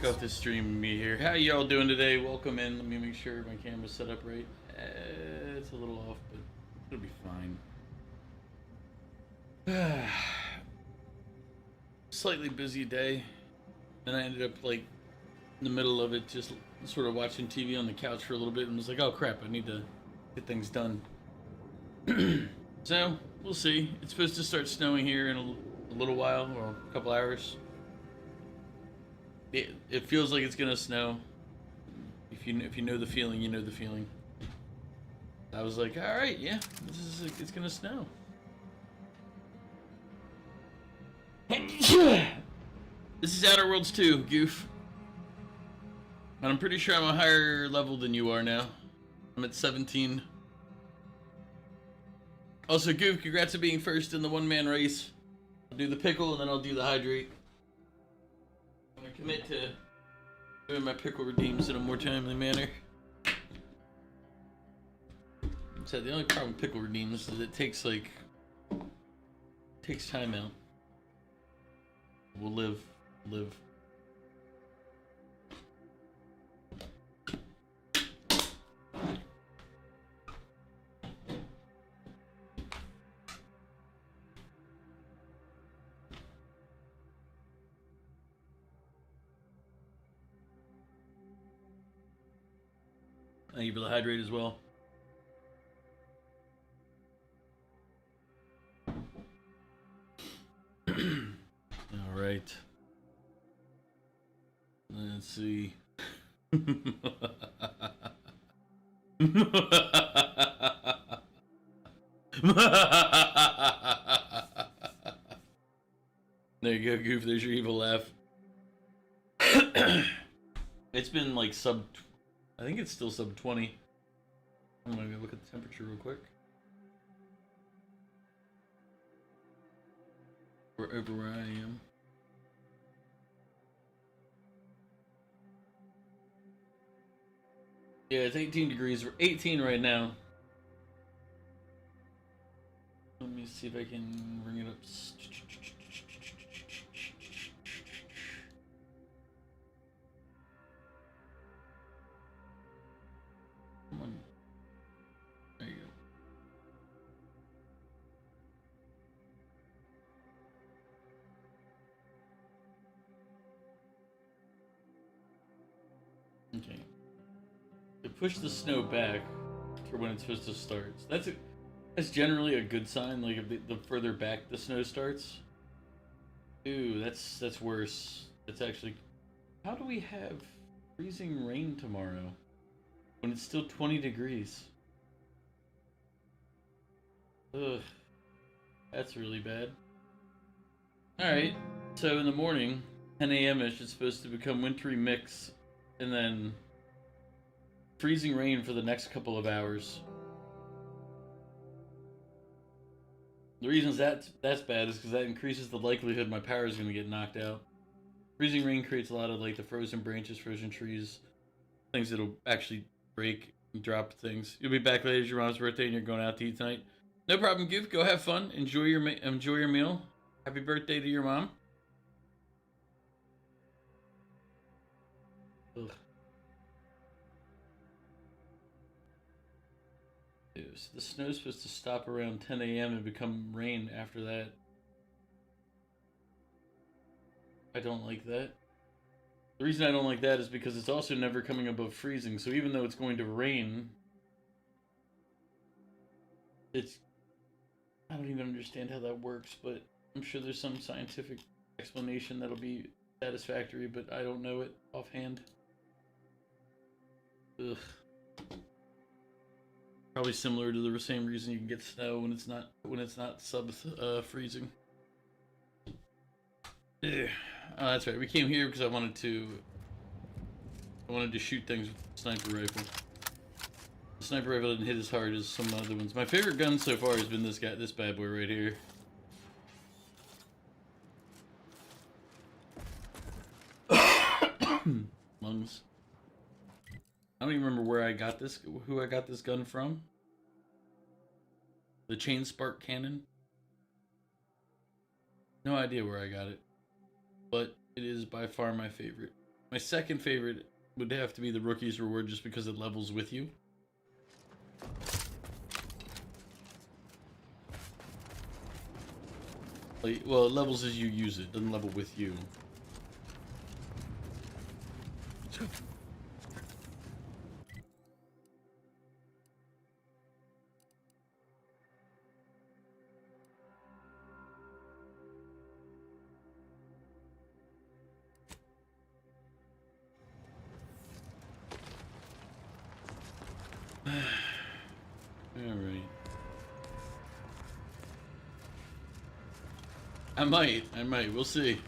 kick off this stream with me here. How y'all doing today? Welcome in. Let me make sure my camera's set up right. It's a little off, but it'll be fine. Slightly busy day. Then I ended up like in the middle of it, just sort of watching TV on the couch for a little bit, and was like, "Oh crap, I need to get things done." So we'll see. It's supposed to start snowing here in a little while, or a couple hours. It feels like it's gonna snow. If you know the feeling, you know the feeling. I was like, all right, yeah, it's gonna snow. This is Outer Worlds 2, Goof. And I'm pretty sure I'm a higher level than you are now. I'm at 17. Also, Goof, congrats on being first in the one-man race. I'll do the pickle and then I'll do the hydrate. I'm gonna commit to doing my pickle redeems in a more timely manner. So the only problem with pickle redeems is it takes time out. We'll live. Thank you for the hydrate as well. All right. Let's see. There you go, Goof. There's your evil laugh. It's been like I think it's still sub 20. I'm gonna go look at the temperature real quick. We're over where I am. Yeah, it's 18 degrees. We're 18 right now. Let me see if I can bring it up. Come on. There you go. Okay. To push the snow back for when it's supposed to start. So that's generally a good sign. Like if the further back the snow starts. Ooh, that's worse. That's actually. How do we have freezing rain tomorrow when it's still 20 degrees? Ugh, that's really bad. All right, so in the morning, 10 a.m.ish, it's supposed to become wintry mix, and then freezing rain for the next couple of hours. The reason that's bad is because that increases the likelihood my power is going to get knocked out. Freezing rain creates a lot of like the frozen branches, frozen trees, things that'll actually break and drop things. You'll be back later. It's your mom's birthday and you're going out to eat tonight. No problem, Goof. Go have fun. Enjoy your meal. Happy birthday to your mom. Ugh. So the snow's supposed to stop around 10 a.m. and become rain after that. I don't like that. The reason I don't like that is because it's also never coming above freezing. So even though it's going to rain, I don't even understand how that works, but I'm sure there's some scientific explanation that'll be satisfactory, but I don't know it offhand. Ugh. Probably similar to the same reason you can get snow when it's not sub freezing. Ugh. Oh, that's right. We came here because I wanted to shoot things with the sniper rifle. The sniper rifle didn't hit as hard as some other ones. My favorite gun so far has been this bad boy right here. Lungs. I don't even remember where I got this, who I got this gun from. The chain spark cannon. No idea where I got it, but it is by far my favorite. My second favorite would have to be the Rookie's Reward, just because it levels with you. Like, well, it levels as you use it, doesn't level with you. Alright. I might, we'll see.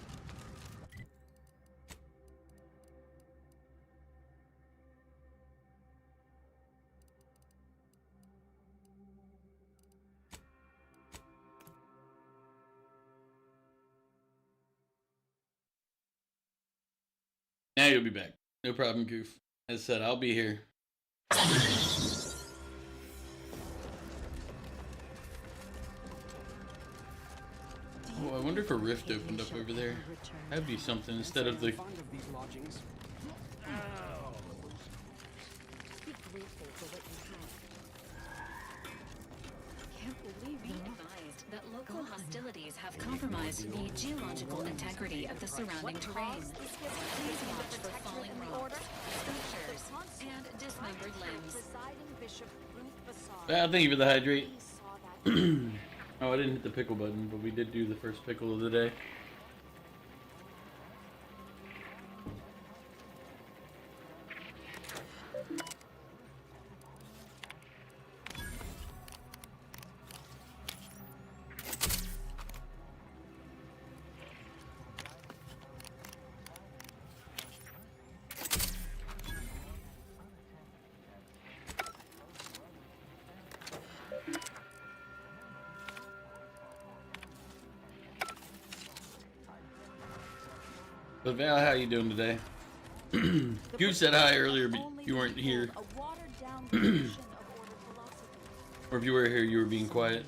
Now you'll be back. No problem, Goof. As said, I'll be here. Oh, I wonder if a rift opened up over there. That'd be something instead of the... That local hostilities have compromised the geological integrity of the surrounding terrain. Please watch for falling rocks, structures, and dismembered limbs. Thank you for the hydrate. Oh, I didn't hit the pickle button, but we did do the first pickle of the day. But Val, how you doing today? You said hi earlier, but you weren't here. Or if you were here, you were being quiet.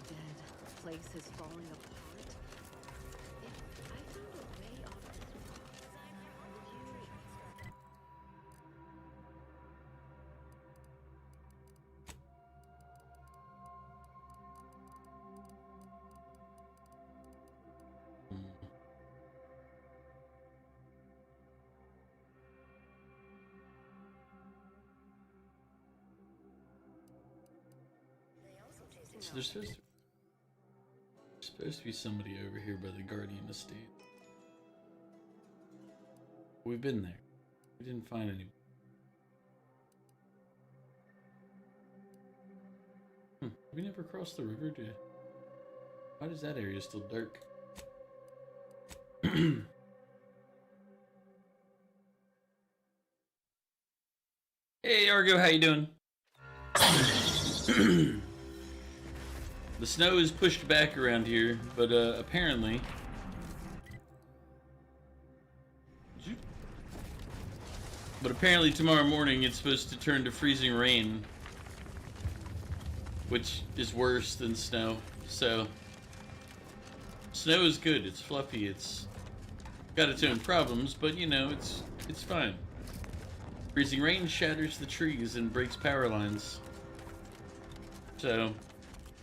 So there's supposed to be somebody over here by the Guardian Estate. We've been there. We didn't find anybody. We never crossed the river, did? Why is that area still dark? Hey Argo, how you doing? The snow is pushed back around here, but apparently... But apparently tomorrow morning it's supposed to turn to freezing rain. Which is worse than snow, so... Snow is good, it's fluffy, it's... got its own problems, but you know, it's fine. Freezing rain shatters the trees and breaks power lines. So...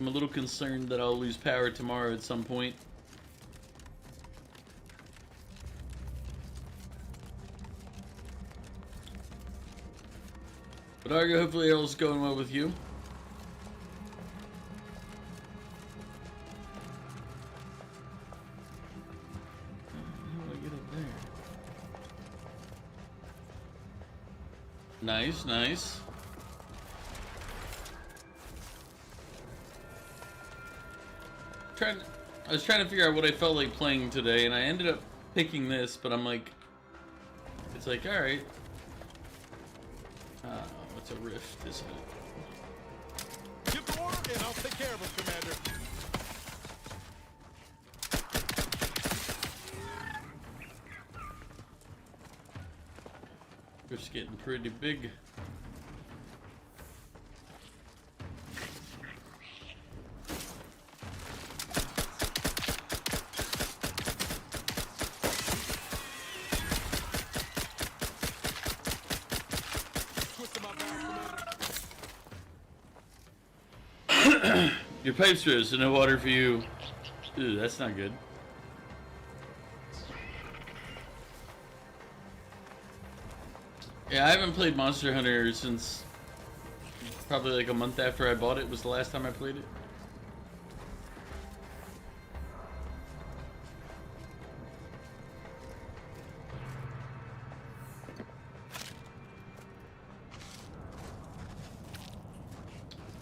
I'm a little concerned that I'll lose power tomorrow at some point. But Argo, hopefully all's going well with you. How do I get up there? Nice, nice. I was trying to figure out what I felt like playing today, and I ended up picking this, but I'm like, it's like, alright. What's a rift, isn't it? Give the order, and I'll take care of him, Commander. Rift's getting pretty big. Your pipes froze, so no water for you. Ooh, that's not good. Yeah, I haven't played Monster Hunter since probably like a month after I bought it was the last time I played it.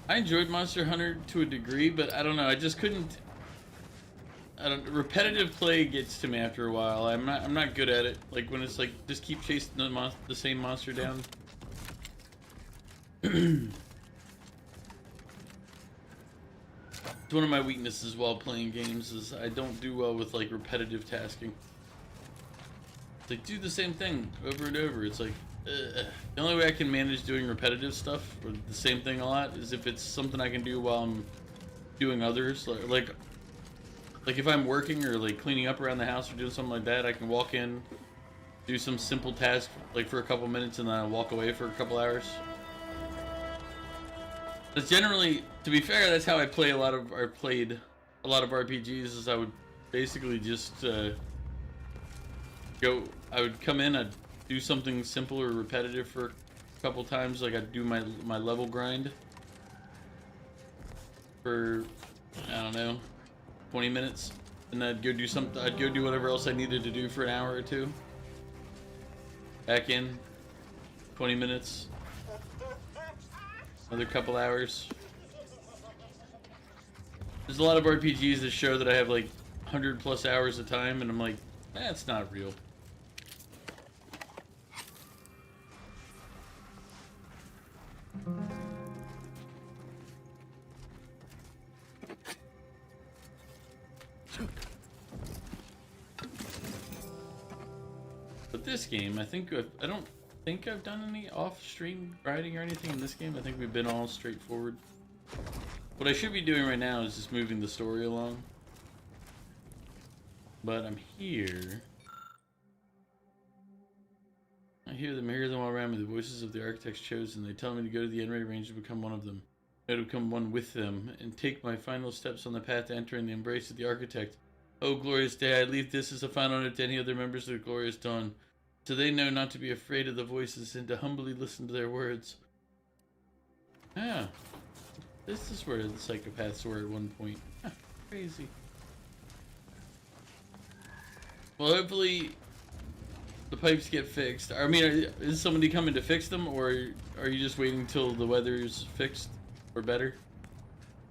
I enjoyed Monster Hunter to a degree, but I don't know. I just couldn't. Repetitive play gets to me after a while. I'm not good at it. Like when it's like just keep chasing the same monster down. It's one of my weaknesses while playing games is I don't do well with like repetitive tasking. It's like do the same thing over and over. It's like the only way I can manage doing repetitive stuff or the same thing a lot is if it's something I can do while I'm doing others. Like if I'm working or like cleaning up around the house or doing something like that, I can walk in, do some simple task like for a couple minutes and then I walk away for a couple hours. That's generally, to be fair, that's how I played a lot of RPGs. Is I would basically just I would come in, I'd do something simple or repetitive for a couple times, like I'd do my level grind for I don't know 20 minutes, and I'd go do something. I'd go do whatever else I needed to do for an hour or two. Back in 20 minutes. Another couple hours. There's a lot of RPGs that show that I have like 100+ hours of time, and I'm like, that's not real. But this game, I don't think I've done any off-stream grinding or anything in this game. I think we've been all straightforward. What I should be doing right now is just moving the story along. But I'm here. I hear them all around me. The voices of the architects chosen. They tell me to go to the Enray range to become one of them. To become one with them and take my final steps on the path to entering the embrace of the architect. Oh, glorious day, I leave this as a final note to any other members of the glorious dawn, so they know not to be afraid of the voices and to humbly listen to their words. Ah, this is where the psychopaths were at one point. Ah, crazy. Well, hopefully the pipes get fixed. I mean, is somebody coming to fix them, or are you just waiting till the weather's fixed or better?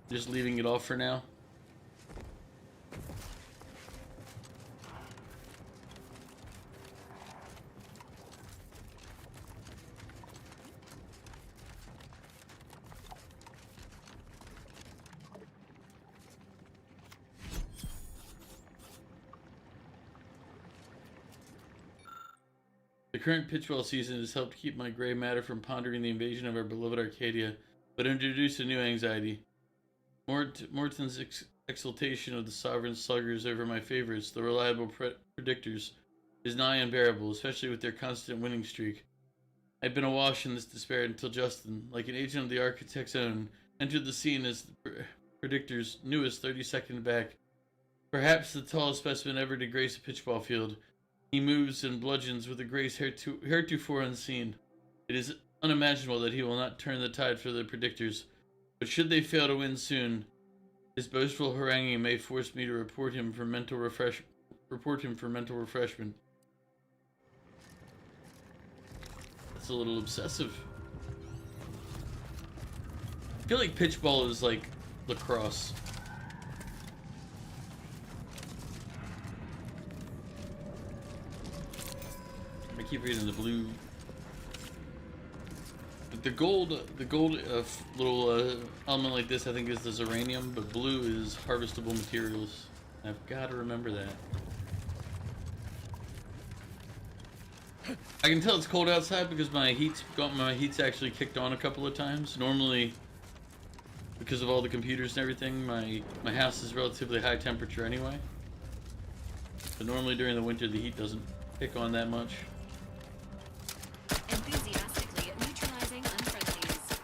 Just leaving it off for now? The current Pitchwell season has helped keep my gray matter from pondering the invasion of our beloved Arcadia, but introduced a new anxiety. Morton's exaltation of the sovereign sluggers over my favorites, the reliable predictors, is nigh unbearable, especially with their constant winning streak. I'd been awash in this despair until Justin, like an agent of the architect's own, entered the scene as the predictor's newest 32nd back. Perhaps the tallest specimen ever to grace a pitchball field. He moves and bludgeons with a grace heretofore unseen. It is unimaginable that he will not turn the tide for the predictors, but should they fail to win soon, his boastful haranguing may force me to report him for mental refreshment. That's a little obsessive. I feel like pitchball is like lacrosse. I keep reading the blue. The gold little element like this, I think, is the Zeranium, but blue is harvestable materials. I've got to remember that. I can tell it's cold outside because my heat's actually kicked on a couple of times. Normally, because of all the computers and everything, my house is relatively high temperature anyway. But normally during the winter, the heat doesn't kick on that much. Enthusiastically neutralizing unfriendlies.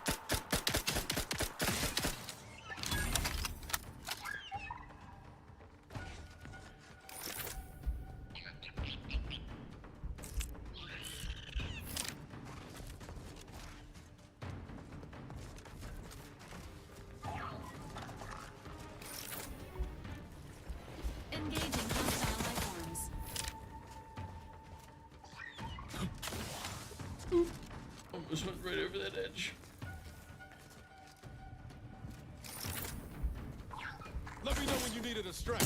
Engaging hostile life forms. Almost went right over that edge. Let me know when you need a distract.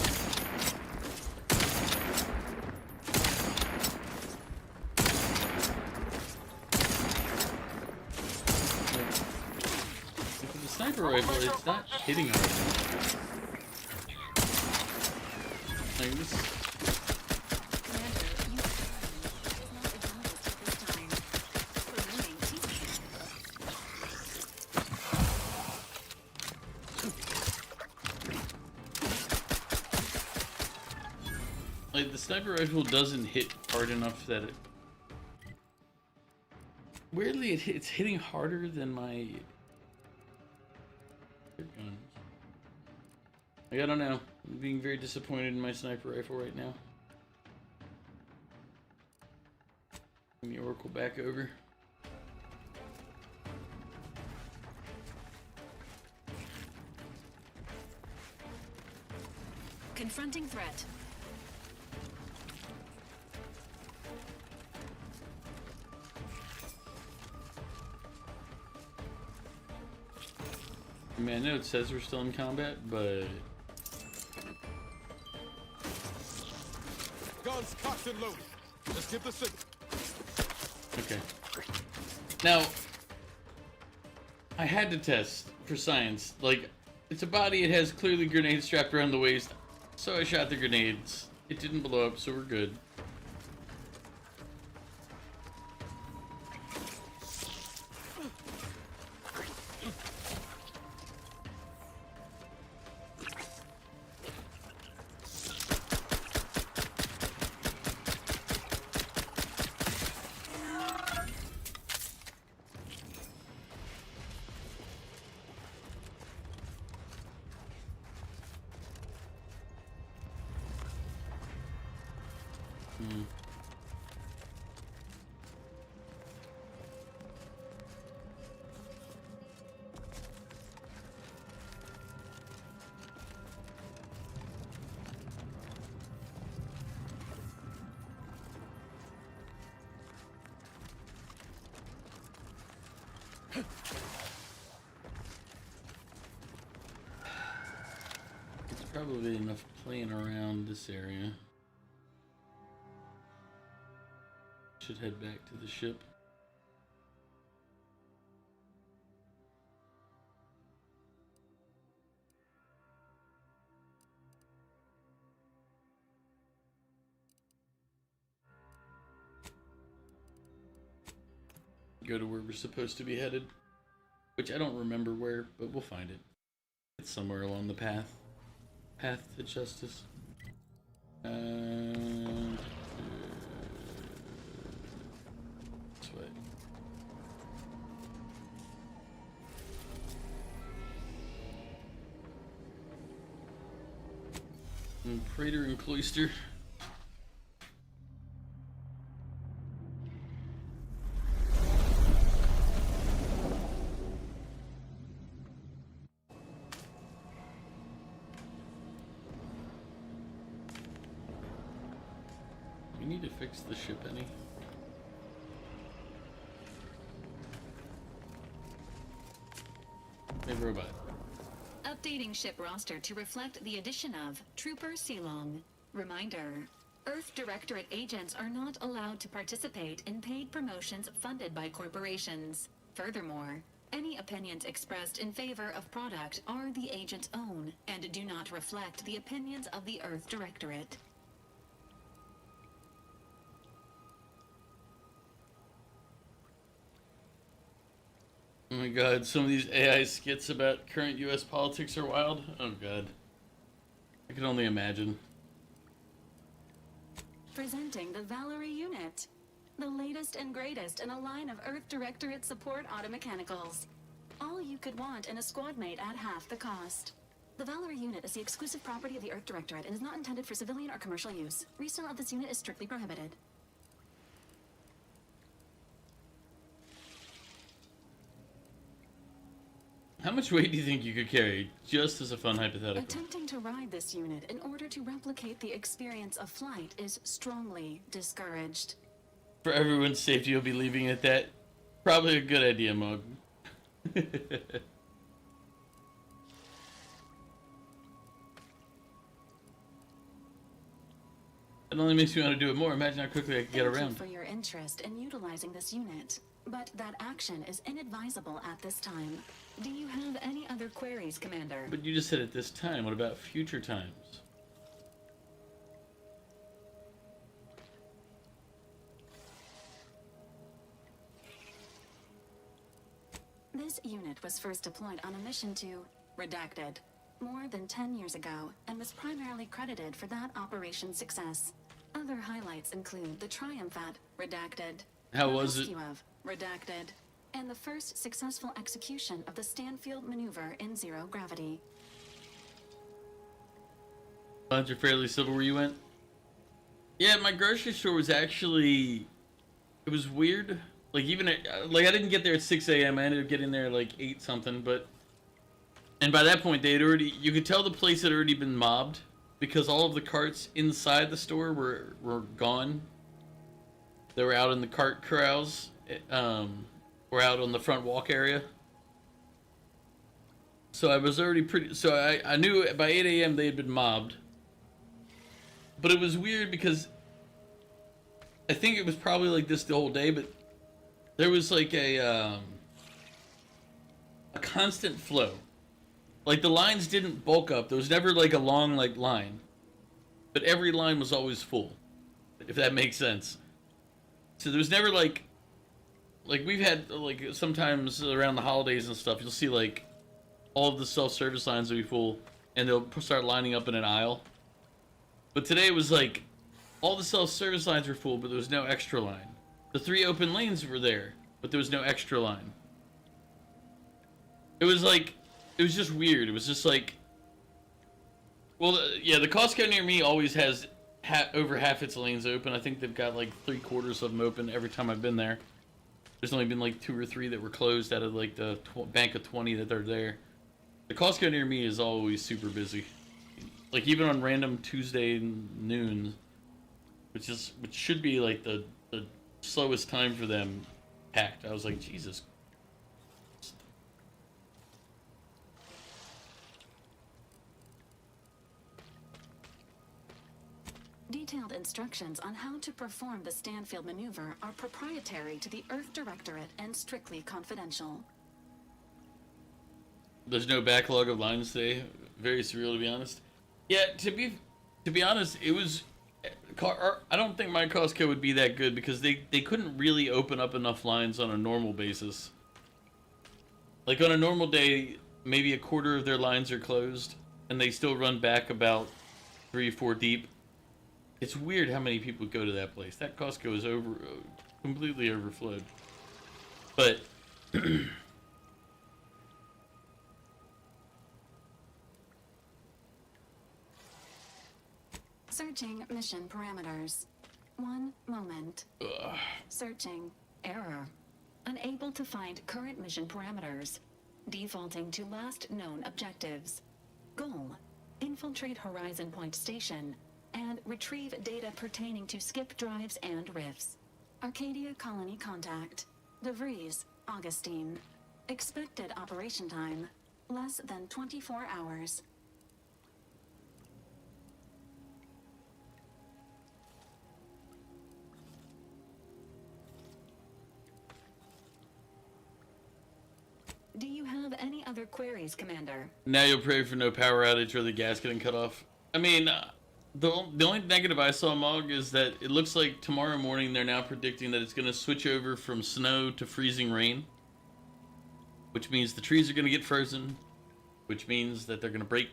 With the sniper rifle, it's not hitting hard. Like this. Commander, you is not advised at this time. Promoting team. Like the sniper rifle doesn't hit hard enough that it. Weirdly, it's hitting harder than my guns. Like, I don't know. I'm being very disappointed in my sniper rifle right now. Bring the Oracle back over. Confronting threat. I mean, I know it says we're still in combat, but Guns cocked and loaded. Just give the signal. okay. Now, I had to test for science. Like, it's a body, it has clearly grenades strapped around the waist. So I shot the grenades. It didn't blow up, so we're good. It's probably enough playing around this area. Should head back to the ship. Go to where we're supposed to be headed. Which I don't remember where, but we'll find it. It's somewhere along the path. Path to justice. This way. And Praetor and Cloister. We need to fix the ship any. Hey, robot. Updating ship roster to reflect the addition of Trooper Silong. Reminder: Earth Directorate agents are not allowed to participate in paid promotions funded by corporations. Furthermore, any opinions expressed in favor of product are the agent's own and do not reflect the opinions of the Earth Directorate. Oh my god, some of these AI skits about current US politics are wild. Oh god. I can only imagine. Presenting the Valerie unit, the latest and greatest in a line of Earth Directorate support automechanicals. All you could want in a squad mate at half the cost. The Valerie unit is the exclusive property of the Earth Directorate and is not intended for civilian or commercial use. Resale of this unit is strictly prohibited. How much weight do you think you could carry, just as a fun hypothetical? Attempting to ride this unit in order to replicate the experience of flight is strongly discouraged. For everyone's safety, you'll be leaving it at that. Probably a good idea, Mug. It only makes me want to do it more. Imagine how quickly I could get around. Thank you for your interest in utilizing this unit, but that action is inadvisable at this time. Do you have any other queries, Commander? But you just said at this time. What about future times? This unit was first deployed on a mission to Redacted more than 10 years ago and was primarily credited for that operation's success. Other highlights include the triumph at Redacted, How the was it? rescue of Redacted, and the first successful execution of the Stanfield maneuver in zero gravity. Lines are fairly civil where you went? Yeah, my grocery store was actually... It was weird. Like, even at, like, I didn't get there at 6 a.m. I ended up getting there at, like, 8 something, but... And by that point, they had already... You could tell the place had already been mobbed, because all of the carts inside the store were gone. They were out in the cart corrals, or out on the front walk area. So I was already pretty... So I knew by 8 a.m. they had been mobbed. But it was weird because... I think it was probably like this the whole day, but... There was like a constant flow. Like the lines didn't bulk up. There was never like a long like line. But every line was always full. If that makes sense. So there was never like we've had like sometimes around the holidays and stuff, you'll see like all of the self-service lines will be full and they'll start lining up in an aisle. But today it was like all the self-service lines were full, but there was no extra line. The 3 open lanes were there, but there was no extra line. It was like, it was just weird. It was just like, well, yeah, the Costco near me always has over half its lanes open. I think they've got like 3/4 of them open every time I've been there. There's only been like 2 or 3 that were closed out of like the bank of 20 that are there. The Costco near me is always super busy. Like even on random Tuesday noon, which should be like the slowest time for them, packed. I was like, Jesus. Detailed instructions on how to perform the Stanfield maneuver are proprietary to the Earth Directorate and strictly confidential. There's no backlog of lines today. Very surreal, to be honest. Yeah, to be honest, it was... I don't think my Costco would be that good because they couldn't really open up enough lines on a normal basis. Like on a normal day, maybe 1/4 of their lines are closed and they still run back about 3-4 deep. It's weird how many people go to that place. That Costco is completely overflowed. But Searching mission parameters. 1 moment. ugh. Searching. Error. Unable to find current mission parameters. Defaulting to last known objectives. Goal. Infiltrate Horizon Point Station and retrieve data pertaining to skip drives and rifts. Arcadia Colony contact. DeVries, Augustine. Expected operation time. Less than 24 hours. Do you have any other queries, Commander? Now you'll pray for no power outage or the gas getting cut off. I mean, the only negative I saw, Mog, is that it looks like tomorrow morning they're now predicting that it's going to switch over from snow to freezing rain. Which means the trees are going to get frozen. Which means that they're going to break.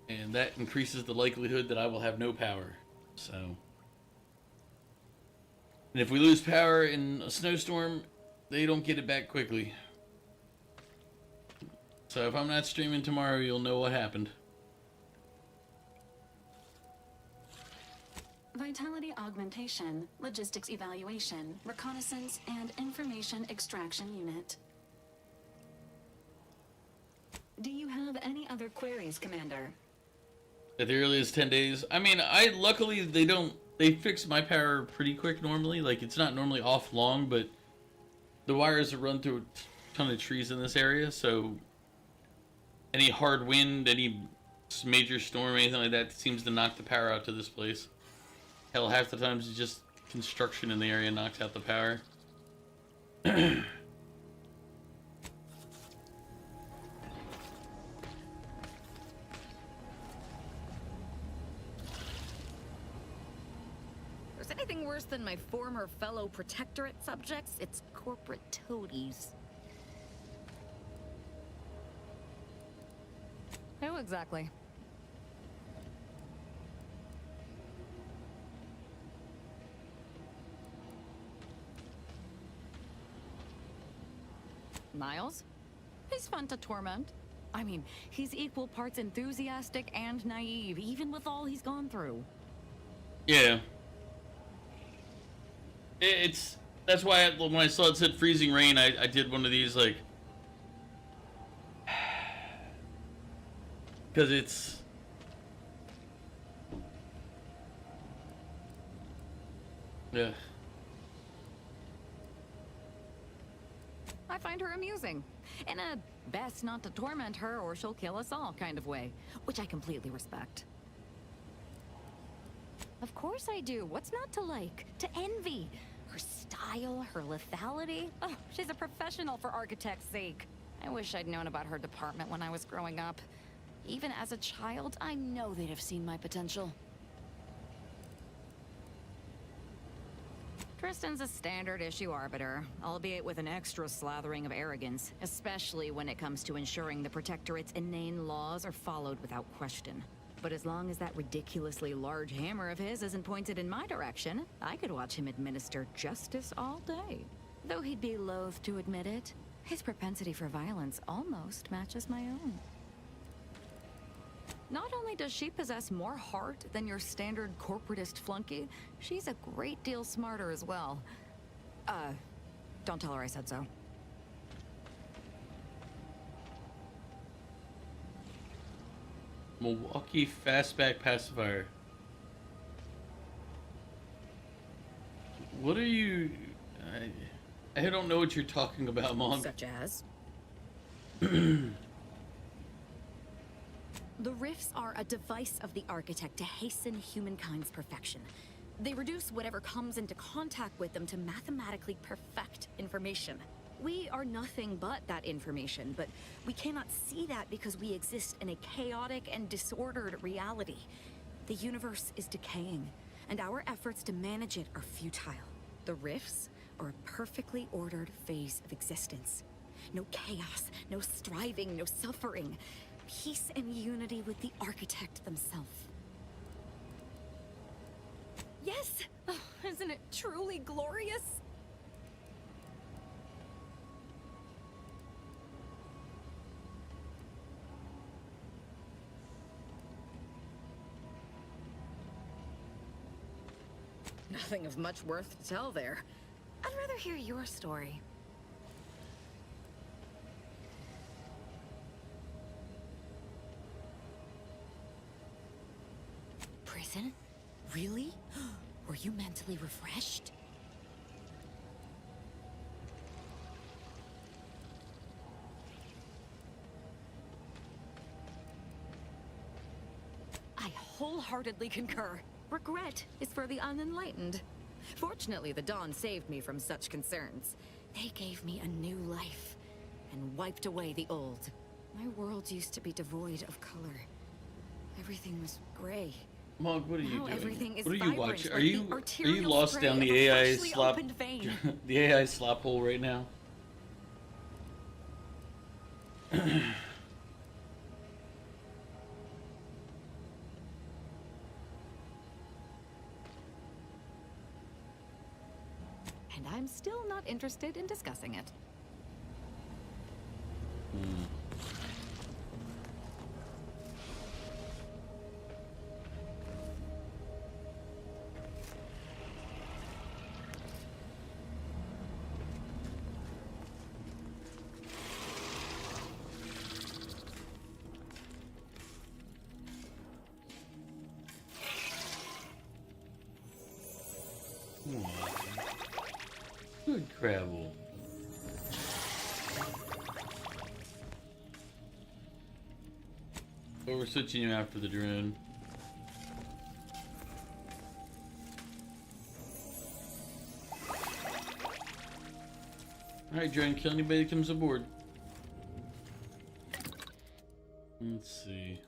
And that increases the likelihood that I will have no power. So. And if we lose power in a snowstorm, they don't get it back quickly. So if I'm not streaming tomorrow, you'll know what happened. Vitality augmentation, logistics evaluation, reconnaissance, and information extraction unit. Do you have any other queries, Commander? At the earliest 10 days. I mean, luckily they fix my power pretty quick normally. Like, it's not normally off long, but the wires are run through a ton of trees in this area, so any hard wind, any major storm, anything like that seems to knock the power out to this place. Hell, half the times it's just construction in the area knocks out the power. There's anything worse than my former fellow protectorate subjects, it's corporate toadies. Who exactly? Miles? He's fun to torment. I mean, he's equal parts enthusiastic and naive, even with all he's gone through. Yeah. That's why when I saw it said freezing rain, I did one of these, like, because it's yeah. I find her amusing. In a best not to torment her or she'll kill us all kind of way, which I completely respect. Of course I do. What's not to like? To envy? Her style, her lethality. Oh, she's a professional for architect's sake. I wish I'd known about her department when I was growing up. Even as a child, I know they'd have seen my potential. Tristan's a standard issue arbiter, albeit with an extra slathering of arrogance, especially when it comes to ensuring the Protectorate's inane laws are followed without question. But as long as that ridiculously large hammer of his isn't pointed in my direction, I could watch him administer justice all day. Though he'd be loath to admit it, his propensity for violence almost matches my own. Not only does she possess more heart than your standard corporatist flunky, she's a great deal smarter as well. Don't tell her I said so. Milwaukee fastback pacifier. What are you? I don't know what you're talking about, Mom. Such as? The rifts are a device of the architect to hasten humankind's perfection. They reduce whatever comes into contact with them to mathematically perfect information. We are nothing but that information, but we cannot see that because we exist in a chaotic and disordered reality. The universe is decaying, and our efforts to manage it are futile. The rifts are a perfectly ordered phase of existence. No chaos, no striving, no suffering. Peace and unity with the architect themselves. Yes! Oh, isn't it truly glorious? Nothing of much worth to tell there. I'd rather hear your story. Prison? Really? Were you mentally refreshed? I wholeheartedly concur. Regret is for the unenlightened. Fortunately, the dawn saved me from such concerns. They gave me a new life and wiped away the old. My world used to be devoid of color. Everything was gray. Mog, what are you Now doing? everything is What are you vibrant, watching? like Are you the arterial lost spray down of the a AI freshly slop opened vein? the AI slop hole right now? And I'm still not interested in discussing it. travel. But we're switching you out for the drone. Alright, drone, kill anybody that comes aboard. Let's see.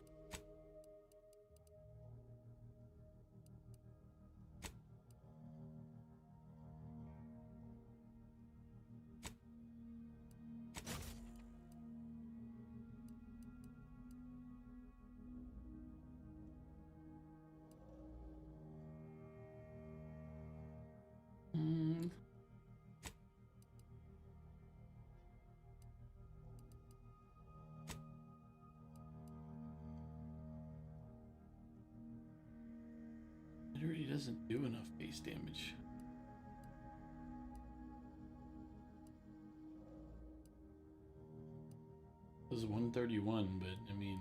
It already doesn't do enough base damage. It was 131, but I mean...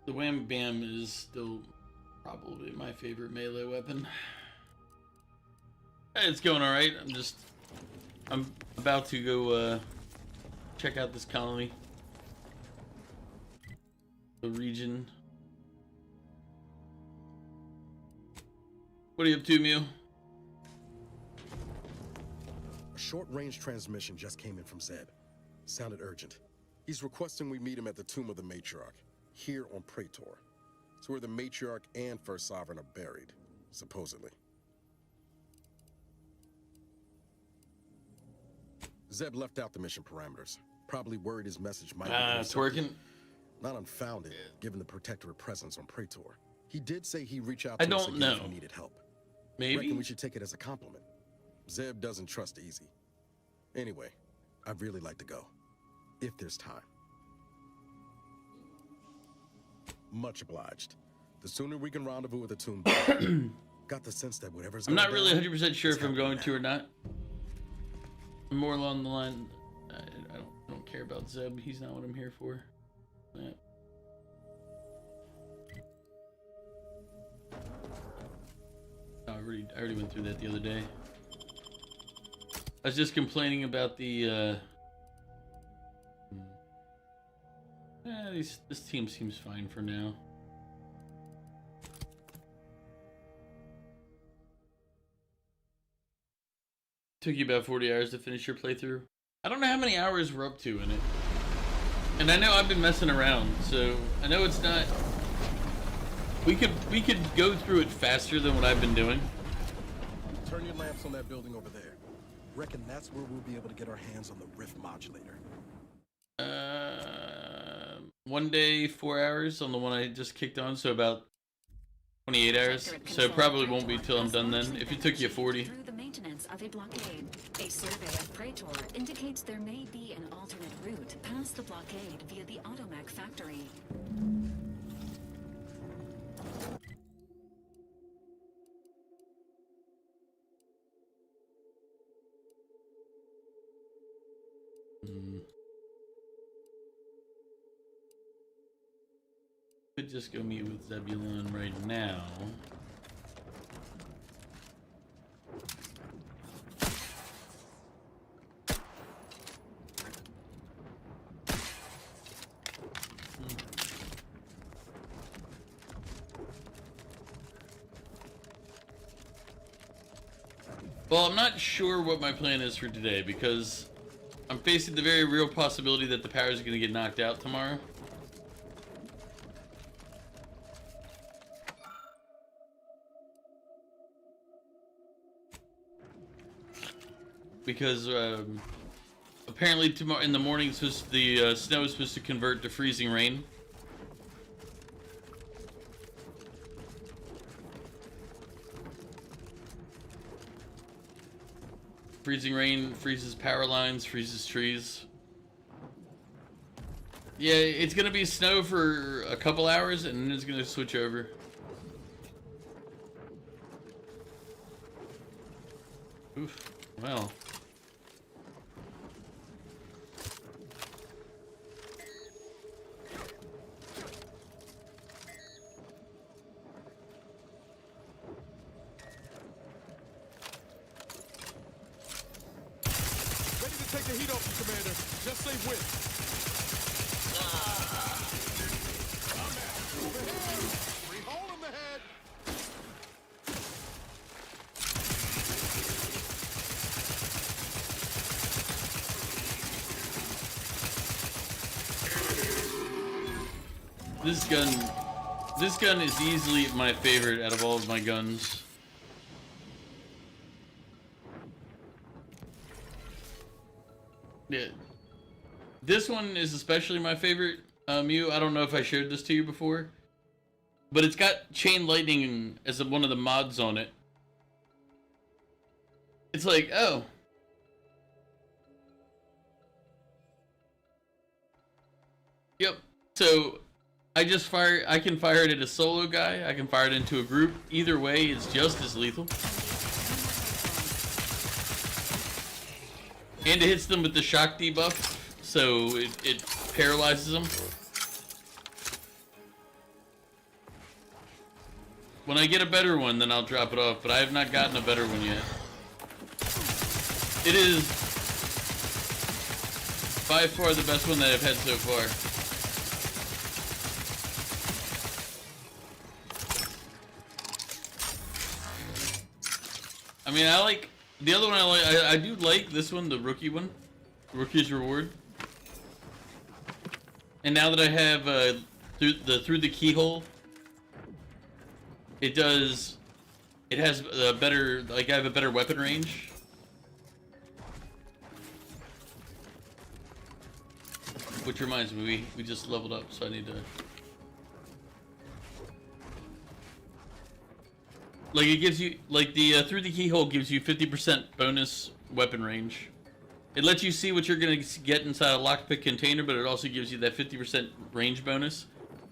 The Wham Bam is still probably my favorite melee weapon. It's going alright. I'm about to go check out this colony. The region. What are you up to, Mew? A short-range transmission just came in from Zeb. Sounded urgent. He's requesting we meet him at the Tomb of the Matriarch, here on Praetor. It's where the Matriarch and First Sovereign are buried, supposedly. Zeb left out the mission parameters. Probably worried his message might be It's working. not unfounded, given the Protectorate presence on Praetor. He did say he'd reach out I to us don't again know. if he needed help. Maybe? Reckon we should take it as a compliment. Zeb doesn't trust easy. Anyway, I'd really like to go, if there's time. Much obliged. The sooner we can rendezvous with the tomb, got the sense that whatever's I'm going not really down, 100% sure it's if I'm going happening to or not. I'm more along the line, I don't care about Zeb. He's not what I'm here for. Yeah. Oh, I already went through that the other day. I was just complaining about the this team seems fine for now. Took you about 40 hours to finish your playthrough. I don't know how many hours we're up to in it. And I know I've been messing around, so I know it's not... We could go through it faster than what I've been doing. Turn your lamps on that building over there. Reckon that's where we'll be able to get our hands on the rift modulator. 1 day, 4 hours on the one I just kicked on, so about 28 hours. So it probably won't be till I'm done then. If it took you 40. Through the maintenance of a blockade, a survey of Praetor indicates there may be an alternate route past the blockade via the Automech factory. Could just go meet with Zebulon right now. Well, I'm not sure what my plan is for today because I'm facing the very real possibility that the power's going to get knocked out tomorrow. Because apparently tomorrow in the morning, the snow is supposed to convert to freezing rain. Freezing rain freezes power lines, freezes trees. Yeah, it's gonna be snow for a couple hours and then it's gonna switch over. Oof. Well. Ready to take the heat off you, Commander. Just say when. I'm at overhead. Free hole in the head. This gun is easily my favorite out of all of my guns. Yeah. This one is especially my favorite, Mew. I don't know if I shared this to you before, but it's got chain lightning as one of the mods on it. It's like, oh. Yep. So I can fire it at a solo guy, I can fire it into a group. Either way, it's just as lethal. And it hits them with the shock debuff, so it paralyzes them. When I get a better one, then I'll drop it off, but I have not gotten a better one yet. It is by far the best one that I've had so far. I mean, I like the other one. I do like this one, the rookie one, Rookie's Reward. And now that I have through the keyhole, it has a better, like, I have a better weapon range. Which reminds me, we just leveled up, so I need to. Like, it gives you, like, the through the keyhole gives you 50% bonus weapon range. It lets you see what you're gonna get inside a lockpick container, but it also gives you that 50% range bonus.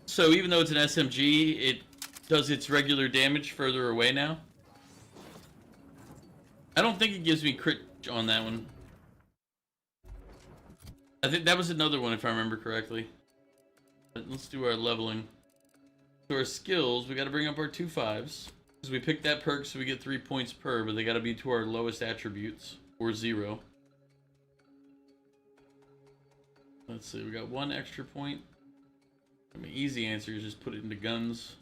So even though it's an SMG, it does its regular damage further away now. I don't think it gives me crit on that one. I think that was another one, if I remember correctly. But let's do our leveling. So our skills, we gotta bring up our 2 5s. Because we picked that perk, so we get 3 points per, but they gotta be to our lowest attributes, or 0. Let's see, we got 1 extra point. I mean, easy answer is just put it into guns.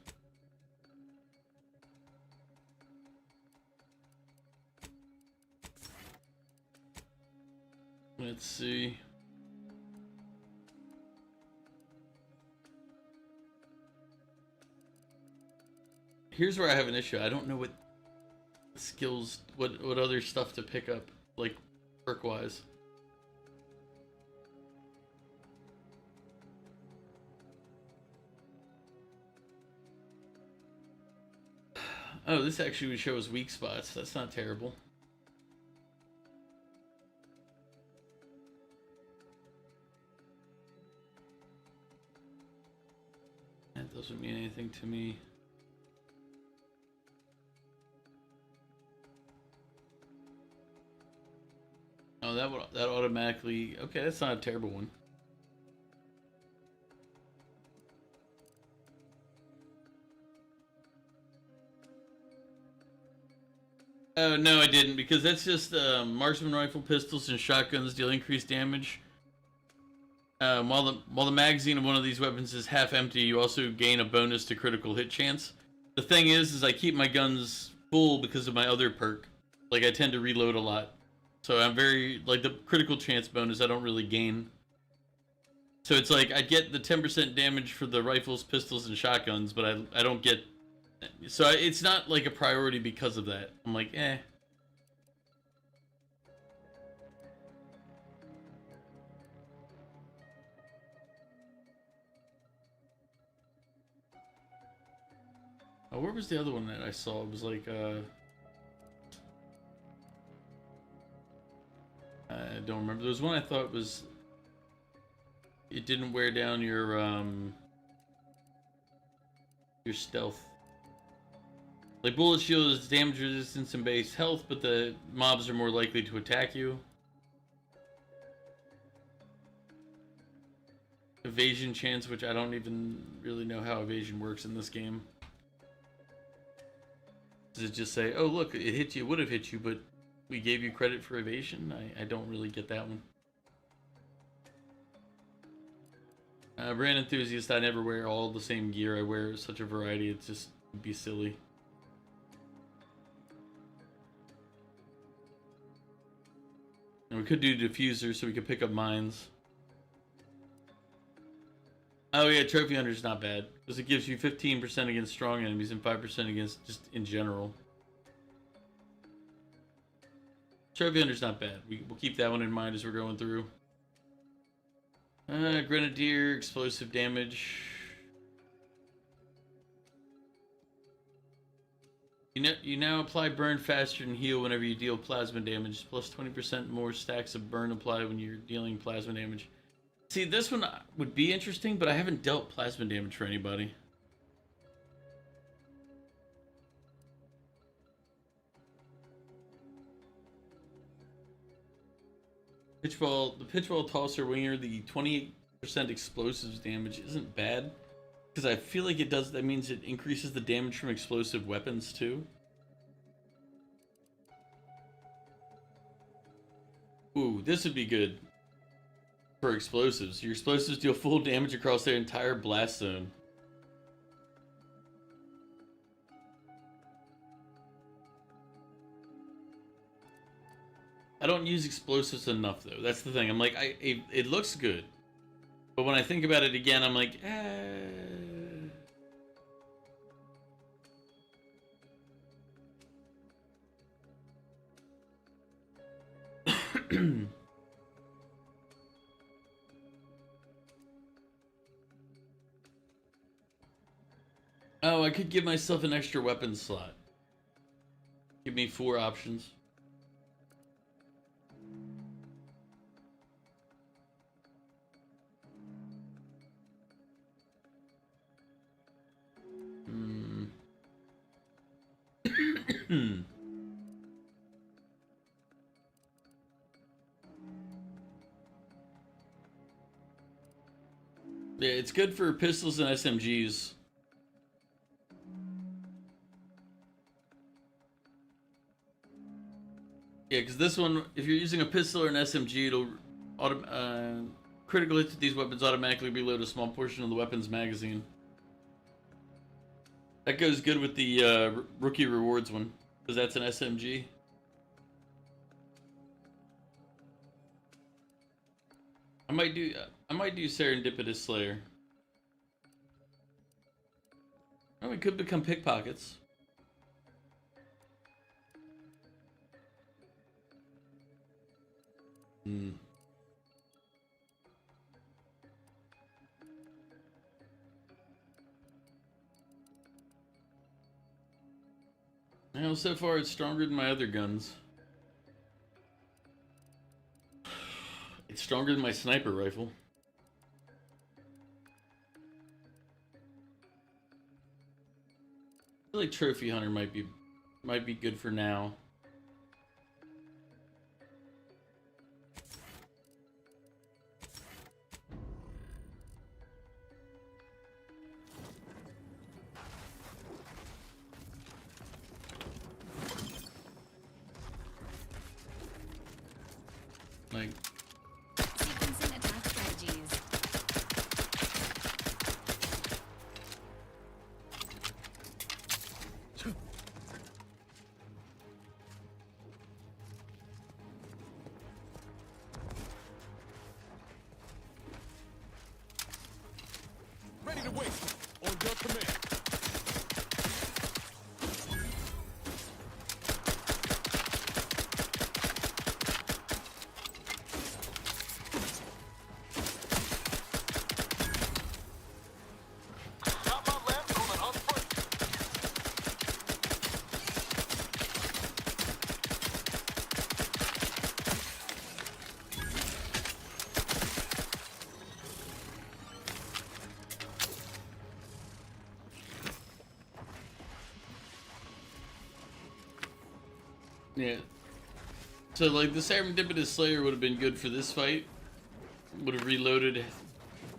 Let's see. Here's where I have an issue. I don't know what skills, what other stuff to pick up, like, perk-wise. Oh, this actually would show us weak spots. That's not terrible. That doesn't mean anything to me. Oh, that automatically. Okay, that's not a terrible one. Oh no, I didn't, because that's just marksman rifle, pistols, and shotguns deal increased damage. While the magazine of one of these weapons is half empty, you also gain a bonus to critical hit chance. The thing is I keep my guns full because of my other perk. Like, I tend to reload a lot. So I'm very, like, the critical chance bonus I don't really gain. So it's like, I get the 10% damage for the rifles, pistols, and shotguns, but I don't get... So it's not, like, a priority because of that. I'm like, eh. Oh, where was the other one that I saw? It was like, I don't remember. There was one I thought was... It didn't wear down your stealth. Like bullet shield is damage resistance and base health, but the mobs are more likely to attack you. Evasion chance, which I don't even really know how evasion works in this game. Does it just say, oh look, it hit you, it would have hit you, but we gave you credit for evasion? I don't really get that one. Brand enthusiast, I never wear all the same gear. I wear such a variety, it's just be silly. And we could do diffuser so we could pick up mines. Oh yeah, Trophy Hunter's not bad. Because it gives you 15% against strong enemies and 5% against just in general. Trophy Hunter's not bad. We'll keep that one in mind as we're going through. Grenadier, explosive damage. You now apply burn faster and heal whenever you deal plasma damage. Plus 20% more stacks of burn applied when you're dealing plasma damage. See, this one would be interesting, but I haven't dealt plasma damage for anybody. Pitchball, the pitchball tosser winger, the 28% explosives damage isn't bad. Because I feel like it does, that means it increases the damage from explosive weapons too. Ooh, this would be good for explosives. Your explosives deal full damage across their entire blast zone. I don't use explosives enough though. That's the thing. I'm like, it looks good. But when I think about it again, I'm like, Oh, I could give myself an extra weapon slot. Give me 4 options. Yeah, it's good for pistols and SMGs. Yeah, because this one, if you're using a pistol or an SMG, it'll critical hits to these weapons automatically reload a small portion of the weapon's magazine. That goes good with the rookie rewards one, because that's an SMG. I might do Serendipitous Slayer. Oh, we could become pickpockets. Well, so far it's stronger than my other guns. It's stronger than my sniper rifle. I feel like Trophy Hunter might be good for now. Like, Sequencing attack strategies. Ready to waste. On your command. Yeah. So, like, the Serendipitous Slayer would have been good for this fight. Would have reloaded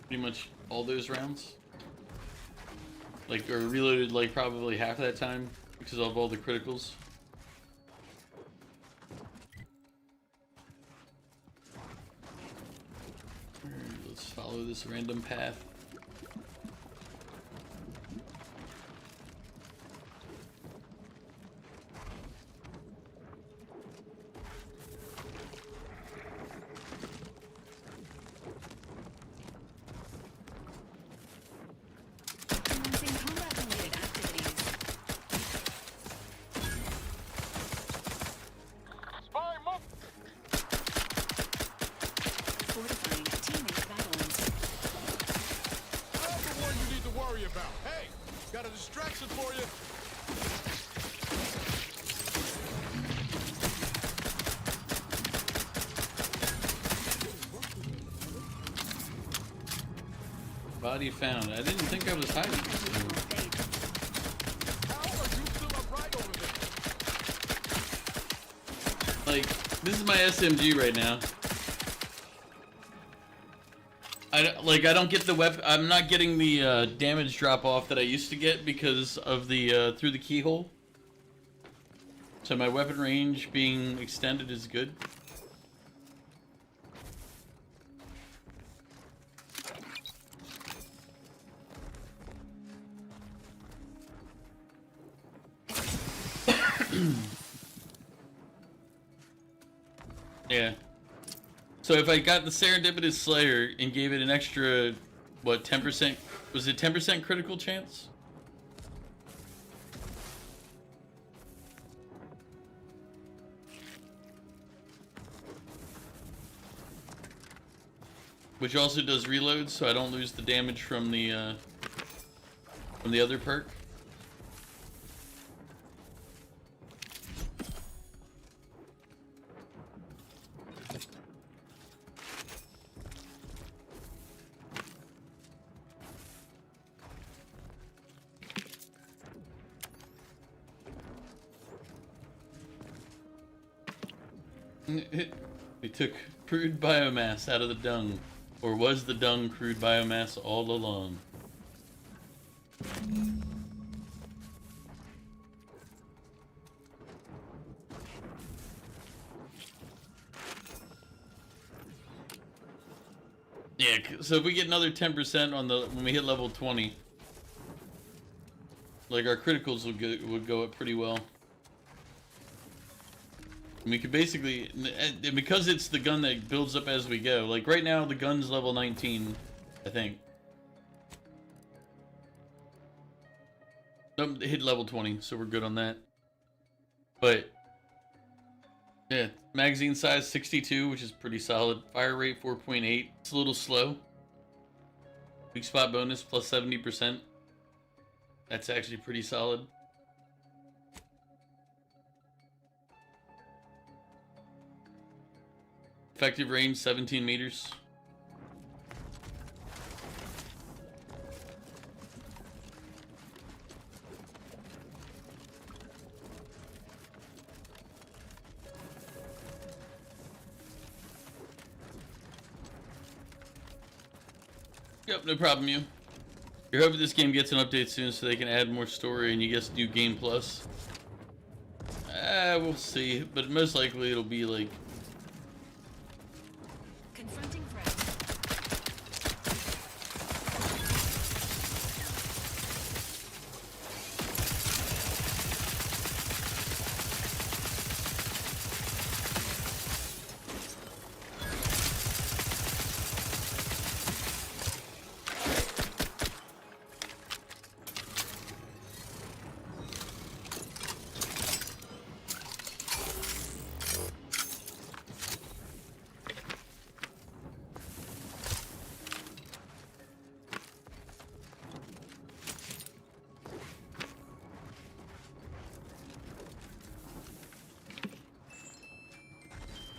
pretty much all those rounds. Like, or reloaded, like, probably half that time because of all the criticals. Let's follow this random path. Commencing combat-related activities. Spy move! Fortifying teammate vitals. I'm the one you need to worry about. Hey, got a distraction for you. Body found. I didn't think I was hiding. How are you still upright over there? Like, this is my SMG right now. I don't get the weapon. I'm not getting the damage drop off that I used to get because of the through the keyhole. So my weapon range being extended is good. Yeah. So if I got the Serendipitous Slayer and gave it an extra, what, 10%? Was it 10% critical chance? Which also does reloads, so I don't lose the damage from the other perk. We took crude biomass out of the dung. Or was the dung crude biomass all along? Yeah, so if we get another 10% on the when we hit level 20, like our criticals would go up pretty well. And we could basically, and because it's the gun that builds up as we go. Like right now, the gun's level 19, I think. Nope, it hit level 20, so we're good on that. But yeah, magazine size 62, which is pretty solid. Fire rate 4.8. It's a little slow. Weak spot bonus plus 70%. That's actually pretty solid. Effective range 17 meters. Yep, no problem, you. You're hoping this game gets an update soon so they can add more story and you get to do Game Plus. We'll see, but most likely it'll be like Confronting threats.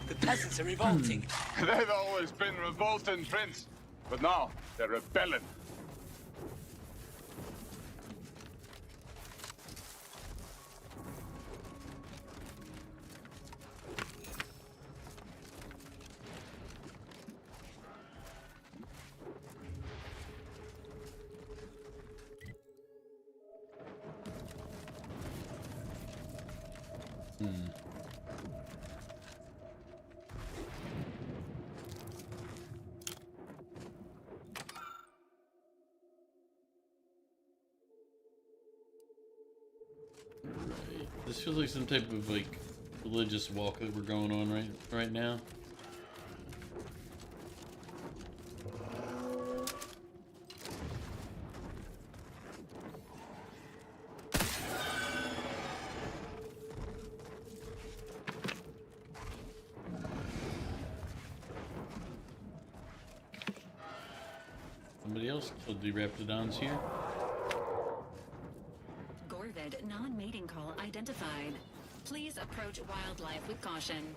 The peasants are revolting. They've always been revolting, Prince. But now, they're rebelling. Right. This feels like some type of like religious walk that we're going on right now. Somebody else killed the Raptidons here. Gorvid non-mating call identified. Please approach wildlife with caution.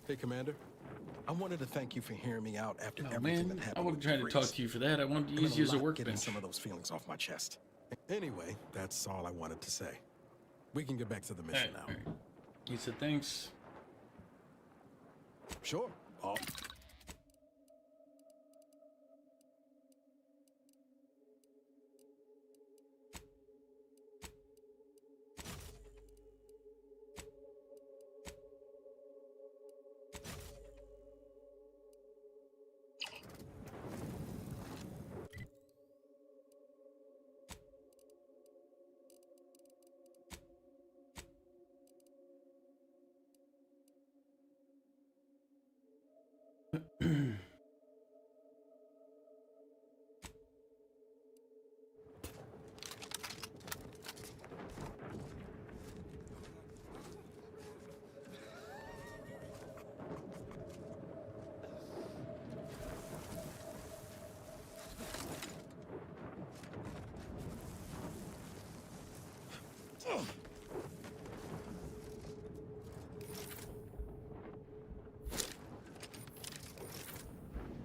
Hey, Commander. I wanted to thank you for hearing me out after Oh everything man, that I happened. wasn't trying to talk to you for that. I wanted to use you as a Getting workbench. some of those feelings off my chest. Anyway, that's all I wanted to say. We can get back to the mission now. All right. He said thanks. Sure. Oh.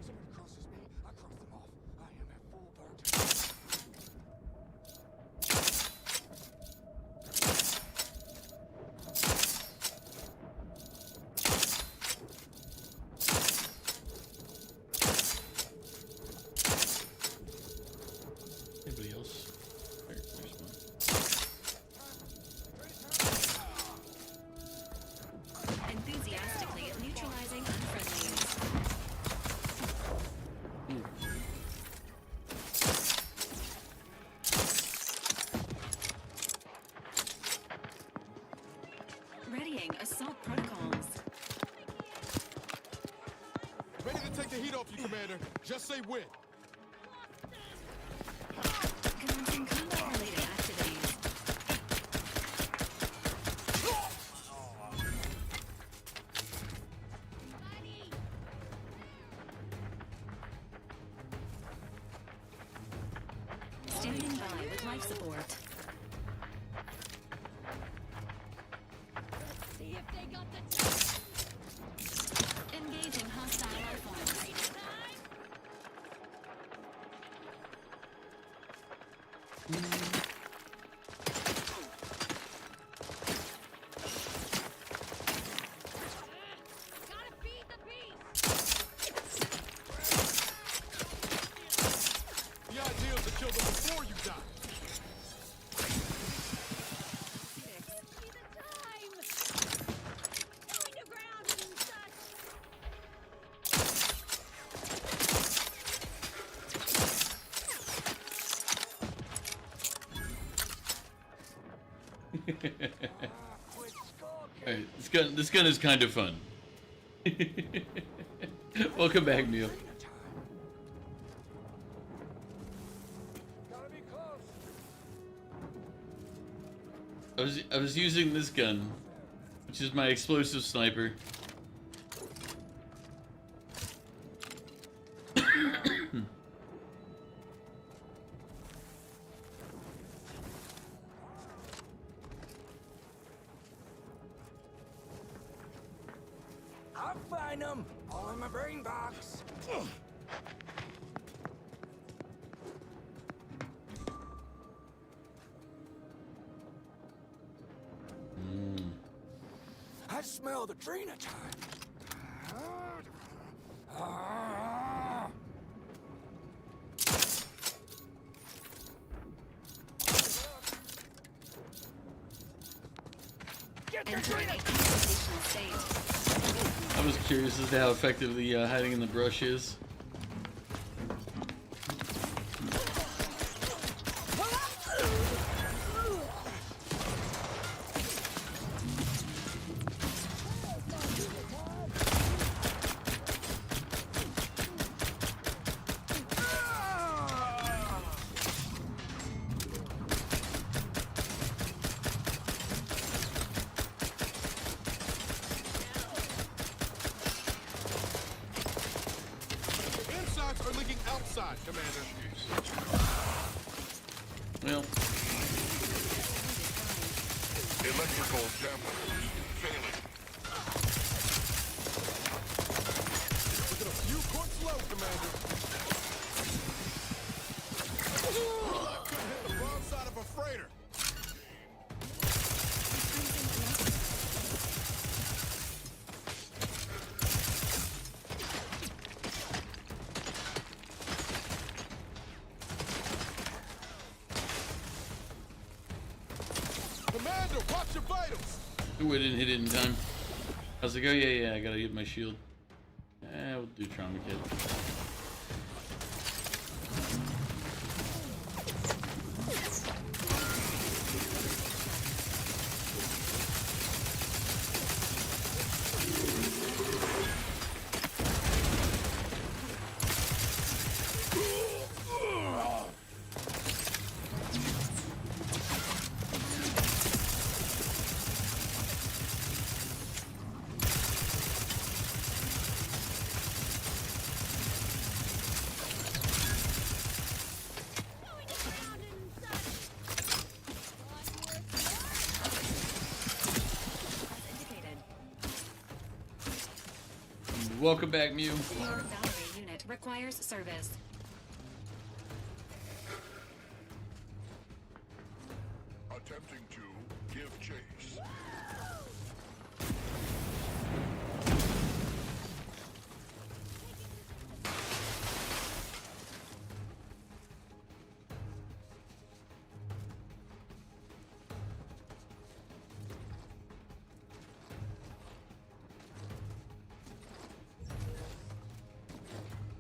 Someone crosses me, I cross them off. I am at full burst. Anybody else? There's one. Enthusiastically neutralizing unfriendlies. Readying assault protocols. Ready to take the heat off you, Commander. Just say when. Commencing combat-related activities. Standing by with life support. Engaging hostile life forms. kill them before you die. Alright, this gun is kind of fun. Welcome back, Neil. Gotta be close. I was using this gun, which is my explosive sniper. I'll find them. All in my brain box. I smell the Trina time. Get your Entering Trina! a conversational state. I was curious as to how effective the hiding in the brush is. Insides are leaking outside, Commander. Well, Electrical damper failing. Looking a few quarts low, Commander. Couldn't hit the broadside of a freighter. Commander, watch your vitals. ooh, I didn't hit it in time. I was like, oh yeah, I gotta get my shield. We'll do trauma kit. Indicated. Welcome back, Mew. Your battery unit requires service. Attempting to give chase.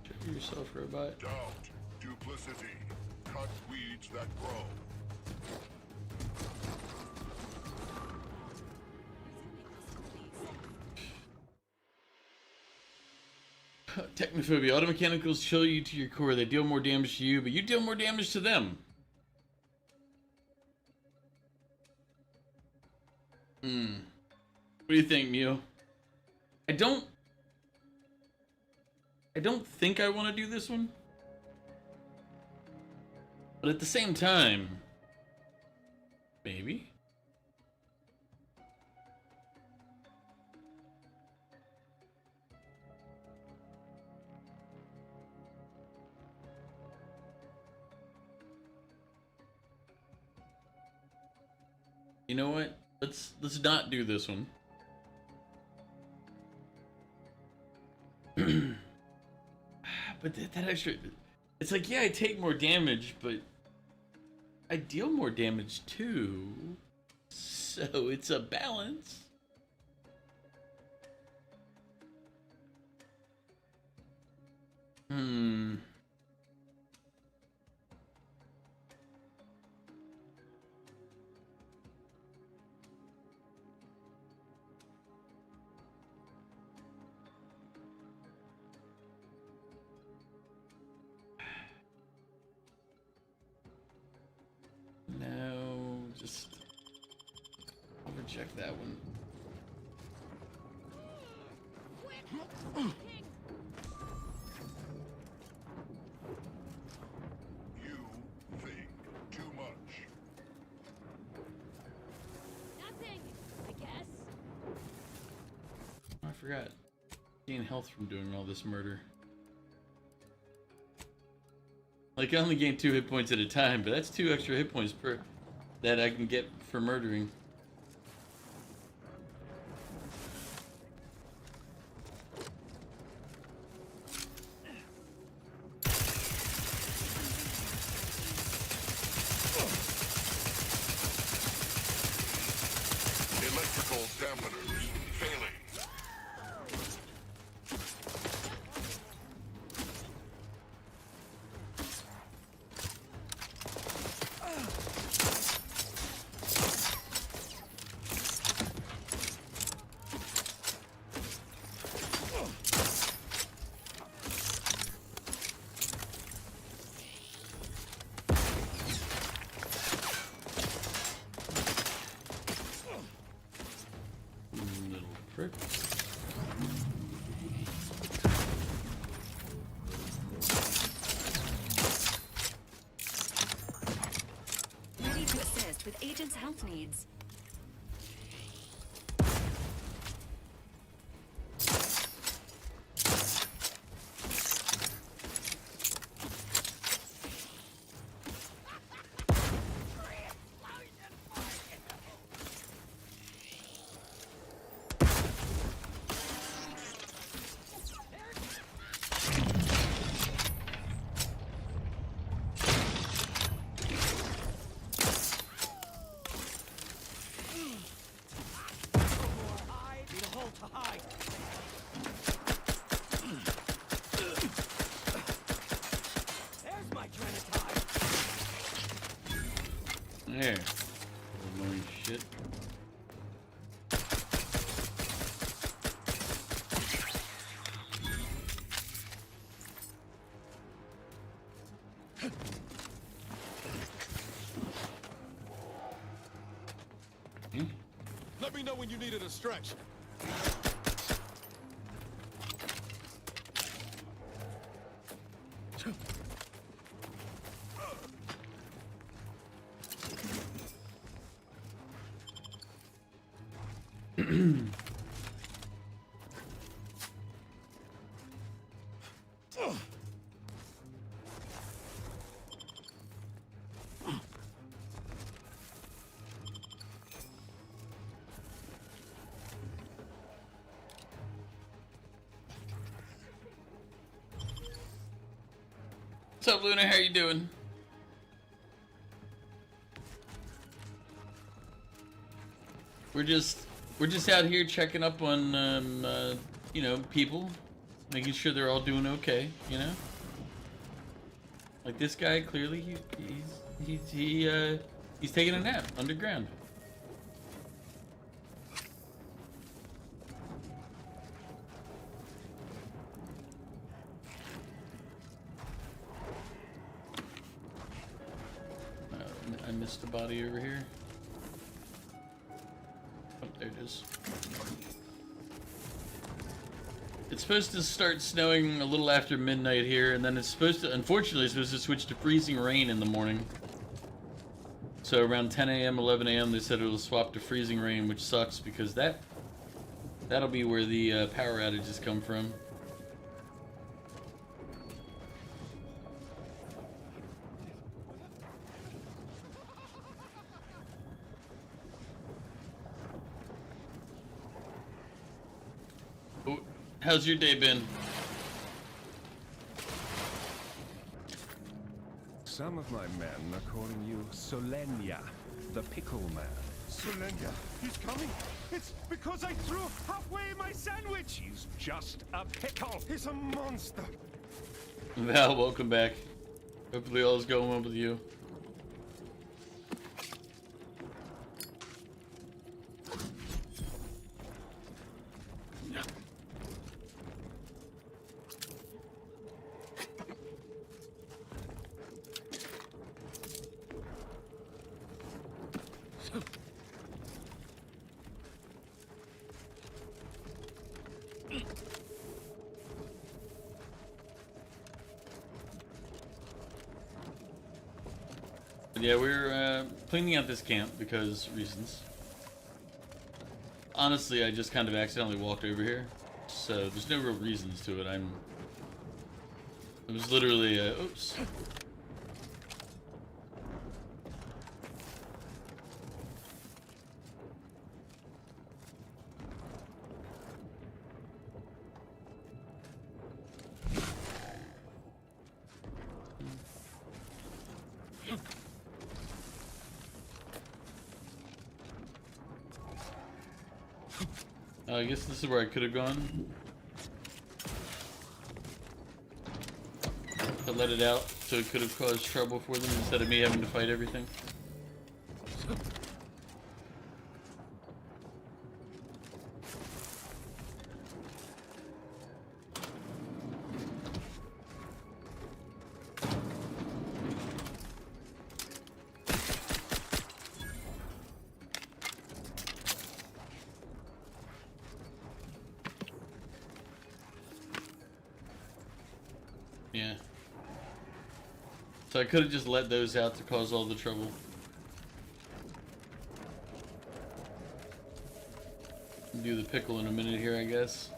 Check yourself, robot. Doubt, duplicity, cut weeds that grow. Technophobia. Automechanicals chill you to your core. They deal more damage to you, but you deal more damage to them. What do you think, Mew? I don't think I want to do this one. But at the same time, maybe. You know what? Let's not do this one. But that extra, it's like, yeah, I take more damage, but I deal more damage too, so it's a balance. No, just I'll reject that one. You think too much. Nothing, I guess. I forgot. Gain health from doing all this murder. Like, I only gain 2 hit points at a time, but that's 2 extra hit points per that I can get for murdering. Electrical dampeners failing. Little prick. Ready to assist with agent's health needs. There. Annoying shit. Let me know when you needed a stretch. What's up, Luna? How you doing? We're just out here checking up on you know, people, making sure they're all doing okay. You know, like this guy clearly he's taking a nap underground. I missed the body over here. Oh, there it is. It's supposed to start snowing a little after midnight here, and then it's supposed to, unfortunately, it's supposed to switch to freezing rain in the morning. So around 10 a.m., 11 a.m., they said it'll swap to freezing rain, which sucks because that'll be where the power outages come from. How's your day been? Some of my men are calling you Solenia, the pickle man. Solenia, he's coming. It's because I threw halfway my sandwich. He's just a pickle. He's a monster. Val, welcome back. Hopefully all is going well with you. But yeah, we're cleaning out this camp because reasons. Honestly, I just kind of accidentally walked over here, so there's no real reasons to it. It was literally oops. I guess this is where I could have gone. I let it out, so it could have caused trouble for them instead of me having to fight everything. Yeah. So I could have just let those out to cause all the trouble. Do the pickle in a minute here, I guess.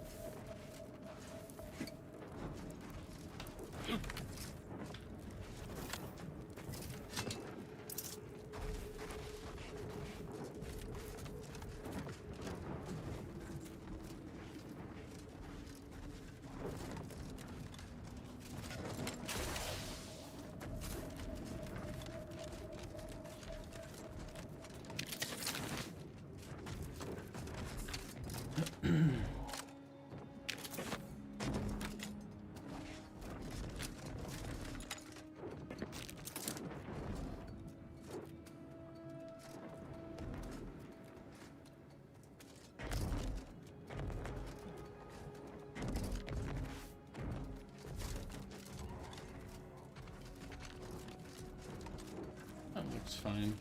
That looks fine.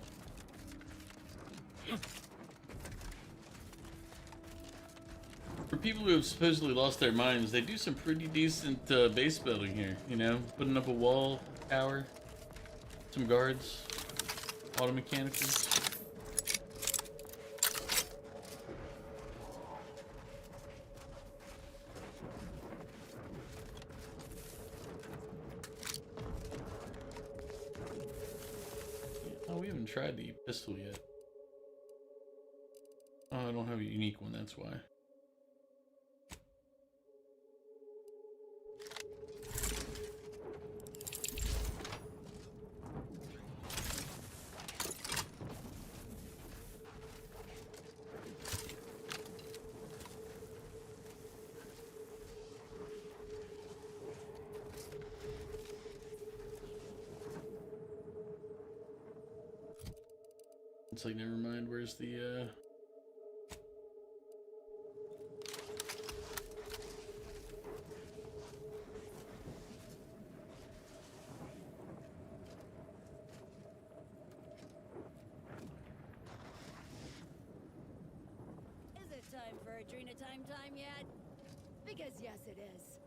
For people who have supposedly lost their minds, they do some pretty decent base building here, you know? Putting up a wall, tower, some guards, auto mechanicals. Oh, we haven't tried the pistol yet. Oh, I don't have a unique one, that's why. It's like, never mind, where's the, Is it time for Adrena time yet? Because yes, it is.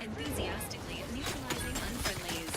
Enthusiastically neutralizing unfriendlies.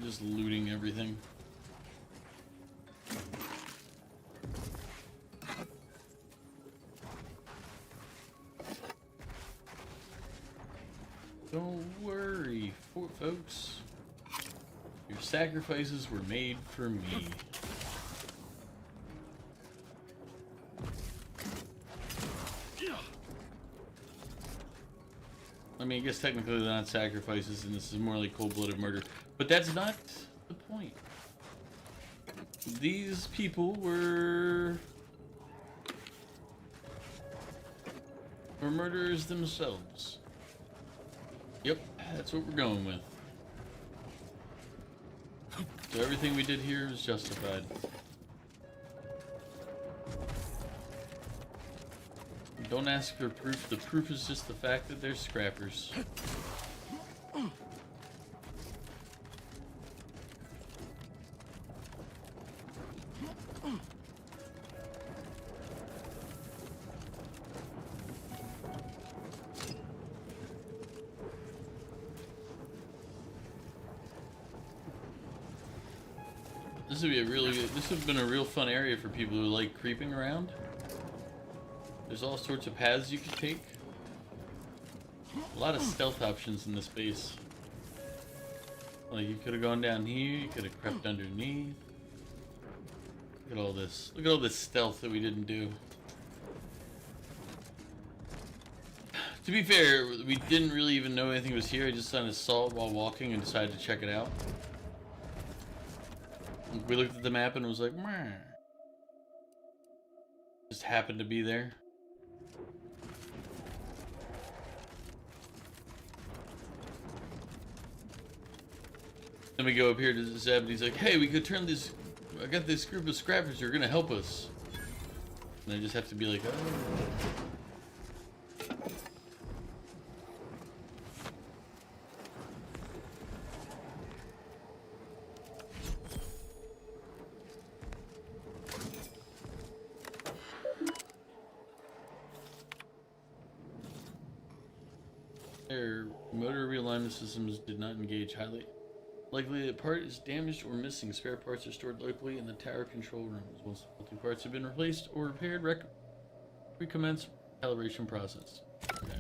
Just looting everything. Don't worry, folks. Your sacrifices were made for me. I mean, I guess technically they're not sacrifices, and this is more like cold-blooded murder. But that's not the point. These people were murderers themselves. Yep, that's what we're going with. So everything we did here is justified. Don't ask for proof. The proof is just the fact that they're scrappers. This would be a really good, this would have been a real fun area for people who like creeping around. There's all sorts of paths you could take. A lot of stealth options in this base. Like you could have gone down here, you could have crept underneath. Look at all this. Look at all this stealth that we didn't do. To be fair, we didn't really even know anything was here. I just kind of saw it while walking and decided to check it out. We looked at the map and it was like, meh. Just happened to be there. Then we go up here to Zeb and he's like, hey, we could turn this, I got this group of scrappers who are gonna help us. And I just have to be like, oh. Their motor realignment systems did not engage. Highly likely the part is damaged or missing. Spare parts are stored locally in the tower control rooms. Once faulty parts have been replaced or repaired, recommence calibration process. Okay.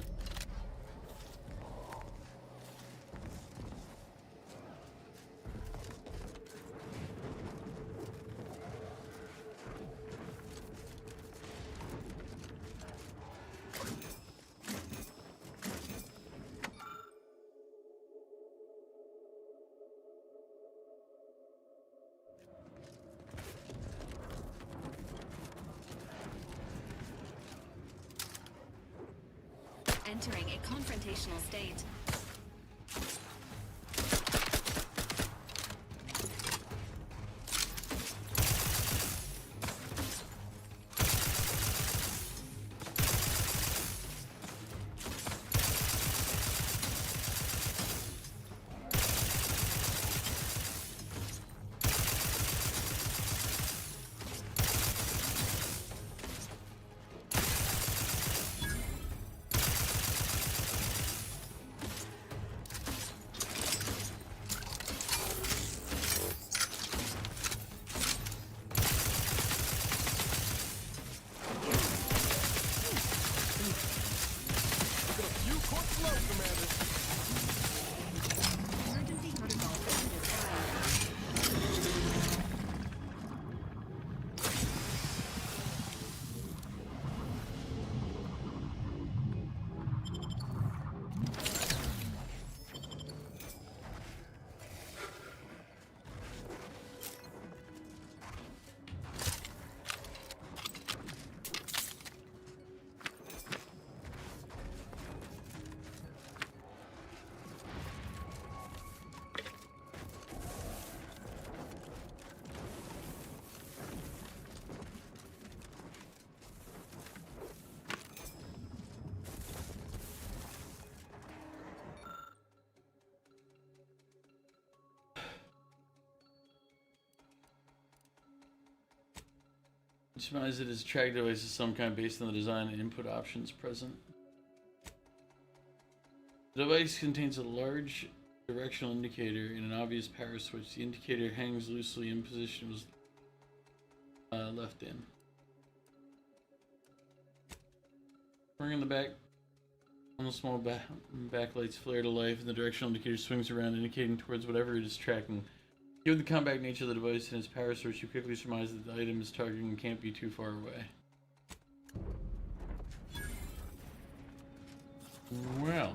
Entering a confrontational state. Surmise it is a track device of some kind based on the design and input options present. The device contains a large directional indicator and an obvious power switch. The indicator hangs loosely in position was left in. Bringing the back on the small backlights flare to life, and the directional indicator swings around, indicating towards whatever it is tracking. Given the compact nature of the device and its power source, you quickly surmise that the item is targeting and can't be too far away. Well,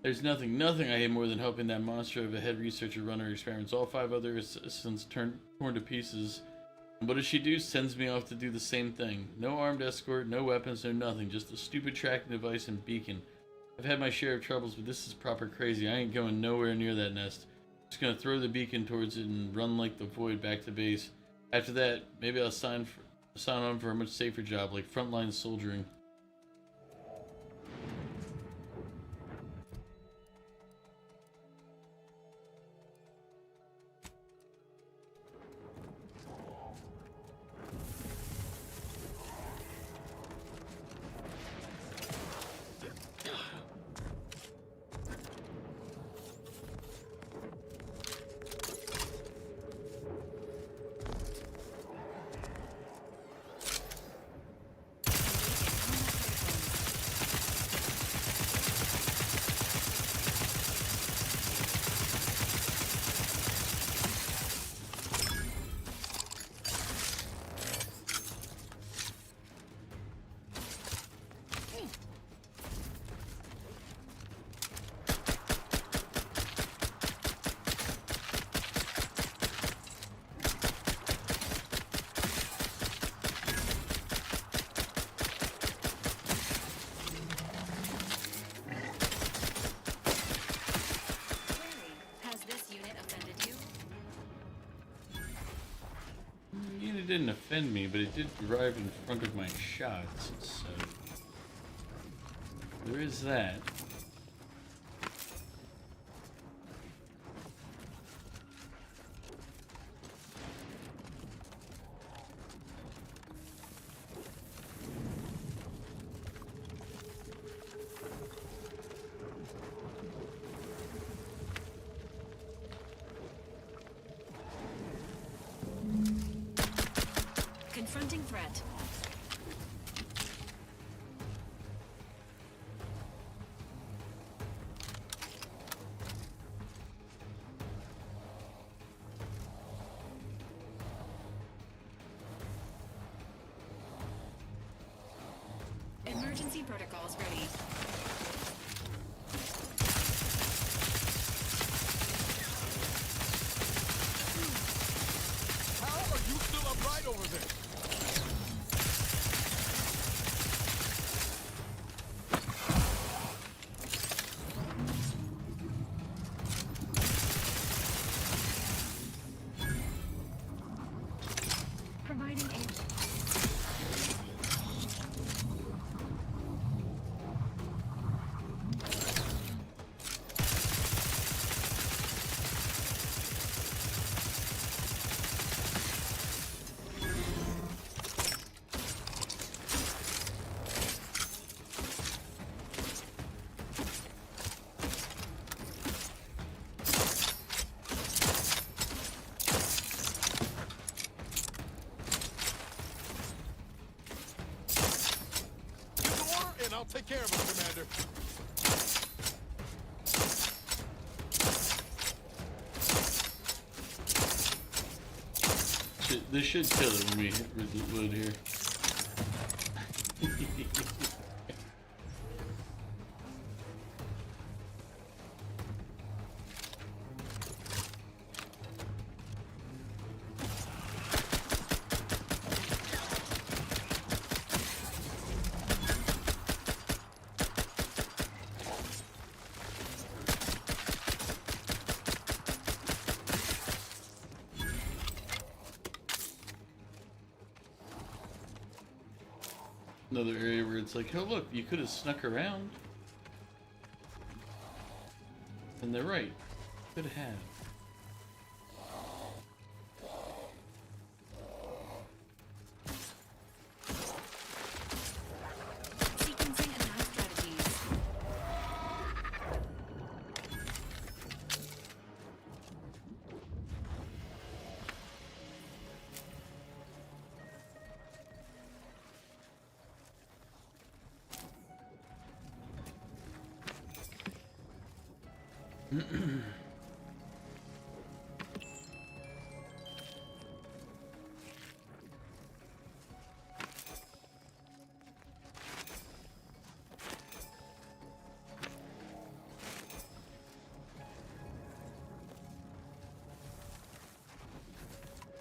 there's nothing I hate more than helping that monster of a head researcher run her experiments. All 5 other assistants torn to pieces. And what does she do? Sends me off to do the same thing. No armed escort, no weapons, no nothing. Just a stupid tracking device and beacon. I've had my share of troubles, but this is proper crazy. I ain't going nowhere near that nest. Just gonna throw the beacon towards it and run like the void back to base. After that, maybe I'll sign on for a much safer job, like frontline soldiering. It didn't offend me, but it did arrive in front of my shots, so there is that. Confronting threat. Emergency protocols ready. How are you still upright over there? Providing aid. And I'll take care of him, Commander. This should kill it when we hit the wood here. Another area where it's like, oh look, you could have snuck around. And they're right. Could have. Sequencing attack strategies.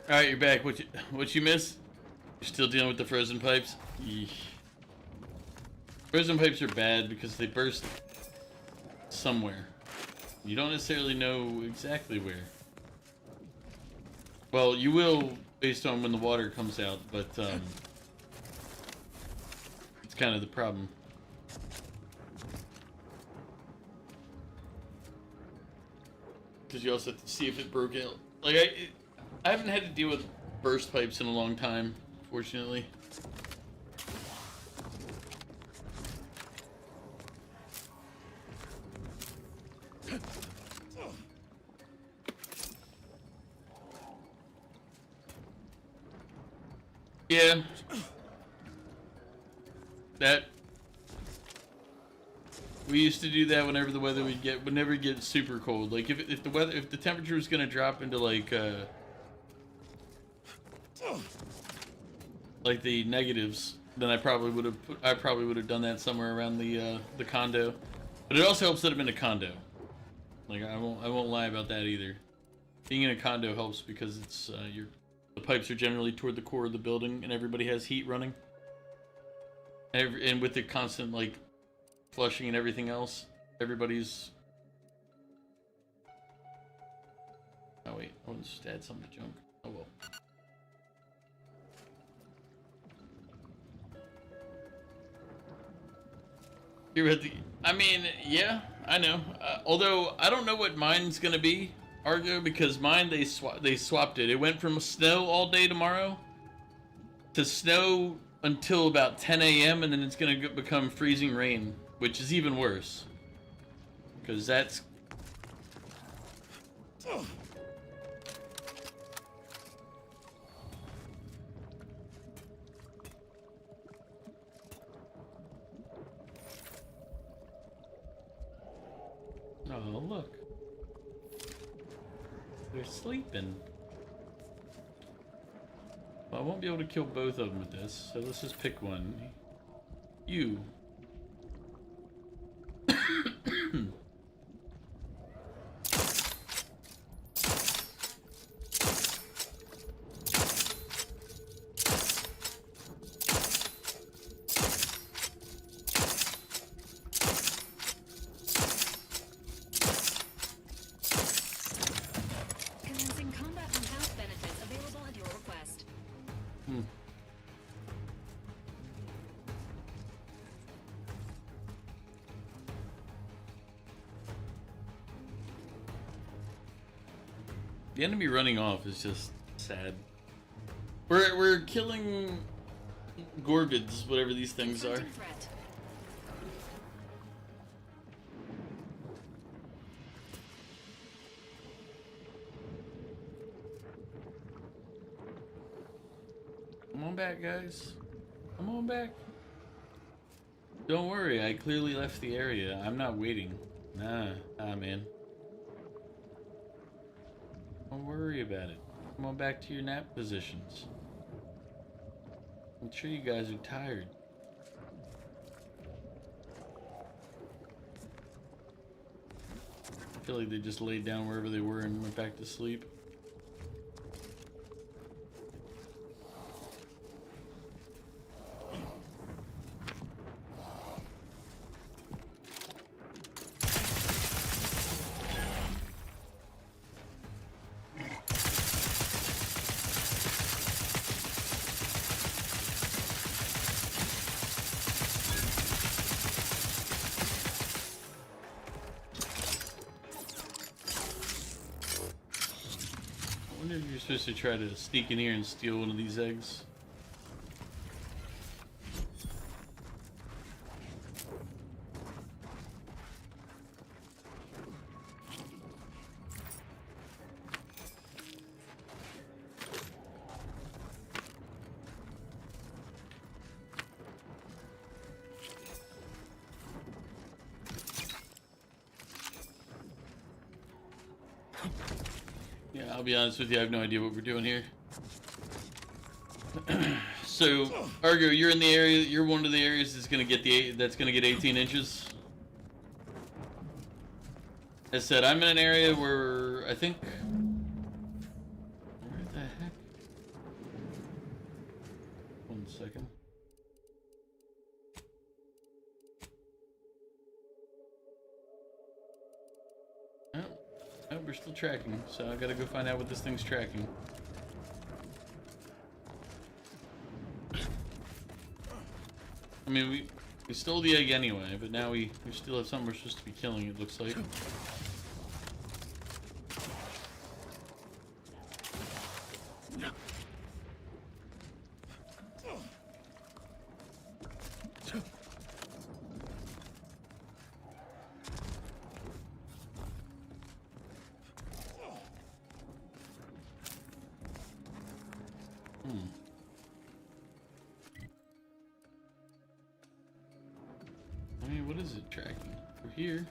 Alright, you're back. What you miss? You're still dealing with the frozen pipes? Yeesh. Frozen pipes are bad because they burst somewhere. You don't necessarily know exactly where. Well, you will based on when the water comes out, but it's kind of the problem. Because you also have to see if it broke out. Like, I haven't had to deal with burst pipes in a long time, fortunately. Yeah. We used to do that whenever whenever it gets super cold. Like if the temperature was gonna drop into like the negatives, then I probably would have done that somewhere around the condo. But it also helps that I'm in a condo. Like I won't lie about that either. Being in a condo helps because it's the pipes are generally toward the core of the building and everybody has heat running. And with the constant like flushing and everything else, everybody's. Oh wait, I want to just add something to junk. Oh well. You're at the. I mean, yeah, I know. Although I don't know what mine's gonna be, Argo, because mine they swapped it. It went from snow all day tomorrow to snow until about 10 a.m. and then it's gonna become freezing rain, which is even worse. Because that's. Oh, look. They're sleeping. Well, I won't be able to kill both of them with this, so let's just pick one. You. Commencing combat and health benefits available at your request. The enemy running off is just sad. We're killing Gorbids, whatever these things are. Confronting threat. Come on back, guys. Come on back. Don't worry, I clearly left the area. I'm not waiting. Nah, man. Don't worry about it. Come on back to your nap positions. I'm sure you guys are tired. I feel like they just laid down wherever they were and went back to sleep. I wonder if you're supposed to try to sneak in here and steal one of these eggs. I'll be honest with you, I have no idea what we're doing here. So, Argo, you're in the area. You're one of the areas that's gonna get 18 inches. As said, I'm in an area where I think. Where the heck? 1 second. Oh, we're still tracking, so I gotta go find out what this thing's tracking. I mean, we stole the egg anyway, but now we still have something we're supposed to be killing, it looks like. I mean, what is it tracking? We're here.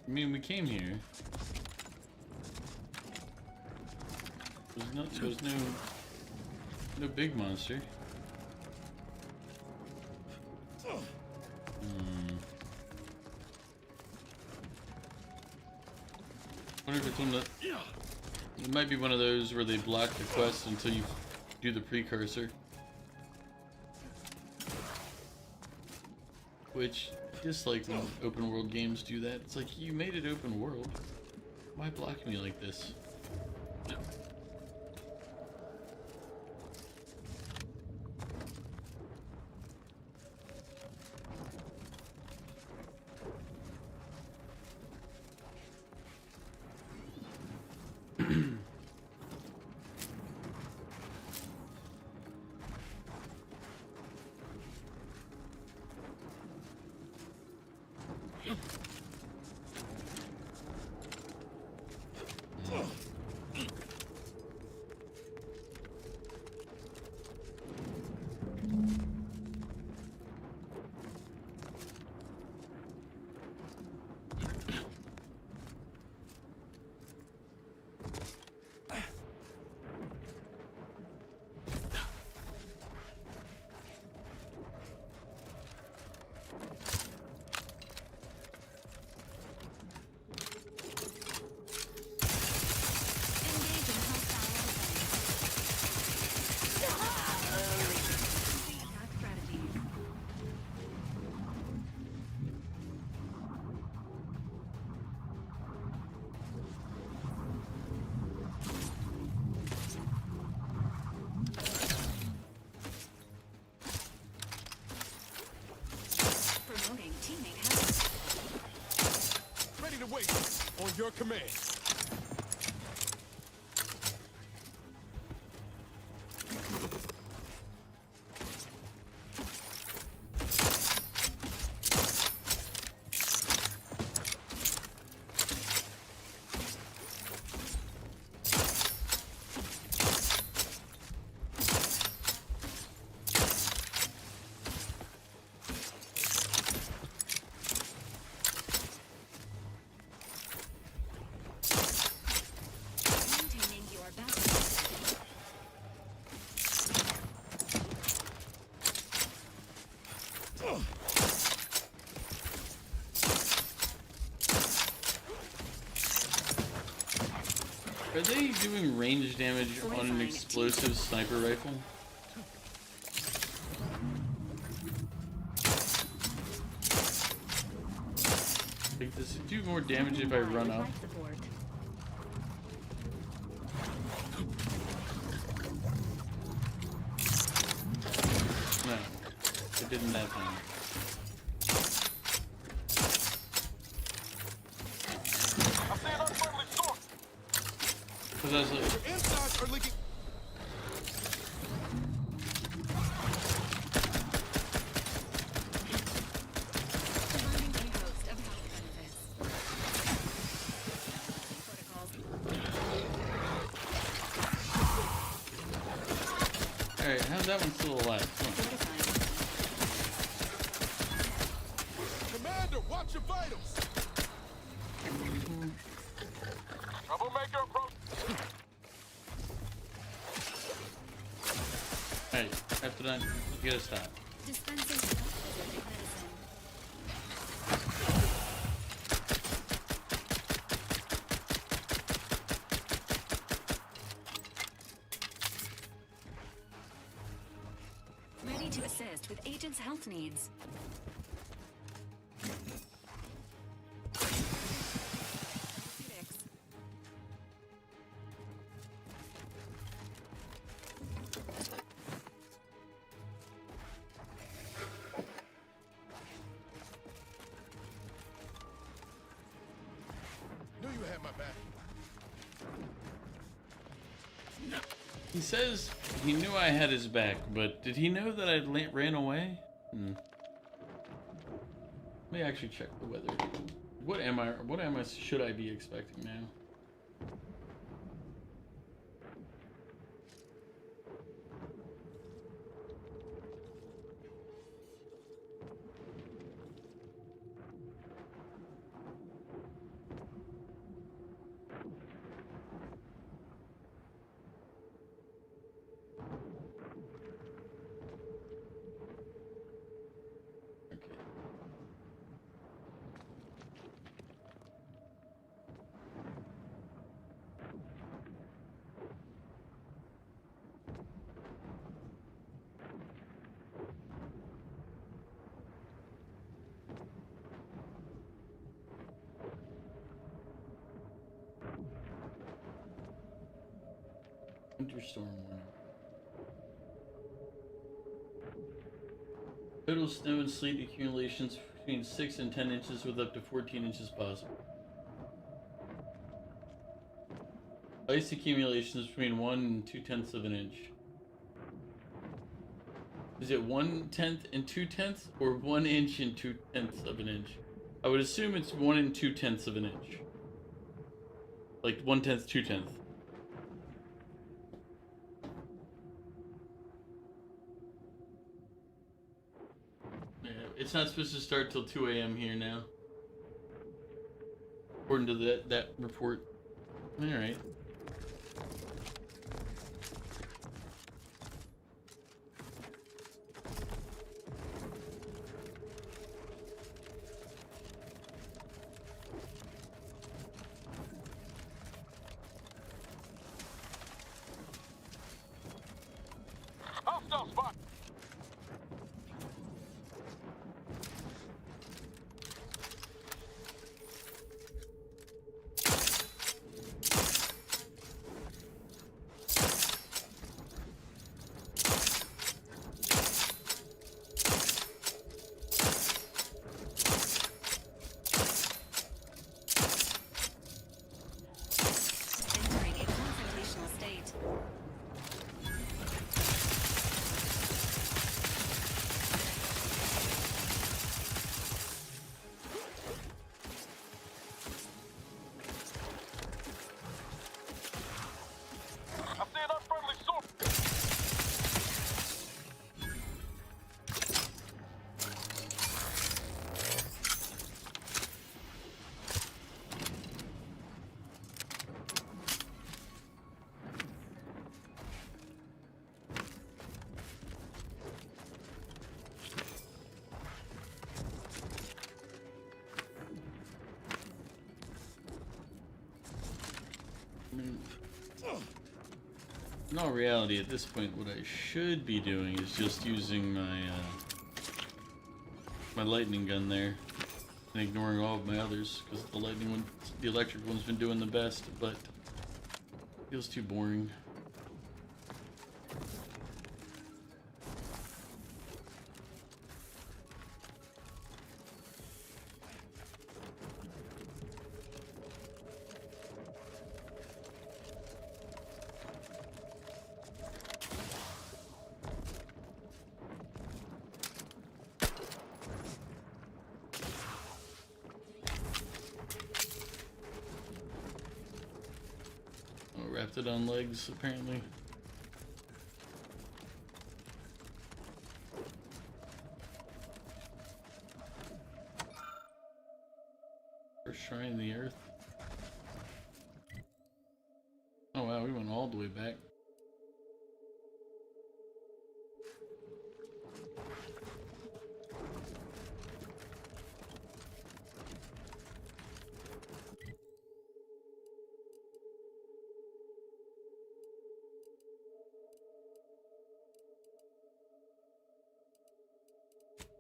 I mean, we came here. There's no big monster. Wonder if it's one of the. It might be one of those where they block the quest until you do the precursor. Which, just like when open world games do that, it's like, you made it open world. Why block me like this? On your command. doing range damage on an explosive sniper rifle? Like, does it do more damage if I run up? No, it didn't that time. Because I was like, The insides are leaking. Providing a host of health benefits. Protocols. alright, how's that one still alive? Come on. Commander, watch your vitals. Troublemaker approach. Alright, after that, you gotta stop. Dispensing medicine. Ready to assist with agent's health needs. Knew you had my back. He says he knew I had his back, but did he know that I ran away? Let me actually check the weather. Should I be expecting now? Winter storm warning. Total snow and sleet accumulations between 6 and 10 inches with up to 14 inches possible. Ice accumulations between 1 and 2/10 of an inch. Is it 1/10 and 2/10 or 1 inch and 2/10 of an inch? I would assume it's 1 and 2/10 of an inch. Like 1/10, 2/10. It's not supposed to start till 2 a.m. here now, according to that report. All right. Hostile spot. In all reality, at this point, what I should be doing is just using my my lightning gun there and ignoring all of my others, because the electric one's been doing the best, but it feels too boring. Wrapped it on legs, apparently. First shrine in the earth. Oh wow, we went all the way back.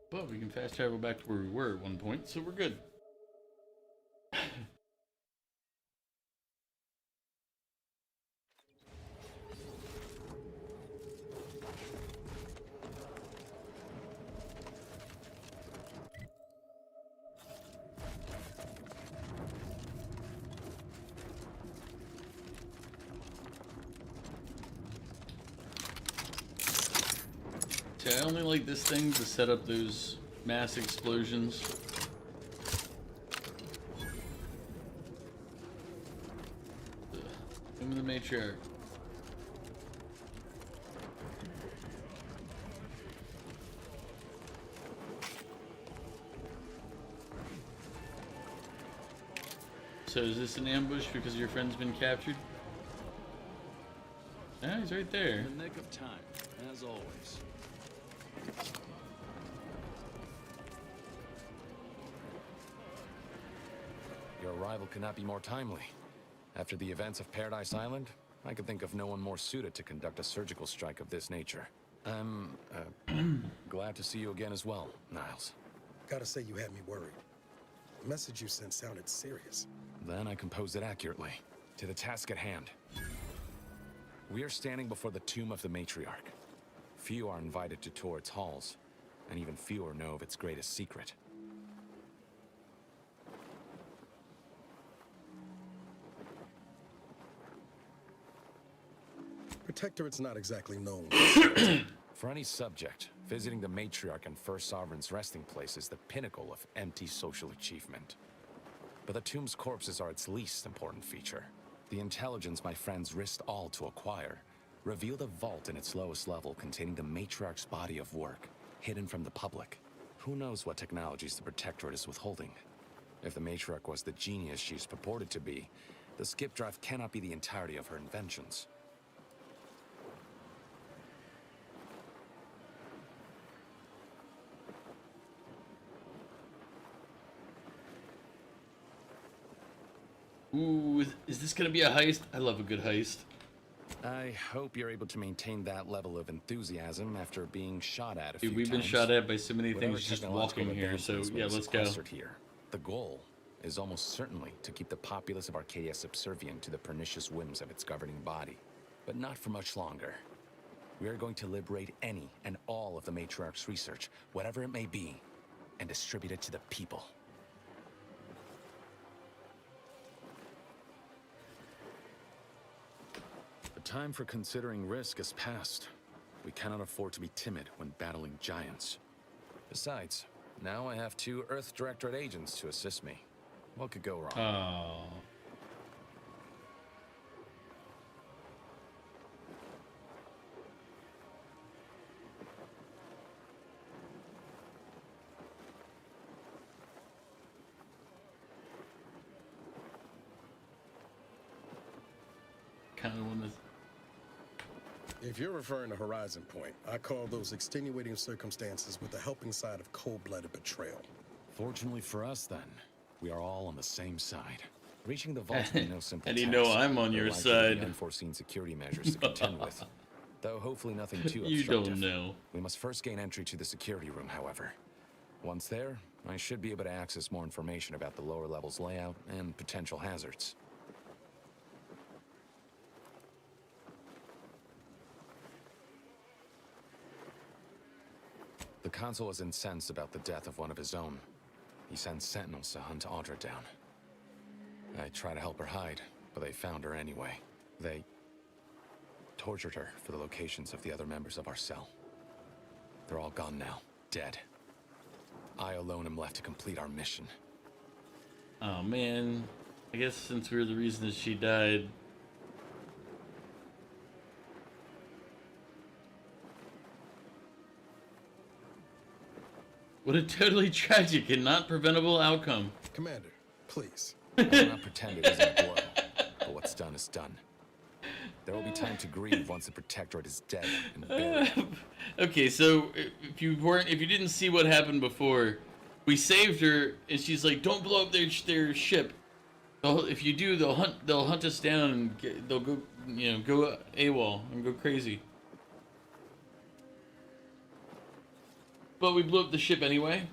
But we can fast travel back to where we were at one point, so we're good. See, I only like this thing to set up those mass explosions. Tomb of the Matriarch. So is this an ambush because your friend's been captured? Ah, he's right there. In the nick of time, as always. Your arrival could not be more timely. After the events of Paradise Island, I could think of no one more suited to conduct a surgical strike of this nature. I'm glad to see you again as well, Niles. Gotta say you had me worried. The message you sent sounded serious. Then I composed it accurately. To the task at hand. We are standing before the tomb of the Matriarch. Few are invited to tour its halls, and even fewer know of its greatest secret. Protectorate's not exactly known. For any subject, visiting the Matriarch and First Sovereign's resting place is the pinnacle of empty social achievement. But the tomb's corpses are its least important feature. The intelligence my friends risked all to acquire revealed a vault in its lowest level containing the Matriarch's body of work, hidden from the public. Who knows what technologies the Protectorate is withholding? If the Matriarch was the genius she's purported to be, the skip drive cannot be the entirety of her inventions. Ooh, is this gonna be a heist? I love a good heist. I hope you're able to maintain that level of enthusiasm after being shot at a few Dude, we've times. been shot at by so many Whatever things just technological walking here, so advancements yeah, is let's go. clustered here. The goal is almost certainly to keep the populace of Arcadia subservient to the pernicious whims of its governing body. But not for much longer. We are going to liberate any and all of the Matriarch's research, whatever it may be, and distribute it to the people. The time for considering risk is past. We cannot afford to be timid when battling giants. Besides, now I have 2 Earth Directorate agents to assist me. What could go wrong? Oh. Kind of want to. If you're referring to Horizon Point, I call those extenuating circumstances with the helping side of cold-blooded betrayal. Fortunately for us, then, we are all on the same side. Reaching the vault will be no simple And task. you know I'm on There your will likely be side. unforeseen security measures to contend with. Though hopefully nothing too You obstructive. don't know. We must first gain entry to the security room, however. Once there, I should be able to access more information about the lower level's layout and potential hazards. The consul is incensed about the death of one of his own. He sends sentinels to hunt Audra down. I try to help her hide, but they found her anyway. They tortured her for the locations of the other members of our cell. They're all gone now, dead. I alone am left to complete our mission. Oh man, I guess since we're the reason that she died. What a totally tragic and not preventable outcome. Commander, please. I will not pretend it isn't a blow, but what's done is done. There will be time to grieve once the Protectorate is dead and buried. Okay, so if you didn't see what happened before, we saved her, and she's like, "Don't blow up their ship. If you do, they'll hunt us down, and they'll go AWOL and go crazy." But we blew up the ship anyway.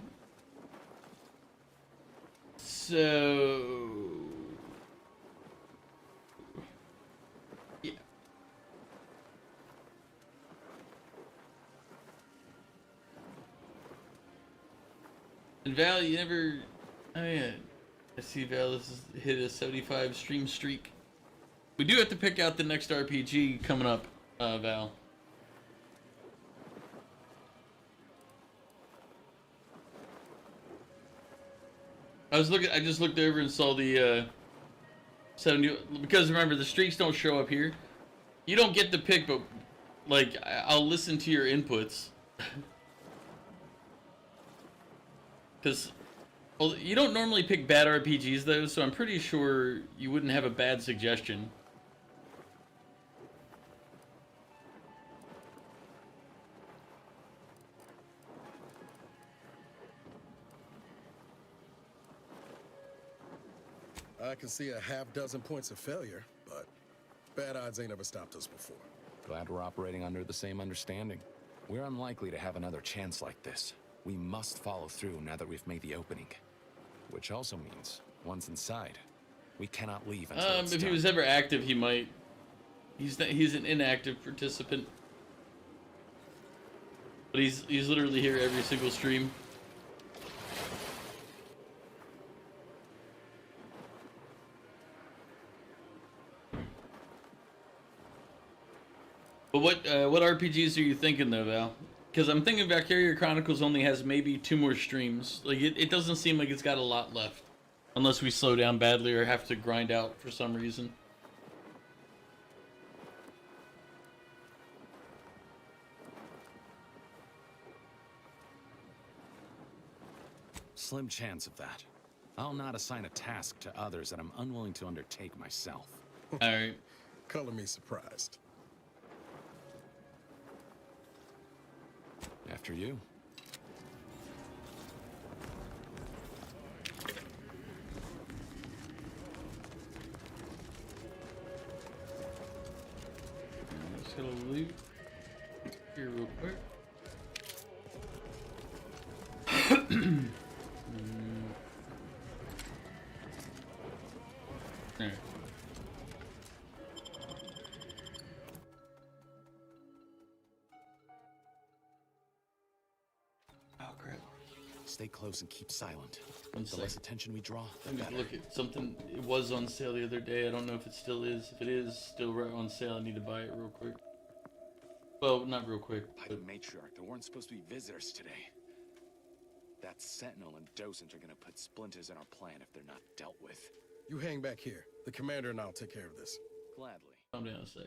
So yeah. And Val, you never. Oh yeah. I see Val has hit a 75 stream streak. We do have to pick out the next RPG coming up, Val. I just looked over and saw the 70, because remember the streaks don't show up here. You don't get the pick, but like I'll listen to your inputs. Cuz well, you don't normally pick bad RPGs though, so I'm pretty sure you wouldn't have a bad suggestion. I can see a half dozen points of failure, but bad odds ain't ever stopped us before. Glad we're operating under the same understanding. We're unlikely to have another chance like this. We must follow through now that we've made the opening. Which also means, once inside, we cannot leave until it's If he done. was ever active, he might. He's an inactive participant. But he's literally here every single stream. But what RPGs are you thinking though, Val? Because I'm thinking Valkyria Chronicles only has maybe 2 more streams. Like it doesn't seem like it's got a lot left, unless we slow down badly or have to grind out for some reason. Slim chance of that. I'll not assign a task to others that I'm unwilling to undertake myself. All right. Color me surprised. After you. I'm just gonna leave here real quick. There. Oh crap. Stay close and keep silent. One The sec. less attention we draw, the Let me better. look at something. It was on sale the other day. I don't know if it still is. If it is still right on sale, I need to buy it real quick. Well, not real quick. By the matriarch, there weren't supposed to be visitors today. That sentinel and docent are gonna put splinters in our plan if they're not dealt with. You hang back here. The commander and I'll take care of this. Gladly. Calm down a sec.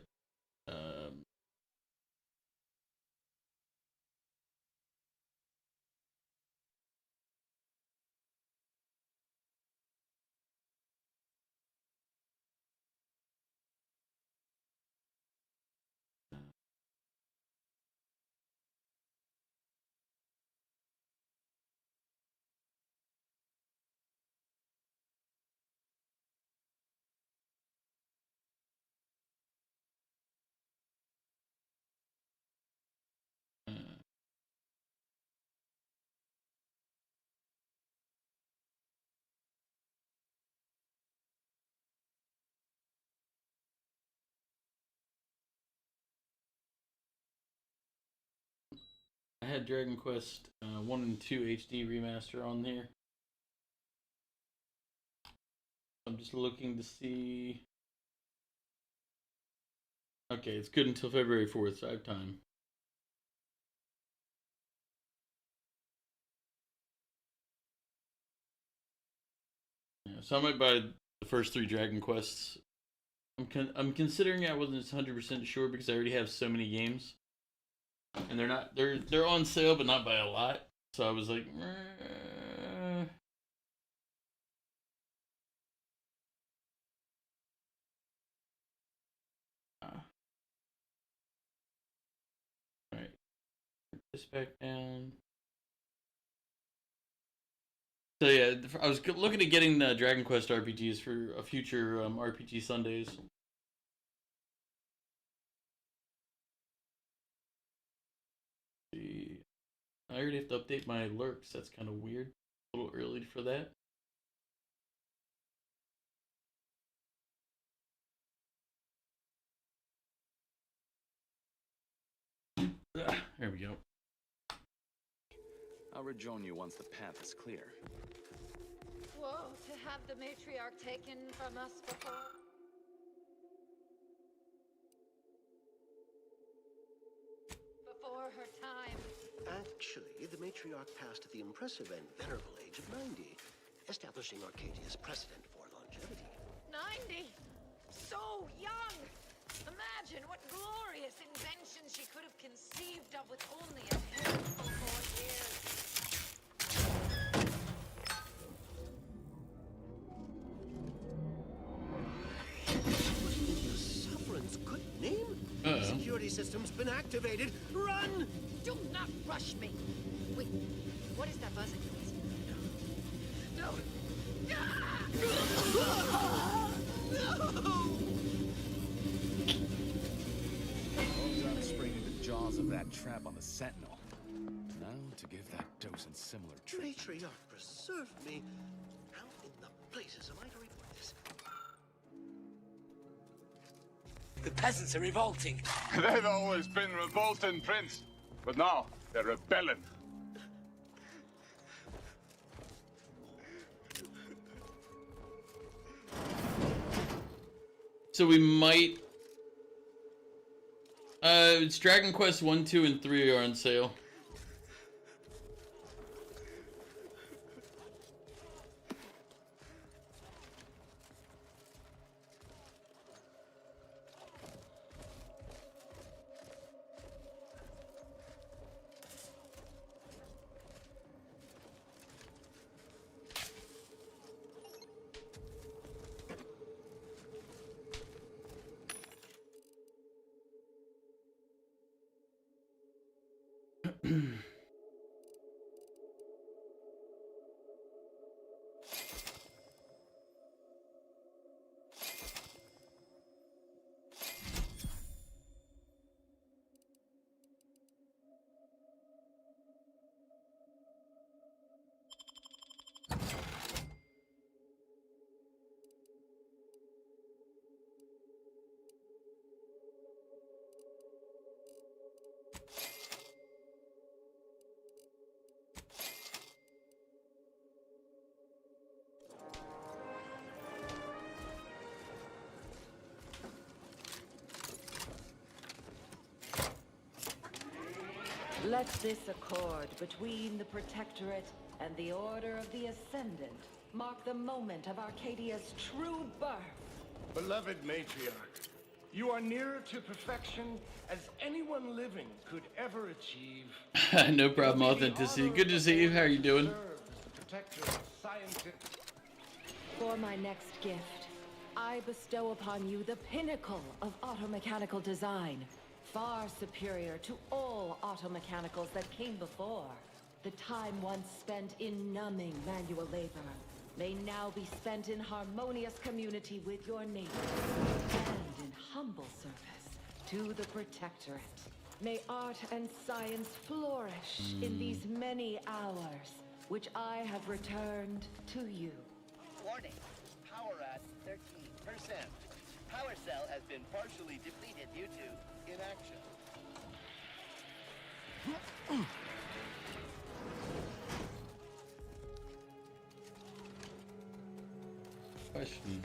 had Dragon Quest 1 and 2 HD remaster on here. I'm just looking to see. Okay, it's good until February 4th, so I have time. Yeah, so I might buy the first 3 Dragon Quests. I'm considering it. I wasn't 100% sure because I already have so many games, and they're on sale, but not by a lot. So I was like, Alright, put this back down. So yeah, I was looking at getting the Dragon Quest RPGs for a future RPG Sundays. See, I already have to update my lurks. That's kind of weird. A little early for that. There we go. I'll rejoin you once the path is clear. Whoa, to have the matriarch taken from us before. Before her time. Actually, the matriarch passed at the impressive and venerable age of 90, establishing Arcadia's precedent for longevity. 90? So young! Imagine what glorious inventions she could have conceived of with only a handful more years. Your sovereign's good name? Security system's been activated. Run! Do not rush me! Wait, what is that buzzing noise? No! Ozark sprayed into the jaws of that trap on the Sentinel. Now to give that docent similar treatment. Matriarch, preserve me. How in the blazes am I to report this? The peasants are revolting. They've always been revolting, Prince. But now they're rebelling. So we might. It's Dragon Quest 1, 2, and 3 are on sale. Let this accord between the Protectorate and the Order of the Ascendant mark the moment of Arcadia's true birth. Beloved matriarch, you are nearer to perfection as anyone living could ever achieve. No problem, Authenticity. Good to see you. How are you doing? For my next gift, I bestow upon you the pinnacle of automechanical design, far superior to all automechanicals that came before. The time once spent in numbing manual labor may now be spent in harmonious community with your neighbors and in humble service to the Protectorate. May art and science flourish in these many hours, which I have returned to you. Warning, power at 13%. Power cell has been partially depleted due to inaction. question.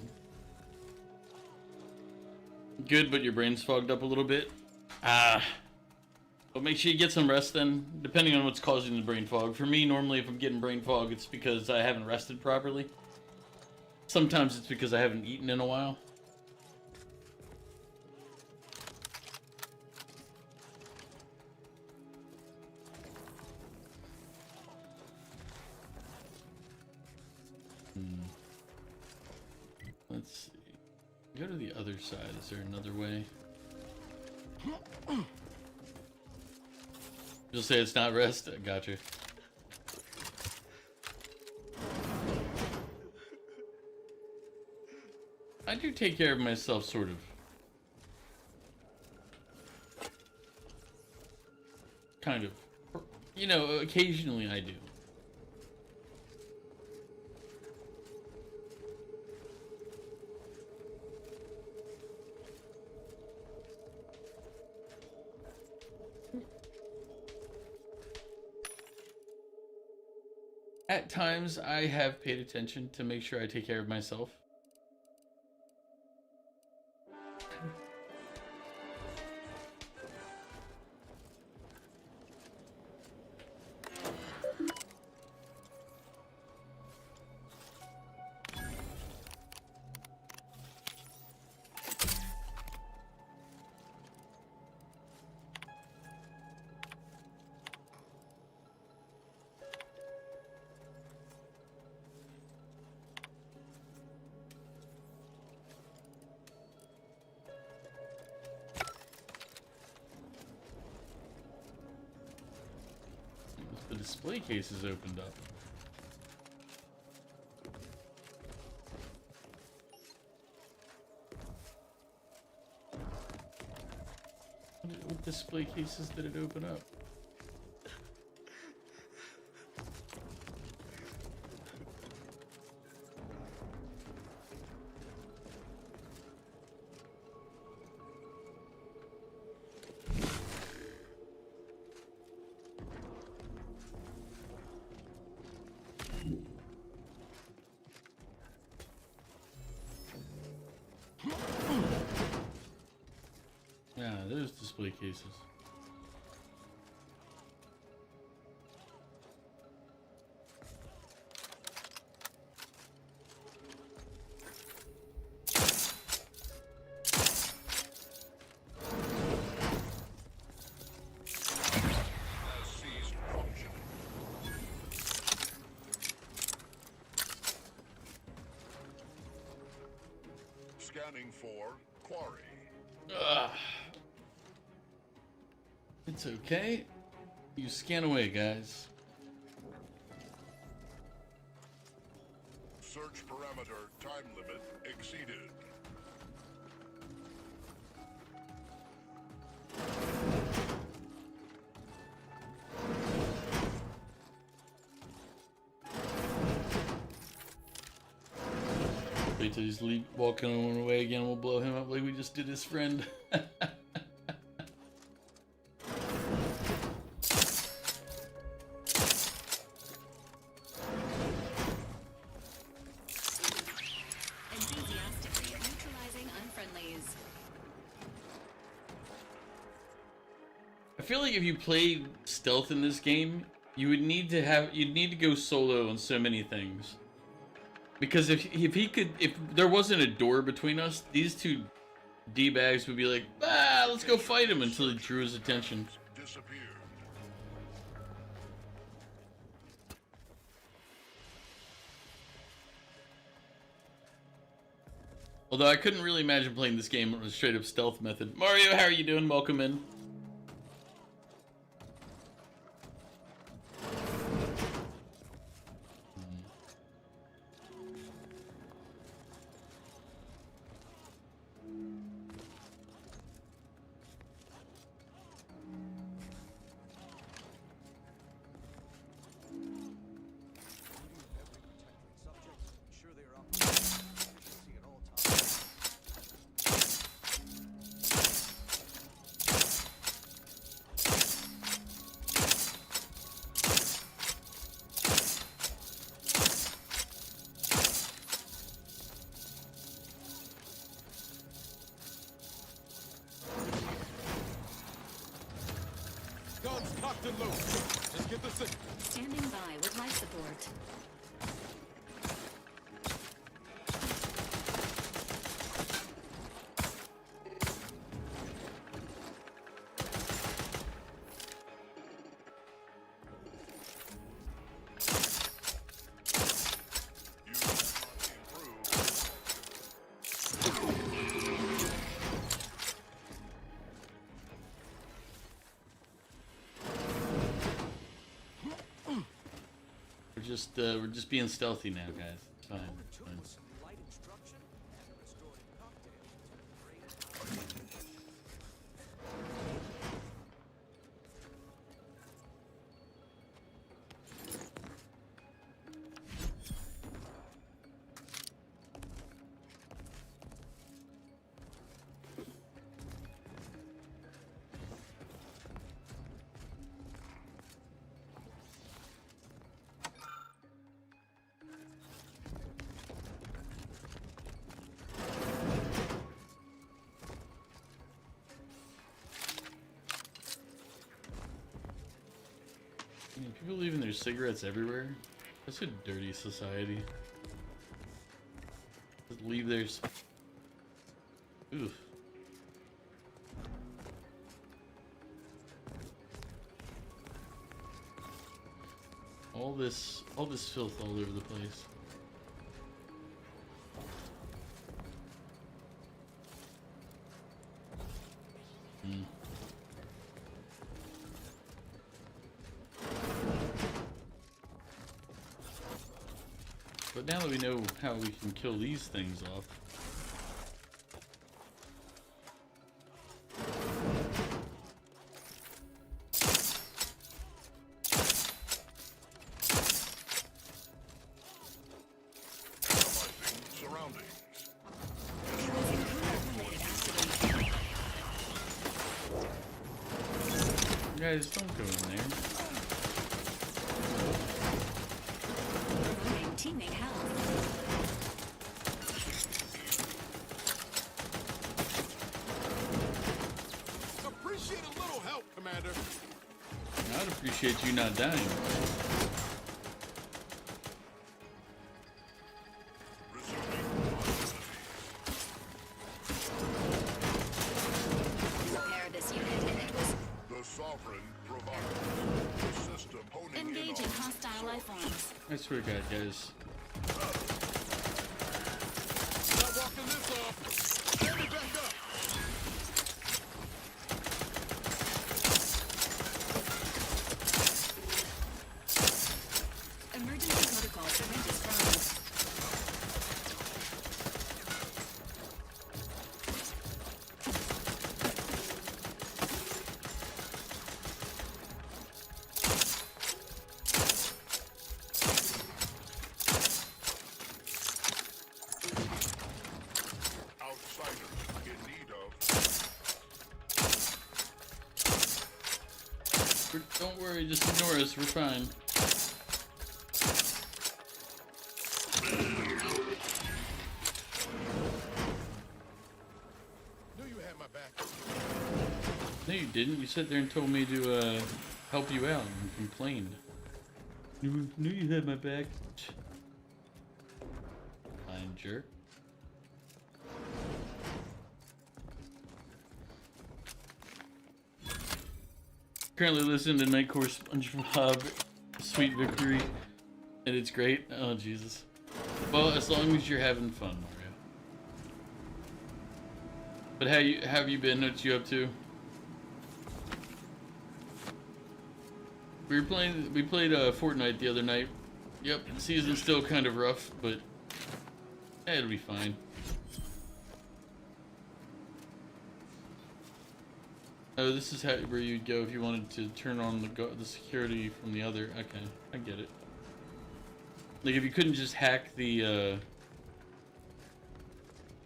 Good, but your brain's fogged up a little bit. But make sure you get some rest then, depending on what's causing the brain fog. For me, normally if I'm getting brain fog, it's because I haven't rested properly. Sometimes it's because I haven't eaten in a while. Let's see. Go to the other side. Is there another way? You'll say it's not rest? Gotcha. I do take care of myself, sort of. Kind of. You know, occasionally I do. At times, I have paid attention to make sure I take care of myself. The display case is opened up. What display cases did it open up? Yeah, there's display cases. Scanning for quarry. It's okay. You scan away, guys. Search parameter time limit exceeded. Wait till he's walking away again. We'll blow him up like we just did his friend. Enthusiastically neutralizing unfriendlies. I feel like if you played stealth in this game, you'd need to go solo on so many things. Because if there wasn't a door between us, these two D-bags would be like, let's go fight him until he drew his attention. Although I couldn't really imagine playing this game on a straight up stealth method. Mario, how are you doing? Welcome in. Guns cocked and loaded. Just get the signal. Standing by with life support. We're just being stealthy now, guys. It's fine. It's fine. I mean, people leaving their cigarettes everywhere. That's a dirty society. Just leave theirs. Oof. All this filth all over the place. Hmm. But now that we know how we can kill these things off. Guys, don't go in there. Teammate health. Appreciate a little help, Commander. I'd appreciate you not dying. Repair this unit and it was The Sovereign provides the system honing in engaging on hostile life forms. I swear to God, guys. Not walking this off. Get me back up. Emergency protocol syringes primed. outsiders in need of. Don't worry, just ignore us. We're fine. Knew you had my back. No, you didn't. You sat there and told me to help you out and complained. You knew you had my back. Fine, jerk. Currently listening to Nightcore SpongeBob Sweet Victory, and it's great. Oh, Jesus. Well, as long as you're having fun, Mario. But how have you been? What you up to? We played Fortnite the other night. Yep, the season's still kind of rough, but it'll be fine. Oh, this is where you'd go if you wanted to turn on the security from the other. Okay, I get it. Like if you couldn't just hack the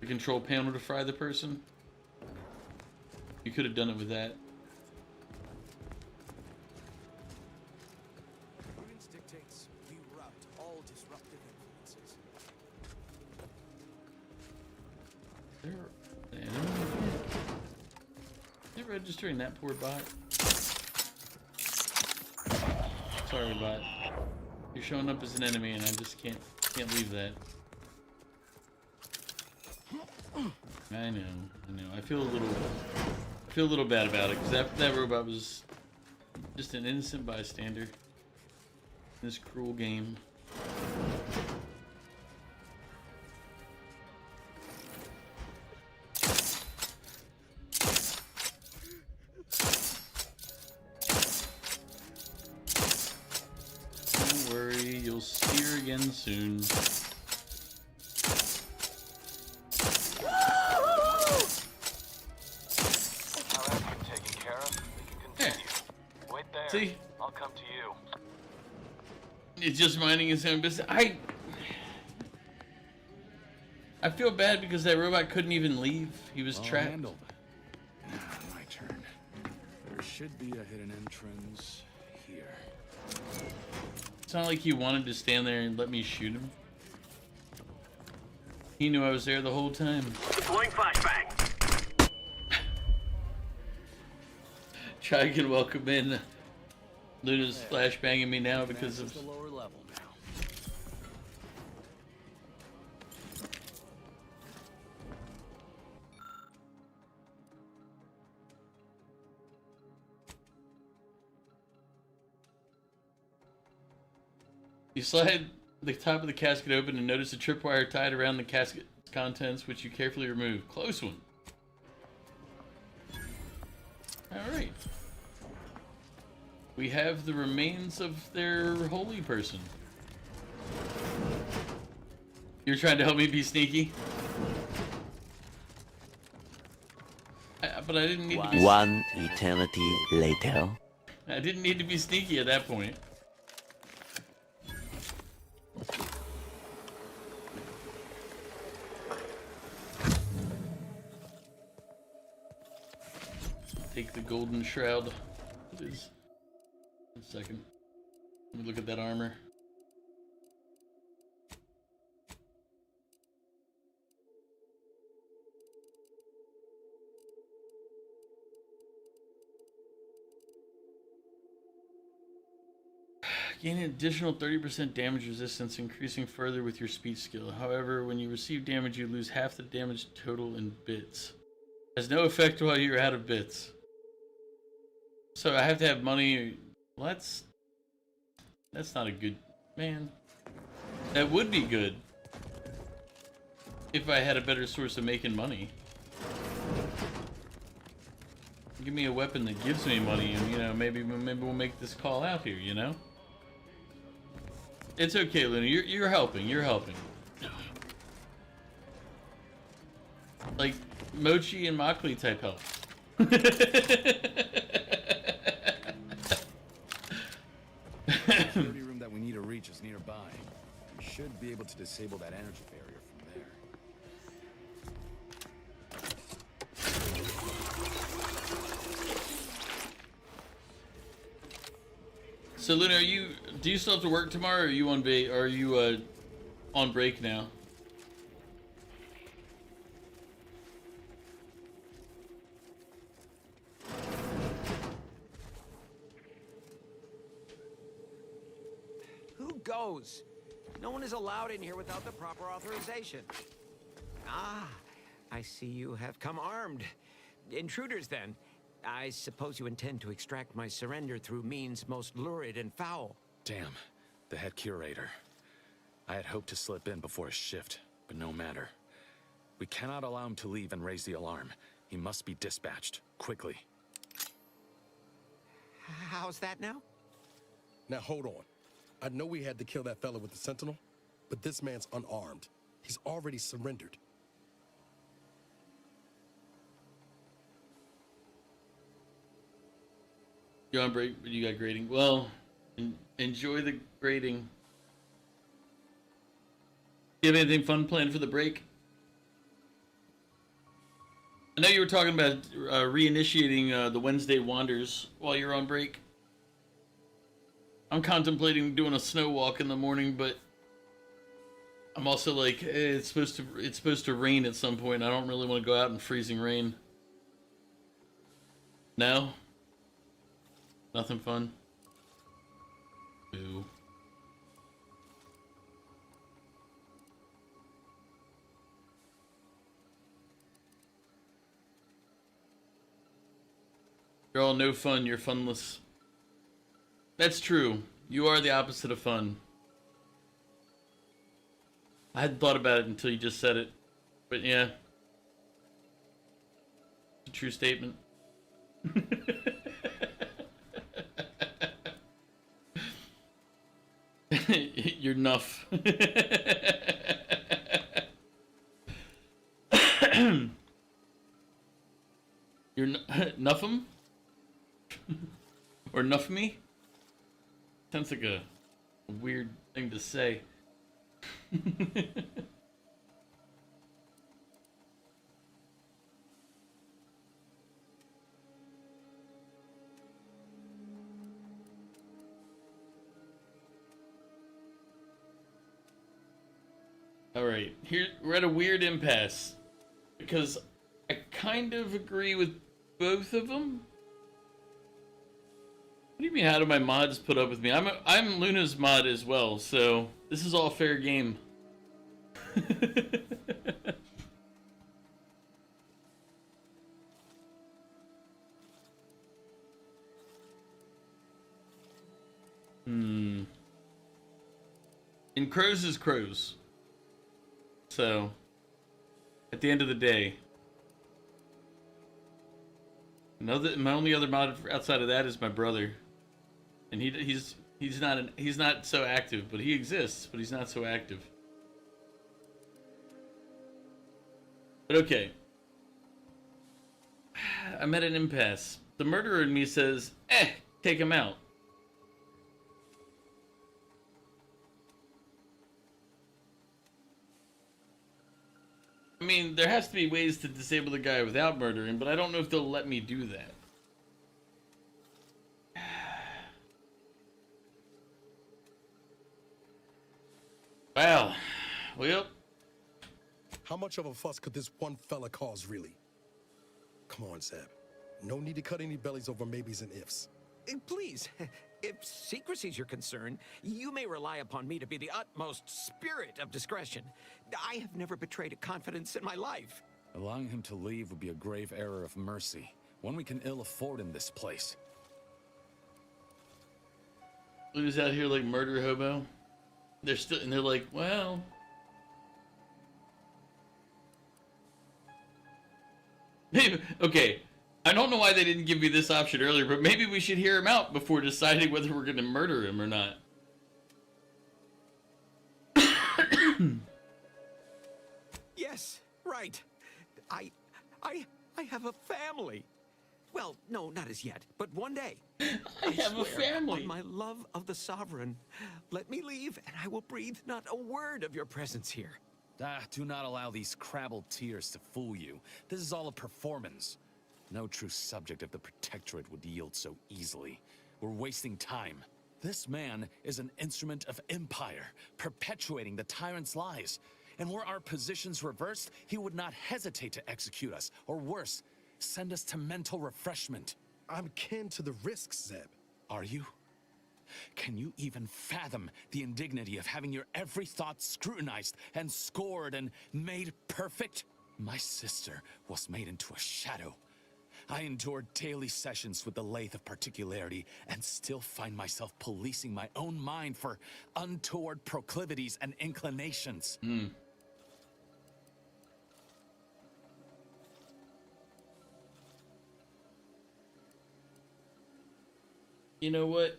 control panel to fry the person, you could have done it with that. Prudence dictates we rout all disruptive influences. They're registering that poor bot. Sorry, bot. You're showing up as an enemy, and I just can't leave that. I know. I feel a little bad about it because that robot was just an innocent bystander in this cruel game. Don't worry, you'll see her again soon. See? I'll come to you. He's just minding his own business. I feel bad because that robot couldn't even leave. He was trapped. Handled. Now, my turn. There should be a hidden entrance here. It's not like he wanted to stand there and let me shoot him. He knew I was there the whole time. Deploying flashbang. Try can welcome in. Luna's flashbanging me now because of the lower level now. You slide the top of the casket open and notice a tripwire tied around the casket's contents, which you carefully remove. Close one. Alright. We have the remains of their holy person. You're trying to help me be sneaky? But I didn't need to be... One eternity later. I didn't need to be sneaky at that point. Take the golden shroud. It is... One second. Let me look at that armor. Gain an additional 30% damage resistance, increasing further with your speech skill. However, when you receive damage, you lose half the damage total in bits. Has no effect while you're out of bits. So I have to have money. Well, that's not a good... Man. That would be good. If I had a better source of making money. Give me a weapon that gives me money and, you know, maybe we'll make this call out here, you know? It's okay, Luna. You're helping. You're helping. Like Mochi and Mockley type help. The security room that we need to reach is nearby. We should be able to disable that energy barrier from there. So Luna, do you still have to work tomorrow, or are you on break now? Who goes? No one is allowed in here without the proper authorization. Ah, I see you have come armed. Intruders, then. I suppose you intend to extract my surrender through means most lurid and foul. Damn, the head curator. I had hoped to slip in before his shift, but no matter. We cannot allow him to leave and raise the alarm. He must be dispatched, quickly. How's that now? Now hold on. I know we had to kill that fella with the Sentinel, but this man's unarmed. He's already surrendered. You're on break, but you got grading. Well, enjoy the grading. Do you have anything fun planned for the break? I know you were talking about reinitiating the Wednesday Wanders while you're on break. I'm contemplating doing a snow walk in the morning, but I'm also like, hey, it's supposed to rain at some point. I don't really want to go out in freezing rain. No? Nothing fun? Boo. You're all no fun, you're funless. That's true. You are the opposite of fun. I hadn't thought about it until you just said it. But yeah. It's a true statement. You're nuff. You're nuffum? Or nuff me? Sounds like a weird thing to say. Alright, here we're at a weird impasse. Because I kind of agree with both of them. What do you mean, how do my mods put up with me? I'm Luna's mod as well, so this is all fair game. And crows is crows. So, at the end of the day, my only other mod outside of that is my brother, and he's not so active, but he exists, but he's not so active. But okay, I'm at an impasse. The murderer in me says, take him out. I mean, there has to be ways to disable the guy without murdering, but I don't know if they'll let me do that. Wow. Well. How much of a fuss could this one fella cause, really? Come on, Zeb. No need to cut any bellies over maybes and ifs. Please, if secrecy's your concern, you may rely upon me to be the utmost spirit of discretion. I have never betrayed a confidence in my life. Allowing him to leave would be a grave error of mercy, one we can ill afford in this place. Who's out here like murder hobo? They're like, well. Maybe, okay. I don't know why they didn't give me this option earlier, but maybe we should hear him out before deciding whether we're going to murder him or not. Yes, right. I have a family. Well, no, not as yet, but one day. I have a family. On my love of the Sovereign, let me leave, and I will breathe not a word of your presence here. Do not allow these crabbled tears to fool you. This is all a performance. No true subject of the Protectorate would yield so easily. We're wasting time. This man is an instrument of empire, perpetuating the tyrant's lies. And were our positions reversed, he would not hesitate to execute us, or worse, send us to mental refreshment. I'm kin to the risks, Zeb. Are you? Can you even fathom the indignity of having your every thought scrutinized and scored and made perfect? My sister was made into a shadow. I endured daily sessions with the lathe of particularity and still find myself policing my own mind for untoward proclivities and inclinations. You know what?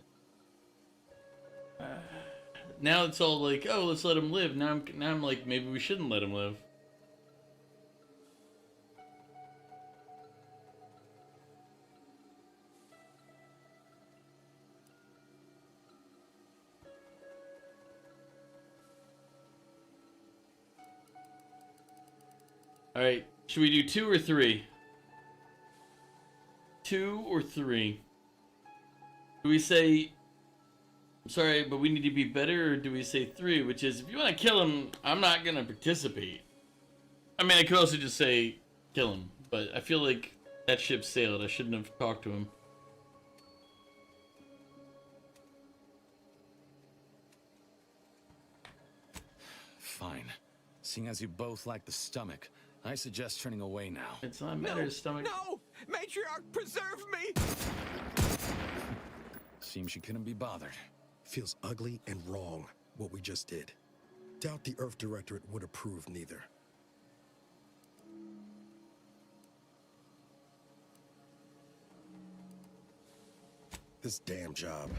Now it's all like, oh, let's let him live. Now I'm like, maybe we shouldn't let him live. All right, should we do 2 or 3? 2 or 3? Do we say, I'm sorry, but we need to be better, or do we say 3, which is, if you want to kill him, I'm not going to participate? I mean, I could also just say, kill him, but I feel like that ship sailed. I shouldn't have talked to him. Seeing as you both like the stomach, I suggest turning away now. It's not a matter of stomach. No! Matriarch, preserve me! Seems she couldn't be bothered. Feels ugly and wrong, what we just did. Doubt the Earth Directorate would approve neither. This damn job.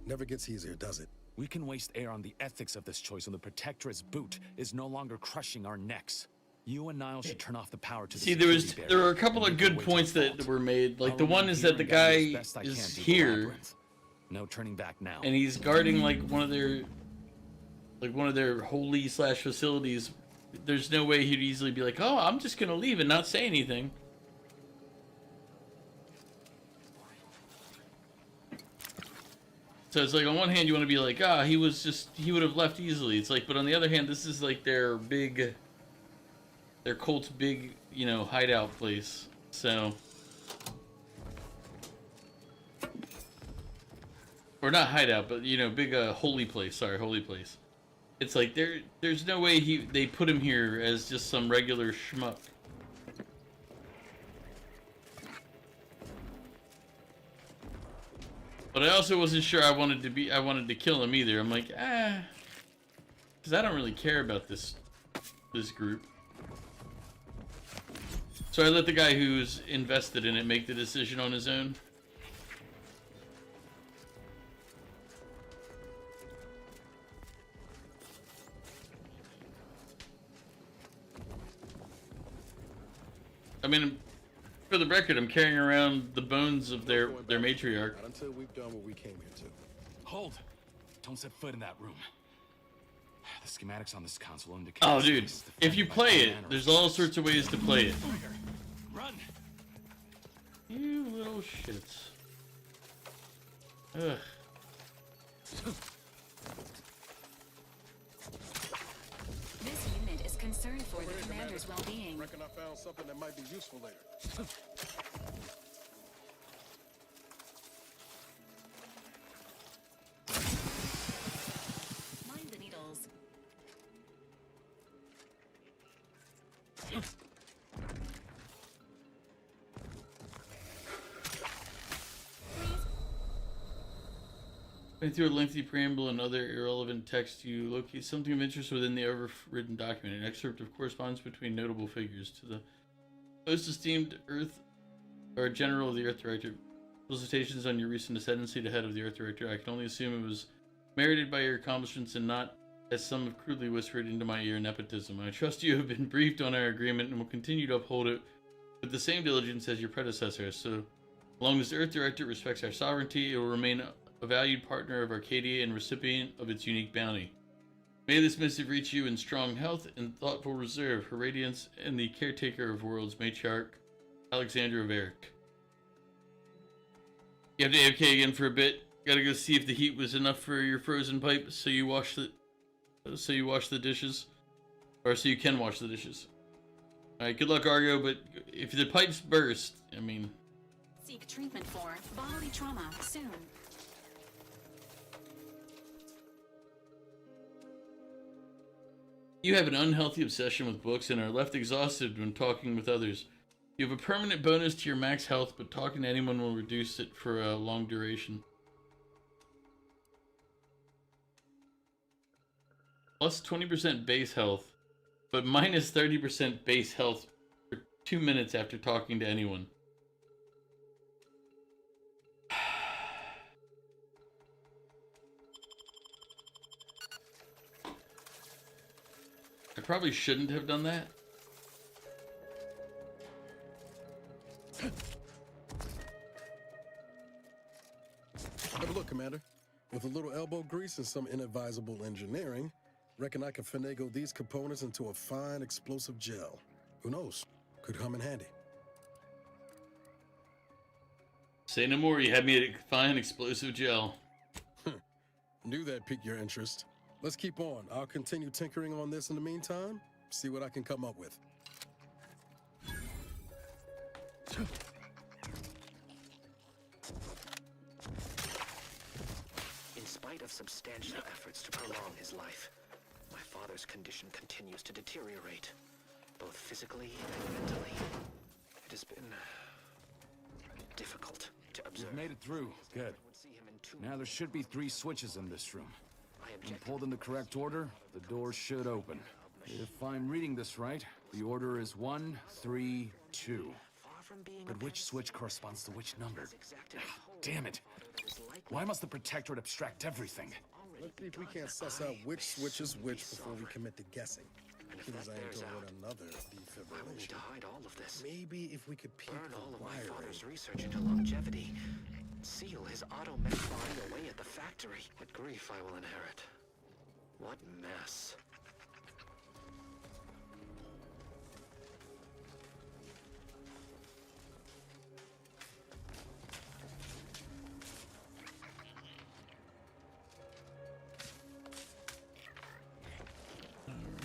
Never gets easier, does it? We can waste air on the ethics of this choice when the Protectorate's boot is no longer crushing our necks. You and Niall should turn off the power to the See, there were a couple of good points that were made. Like the one is that the guy is here, no turning back now, and he's guarding like one of their holy / facilities. There's no way he'd easily be like, oh, I'm just gonna leave and not say anything. So it's like on one hand you want to be like, he would have left easily. It's like, but on the other hand, this is like their cult's big, hideout place. So, or not hideout, but big holy place. Sorry, holy place. It's like there's no way they put him here as just some regular schmuck. But I also wasn't sure I wanted to kill him either. I'm like, because I don't really care about this group. So I let the guy who's invested in it make the decision on his own. I mean, for the record, I'm carrying around the bones of their matriarch. Not until we've done what we came here to. Hold! Don't set foot in that room. The schematics on this console indicate. Oh, dude! If you play it, there's all sorts of ways to play it. Run! You little shits. Ugh. This unit is concerned for the commander's well-being. Reckon I found something that might be useful later. Mind the needles. Going through a lengthy preamble and other irrelevant text, you locate something of interest within the overwritten document, an excerpt of correspondence between notable figures. To the most esteemed Earth, or General of the Earth Director, felicitations on your recent ascendancy to head of the Earth Director. I can only assume it was merited by your accomplishments and not, as some have crudely whispered into my ear, nepotism. I trust you have been briefed on our agreement and will continue to uphold it with the same diligence as your predecessor. So long as the Earth Director respects our sovereignty, it will remain a valued partner of Arcadia and recipient of its unique bounty. May this missive reach you in strong health and thoughtful reserve, her radiance and the caretaker of worlds, matriarch Alexandra of Eric. You have to AFK again for a bit. Gotta go see if the heat was enough for your frozen pipe, so you wash the dishes, or so you can wash the dishes. All right, good luck, Argo. But if the pipes burst, I mean, Seek treatment for bodily trauma soon. you have an unhealthy obsession with books and are left exhausted when talking with others. You have a permanent bonus to your max health, but talking to anyone will reduce it for a long duration. Plus 20% base health, but minus 30% base health for 2 minutes after talking to anyone. I probably shouldn't have done that. Have a look, Commander. With a little elbow grease and some inadvisable engineering, reckon I can finagle these components into a fine explosive gel. Who knows? Could come in handy. Say no more, you had me at a fine explosive gel. Knew that piqued your interest. Let's keep on. I'll continue tinkering on this in the meantime, see what I can come up with. In spite of substantial efforts to prolong his life, my father's condition continues to deteriorate, both physically and mentally. It has been difficult to observe. We've made it through. Good. Now there should be 3 switches in this room. When pulled in the correct order, the door should open. If I'm reading this right, the order is 1, 3, 2. But which switch corresponds to which number? Damn it! Why must the Protectorate abstract everything? Let's see if we can't suss out which switch is which before we commit to guessing. Because I ain't going another defibrillation. To hide all of this. Maybe if we could peek Burn all of my wiring. father's research into longevity. Seal his auto-mech body away at the factory. What grief I will inherit. What mess.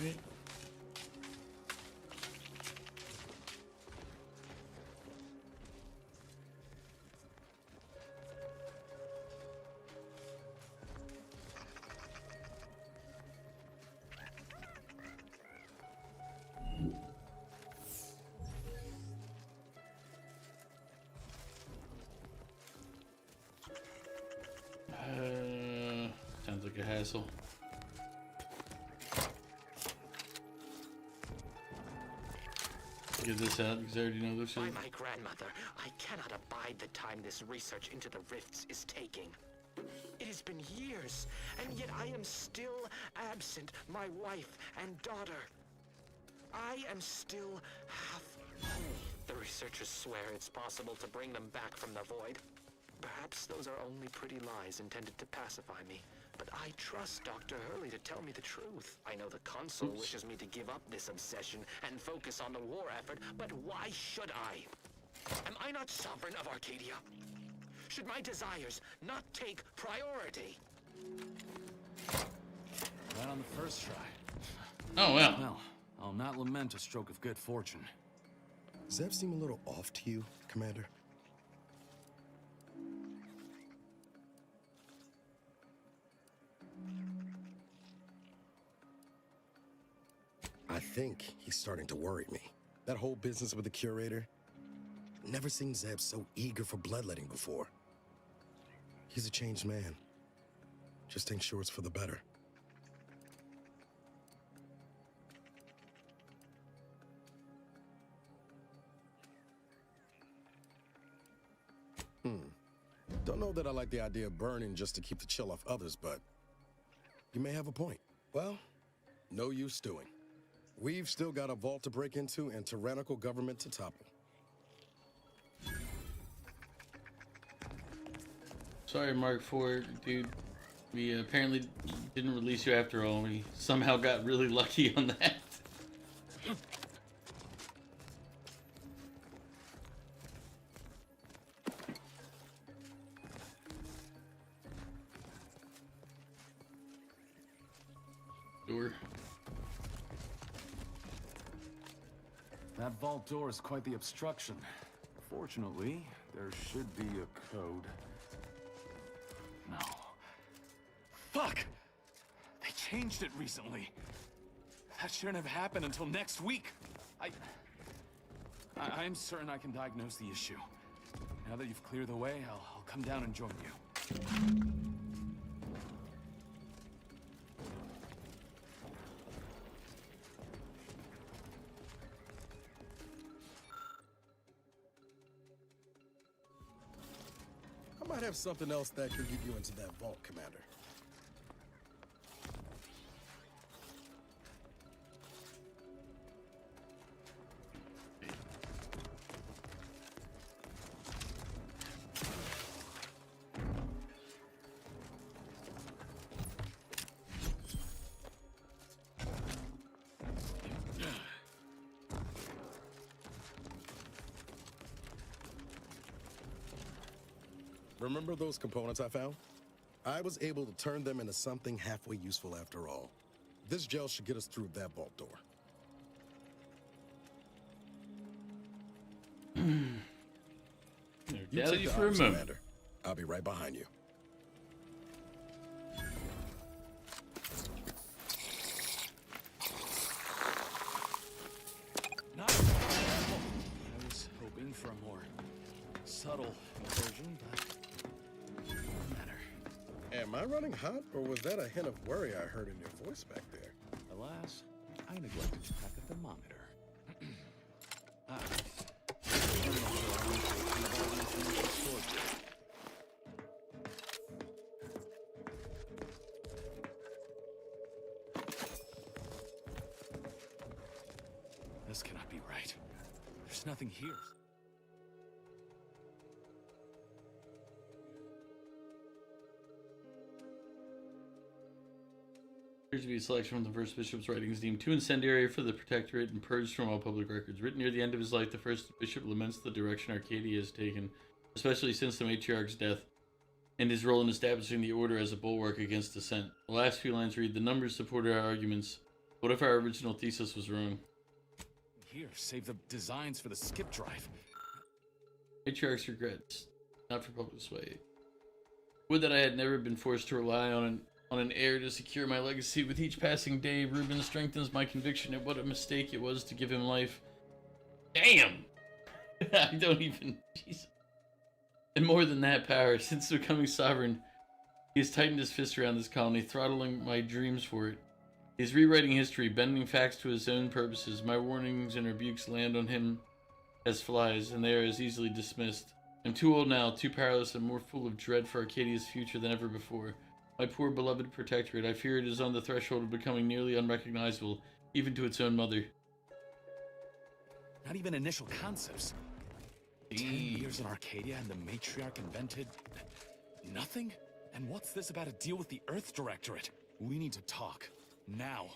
Alright. Sounds like a hassle. Get this out because I already know this. By my grandmother, I cannot abide the time this research into the rifts is taking. It has been years, and yet I am still absent my wife and daughter. I am still half whole. The researchers swear it's possible to bring them back from the void. Perhaps those are only pretty lies intended to pacify me. But I trust Dr. Hurley to tell me the truth. I know the Consul wishes me to give up this obsession and focus on the war effort, but why should I? Am I not sovereign of Arcadia? Should my desires not take priority? Right on the first try. Oh, well. Well, I'll not lament a stroke of good fortune. Does that seem a little off to you, Commander? I think he's starting to worry me. That whole business with the curator. Never seen Zeb so eager for bloodletting before. He's a changed man. Just ain't sure it's for the better. Don't know that I like the idea of burning just to keep the chill off others, but you may have a point. Well, no use stewing. We've still got a vault to break into and tyrannical government to topple. Sorry, Mark IV, dude. We apparently didn't release you after all. We somehow got really lucky on that. Door. That vault door is quite the obstruction. Fortunately, there should be a code. No. Fuck! They changed it recently. That shouldn't have happened until next week. I'm certain I can diagnose the issue. Now that you've cleared the way, I'll come down and join you. I might have something else that can get you into that vault, Commander. Remember those components I found? I was able to turn them into something halfway useful after all. This gel should get us through that vault door. You Daddy take the for a arms, moment. Commander. I'll be right behind you. Am I running hot, or was that a hint of worry I heard in your voice back there? Alas, I neglected to pack a thermometer. This cannot be right. There's nothing here. Appears to be a selection from the first bishop's writings deemed too incendiary for the protectorate and purged from all public records. Written near the end of his life, the first bishop laments the direction Arcadia has taken, especially since the matriarch's death, and his role in establishing the order as a bulwark against dissent. The last few lines read, "The numbers supported our arguments. What if our original thesis was wrong?" Here, save the designs for the skip drive. Matriarch's regrets, not for public sway. Would that I had never been forced to rely on an heir to secure my legacy. With each passing day, Reuben strengthens my conviction at what a mistake it was to give him life. Damn! I don't even... Jesus. And more than that power, since becoming sovereign, he has tightened his fist around this colony, throttling my dreams for it. He is rewriting history, bending facts to his own purposes. My warnings and rebukes land on him as flies, and they are as easily dismissed. I'm too old now, too powerless, and more full of dread for Arcadia's future than ever before. My poor beloved protectorate, I fear it is on the threshold of becoming nearly unrecognizable, even to its own mother. Not even initial concepts. 10 years in Arcadia and the matriarch invented... nothing? And what's this about a deal with the Earth Directorate? We need to talk. Now.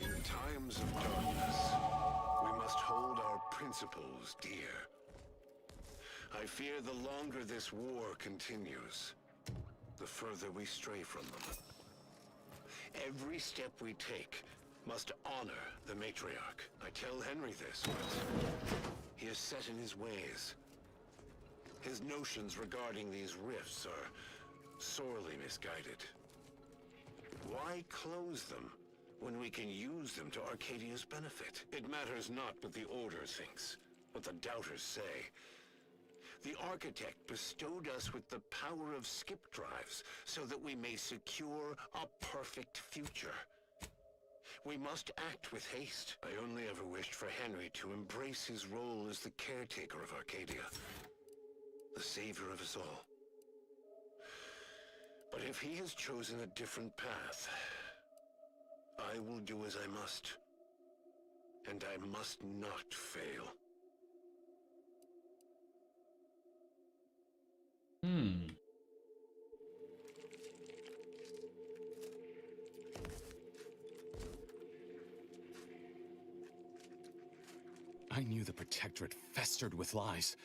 In times of darkness, we must hold our principles dear. I fear the longer this war continues, the further we stray from them. Every step we take must honor the matriarch. I tell Henry this, but he is set in his ways. His notions regarding these rifts are sorely misguided. Why close them when we can use them to Arcadia's benefit? It matters not what the Order thinks, what the doubters say. The Architect bestowed us with the power of skip drives so that we may secure a perfect future. We must act with haste. I only ever wished for Henry to embrace his role as the caretaker of Arcadia, the savior of us all. But if he has chosen a different path, I will do as I must. And I must not fail. I knew the Protectorate festered with lies,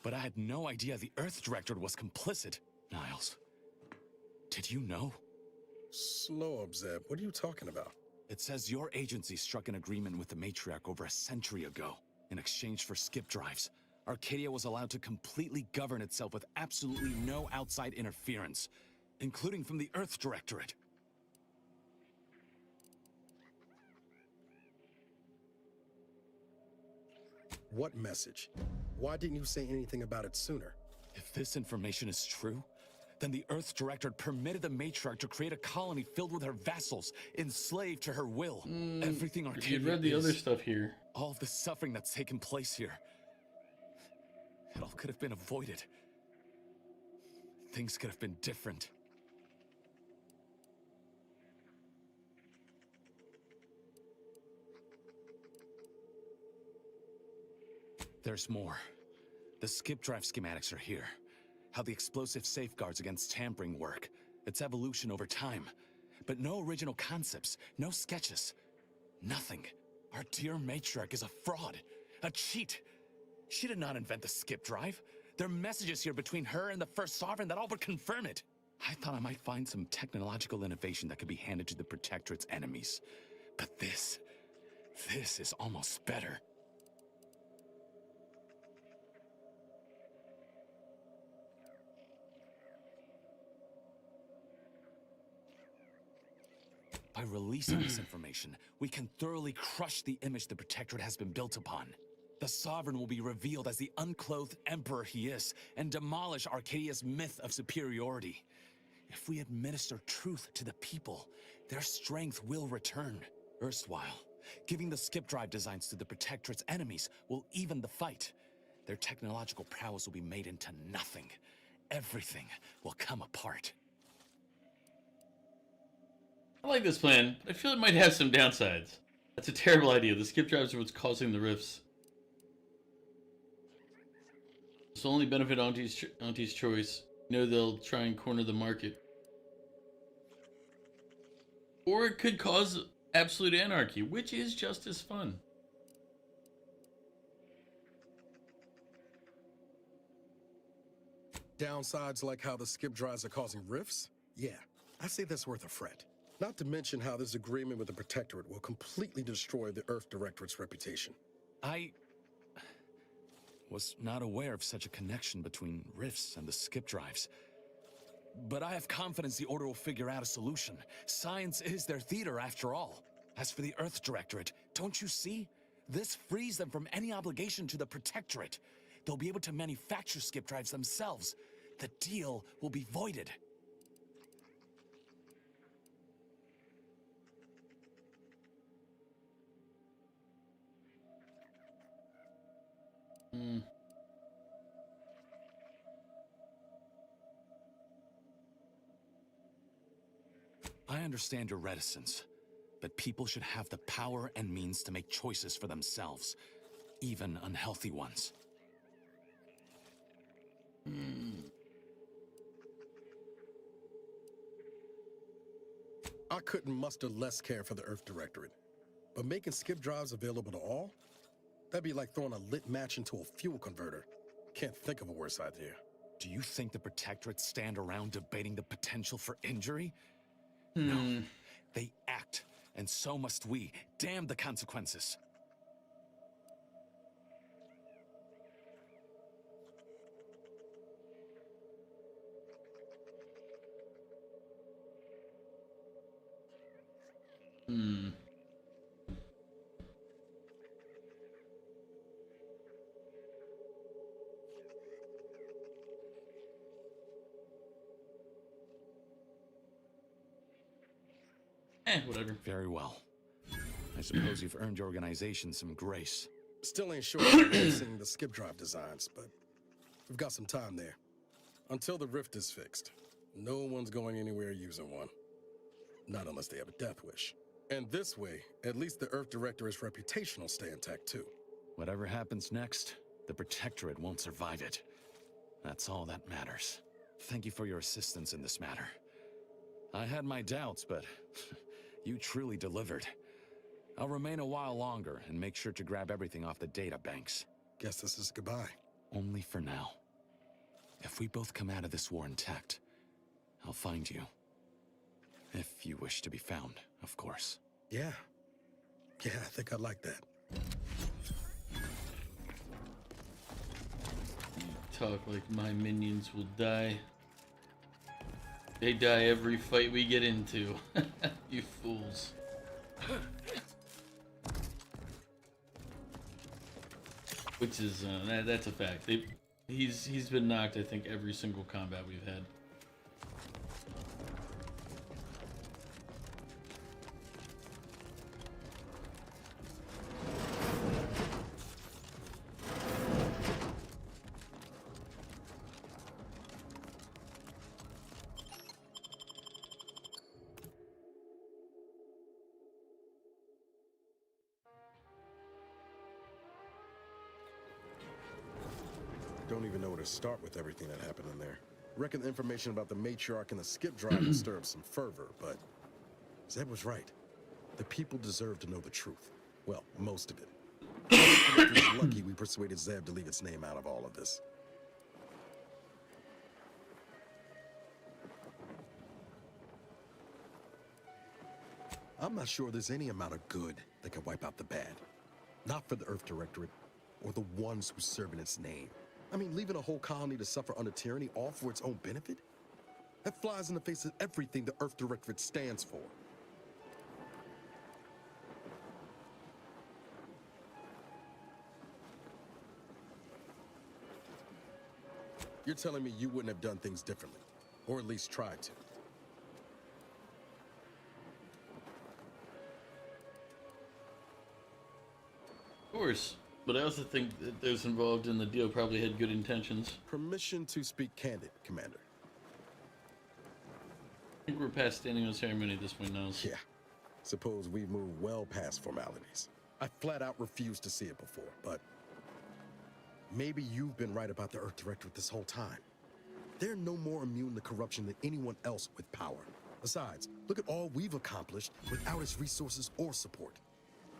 but I had no idea the Earth Directorate was complicit. Niles, did you know? Slow up, Zeb. What are you talking about? It says your agency struck an agreement with the Matriarch over a century ago. In exchange for skip drives, Arcadia was allowed to completely govern itself with absolutely no outside interference, including from the Earth Directorate. What message? Why didn't you say anything about it sooner? If this information is true, then the Earth Directorate permitted the Matriarch to create a colony filled with her vassals, enslaved to her will. Everything Arcadia You read the other stuff here. All of the suffering that's taken place here. It all could have been avoided. Things could have been different. There's more. The skip drive schematics are here. How the explosive safeguards against tampering work. Its evolution over time. But no original concepts, no sketches. Nothing. Our dear matriarch is a fraud. A cheat. She did not invent the skip drive. There are messages here between her and the First Sovereign that all but confirm it. I thought I might find some technological innovation that could be handed to the Protectorate's enemies. But this is almost better. By releasing this information, we can thoroughly crush the image the Protectorate has been built upon. The Sovereign will be revealed as the unclothed emperor he is, and demolish Arcadia's myth of superiority. If we administer truth to the people, their strength will return. Erstwhile, giving the skip drive designs to the Protectorate's enemies will even the fight. Their technological prowess will be made into nothing. Everything will come apart. I like this plan, but I feel it might have some downsides. That's a terrible idea. The skip drives are what's causing the rifts. It's the only benefit Auntie's choice. You know they'll try and corner the market. Or it could cause absolute anarchy, which is just as fun. Downsides like how the skip drives are causing rifts? Yeah, I say that's worth a fret. Not to mention how this agreement with the Protectorate will completely destroy the Earth Directorate's reputation. I was not aware of such a connection between rifts and the skip drives. But I have confidence the Order will figure out a solution. Science is their theater, after all. As for the Earth Directorate, don't you see? This frees them from any obligation to the Protectorate. They'll be able to manufacture skip drives themselves. The deal will be voided. I understand your reticence, but people should have the power and means to make choices for themselves, even unhealthy ones. I couldn't muster less care for the Earth Directorate, but making skip drives available to all? That'd be like throwing a lit match into a fuel converter. Can't think of a worse idea. Do you think the Protectorate stand around debating the potential for injury? No. They act, and so must we. Damn the consequences. Whatever. Very well. I suppose you've earned your organization some grace. Still ain't sure about releasing the skip drive designs, but we've got some time there. Until the rift is fixed, no one's going anywhere using one. Not unless they have a death wish. And this way, at least the Earth Directorate's reputation will stay intact too. Whatever happens next, the Protectorate won't survive it. That's all that matters. Thank you for your assistance in this matter. I had my doubts, but you truly delivered. I'll remain a while longer and make sure to grab everything off the data banks. Guess this is goodbye. Only for now. If we both come out of this war intact, I'll find you. If you wish to be found, of course. Yeah. Yeah, I think I'd like that. You talk like my minions will die. They die every fight we get into. You fools. Which is that's a fact. He's been knocked, I think, every single combat we've had. Don't even know where to start with everything that happened in there. Reckon the information about the matriarch and the skip drive will stir up some fervor, but Zeb was right. The people deserve to know the truth. Well, most of it. It's lucky we persuaded Zeb to leave its name out of all of this. I'm not sure there's any amount of good that can wipe out the bad. Not for the Earth Directorate, or the ones who serve in its name. I mean, leaving a whole colony to suffer under tyranny all for its own benefit? That flies in the face of everything the Earth Directorate stands for. You're telling me you wouldn't have done things differently, or at least tried to? course. But I also think that those involved in the deal probably had good intentions. Permission to speak candid, Commander. I think we're past standing on ceremony at this point now. Yeah. Suppose we've moved well past formalities. I flat out refused to see it before, but maybe you've been right about the Earth Directorate this whole time. They're no more immune to corruption than anyone else with power. Besides, look at all we've accomplished without its resources or support.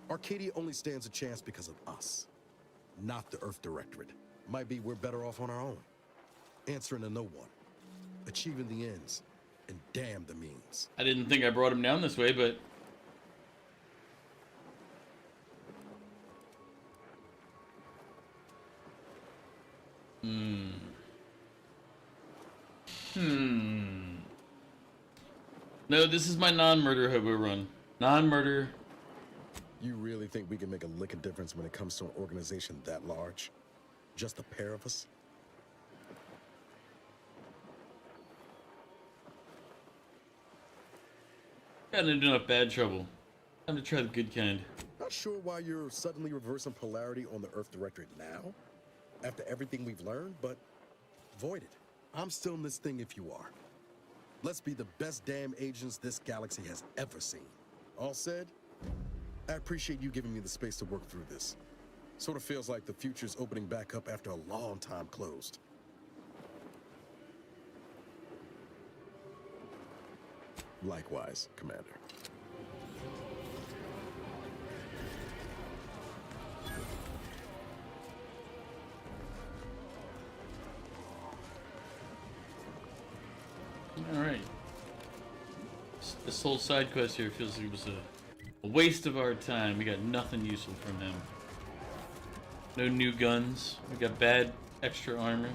Arcadia only stands a chance because of us, not the Earth Directorate. Might be we're better off on our own, answering to no one, achieving the ends, and damn the means. I didn't think I brought him down this way, but... No, this is my non-murder hobo run. Non-murder. You really think we can make a lick of difference when it comes to an organization that large? Just a pair of us? Got into enough bad trouble. Time to try the good kind. Not sure why you're suddenly reversing polarity on the Earth Directorate now, after everything we've learned, but void it. I'm still in this thing if you are. Let's be the best damn agents this galaxy has ever seen. All said, I appreciate you giving me the space to work through this. Sort of feels like the future's opening back up after a long time closed. Likewise, Commander. Alright. This whole side quest here feels like it was a waste of our time. We got nothing useful from him. No new guns. We got bad extra armor.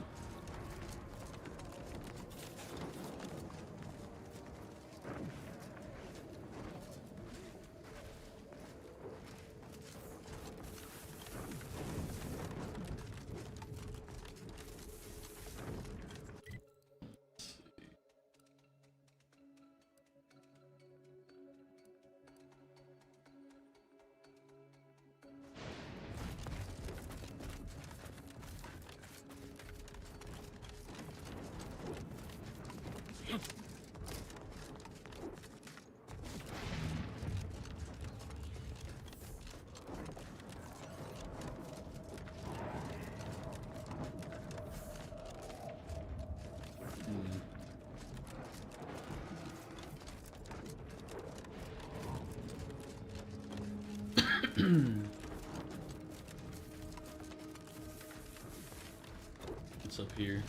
What's up here?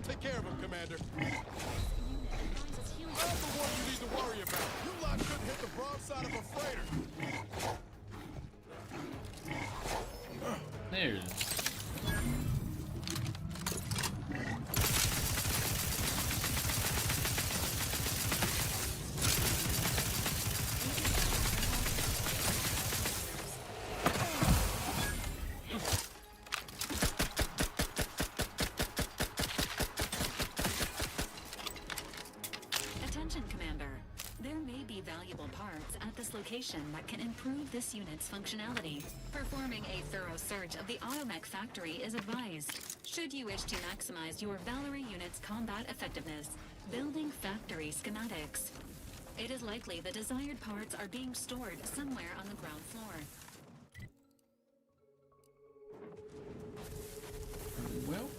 Take care of him, Commander. I'm the one you need to worry about. You lot couldn't hit the broadside of a freighter. There it is. That can improve this unit's functionality. Performing a thorough search of the AutoMech factory is advised. Should you wish to maximize your Valerie unit's combat effectiveness, building factory schematics. It is likely the desired parts are being stored somewhere on the ground floor. Well.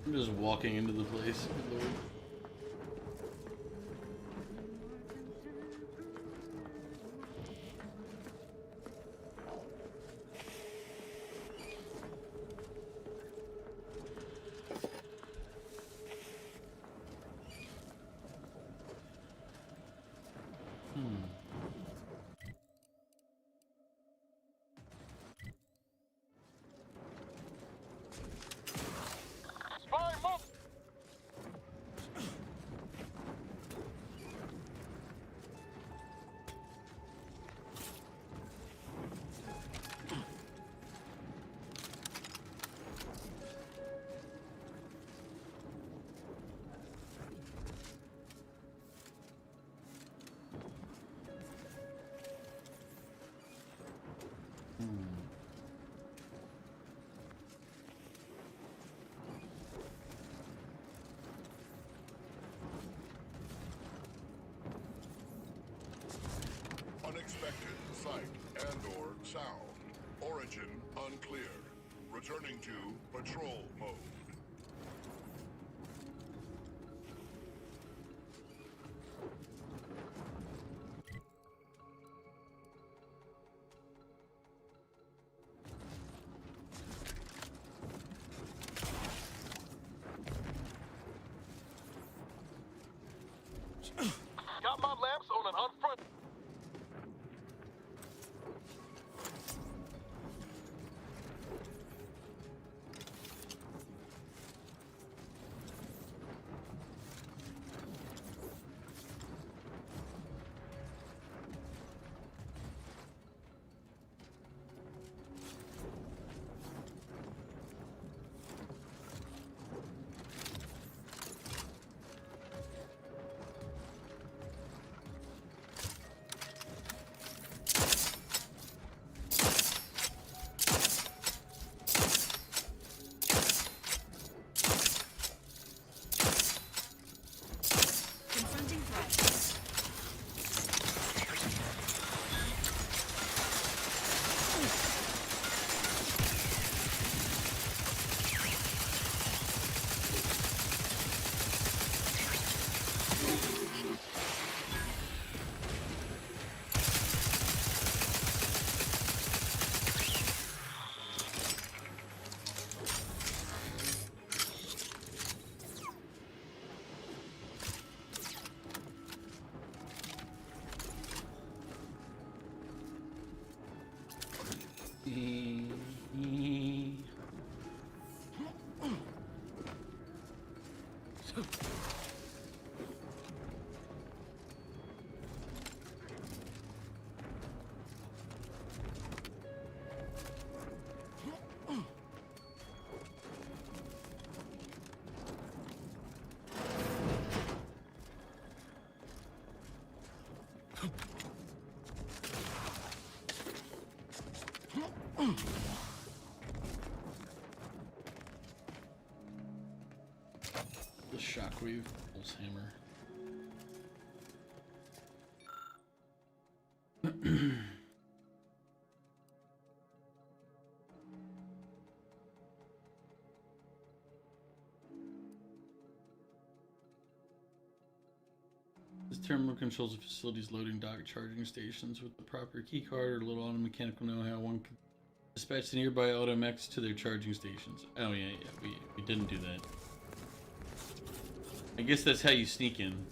I'm just walking into the place. Good Lord. Affected sight and/or sound. Origin unclear. Returning to patrol mode. Got my lamps on an unfront. Confronting threats. The shockwave pulse hammer. This terminal controls the facility's loading dock charging stations. With the proper keycard or little auto mechanical know-how, one can dispatch the nearby automechs to their charging stations. Oh yeah, we didn't do that. I guess that's how you sneak in.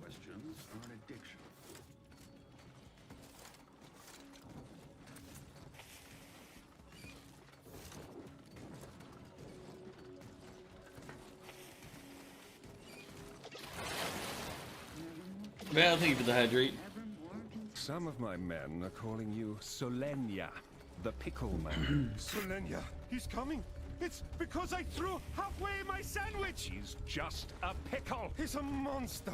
Questions are an addiction. Well, thank you for the hydrate. Some of my men are calling you Solenia, the pickle man. Solenia, he's coming. It's because I threw halfway my sandwich. He's just a pickle. He's a monster.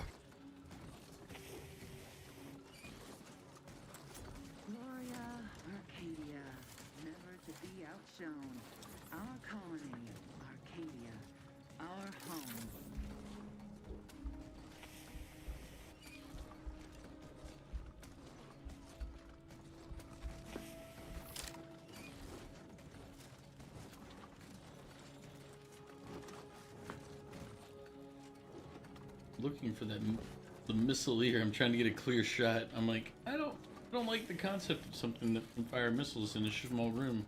Gloria, Arcadia, never to be outshone. Our colony looking for the missile here. I'm trying to get a clear shot. I'm like, I don't like the concept of something that can fire missiles in a small room.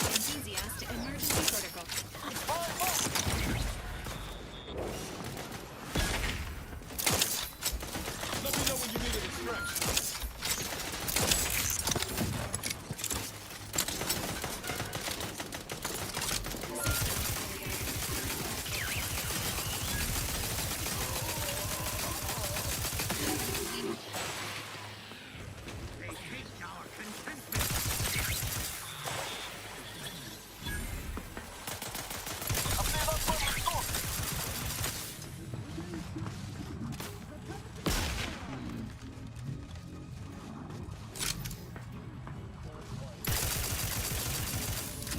Enthusiast emergency protocol. Let me know when you need a distraction.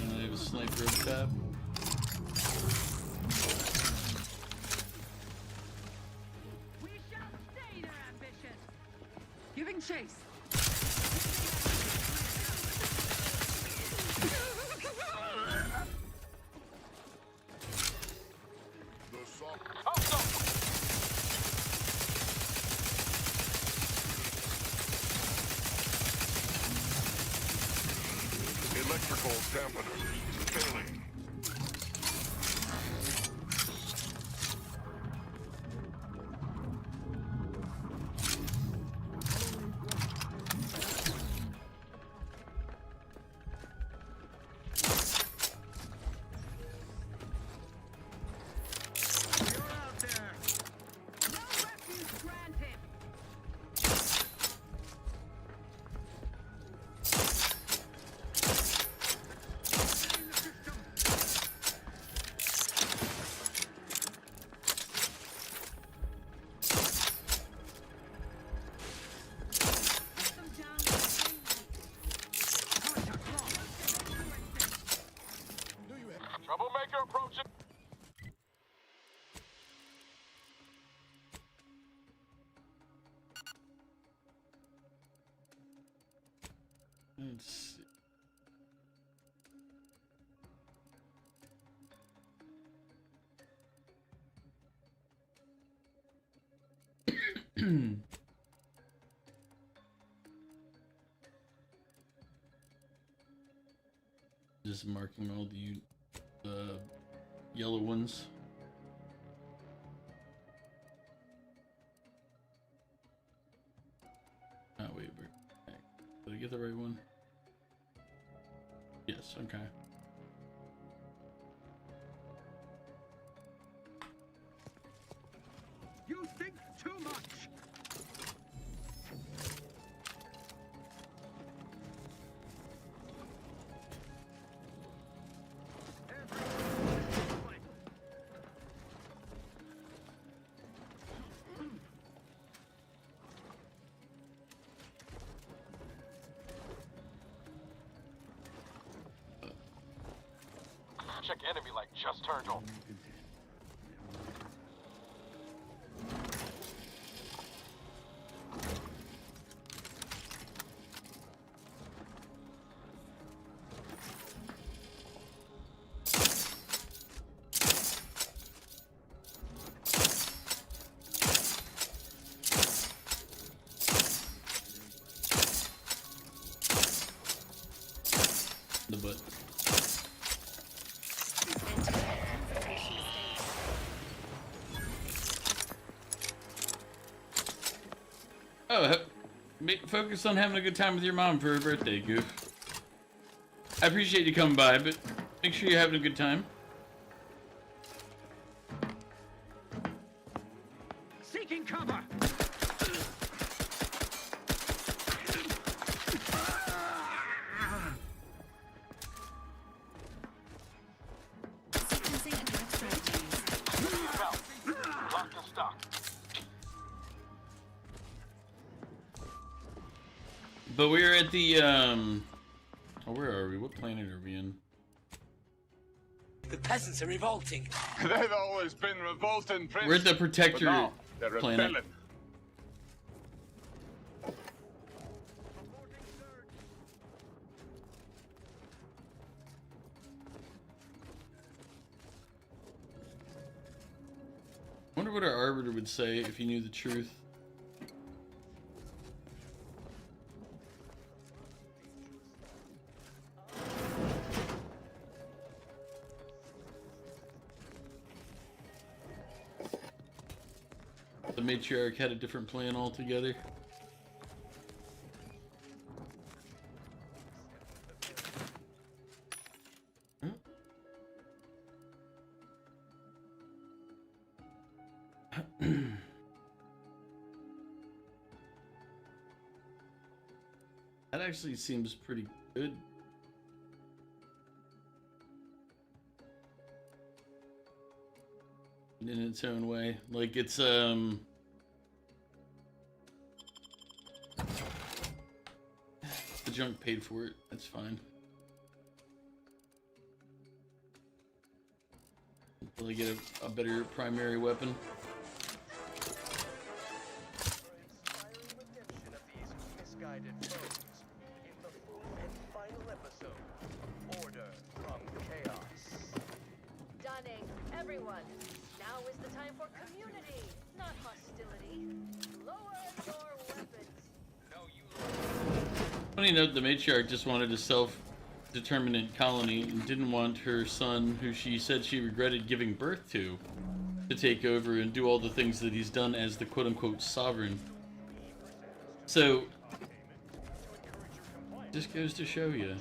I have a sniper up top. We shall stay their ambition. Giving chase. Electrical dampener failing. Troublemaker approaching. Let's see. Just marking all the yellow ones. Oh wait, did I get the right one? Yes, okay. You think too much! Check enemy light just turned on. The butt. Oh, focus on having a good time with your mom for her birthday, Goof. I appreciate you coming by, but make sure you're having a good time. Seeking cover! But we're at the oh, where are we? What planet are we in? The peasants are revolting. They've always been revolting, Prince. We're at the Protector but now they're planet. rebelling. I wonder what our Arbiter would say if he knew the truth. The Matriarch had a different plan altogether. That actually seems pretty good. In its own way. Like it's the junk paid for it. That's fine. Until I get a better primary weapon. Stunning. Everyone. Now is the time for community, not hostility. Lower your weapons. Funny note, the Matriarch just wanted a self-determinate colony and didn't want her son, who she said she regretted giving birth to take over and do all the things that he's done as the quote-unquote sovereign. So, just goes to show you.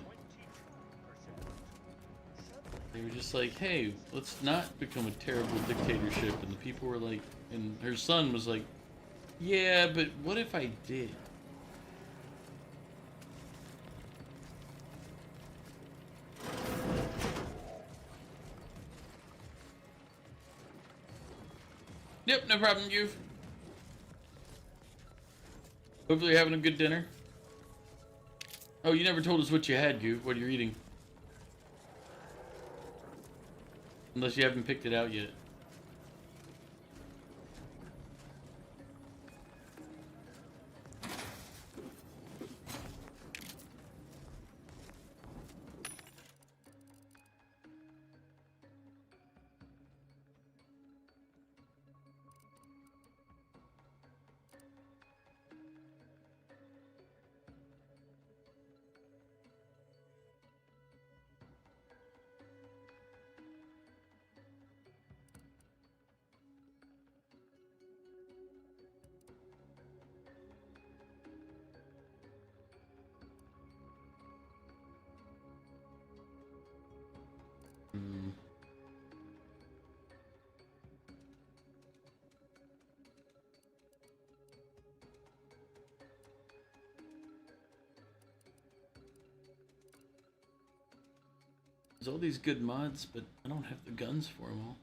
They were just like, hey, let's not become a terrible dictatorship. And the people were like, and her son was like, yeah, but what if I did? Yep, no problem, Goof. Hopefully you're having a good dinner. Oh, you never told us what you had, Goof. What are you eating? Unless you haven't picked it out yet. There's all these good mods, but I don't have the guns for them all.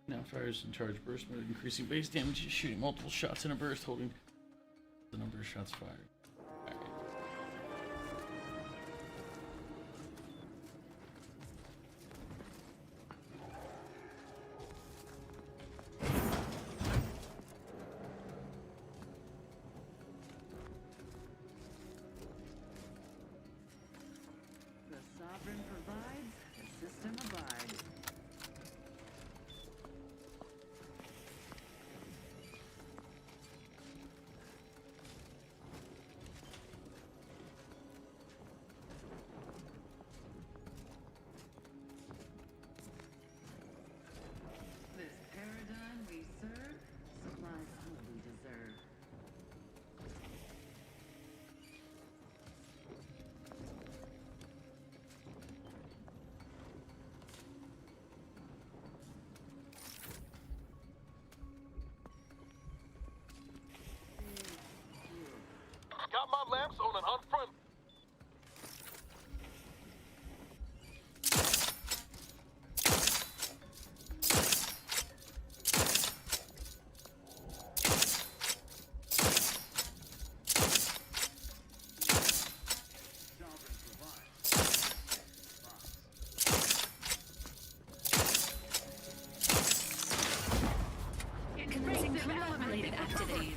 Now fires in charge burst mode, increasing base damage, shooting multiple shots in a burst, holding the number of shots fired. The sovereign provides, the system abides. quad lamps on an unfriendly. Commencing combat-related activities.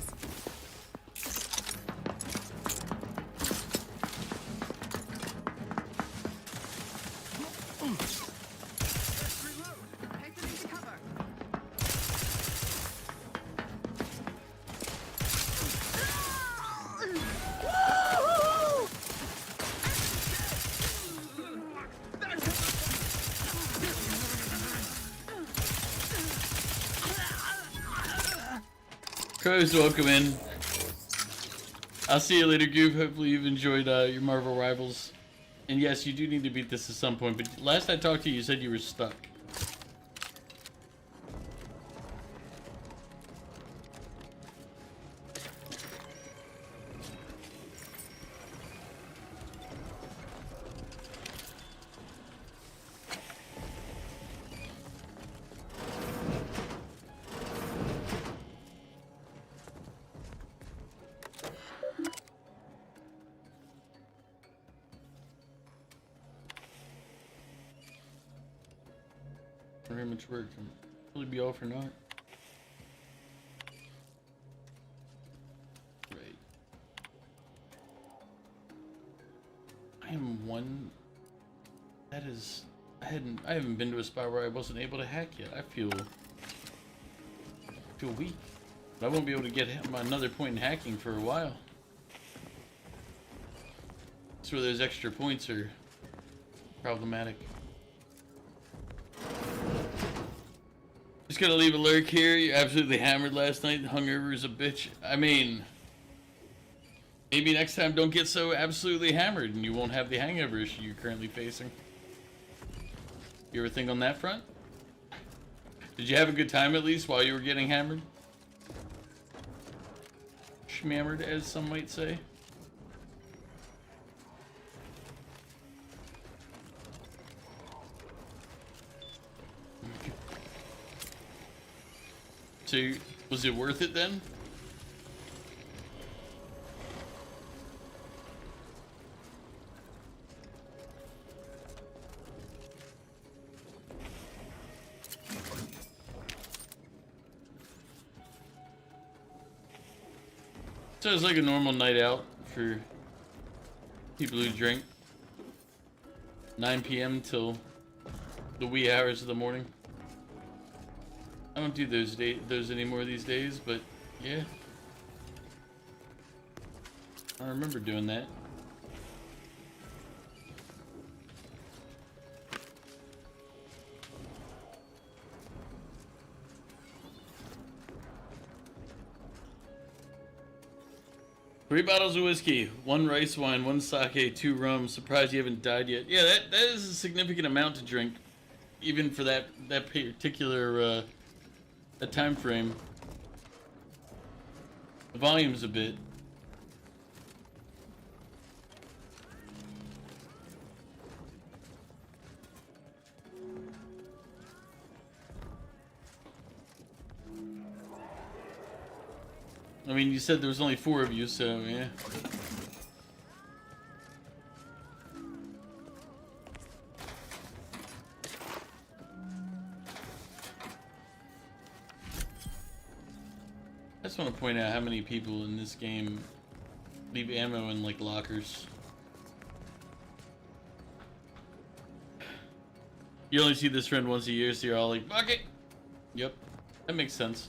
Crow's welcome in. I'll see you later, Goof. Hopefully you've enjoyed your Marvel Rivals. And yes, you do need to beat this at some point, but last I talked to you, you said you were stuck. Very much work. Will it be off or not? Right. I am one. That is. I haven't been to a spot where I wasn't able to hack yet. I feel weak. But I won't be able to get another point in hacking for a while. That's where those extra points are problematic. Just gonna leave a lurk here. You're absolutely hammered last night. Hungover is a bitch. I mean, maybe next time don't get so absolutely hammered and you won't have the hangover issue you're currently facing. You ever think on that front? Did you have a good time at least while you were getting hammered? Schmammered, as some might say. So, was it worth it then? So it's like a normal night out for people who drink. 9 p.m. till the wee hours of the morning. I don't do those anymore these days, but yeah. I remember doing that. Three bottles of whiskey, 1 rice wine, 1 sake, 2 rum. Surprised you haven't died yet. Yeah, that is a significant amount to drink, even for that particular that time frame. The volume's a bit. I mean, you said there was only 4 of you, so yeah. I just want to point out how many people in this game leave ammo in like lockers. You only see this friend once a year, so you're all like, fuck it! Yep, that makes sense.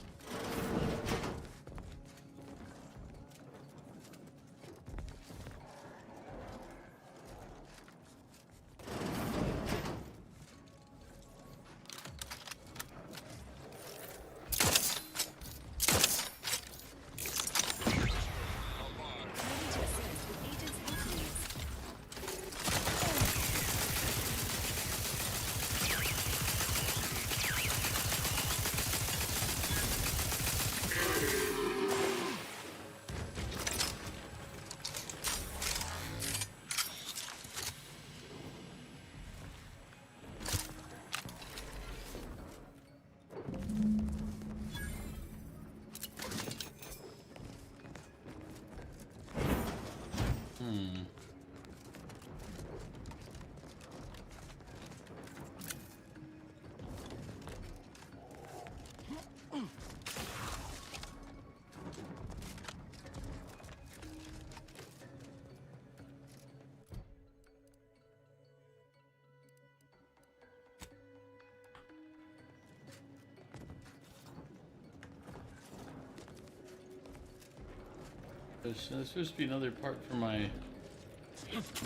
There's supposed to be another part for my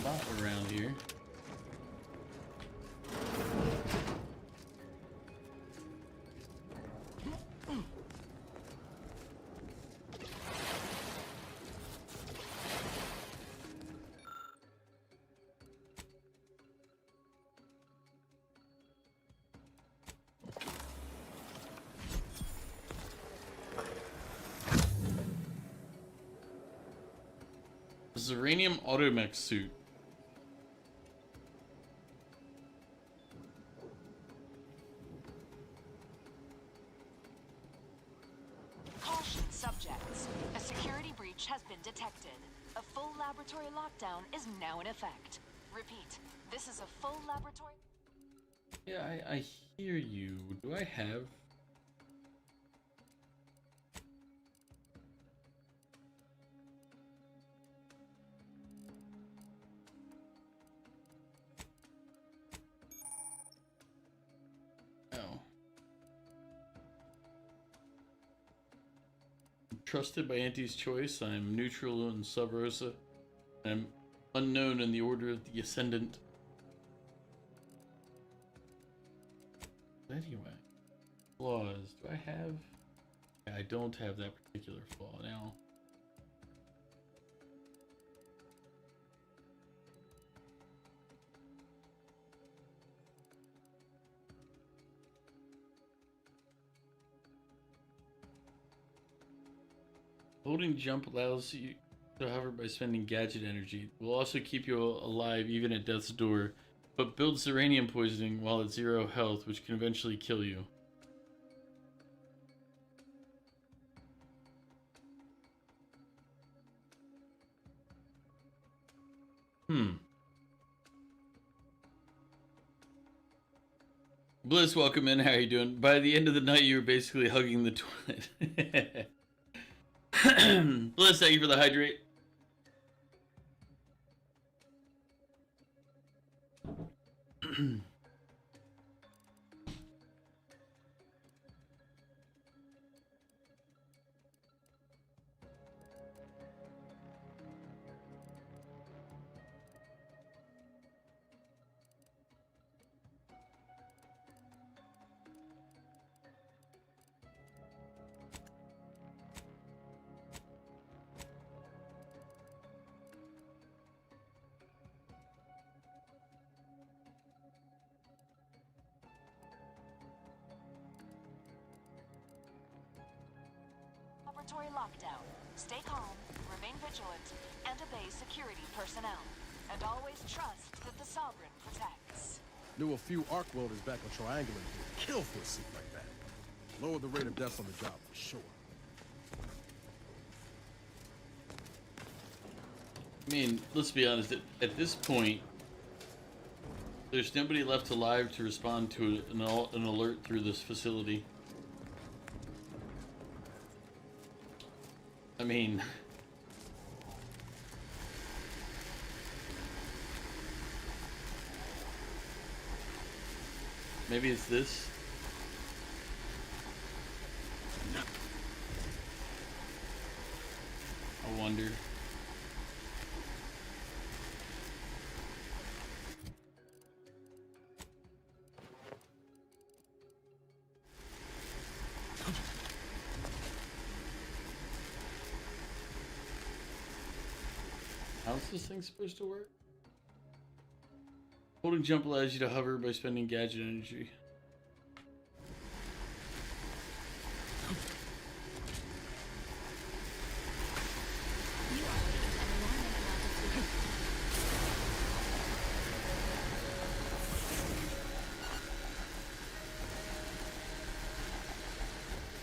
bot around here. Zeranium automech suit. Caution subjects. A security breach has been detected. A full laboratory lockdown is now in effect. Repeat, this is a full laboratory... Yeah, I hear you. Do I have... Trusted by Auntie's choice, I'm neutral in Sub Rosa. I'm unknown in the Order of the Ascendant. Anyway, flaws. Do I have? Yeah, I don't have that particular flaw now. Holding jump allows you to hover by spending gadget energy. It will also keep you alive even at death's door, but builds uranium poisoning while at 0 health, which can eventually kill you. Bliss, welcome in. How are you doing? By the end of the night, you were basically hugging the toilet. Bliss, thank you for the hydrate. Laboratory lockdown. Stay calm, remain vigilant, and obey security personnel. And always trust that the Sovereign protects. Knew a few arc welders back on Triangular who would kill for a suit like that. Lower the rate of deaths on the job for sure. I mean, let's be honest, at this point, there's nobody left alive to respond to an alert through this facility. I mean... Maybe it's this? I wonder. How's this thing supposed to work? Holding jump allows you to hover by spending gadget energy.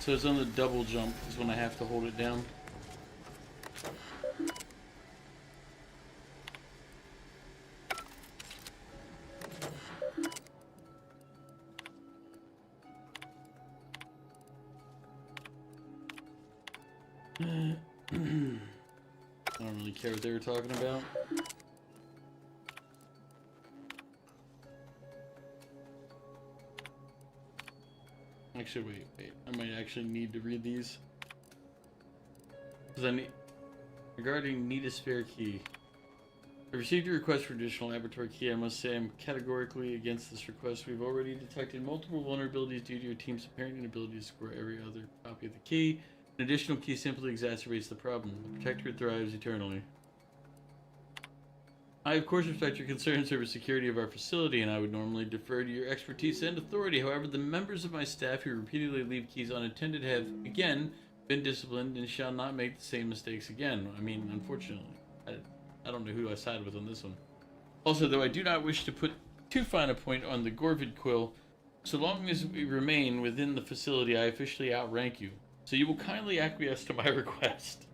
So it's on the double jump is when I have to hold it down. I don't really care what they were talking about. Actually, wait. I might actually need to read these. Because Regarding need a spare key. I received a request for additional laboratory key. I must say I'm categorically against this request. We've already detected multiple vulnerabilities due to your team's apparent inability to score every other copy of the key. An additional key simply exacerbates the problem. The Protector thrives eternally. I, of course, respect your concerns over security of our facility, and I would normally defer to your expertise and authority. However, the members of my staff who repeatedly leave keys unattended have, again, been disciplined and shall not make the same mistakes again. I mean, unfortunately. I don't know who I side with on this one. Also, though I do not wish to put too fine a point on the Gorvid quill, so long as we remain within the facility, I officially outrank you. So you will kindly acquiesce to my request.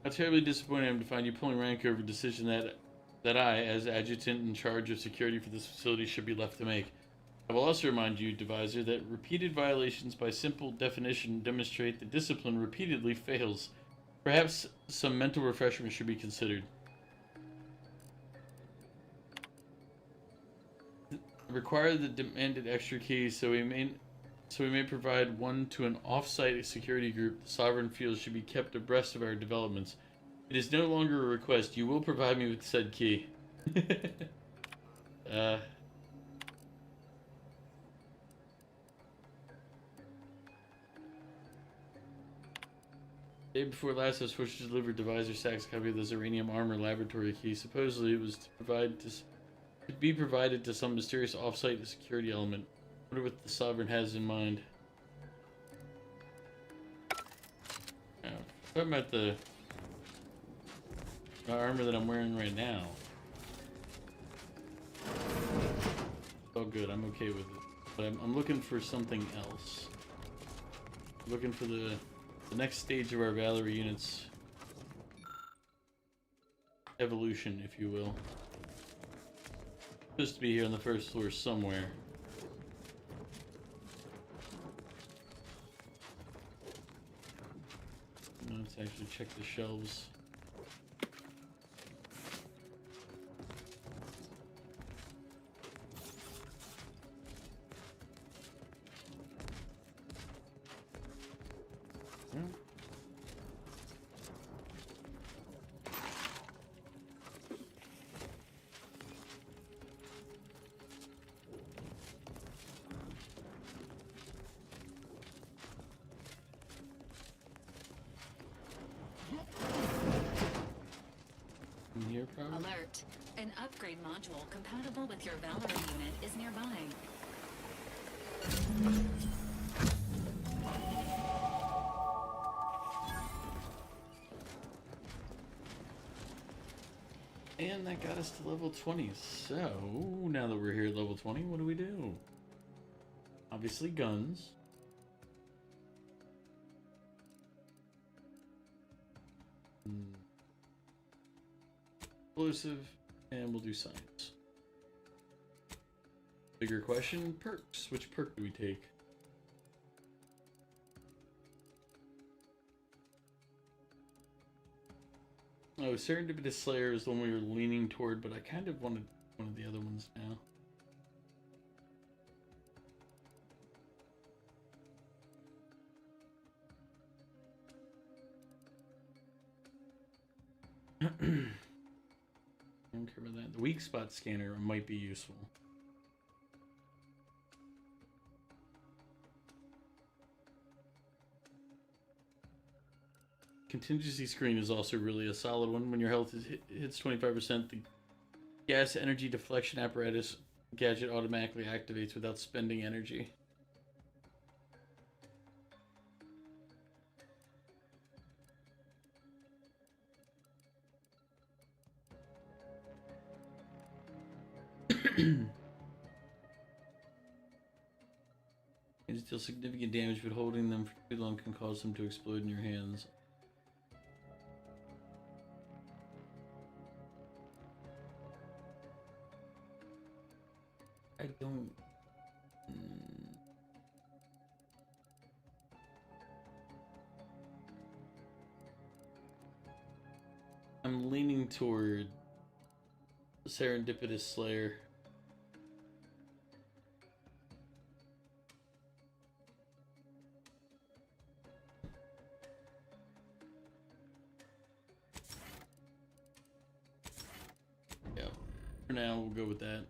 How terribly disappointed I am to find you pulling rank over a decision that I, as adjutant in charge of security for this facility, should be left to make. I will also remind you, Divisor, that repeated violations by simple definition demonstrate that discipline repeatedly fails. Perhaps some mental refreshment should be considered. Require the demanded extra keys so we may provide one to an off-site security group. The Sovereign feels should be kept abreast of our developments. It is no longer a request. You will provide me with said key. Day before last, I was forced to deliver Divisor Sack's copy of the Zeranium Armor Laboratory key. Supposedly, it was to be provided to some mysterious off-site security element. I wonder what the Sovereign has in mind. Now, talking about the armor that I'm wearing right now. Oh, good. I'm okay with it. But I'm looking for something else. I'm looking for the next stage of our Valerie unit's evolution, if you will. Supposed to be here on the first floor somewhere. Let's actually check the shelves. Alert. An upgrade module compatible with your Valerie unit is nearby. And that got us to level 20. So, now that we're here at level 20, what do we do? Obviously guns. Explosive, and we'll do science. Bigger question, perks. Which perk do we take? Oh, Serendipitous Slayer is the one we were leaning toward, but I kind of wanted one of the other ones now. I don't care about that. The weak spot scanner might be useful. Contingency screen is also really a solid one. When your health hits 25%, the gas energy deflection apparatus gadget automatically activates without spending energy. It deals significant damage, but holding them for too long can cause them to explode in your hands. I don't... I'm leaning toward Serendipitous Slayer. For now, we'll go with that.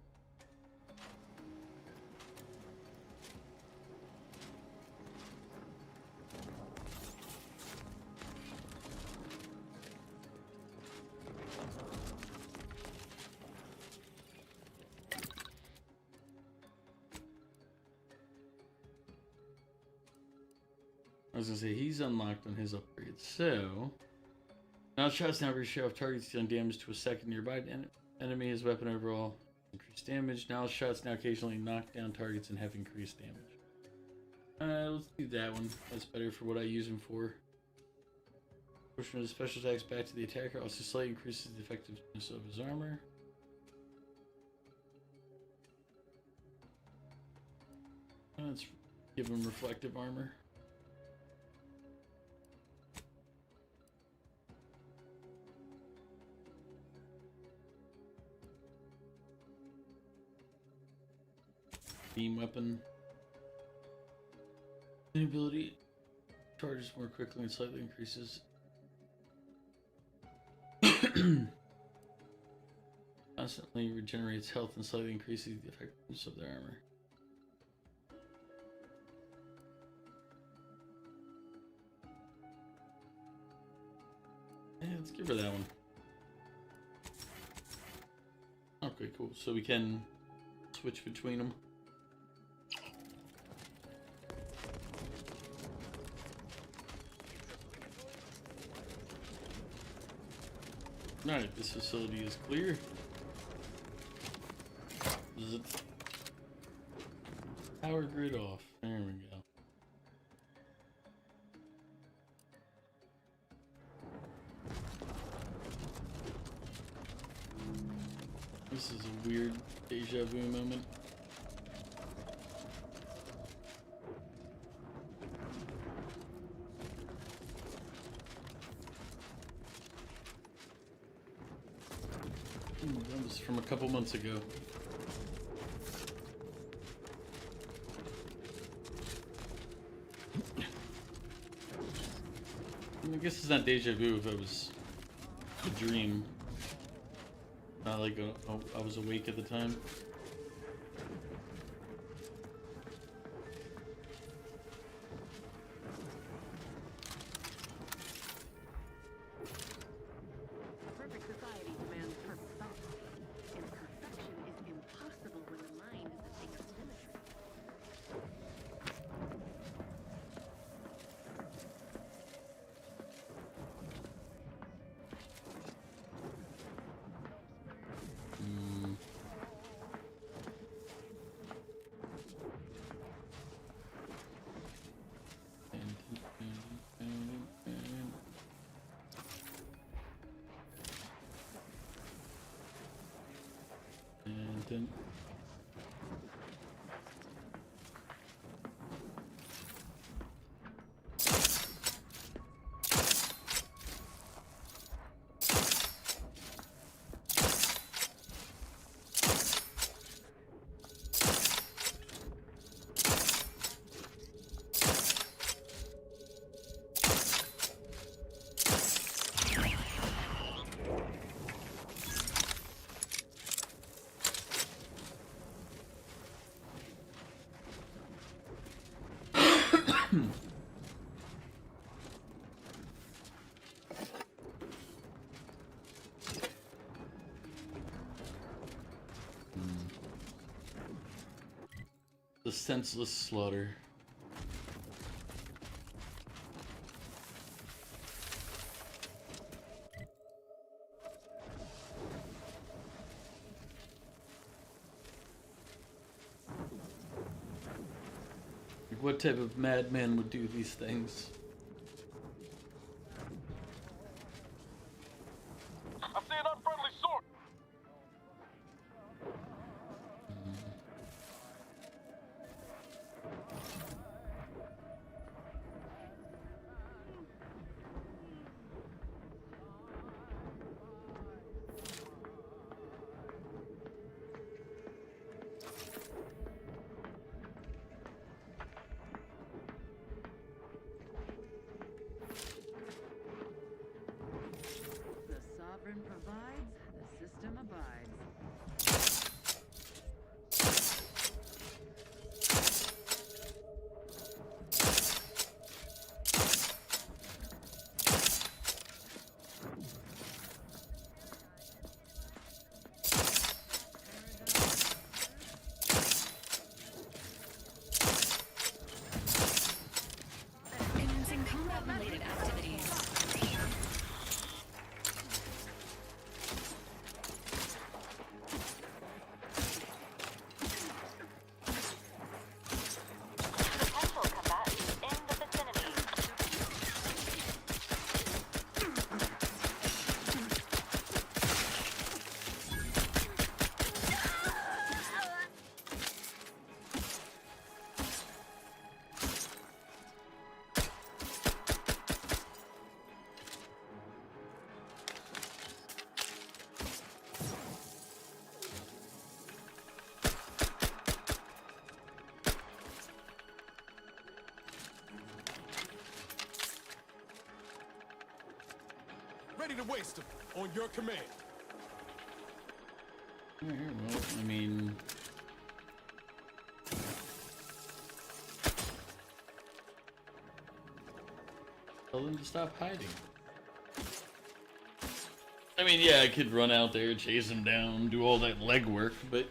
I was gonna say he's unlocked on his upgrade, so now shots now ratio of targets dealing damage to a second nearby enemy. His weapon overall increased damage. Now shots now occasionally knock down targets and have increased damage. Let's do that one. That's better for what I use him for. Portion of the special attacks back to the attacker also slightly increases the effectiveness of his armor. Let's give him reflective armor. Beam weapon. The ability charges more quickly and slightly increases. Constantly regenerates health and slightly increases the effectiveness of their armor. Yeah, let's give her that one. Okay, cool. So we can switch between them. Alright, this facility is clear. Is it power grid off? There we go. This is a weird deja vu moment. That was from a couple months ago. I guess it's not deja vu if it was a dream. Not like I was awake at the time. Perfect society demands perfect thought. And perfection is impossible when the mind is a thing of symmetry. And then the senseless slaughter. What type of madman would do these things? I see an unfriendly sword. The sovereign provides, the system abides. ready to waste them. On your command. Well, I mean... Tell them to stop hiding. I mean, yeah, I could run out there, chase him down, do all that legwork, but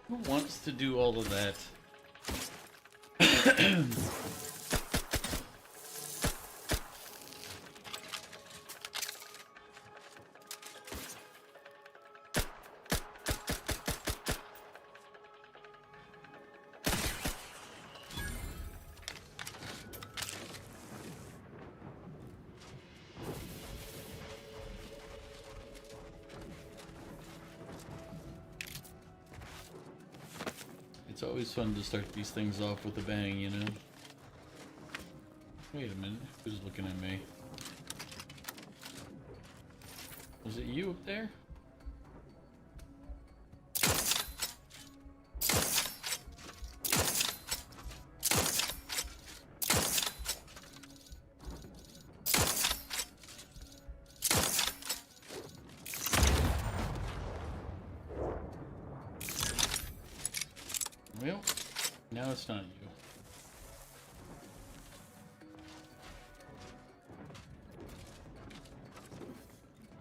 who wants to do all of that? It's always fun to start these things off with a bang, you know? Wait a minute, who's looking at me? Was it you up there? Well, now it's not you.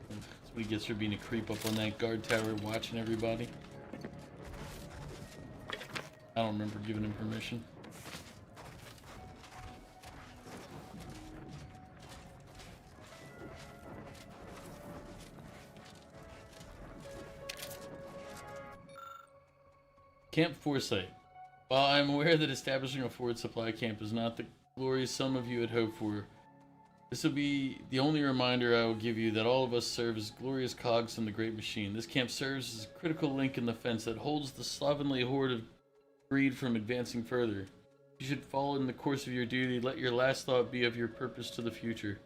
That's what he gets for being a creep up on that guard tower watching everybody. I don't remember giving him permission. Camp Foresight. While I am aware that establishing a forward supply camp is not the glory some of you had hoped for, this will be the only reminder I will give you that all of us serve as glorious cogs in the great machine. This camp serves as a critical link in the fence that holds the slovenly horde of greed from advancing further. You should follow in the course of your duty. Let your last thought be of your purpose to the future.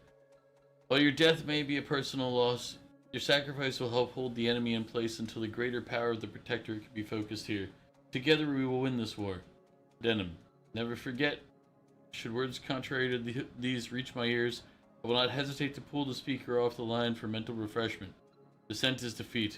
While your death may be a personal loss, your sacrifice will help hold the enemy in place until the greater power of the Protector can be focused here. Together we will win this war. Denim. Never forget, should words contrary to these reach my ears, I will not hesitate to pull the speaker off the line for mental refreshment. Dissent is defeat.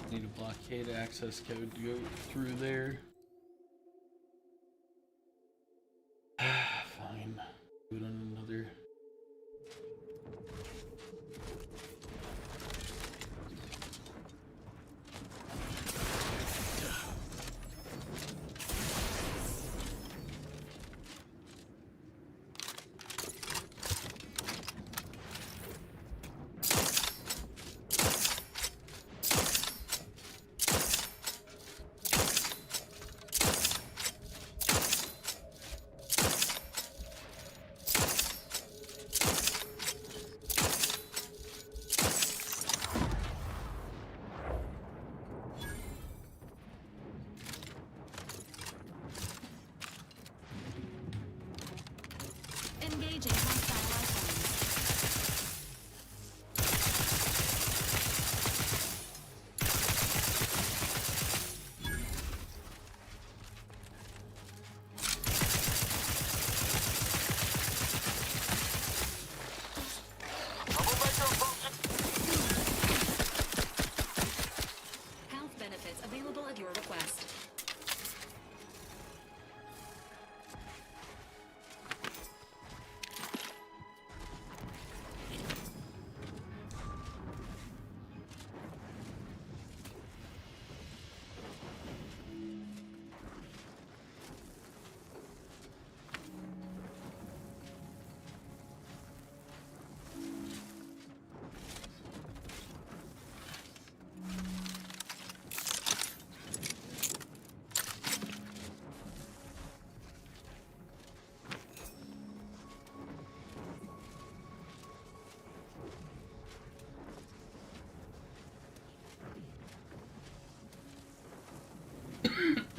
Need a blockade access code to go through there. Fine. Do it on another.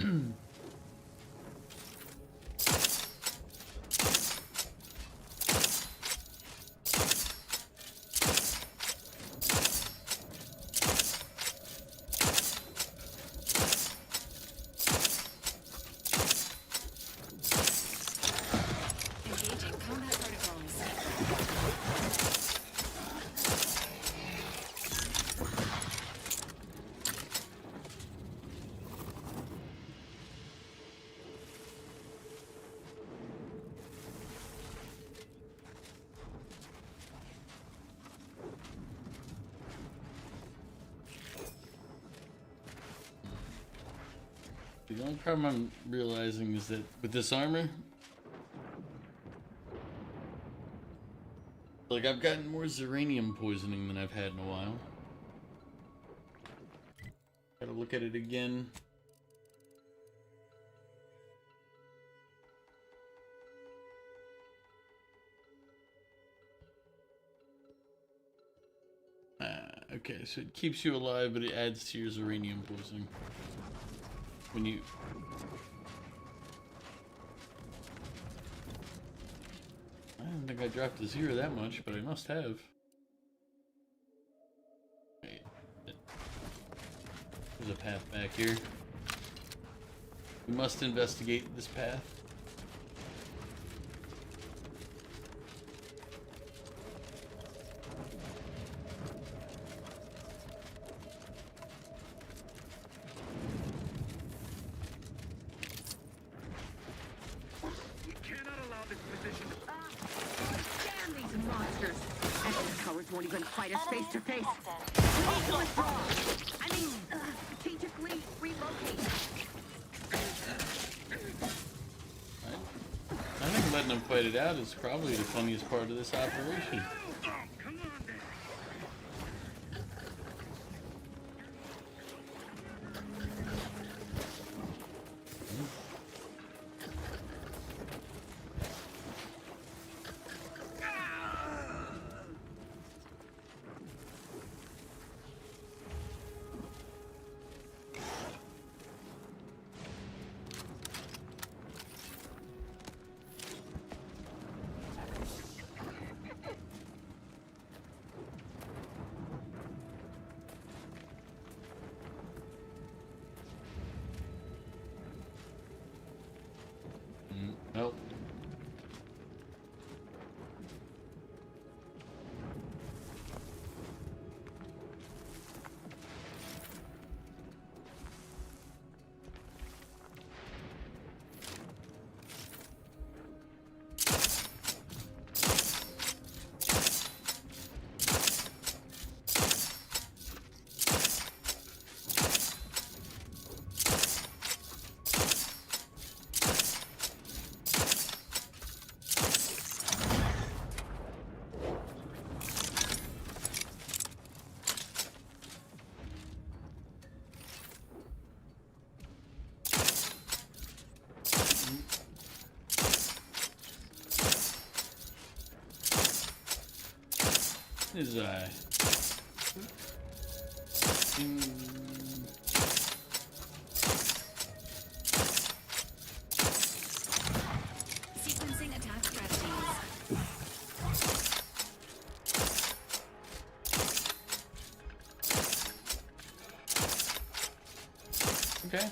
Engaging combat protocols. The only problem I'm realizing is that with this armor, like, I've gotten more Zeranium poisoning than I've had in a while. Gotta look at it again. Okay, so it keeps you alive, but it adds to your Zeranium poisoning. When you... I don't think I dropped to 0 that much, but I must have. Wait. There's a path back here. We must investigate this path. Damn these monsters! And these cowards won't even fight us face to face. We need to withdraw. I mean, strategically relocate. I think letting them fight it out is probably the funniest part of this operation. Nope. Is Sequencing attack strategies. okay.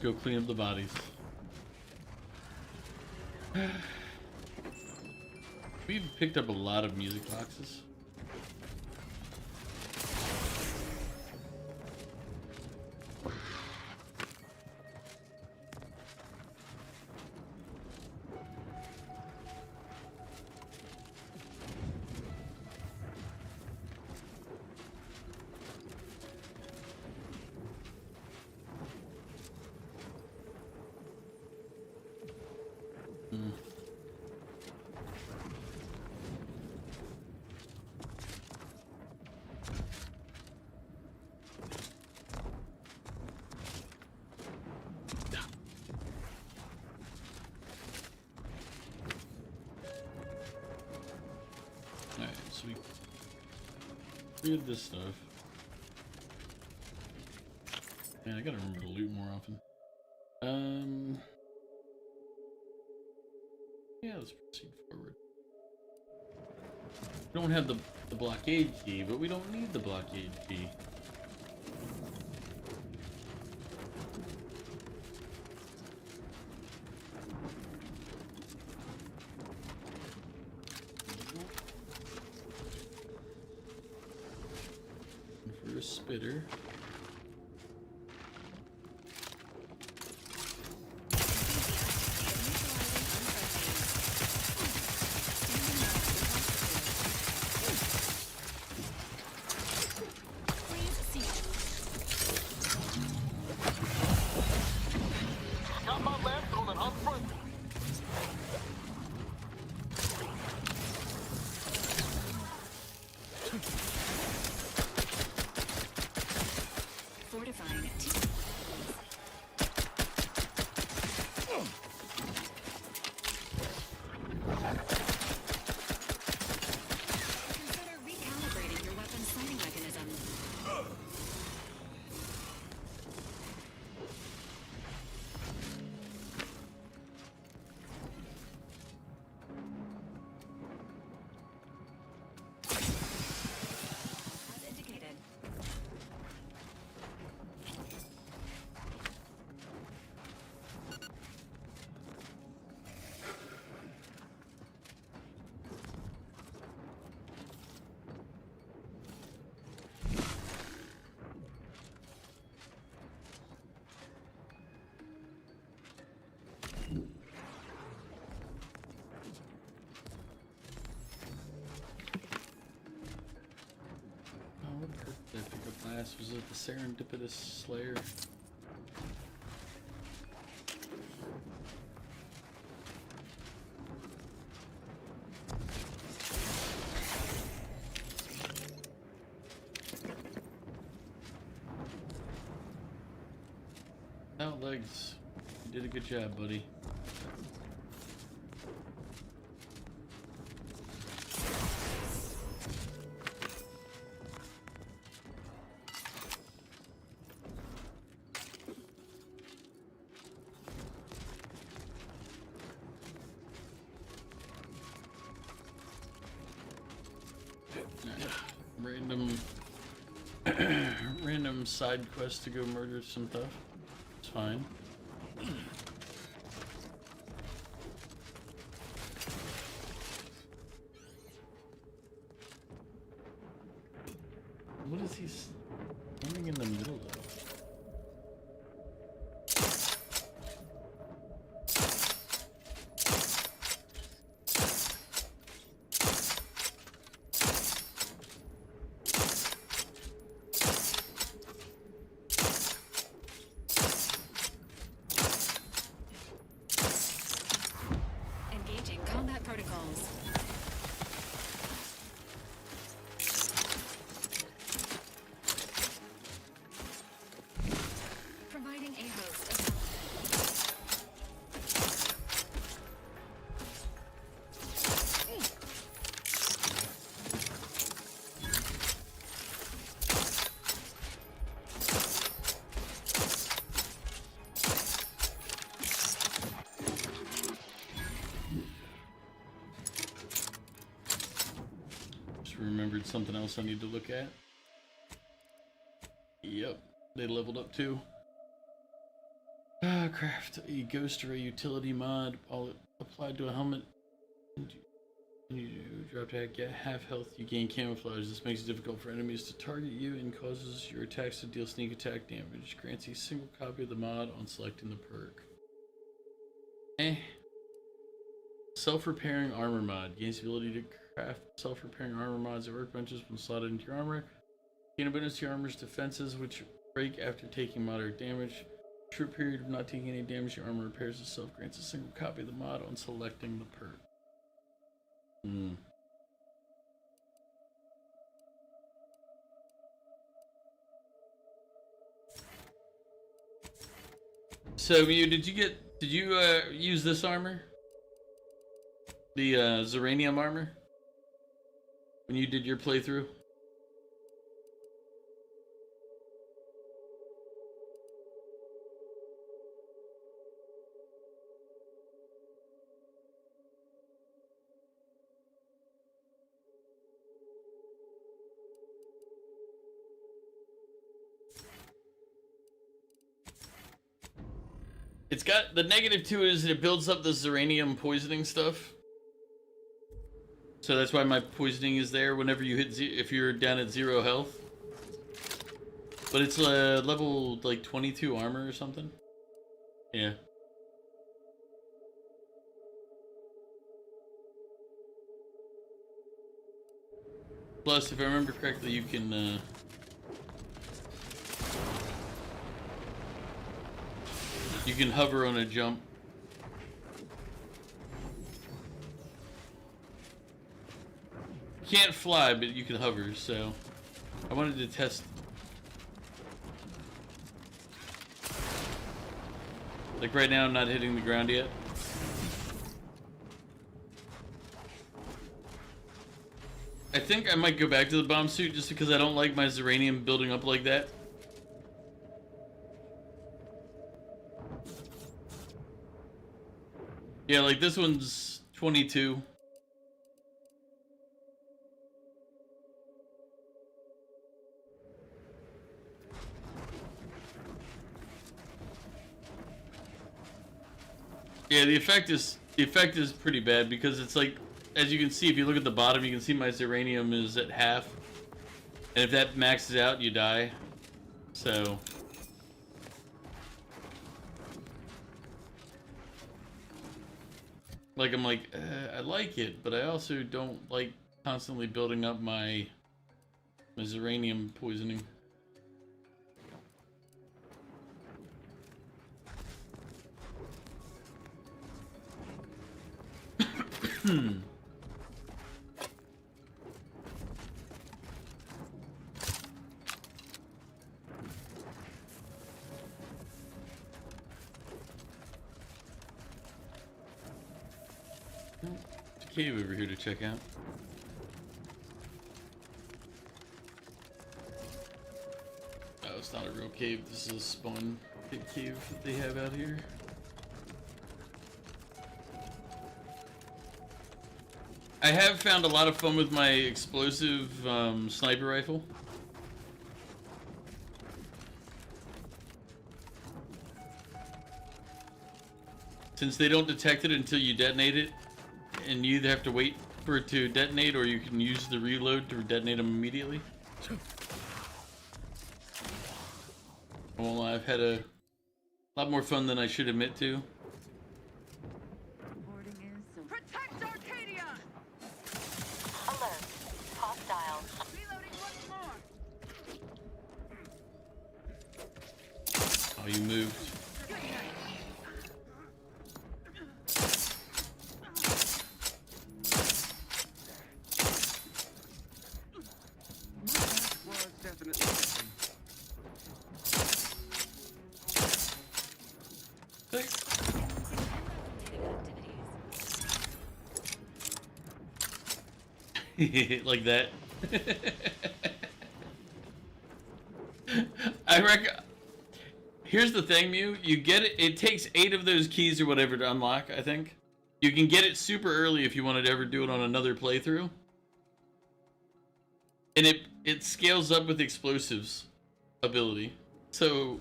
Let's go clean up the bodies. We've picked up a lot of music boxes. Read this stuff. Man, I gotta remember to loot more often. Yeah, let's proceed forward. We don't have the blockade key, but we don't need the blockade key. For a spitter. Got my left on an unfriendly. Fortifying Consider recalibrating your weapon's sighting mechanism. As indicated. Oh, what perk did I pick up last? Was it the Serendipitous Slayer? Out legs. You did a good job, buddy. Random side quest to go murder some stuff. It's fine. What is he standing in the middle of? Engaging combat protocols. Providing a host of Just remembered something else I need to look at. Yep, they leveled up too. Craft a ghost array utility mod. All applied to a helmet. You drop tag, get half health, you gain camouflage. This makes it difficult for enemies to target you and causes your attacks to deal sneak attack damage. Grants a single copy of the mod on selecting the perk. Self-repairing armor mod. Gains the ability to craft self-repairing armor mods at workbenches when slotted into your armor. Gain a bonus to your armor's defenses, which break after taking moderate damage. Short period of not taking any damage, your armor repairs itself. Grants a single copy of the mod on selecting the perk. So did you use this armor? The Zeranium armor? When you did your playthrough? It's got the negative to it is that it builds up the Zeranium poisoning stuff. So that's why my poisoning is there whenever you hit if you're down at 0 health. But it's level like 22 armor or something. Yeah. Plus, if I remember correctly, you can hover on a jump. You can't fly, but you can hover, so I wanted to test. Like right now, I'm not hitting the ground yet. I think I might go back to the bomb suit just because I don't like my Zeranium building up like that. Yeah, like this one's 22. Yeah, the effect is pretty bad because it's like, as you can see, if you look at the bottom, you can see my Zeranium is at half. And if that maxes out, you die. So like, I'm like, I like it, but I also don't like constantly building up my Zeranium poisoning. There's a cave over here to check out. Oh, it's not a real cave. This is a spawn pit cave that they have out here. I have found a lot of fun with my explosive sniper rifle. Since they don't detect it until you detonate it, and you either have to wait for it to detonate or you can use the reload to detonate them immediately. Well, I've had a lot more fun than I should admit to. Protect Arcadia! Alert. Hostile. Reloading once more. Oh, you moved. Like that. I reckon. Here's the thing, Mew. You get it. It takes 8 of those keys or whatever to unlock. I think you can get it super early if you wanted to ever do it on another playthrough, and it scales up with explosives ability. So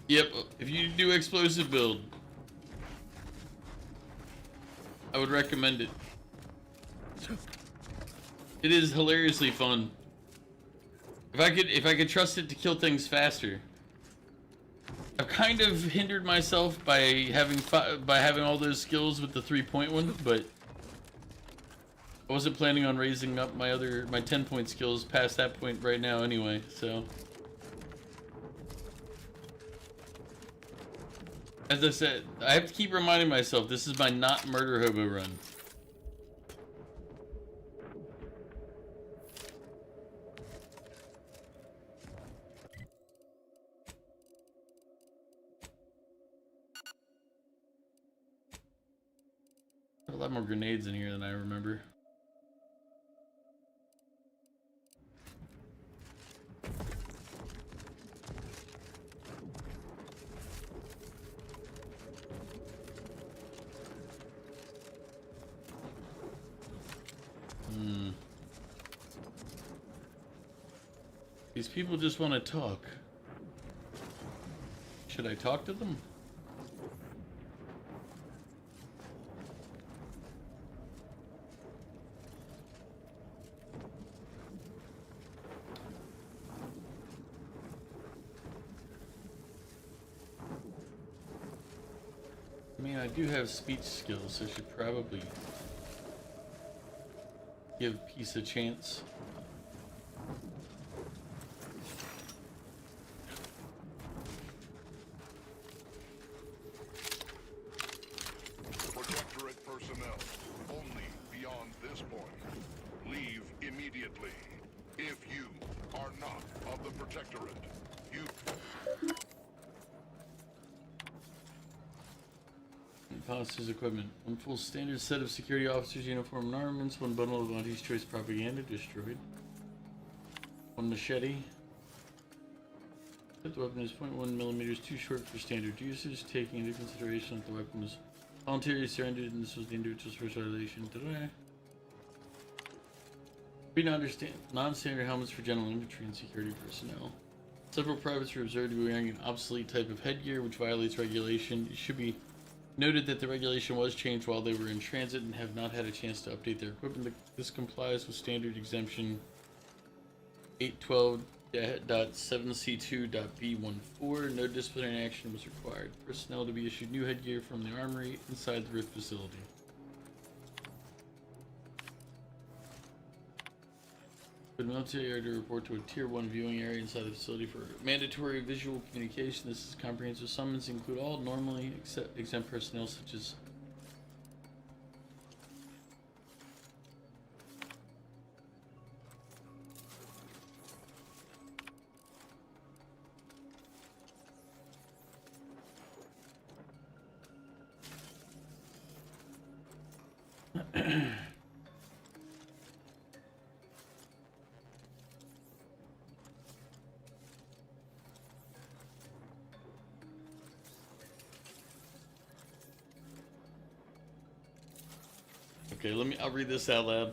Yep, if you do explosive build, I would recommend it. It is hilariously fun. If I could trust it to kill things faster. I've kind of hindered myself by having all those skills with the 3-point one, but I wasn't planning on raising up my 10-point skills past that point right now anyway, so. As I said, I have to keep reminding myself this is my not murder hobo run. A lot more grenades in here than I remember. These people just want to talk. Should I talk to them? I mean, I do have speech skills, so I should probably give Peace a chance. Protectorate personnel, only beyond this point. Leave immediately. If you are not of the Protectorate, you... Imposters equipment. One full standard set of security officers' uniform and armaments. One bundle of Auntie's Choice propaganda destroyed. One machete. The weapon is 0.1 millimeters too short for standard usage, taking into consideration that the weapon was voluntarily surrendered and this was the individual's first violation. Non-standard helmets for general infantry and security personnel. Several privates were observed to be wearing an obsolete type of headgear which violates regulation. It should be noted that the regulation was changed while they were in transit and have not had a chance to update their equipment. This complies with standard exemption 812.7C2.B14. No disciplinary action was required. Personnel to be issued new headgear from the armory inside the Rift facility. The military are to report to a Tier 1 viewing area inside the facility for mandatory visual communication. This is comprehensive summons include all normally exempt personnel such as Okay, I'll read this out loud.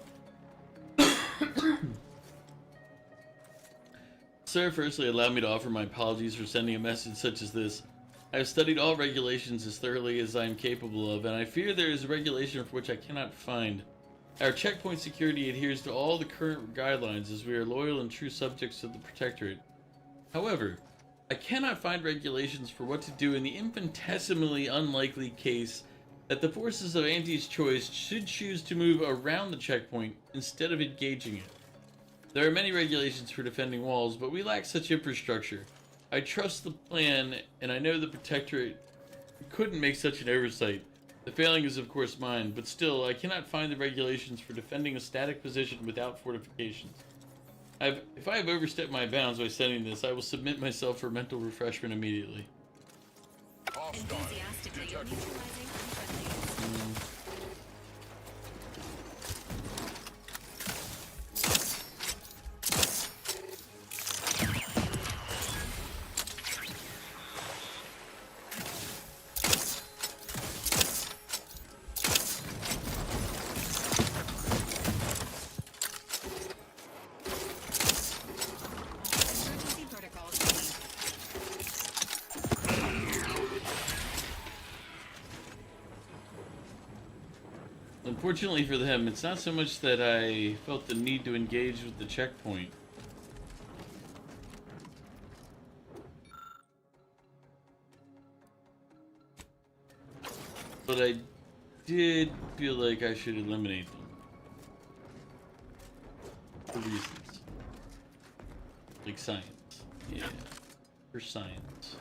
Sir, firstly, allow me to offer my apologies for sending a message such as this. I have studied all regulations as thoroughly as I am capable of, and I fear there is a regulation for which I cannot find. Our checkpoint security adheres to all the current guidelines as we are loyal and true subjects of the Protectorate. However, I cannot find regulations for what to do in the infinitesimally unlikely case that the forces of Auntie's Choice should choose to move around the checkpoint instead of engaging it. There are many regulations for defending walls, but we lack such infrastructure. I trust the plan, and I know the Protectorate couldn't make such an oversight. The failing is of course mine, but still, I cannot find the regulations for defending a static position without fortifications. If I have overstepped my bounds by sending this, I will submit myself for mental refreshment immediately. Enthusiastically neutralizing unfriendlies. Emergency protocols ready. Fortunately for them, it's not so much that I felt the need to engage with the checkpoint. But I did feel like I should eliminate them. For reasons. Like science. Yeah. For science.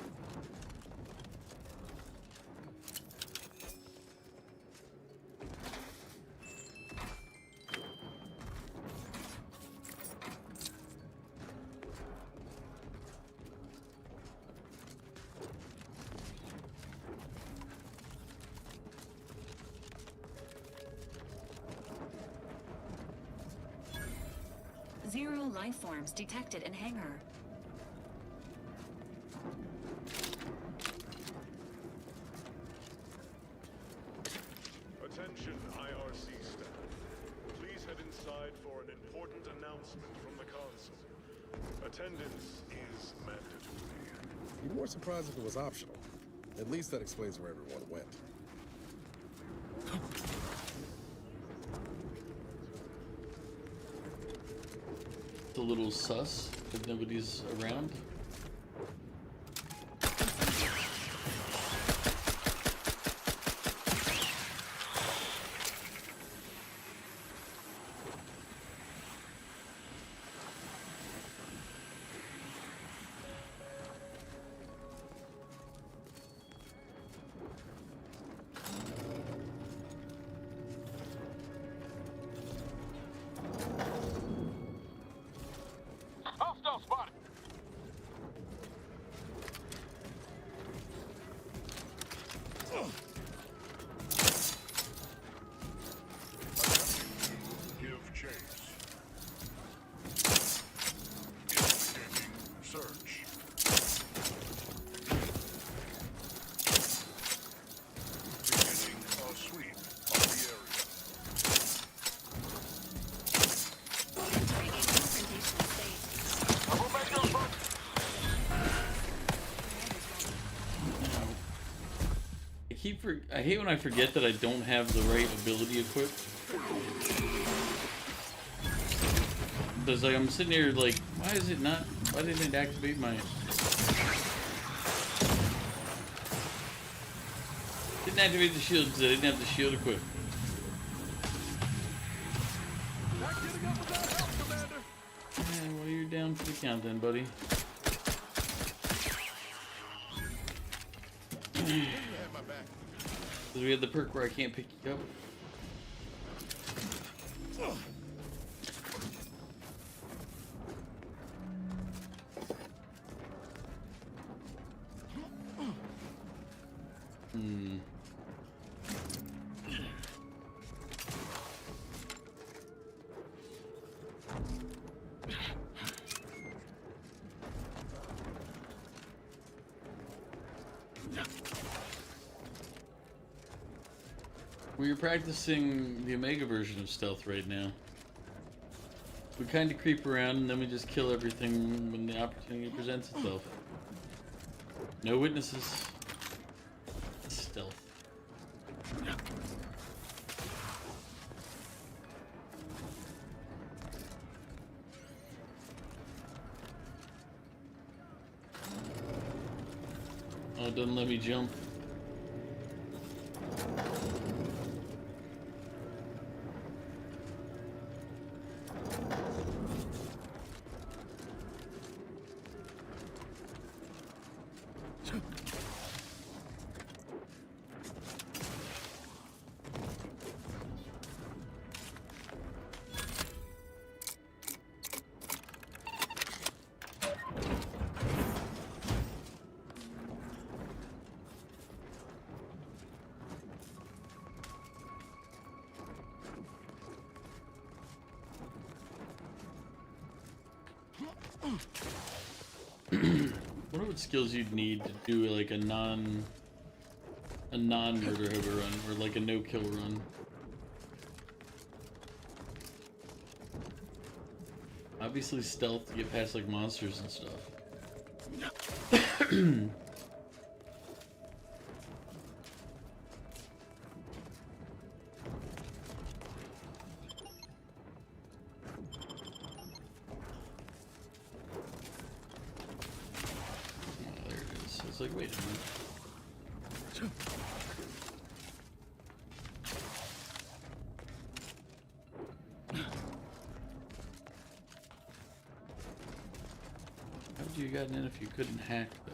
Zero life forms detected in hangar. Attention IRC staff. Please head inside for an important announcement from the console. Attendance is mandatory. Be more surprised if it was optional. At least that explains where everyone went. It's a little sus if nobody's around. Hostile spotted. Give chase. Initiating search. Beginning a sweep of the area. Entering a confrontational phase. I hate when I forget that I don't have the right ability equipped. Because like I'm sitting here like, why didn't it activate my... Didn't activate the shield because I didn't have the shield equipped. Yeah, well, you're down for the count then, buddy. Because we have the perk where I can't pick you up. We're practicing the Omega version of stealth right now. We kind of creep around and then we just kill everything when the opportunity presents itself. No witnesses. Stealth. Oh, it doesn't let me jump. Wonder what skills you'd need to do like a non-murder hover run or like a no-kill run. Obviously stealth to get past like monsters and stuff. was like, wait a minute. How would you have gotten in if you couldn't hack, though?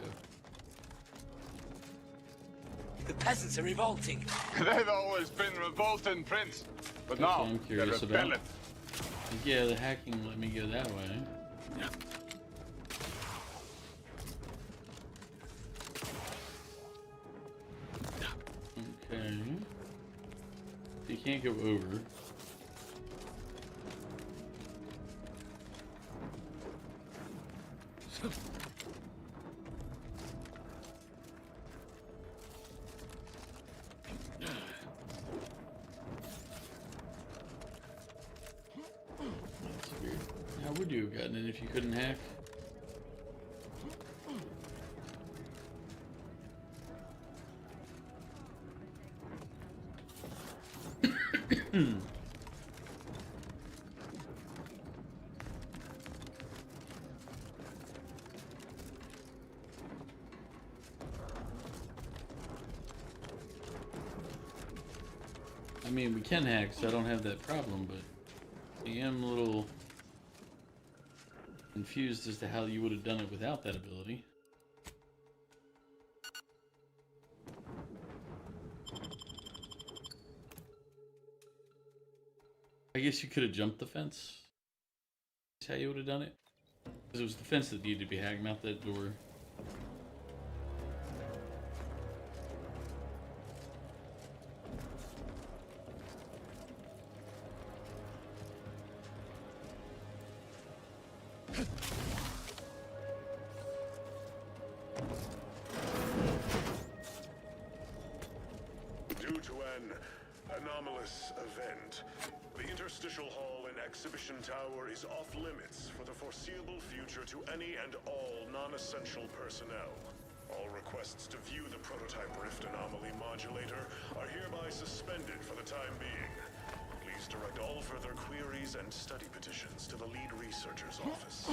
The peasants are revolting. They've always been revolting, Prince. But That's now what I'm they're curious about. rebelling. Yeah, the hacking let me go that way. Okay. You can't go over. That's weird. How would you have gotten in if you couldn't hack? I mean, we can hack, so I don't have that problem, but I am a little confused as to how you would have done it without that ability. I guess you could have jumped the fence. That's how you would have done it. Because it was the fence that needed to be hacked, not that door. Due to an anomalous event, the interstitial hall in Exhibition Tower is off limits for the foreseeable future to any and all non-essential personnel. All requests to view the prototype rift anomaly modulator are hereby suspended for the time being. Please direct all further queries and study petitions to the lead researcher's office.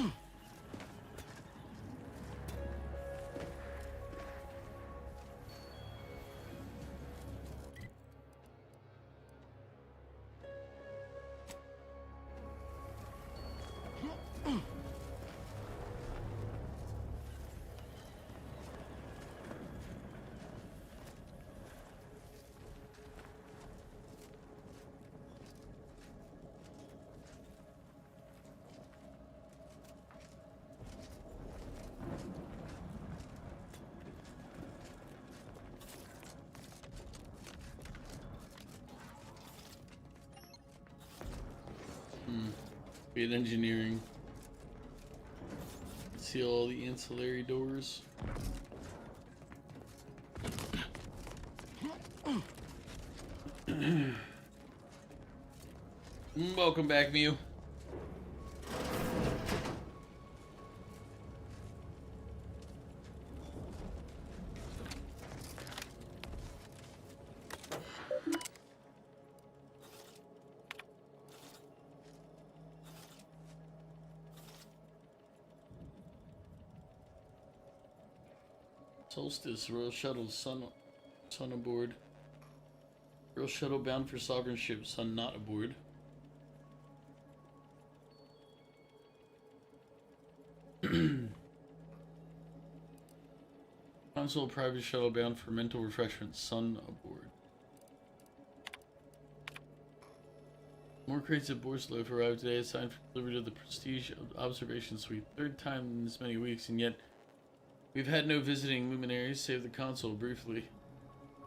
Be in engineering. See all the ancillary doors. Welcome back, Mew. Solstice, Royal Shuttle, Sun aboard. Royal Shuttle bound for Sovereign ship, Sun not aboard. Console private shuttle bound for mental refreshment, Sun aboard. More crates of Borslow arrived today, assigned for delivery to the Prestige Observation Suite. Third time in this many weeks, and yet we've had no visiting luminaries, save the console briefly.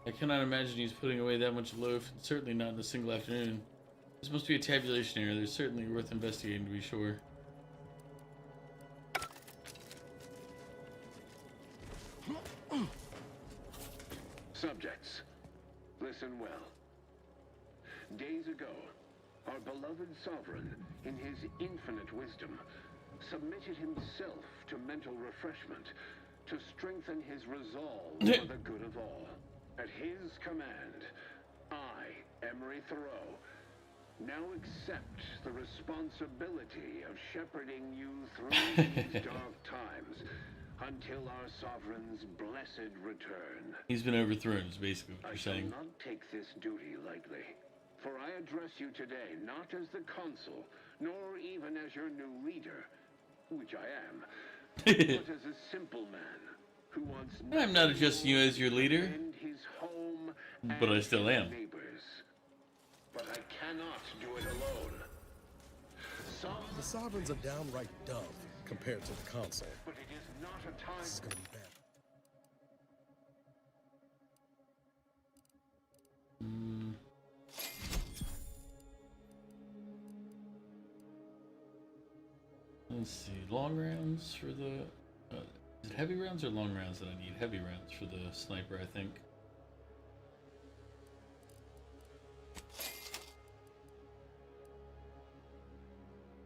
I cannot imagine he's putting away that much loaf, and certainly not in a single afternoon. This must be a tabulation error. They're certainly worth investigating to be sure. Subjects, listen well. Days ago, our beloved sovereign, in his infinite wisdom, submitted himself to mental refreshment to strengthen his resolve for the good of all. At his command, I, Emery Thoreau, now accept the responsibility of shepherding you through these dark times until our sovereign's blessed return. He's been overthrown, is basically what I you're shall saying. not take this duty lightly, for I address you today not as the consul, nor even as your new leader, which I am, but as a simple man who wants I'm not addressing you as your leader, his home but I still am. neighbors. But I cannot do it alone. The sovereign's a downright dove compared to the consul. But it is not a time. This is gonna be bad. Let's see, long rounds for the... is it heavy rounds or long rounds that I need? Heavy rounds for the sniper, I think.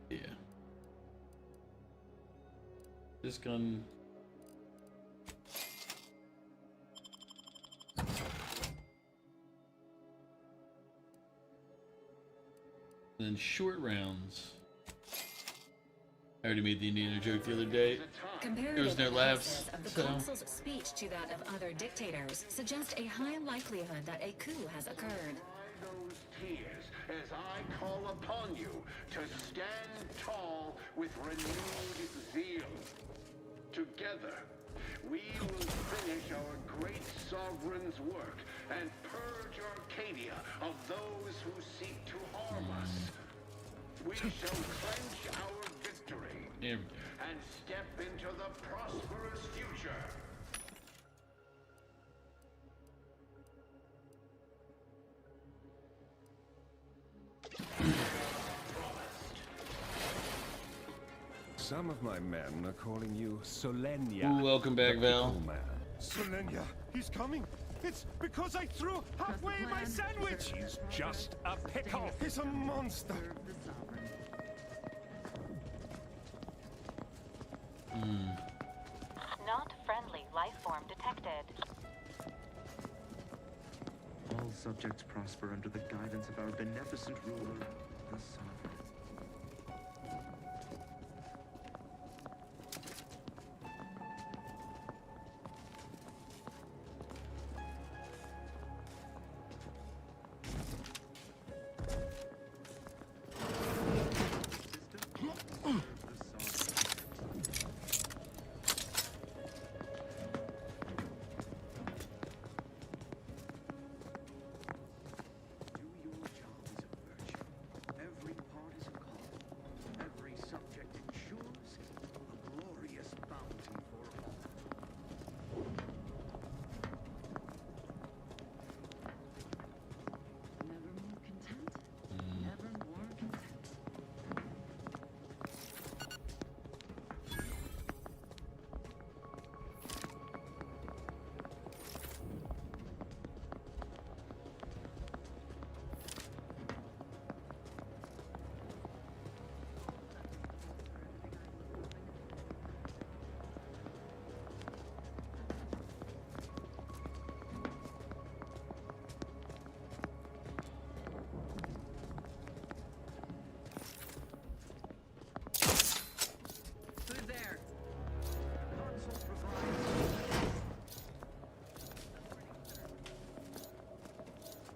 Yeah. This gun... And then short rounds. I already made the Indiana joke the other day. There was no laughs, of the so... consul's speech to that of other dictators suggest a high likelihood that a coup has occurred. Those tears as I call upon you to stand tall with renewed zeal. Together, we will finish our great sovereign's work and purge Arcadia of those who seek to harm us. We shall clench our victory and step into the prosperous future. Some of my men are calling you Solenia. Ooh, welcome back, Val. Solenia, he's coming. It's because I threw halfway my sandwich. He's just a pickle. He's a monster. Not friendly life form detected. All subjects prosper under the guidance of our beneficent ruler, the Sovereign.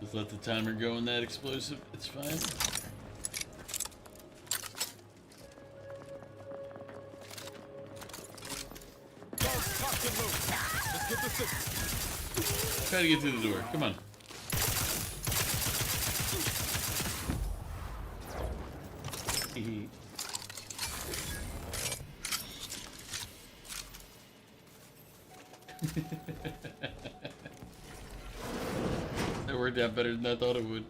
Just let the timer go on that explosive. It's fine. Let's get this in. Try to get through the door. Come on. That worked out better than I thought it would.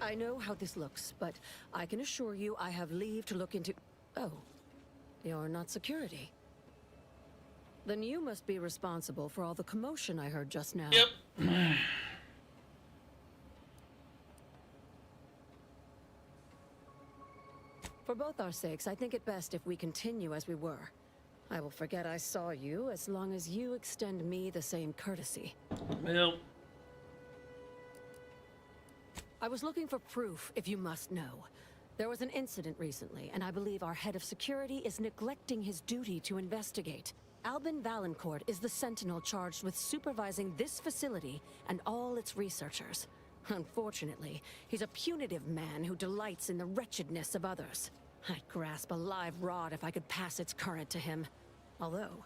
I know how this looks, but I can assure you I have leave to look into... Oh, you're not security. Then you must be responsible for all the commotion I heard just now. Yep. For both our sakes, I think it best if we continue as we were. I will forget I saw you as long as you extend me the same courtesy. Well... I was looking for proof, if you must know. There was an incident recently, and I believe our head of security is neglecting his duty to investigate. Albin Valancourt is the sentinel charged with supervising this facility and all its researchers. Unfortunately, he's a punitive man who delights in the wretchedness of others. I'd grasp a live rod if I could pass its current to him. Although,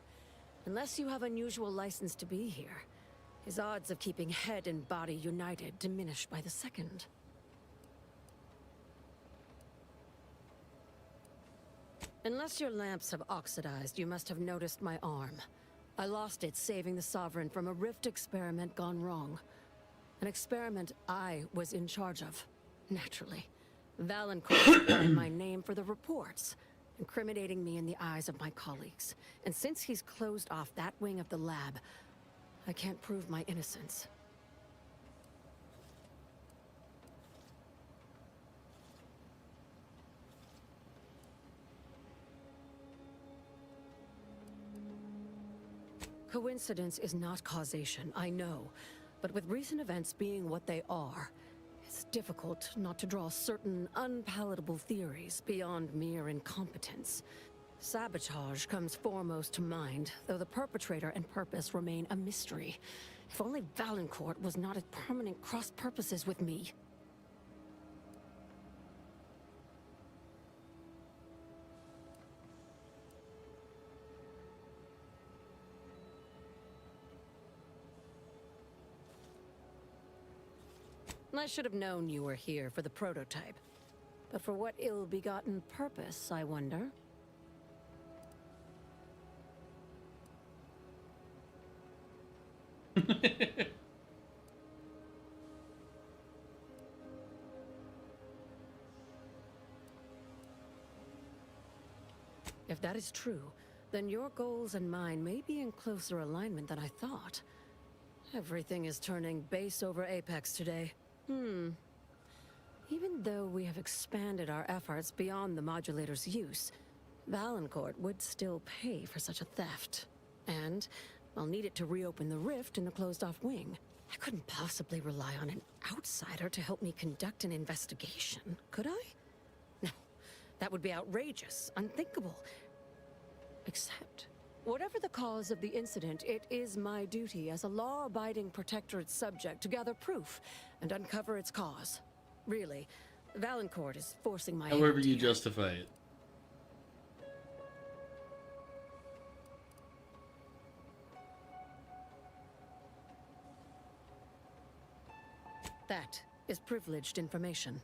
unless you have unusual license to be here, his odds of keeping head and body united diminish by the second. Unless your lamps have oxidized, you must have noticed my arm. I lost it saving the Sovereign from a rift experiment gone wrong. An experiment I was in charge of, naturally. Valancourt burned my name for the reports, incriminating me in the eyes of my colleagues. And since he's closed off that wing of the lab, I can't prove my innocence. Coincidence is not causation, I know. But with recent events being what they are, it's difficult not to draw certain unpalatable theories beyond mere incompetence. Sabotage comes foremost to mind, though the perpetrator and purpose remain a mystery. If only Valancourt was not at permanent cross-purposes with me. I should have known you were here for the prototype. But for what ill-begotten purpose, I wonder? If that is true, then your goals and mine may be in closer alignment than I thought. Everything is turning base over apex today. Even though we have expanded our efforts beyond the modulator's use, Valancourt would still pay for such a theft. And I'll need it to reopen the rift in the closed-off wing. I couldn't possibly rely on an outsider to help me conduct an investigation, could I? No, that would be outrageous, unthinkable. Except, whatever the cause of the incident, it is my duty as a law-abiding protectorate subject to gather proof and uncover its cause. Really, Valancourt is forcing my However hand you here. justify it. That is privileged information.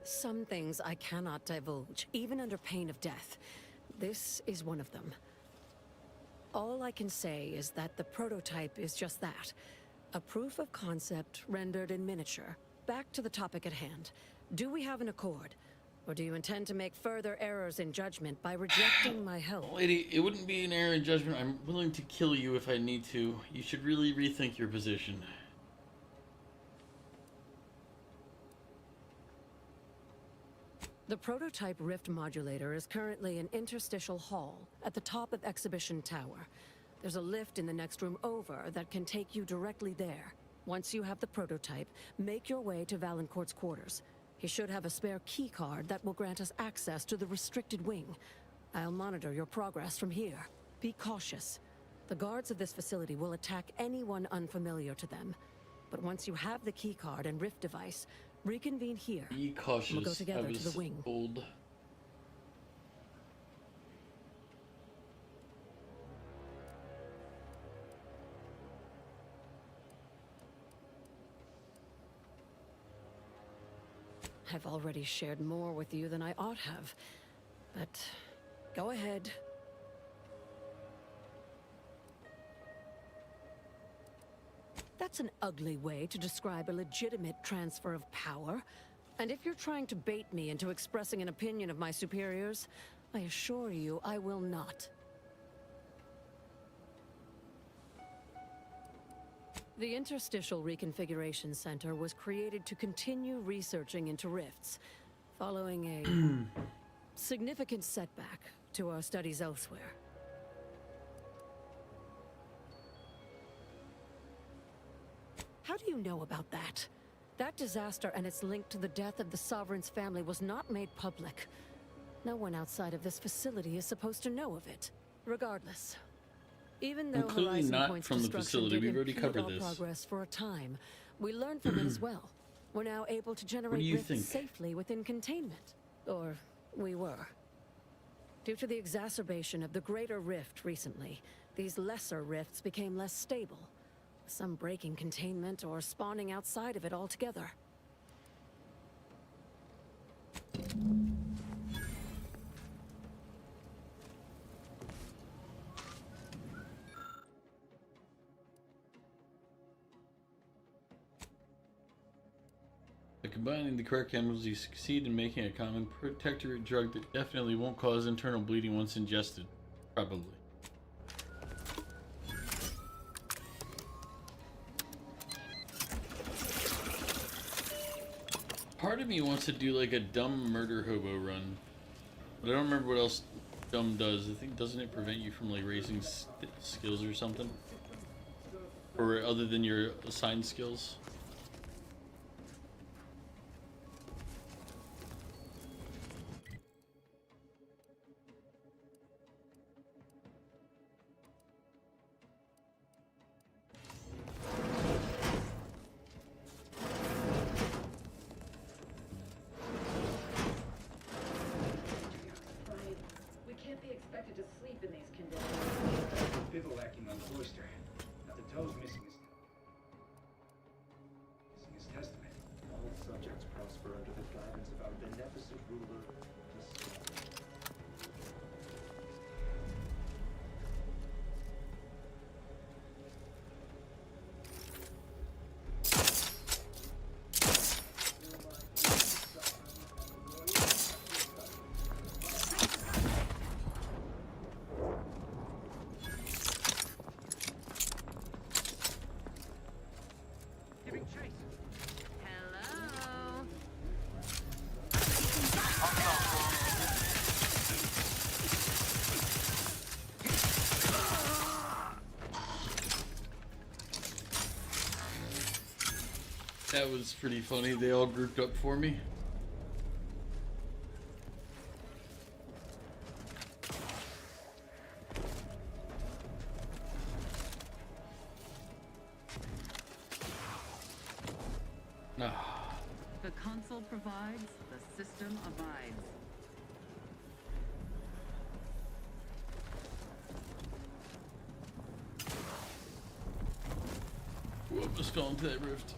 Some things I cannot divulge, even under pain of death. This is one of them. All I can say is that the prototype is just that. A proof of concept rendered in miniature. Back to the topic at hand. Do we have an accord? Or do you intend to make further errors in judgment by rejecting my help? Lady, it wouldn't be an error in judgment. I'm willing to kill you if I need to. You should really rethink your position. The prototype rift modulator is currently in Interstitial Hall at the top of Exhibition Tower. There's a lift in the next room over that can take you directly there. Once you have the prototype, make your way to Valancourt's quarters. He should have a spare key card that will grant us access to the restricted wing. I'll monitor your progress from here. Be cautious. The guards of this facility will attack anyone unfamiliar to them. But once you have the key card and rift device, reconvene here. Be cautious. We'll go together I to the wing. Old. I've already shared more with you than I ought have. But go ahead. That's an ugly way to describe a legitimate transfer of power. And if you're trying to bait me into expressing an opinion of my superiors, I assure you I will not. The Interstitial Reconfiguration Center was created to continue researching into rifts, following a significant setback to our studies elsewhere. How do you know about that? That disaster and its link to the death of the Sovereign's family was not made public. No one outside of this facility is supposed to know of it. Regardless, even though clearly Horizon not Point's from the destruction facility. did We've already impede covered our this. progress for a time, we learned from it as well. We're now able to generate you rifts think? safely within containment. Or we were. Due to the exacerbation of the greater rift recently, these lesser rifts became less stable. Some breaking containment or spawning outside of it altogether. By combining the correct chemicals, you succeed in making a common protectorate drug that definitely won't cause internal bleeding once ingested. Probably. Part of me wants to do like a dumb murder hobo run, but I don't remember what else dumb does. I think, doesn't it prevent you from like raising skills or something? Or other than your assigned skills? We can't be expected to sleep in these conditions. Bivouacking on the oyster. Now the toe's missing his testament. All subjects prosper under the guidance of our beneficent ruler, the sun. Giving chase. Hello. That was pretty funny. They all grouped up for me. Ah. The console provides, the system abides. Who almost fell into that rift?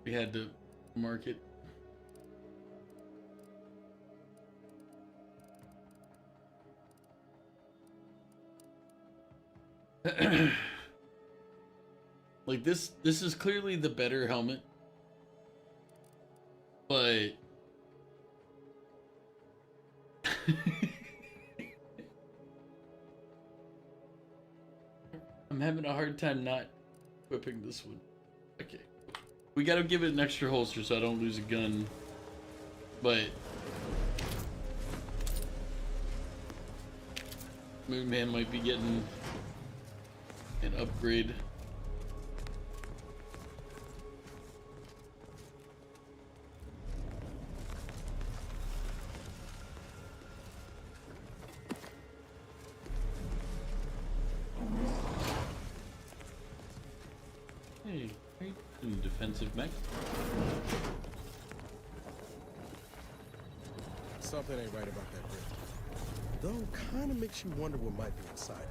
We had to mark it. Like this is clearly the better helmet, but I'm having a hard time not equipping this one. Okay. We gotta give it an extra holster so I don't lose a gun. But Moonman might be getting an upgrade. Hey, Right. And defensive mech. Something ain't right about that rift. Though, kind of makes you wonder what might be inside.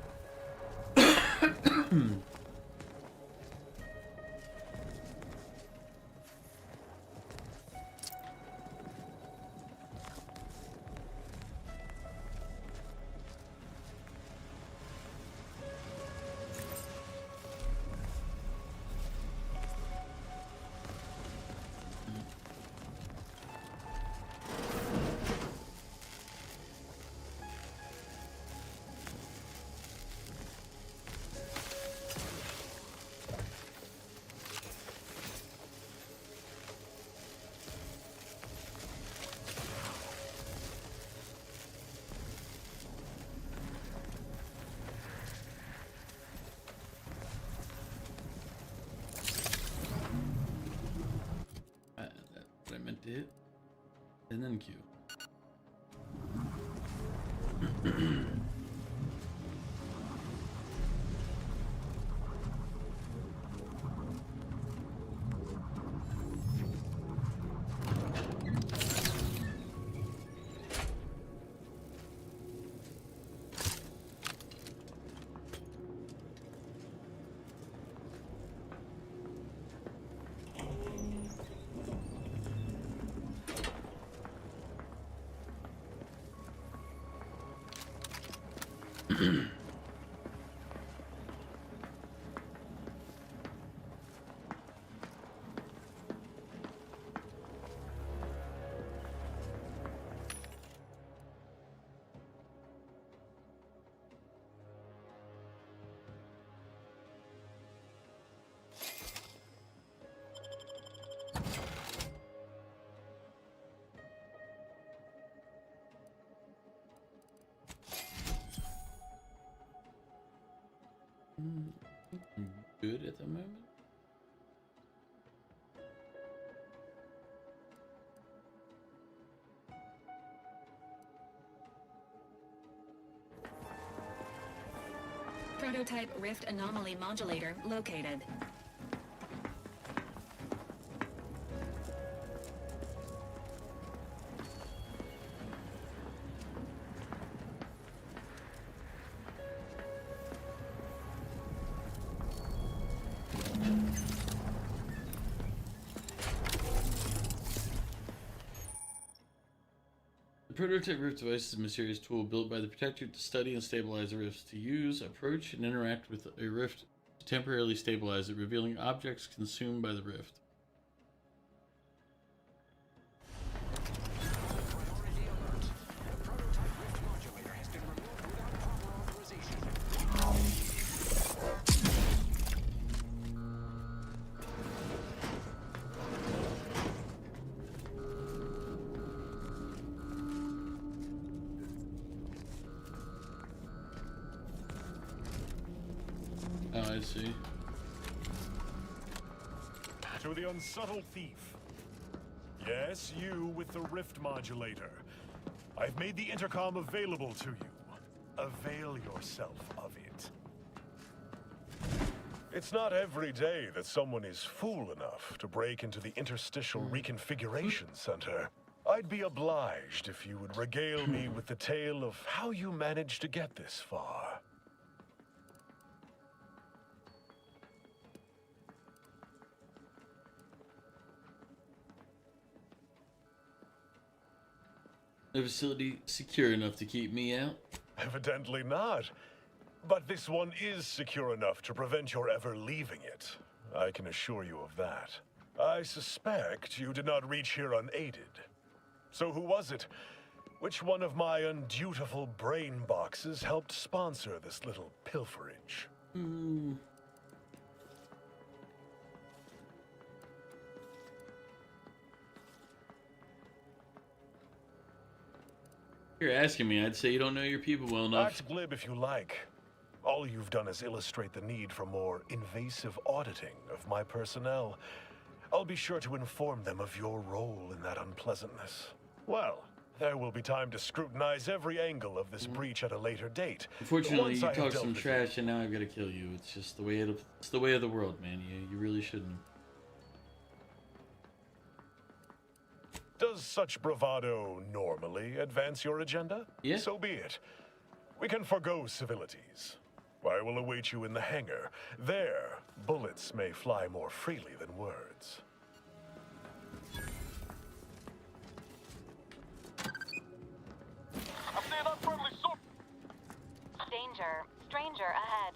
What I meant to hit. And then Q. Good at the moment. Prototype rift anomaly modulator located. The prototype rift device is a mysterious tool built by the Protector to study and stabilize the rifts. To use, approach, and interact with a rift to temporarily stabilize it, revealing objects consumed by the rift. Oh, I see. To the unsubtle thief. Yes, you with the rift modulator. I've made the intercom available to you. Avail yourself of it. It's not every day that someone is fool enough to break into the Interstitial Reconfiguration Center. I'd be obliged if you would regale me with the tale of how you managed to get this far. The facility secure enough to keep me out? Evidently not. But this one is secure enough to prevent your ever leaving it. I can assure you of that. I suspect you did not reach here unaided. So who was it? Which one of my undutiful brain boxes helped sponsor this little pilferage? You're asking me, I'd say you don't know your people well enough. Act glib if you like. All you've done is illustrate the need for more invasive auditing of my personnel. I'll be sure to inform them of your role in that unpleasantness. Well, there will be time to scrutinize every angle of this breach at a later date. Unfortunately, you talk some trash and now I've got to kill you. It's just the way of the world, man. You really shouldn't. Does such bravado normally advance your agenda? Yeah. So be it. We can forgo civilities. I will await you in the hangar. There, bullets may fly more freely than words. I'm seeing unfriendly sort. Danger. Stranger ahead.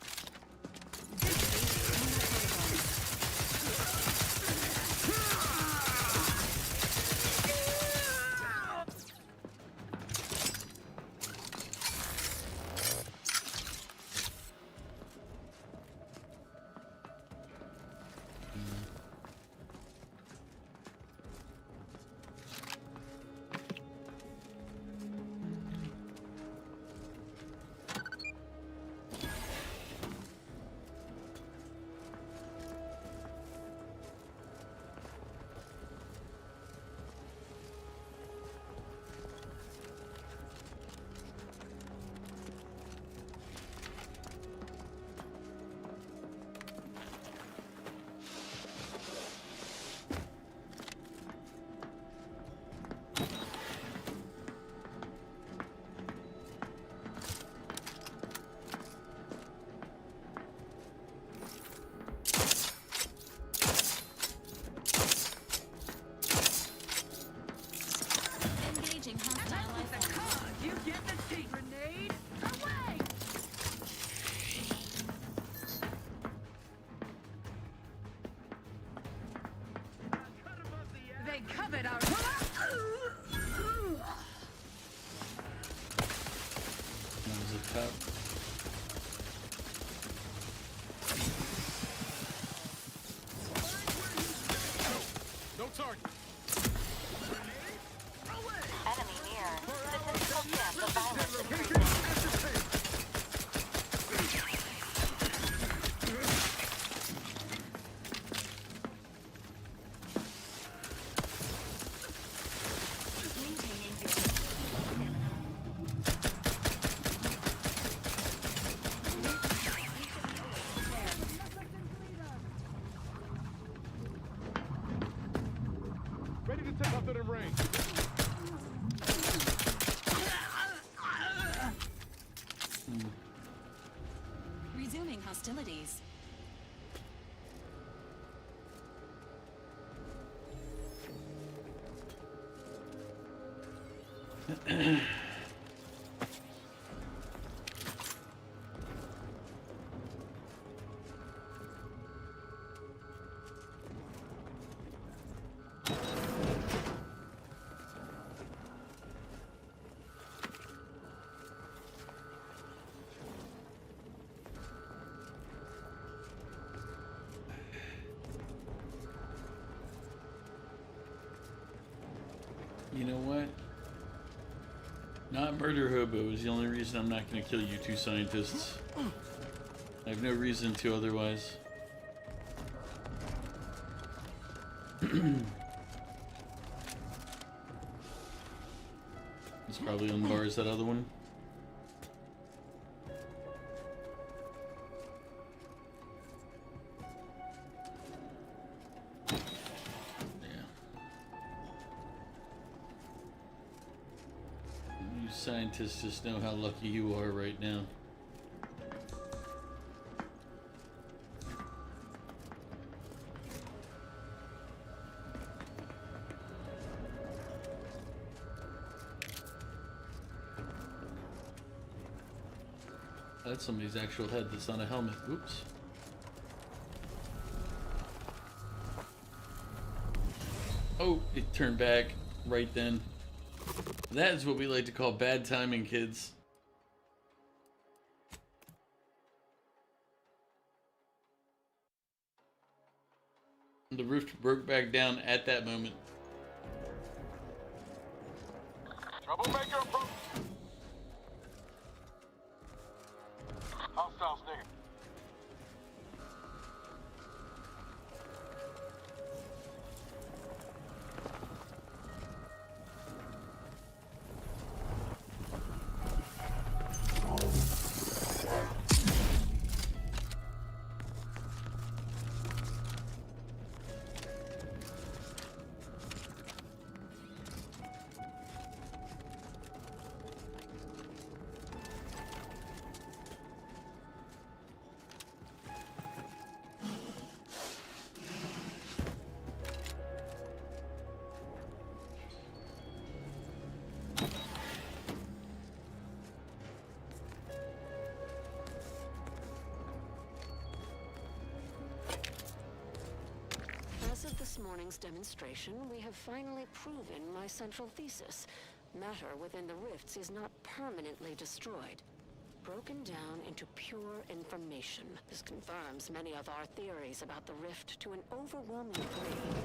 Engaging hostile life forms. You get the seat, grenade! Away! They covered our... That was a cup. No target. Enemy near. Statistical chance of violence increasing. Maintaining zero. Ready to take off to the range. Resuming hostilities. You know what? Not murder hobo is the only reason I'm not going to kill you two scientists. I have no reason to otherwise. It's probably unbars that other one. You scientists just know how lucky you are right now. That's somebody's actual head that's on a helmet. Oops. Oh, it turned back right then. That is what we like to call bad timing, kids. The roof broke back down at that moment. Troublemaker approach. Hostiles near. As of this morning's demonstration, we have finally proven my central thesis. Matter within the rifts is not permanently destroyed. Broken down into pure information. This confirms many of our theories about the rift to an overwhelming degree,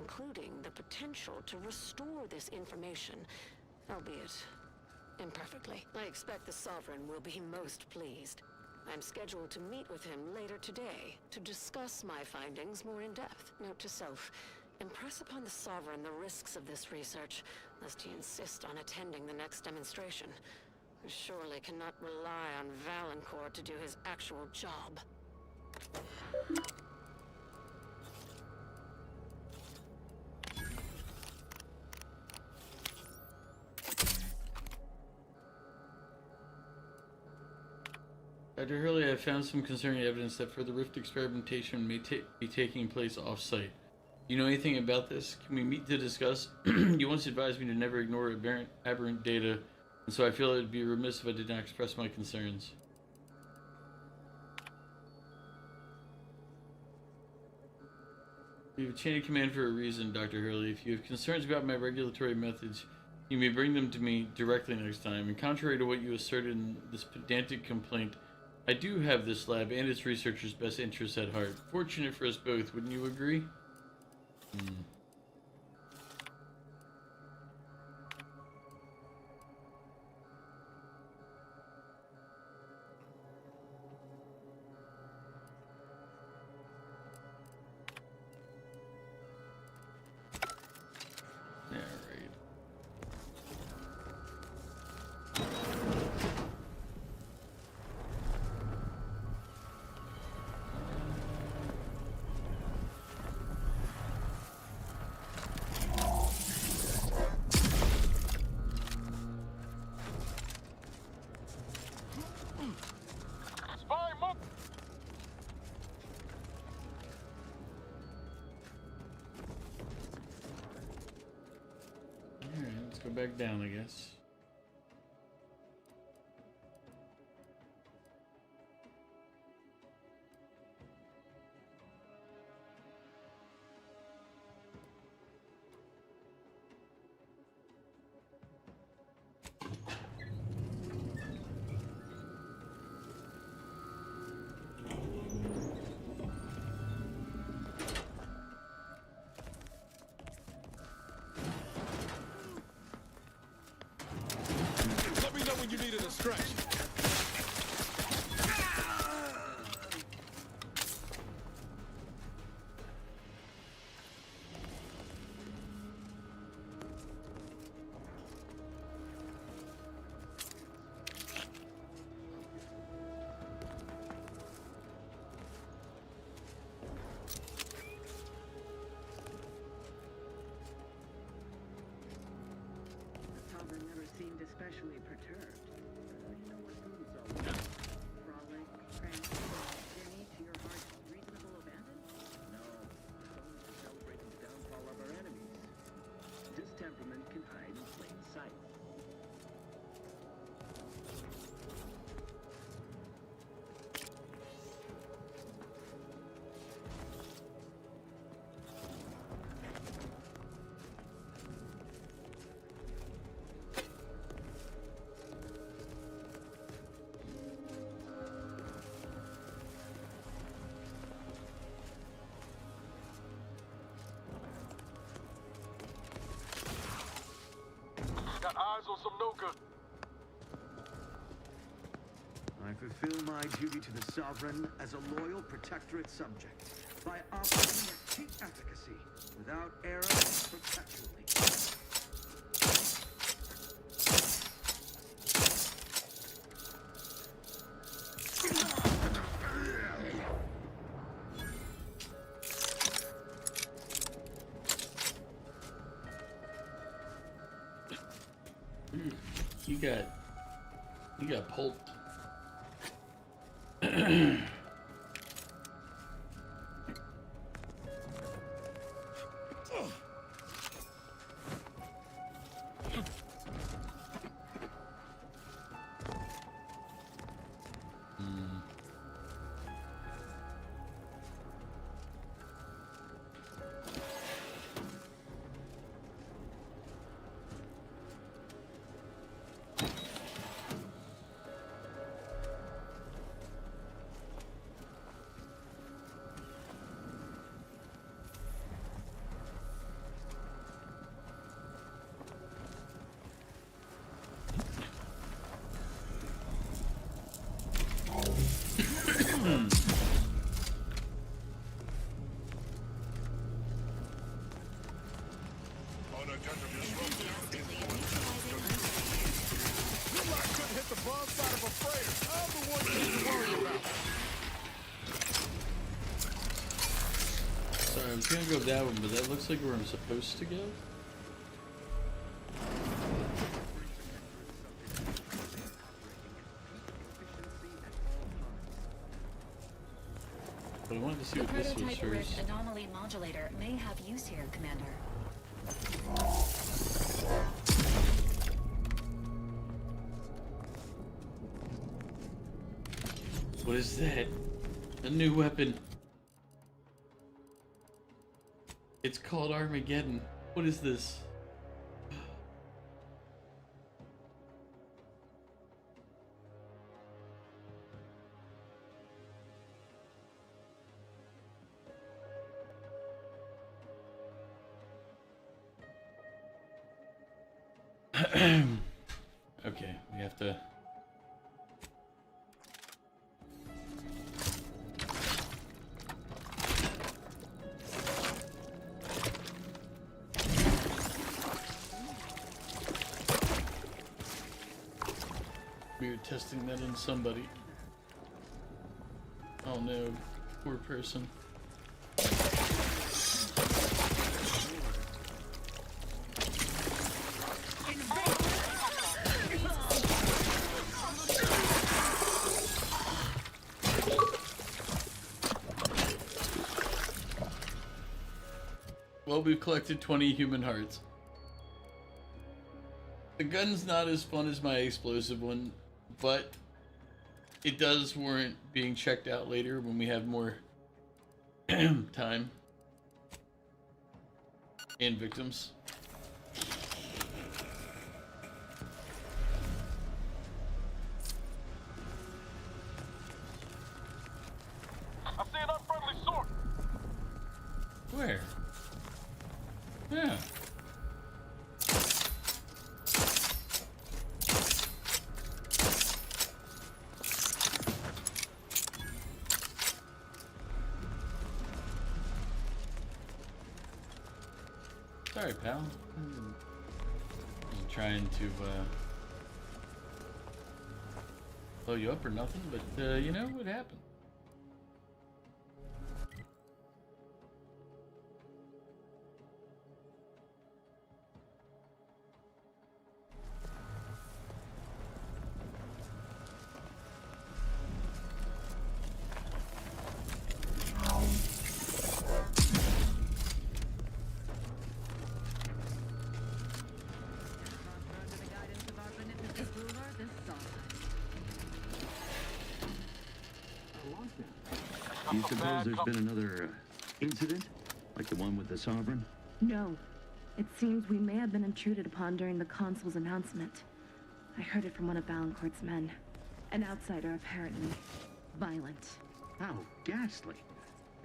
including the potential to restore this information, albeit imperfectly. I expect the Sovereign will be most pleased. I'm scheduled to meet with him later today to discuss my findings more in depth. Note to self, impress upon the Sovereign the risks of this research, lest he insist on attending the next demonstration. I surely cannot rely on Valancourt to do his actual job. Dr. Hurley, I have found some concerning evidence that further rift experimentation may be taking place off-site. Do you know anything about this? Can we meet to discuss? You once advised me to never ignore aberrant data, and so I feel it would be remiss if I did not express my concerns. We have a chain of command for a reason, Dr. Hurley. If you have concerns about my regulatory methods, you may bring them to me directly next time. And contrary to what you asserted in this pedantic complaint, I do have this lab and its researchers' best interests at heart. Fortunate for us both, wouldn't you agree? Go back down, I guess. You needed a stretch. Seemed especially perturbed. You know what moves all about? Frolic, prank, journey to your heart's reasonable abandon? No, it's only for celebrating the downfall of our enemies. This temperament can hide in plain sight. Got eyes on some no good. I fulfill my duty to the Sovereign as a loyal Protectorate subject by operating at peak efficacy, without error, perpetually. You got pulped. the broadside of a freighter. I'm the one you need to worry about. Sorry, I was gonna go that one, but that looks like where I'm supposed to go. But I wanted to see The what this was prototype first. rift anomaly modulator may have use here, Commander. What is that? A new weapon. It's called Armageddon. What is this? Okay, we have to... We're testing that on somebody. Oh no, poor person. Well, we've collected 20 human hearts. The gun's not as fun as my explosive one, but it does warrant being checked out later when we have more time and victims. I see an unfriendly sword. Where? Yeah. Sorry, pal. I'm trying to blow you up or nothing, but you know what happened. Do you suppose there's been another incident? Like the one with the Sovereign? No. It seems we may have been intruded upon during the Consul's announcement. I heard it from one of Valancourt's men. An outsider, apparently. Violent. How ghastly.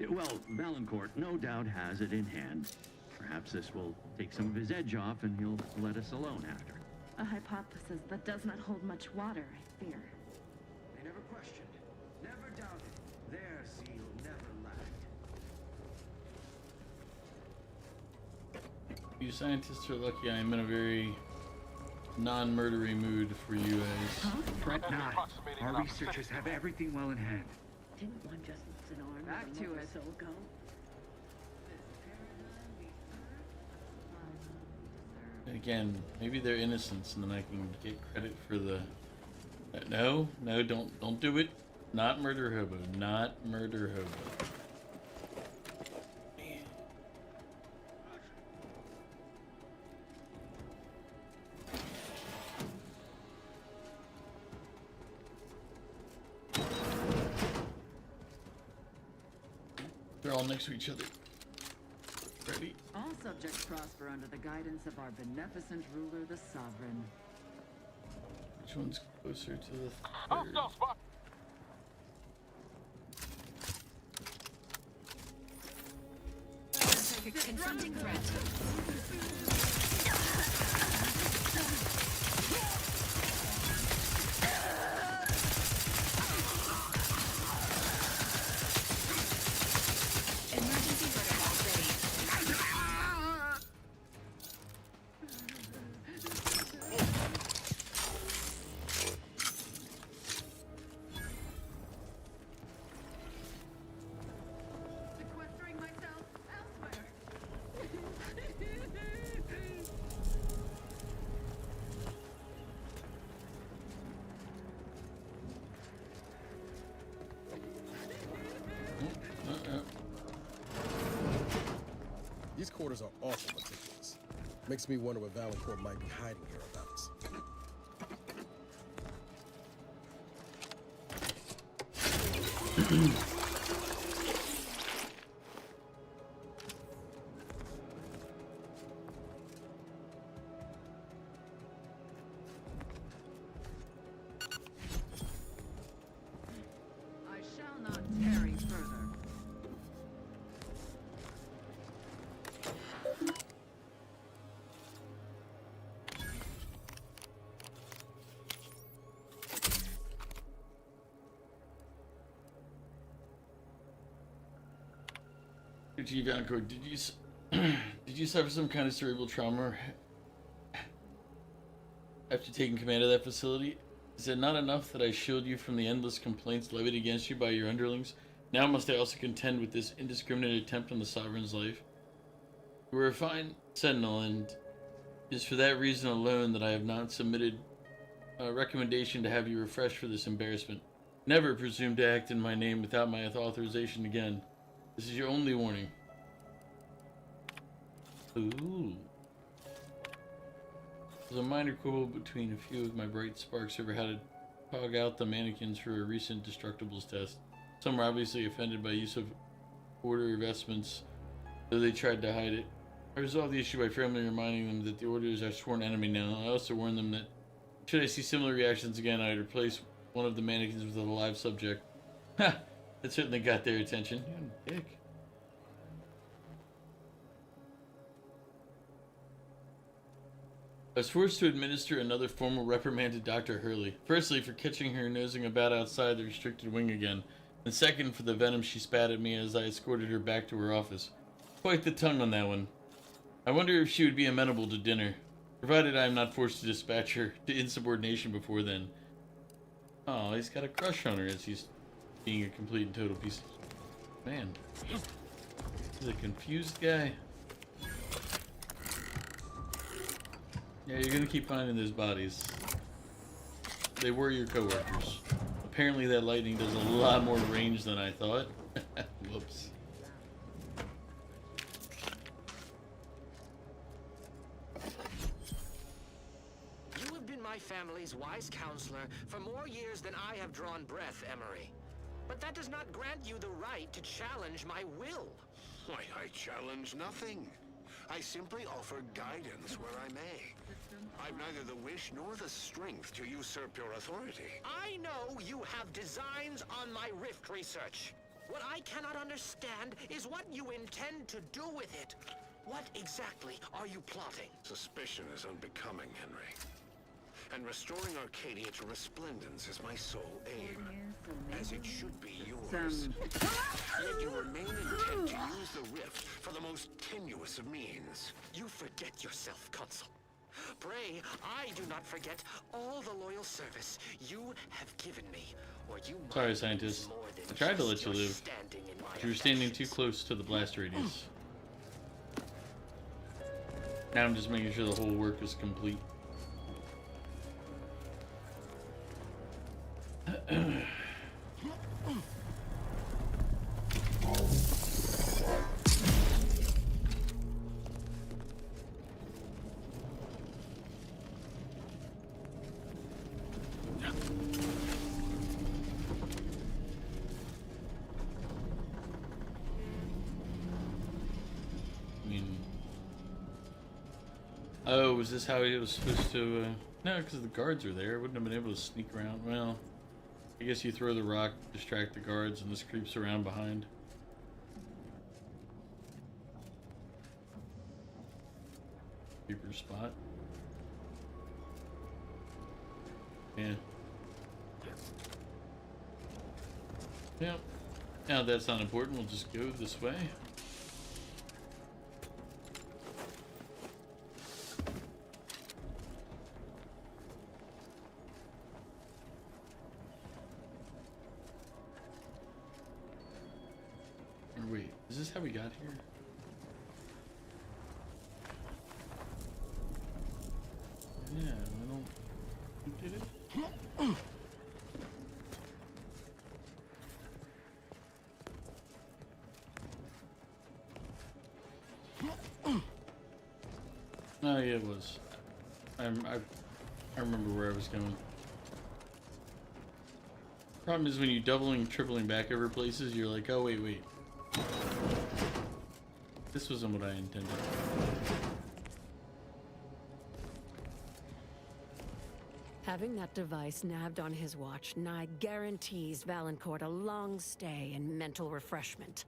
Well, Valancourt no doubt has it in hand. Perhaps this will take some of his edge off and he'll let us alone after. A hypothesis that does not hold much water, I fear. They never questioned, never doubted. Their zeal never lacked. You scientists are lucky I am in a very non-murdery mood for you guys. Huh? Fret not. Our researchers have everything well in hand. Didn't one just lose an arm Back to it. so ago? And again, maybe they're innocents, and then I can get credit for the. No, don't do it. Not murder hobo. Not murder hobo. They're all next to each other. Ready? All subjects prosper under the guidance of our beneficent ruler, the Sovereign. Which one's closer to the third? Confronting threat. Emergency protocols ready. These quarters are awful meticulous. Makes me wonder what Valancourt might be hiding hereabouts. I shall not tarry further. G. Valancourt, did you suffer some kind of cerebral trauma after taking command of that facility? Is it not enough that I shield you from the endless complaints levied against you by your underlings? Now must I also contend with this indiscriminate attempt on the Sovereign's life? You were a fine sentinel, and it is for that reason alone that I have not submitted a recommendation to have you refreshed for this embarrassment. Never presume to act in my name without my authorization again. This is your only warning. Ooh. There's a minor quibble between a few of my bright sparks over how to hog out the mannequins for a recent Destructibles test. Some were obviously offended by use of order vestments, though they tried to hide it. I resolved the issue by firmly reminding them that the order is our sworn enemy now. I also warned them that should I see similar reactions again, I'd replace one of the mannequins with a live subject. Ha! That certainly got their attention. You dick. I was forced to administer another formal reprimand to Dr. Hurley. Firstly, for catching her nosing about outside the restricted wing again, and second, for the venom she spat at me as I escorted her back to her office. Quite the tongue on that one. I wonder if she would be amenable to dinner, provided I am not forced to dispatch her to insubordination before then. Oh, he's got a crush on her as he's being a complete and total piece of... Man. He's a confused guy. Yeah, you're gonna keep finding those bodies. They were your coworkers. Apparently that lightning does a lot more range than I thought. Whoops. You have been my family's wise counselor for more years than I have drawn breath, Emery. But that does not grant you the right to challenge my will. Why, I challenge nothing. I simply offer guidance where I may. I've neither the wish nor the strength to usurp your authority. I know you have designs on my rift research. What I cannot understand is what you intend to do with it. What exactly are you plotting? Suspicion is unbecoming, Henry. And restoring Arcadia to resplendence is my sole aim. As it should be yours. Yet you remain intent to use the rift for the most tenuous of means. You forget yourself, Consul. Pray, I do not forget all the loyal service you have given me, or you might. Sorry, scientist. I tried to let you live. But you were standing too close to the blast radius. Now I'm just making sure the whole work is complete. Oh, was this how he was supposed to, no, because the guards are there. I wouldn't have been able to sneak around. Well, I guess you throw the rock, distract the guards, and this creeps around behind. Creeper spot. Yeah. Yep. Now that's not important, we'll just go this way. Wait, is this how we got here? Yeah, I don't... Who did it? Oh yeah, it was. I remember where I was going. Problem is when you doubling, tripling back over places, you're like, oh wait. This wasn't what I intended. Having that device nabbed on his watch nigh guarantees Valancourt a long stay and mental refreshment,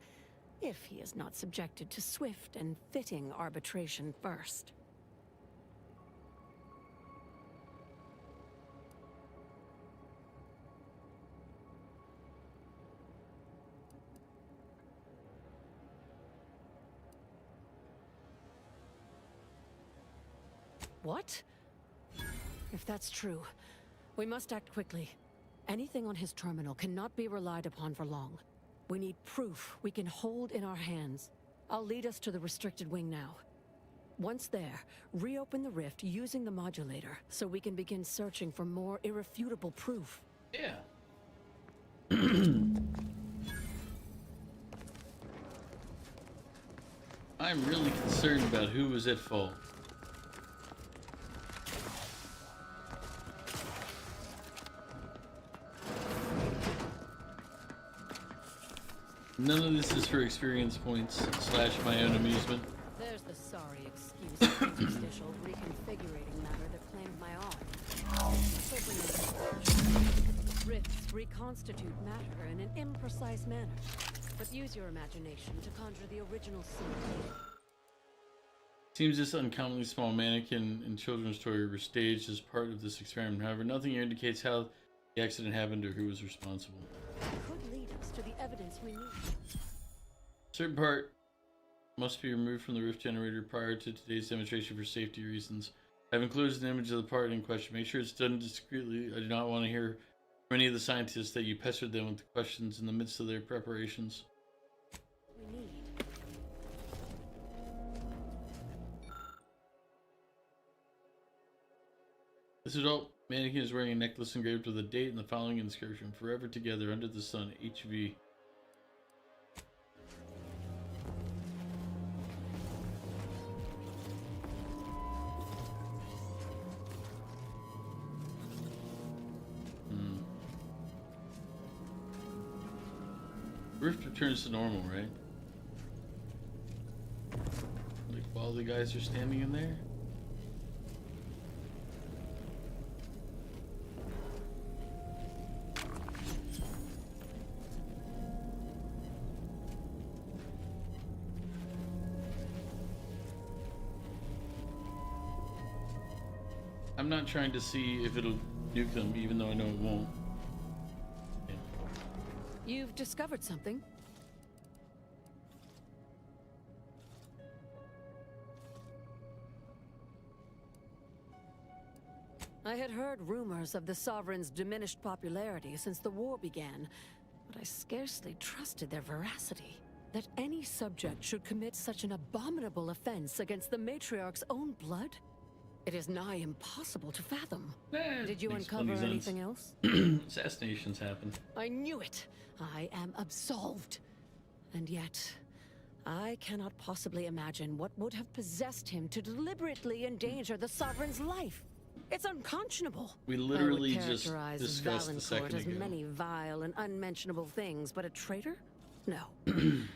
if he is not subjected to swift and fitting arbitration first. What? If that's true, we must act quickly. Anything on his terminal cannot be relied upon for long. We need proof we can hold in our hands. I'll lead us to the restricted wing now. Once there, reopen the rift using the modulator so we can begin searching for more irrefutable proof. Yeah. I'm really concerned about who was at fault. None of this is for experience points / my own amusement. There's the sorry excuse for interstitial reconfigurating matter that claimed my arm. Rifts reconstitute matter in an imprecise manner, but use your imagination to conjure the original scene. Seems this uncommonly small mannequin and children's toy were staged as part of this experiment. However, nothing here indicates how the accident happened or who was responsible. Could lead us to the evidence we need. Certain part must be removed from the rift generator prior to today's demonstration for safety reasons. I've included an image of the part in question. Make sure it's done discreetly. I do not want to hear from any of the scientists that you pestered them with questions in the midst of their preparations. We need. This adult mannequin is wearing a necklace engraved with a date and the following inscription: "Forever together under the sun, HV." Rift returns to normal, right? Like while the guys are standing in there? I'm not trying to see if it'll nuke them, even though I know it won't. Yeah. You've discovered something? I had heard rumors of the Sovereign's diminished popularity since the war began, but I scarcely trusted their veracity. That any subject should commit such an abominable offense against the Matriarch's own blood? It is nigh impossible to fathom. Did you uncover anything else? Assassinations happen. I knew it! I am absolved. And yet, I cannot possibly imagine what would have possessed him to deliberately endanger the Sovereign's life. It's unconscionable. We literally I would just characterize discussed the Valancourt second as ago. many vile and unmentionable things, but a traitor? No.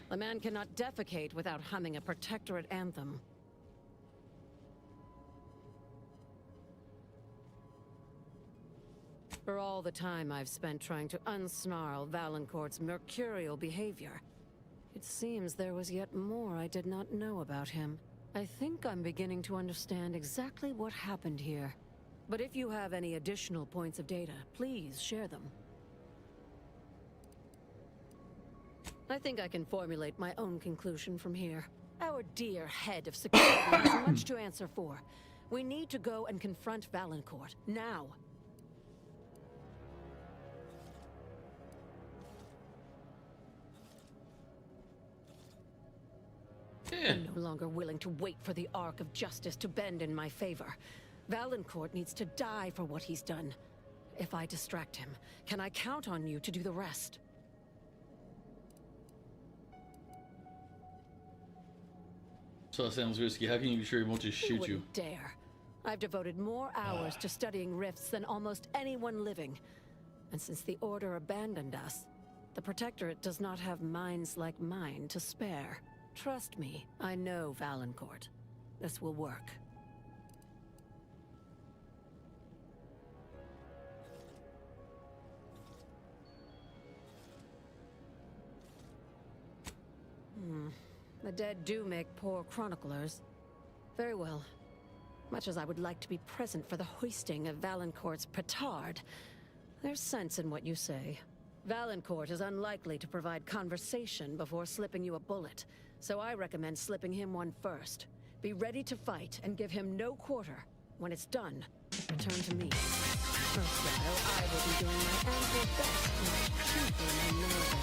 A man cannot defecate without humming a protectorate anthem. For all the time I've spent trying to unsnarl Valancourt's mercurial behavior, it seems there was yet more I did not know about him. I think I'm beginning to understand exactly what happened here. But if you have any additional points of data, please share them. I think I can formulate my own conclusion from here. Our dear head of security has much to answer for. We need to go and confront Valancourt, now. I'm no longer willing to wait for the arc of justice to bend in my favor. Valancourt needs to die for what he's done. If I distract him, can I count on you to do the rest? So that sounds risky. How can you be sure he won't just He shoot you? wouldn't dare. I've devoted more hours to studying rifts than almost anyone living. And since the Order abandoned us, the Protectorate does not have minds like mine to spare. Trust me, I know Valancourt. This will work. The dead do make poor chroniclers. Very well. Much as I would like to be present for the hoisting of Valancourt's petard, there's sense in what you say. Valancourt is unlikely to provide conversation before slipping you a bullet, so I recommend slipping him one first. Be ready to fight and give him no quarter. When it's done, return to me. Meanwhile, I will be doing my absolute best to cheapen my nerves.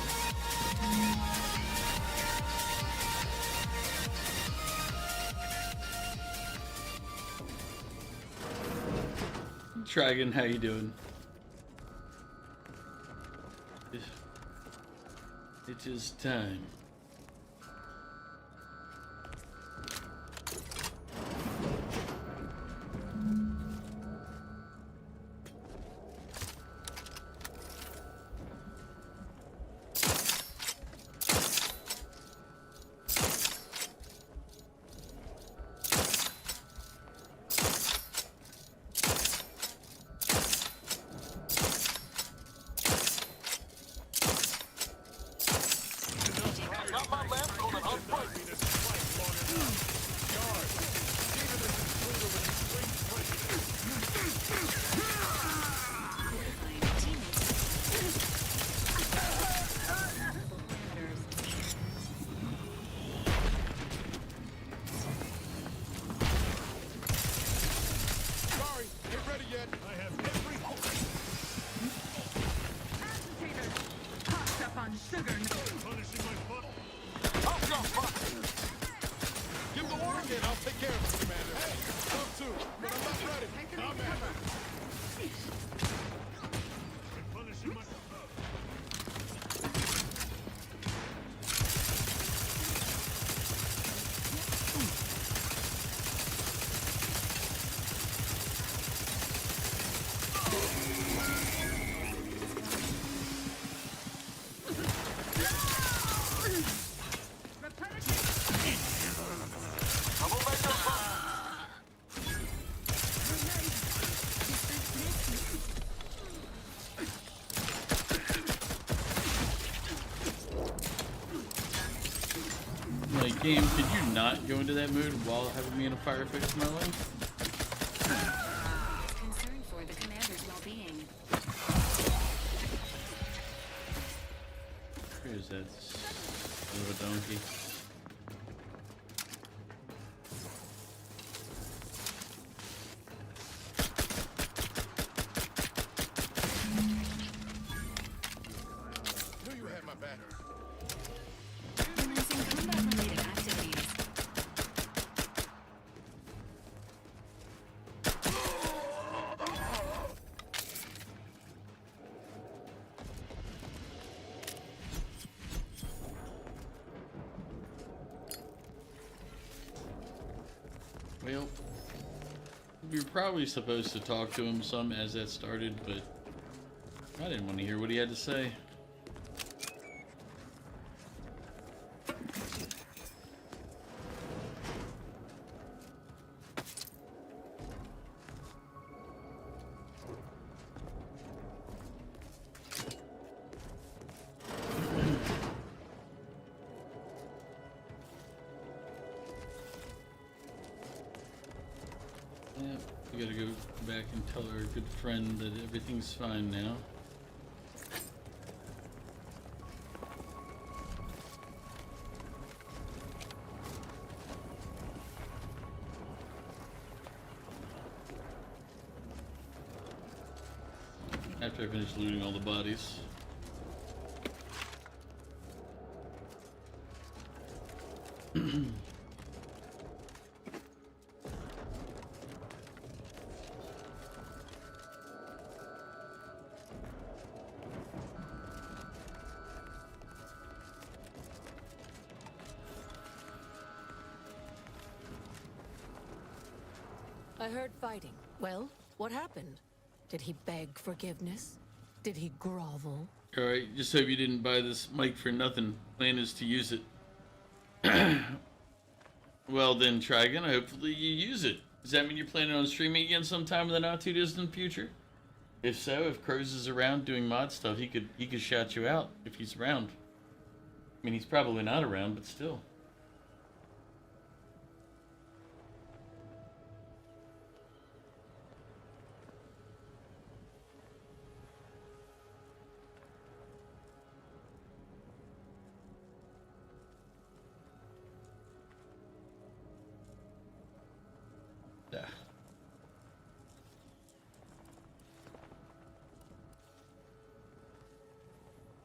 Dragon, how you doing? It is time. Like, game, could you not go into that mood while having me in a firefight with my life? Concern for the commander's well-being. Where is that son of a donkey? Knew you had my back. Commencing combat-related activities. Well, we were probably supposed to talk to him some as that started, but I didn't want to hear what he had to say. Yeah, we gotta go back and tell our good friend that everything's fine now. After I finish looting all the bodies. I heard fighting. Well, what happened? Did he beg forgiveness? Did he grovel? Alright, just hope you didn't buy this mic for nothing. Plan is to use it. Well then, Trigon, hopefully you use it. Does that mean you're planning on streaming again sometime in the not too distant future? If so, if Crows is around doing mod stuff, he could shout you out if he's around. I mean, he's probably not around, but still. Yeah.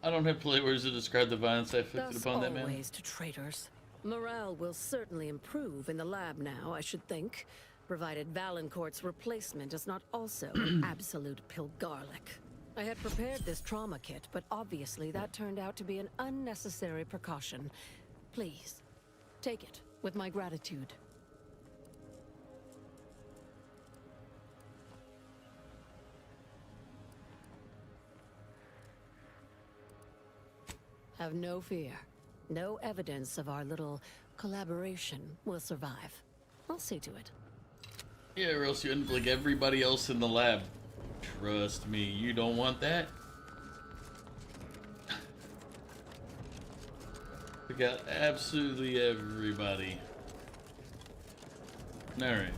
I don't have polite words to describe the violence I inflicted upon that man. Always to traitors. Morale will certainly improve in the lab now, I should think, provided Valancourt's replacement is not also an absolute pilgarlic. I had prepared this trauma kit, but obviously that turned out to be an unnecessary precaution. Please, take it with my gratitude. Have no fear. No evidence of our little collaboration will survive. I'll see to it. Yeah, or else you end up like everybody else in the lab. Trust me, you don't want that. We got absolutely everybody. Alright.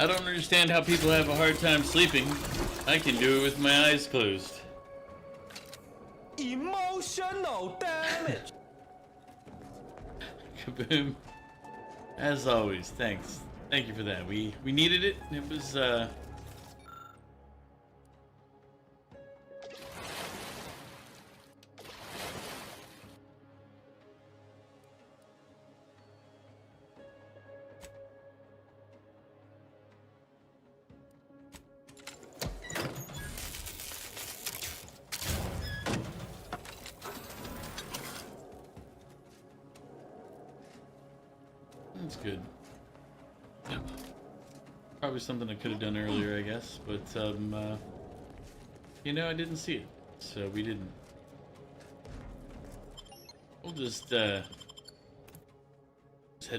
I don't understand how people have a hard time sleeping. I can do it with my eyes closed. Emotional damage. Kaboom. As always, thanks. Thank you for that. We needed it. It was that's good. Yeah. Probably something I could have done earlier, I guess, but you know, I didn't see it, so we didn't. We'll just head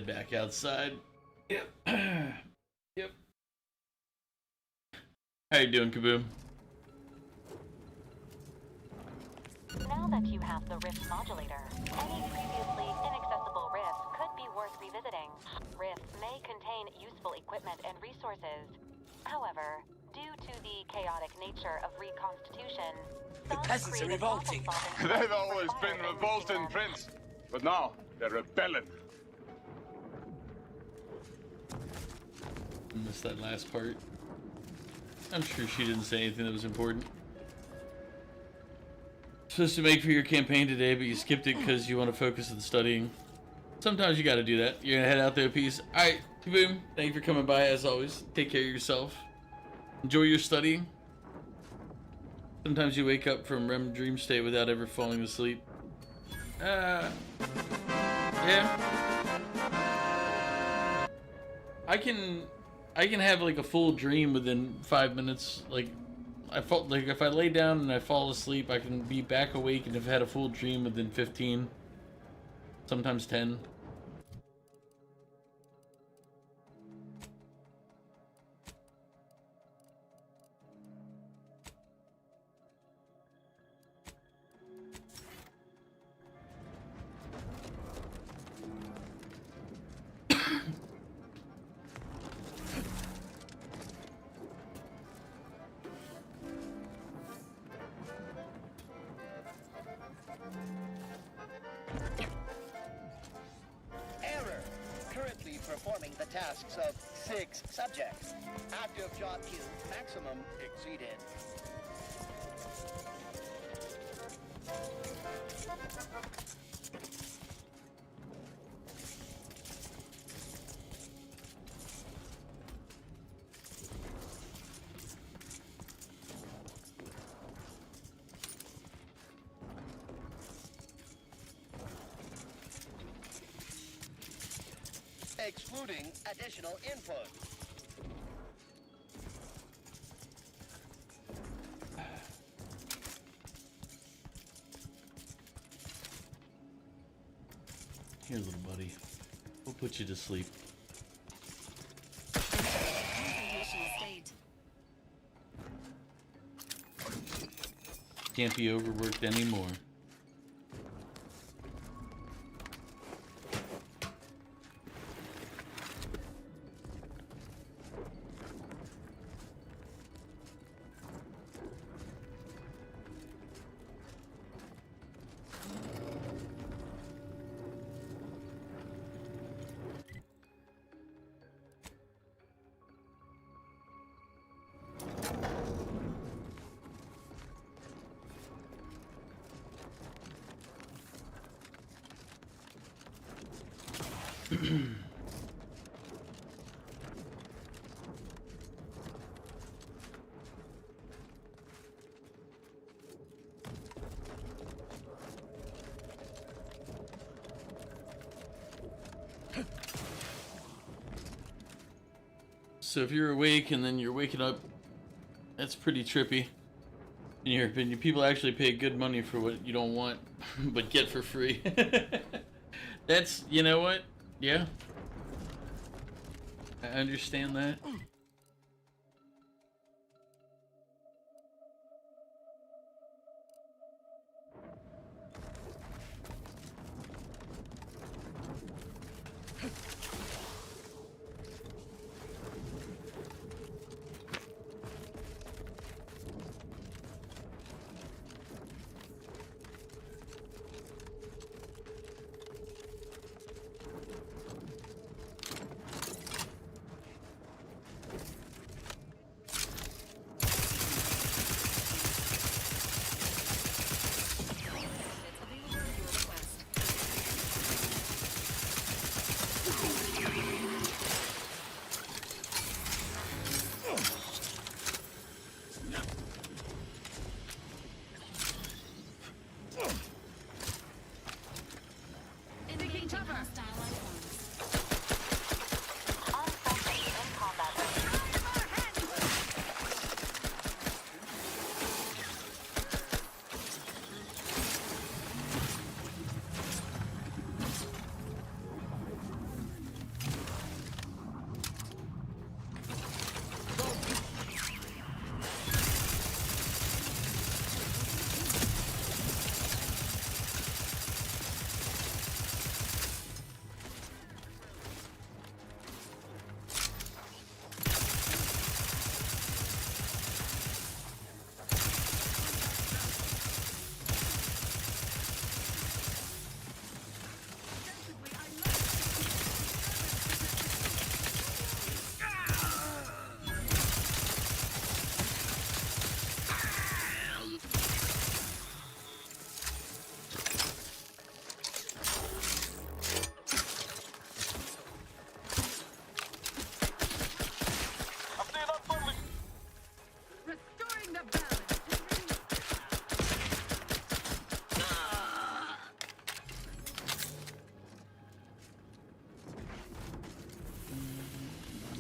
back outside. Yep. Yep. How you doing, Kaboom? Now that you have the rift modulator, any previously inaccessible rifts could be worth revisiting. Rifts may contain useful equipment and resources. However, due to the chaotic nature of reconstitution, The peasants are revolting. They've always been revolting, Prince. But now, they're rebelling. I missed that last part. I'm sure she didn't say anything that was important. Supposed to make for your campaign today, but you skipped it because you want to focus on the studying. Sometimes you gotta do that. You're gonna head out there, peace. Alright, Kaboom, thank you for coming by as always. Take care of yourself. Enjoy your studying. Sometimes you wake up from REM dream state without ever falling asleep. Yeah. I can have like a full dream within 5 minutes. Like I felt like if I lay down and I fall asleep, I can be back awake and have had a full dream within 15, sometimes 10. Error. Currently performing the tasks of 6 subjects. Active job queue maximum exceeded. excluding additional input. Here, little buddy. We'll put you to sleep. Can't be overworked anymore. So if you're awake and then you're waking up, that's pretty trippy. In your opinion, people actually pay good money for what you don't want, but get for free. That's, you know what? Yeah. I understand that.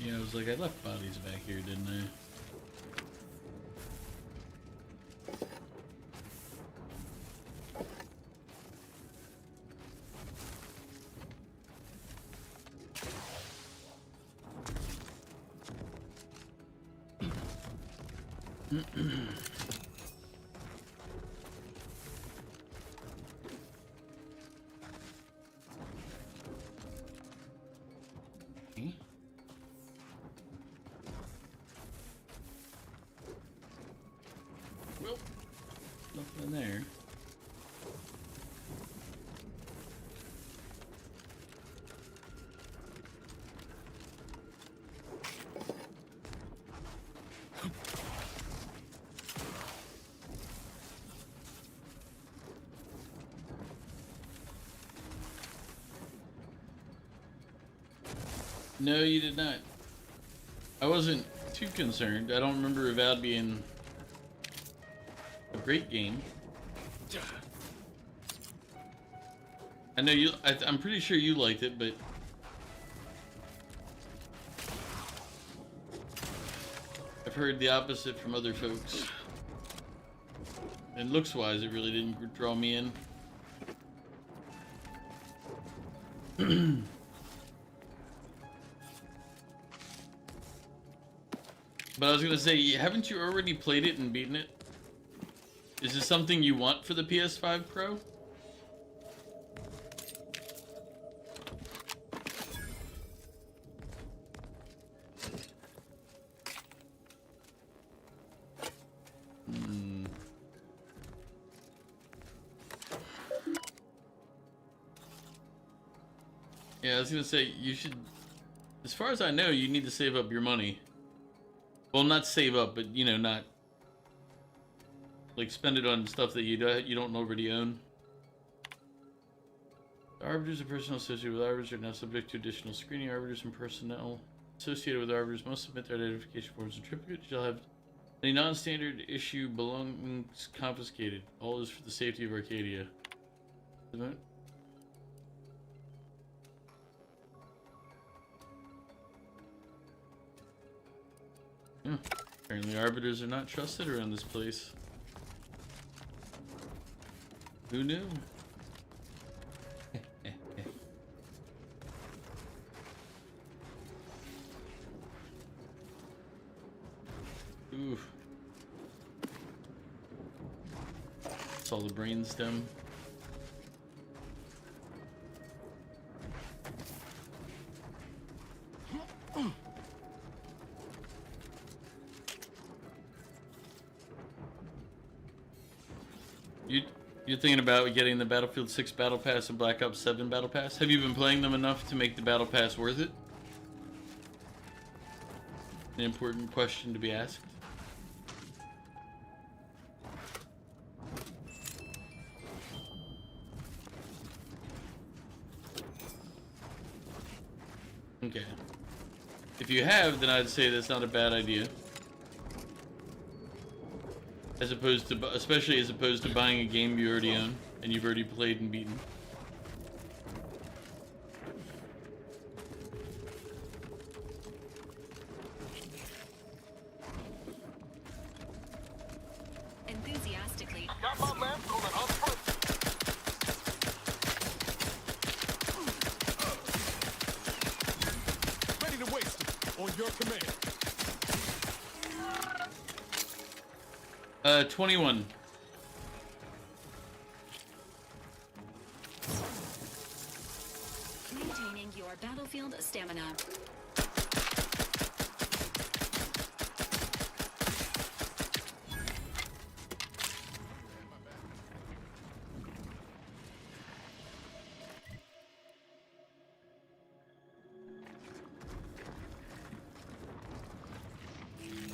Yeah, I was like, I left bodies back here, didn't I? Well, nothing there. No, you did not. I wasn't too concerned. I don't remember Avowed being a great game. I know you. I'm pretty sure you liked it, but heard the opposite from other folks. And looks-wise, it really didn't draw me in. But I was gonna say, haven't you already played it and beaten it? Is this something you want for the PS5 Pro? Yeah, I was gonna say, you should, as far as I know, you need to save up your money. Well, not save up, but, you know, not, like, spend it on stuff that you don't already own. The arbiters and personnel associated with arbiters are now subject to additional screening. Arbiters and personnel associated with arbiters must submit their identification forms and certificates. Shall have any non-standard issue belongings confiscated. All is for the safety of Arcadia. Apparently arbiters are not trusted around this place. Who knew? Oof. It's all the brainstem. You're thinking about getting the Battlefield 6 Battle Pass and Black Ops 7 Battle Pass? Have you been playing them enough to make the Battle Pass worth it? An important question to be asked. Okay. If you have, then I'd say that's not a bad idea. As opposed to, especially as opposed to buying a game you already own and you've already played and beaten. Enthusiastically. Got my lamp going up front. Ready to waste it on your command. 21. Maintaining your battlefield stamina.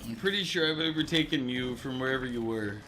I'm pretty sure I've overtaken you from wherever you were.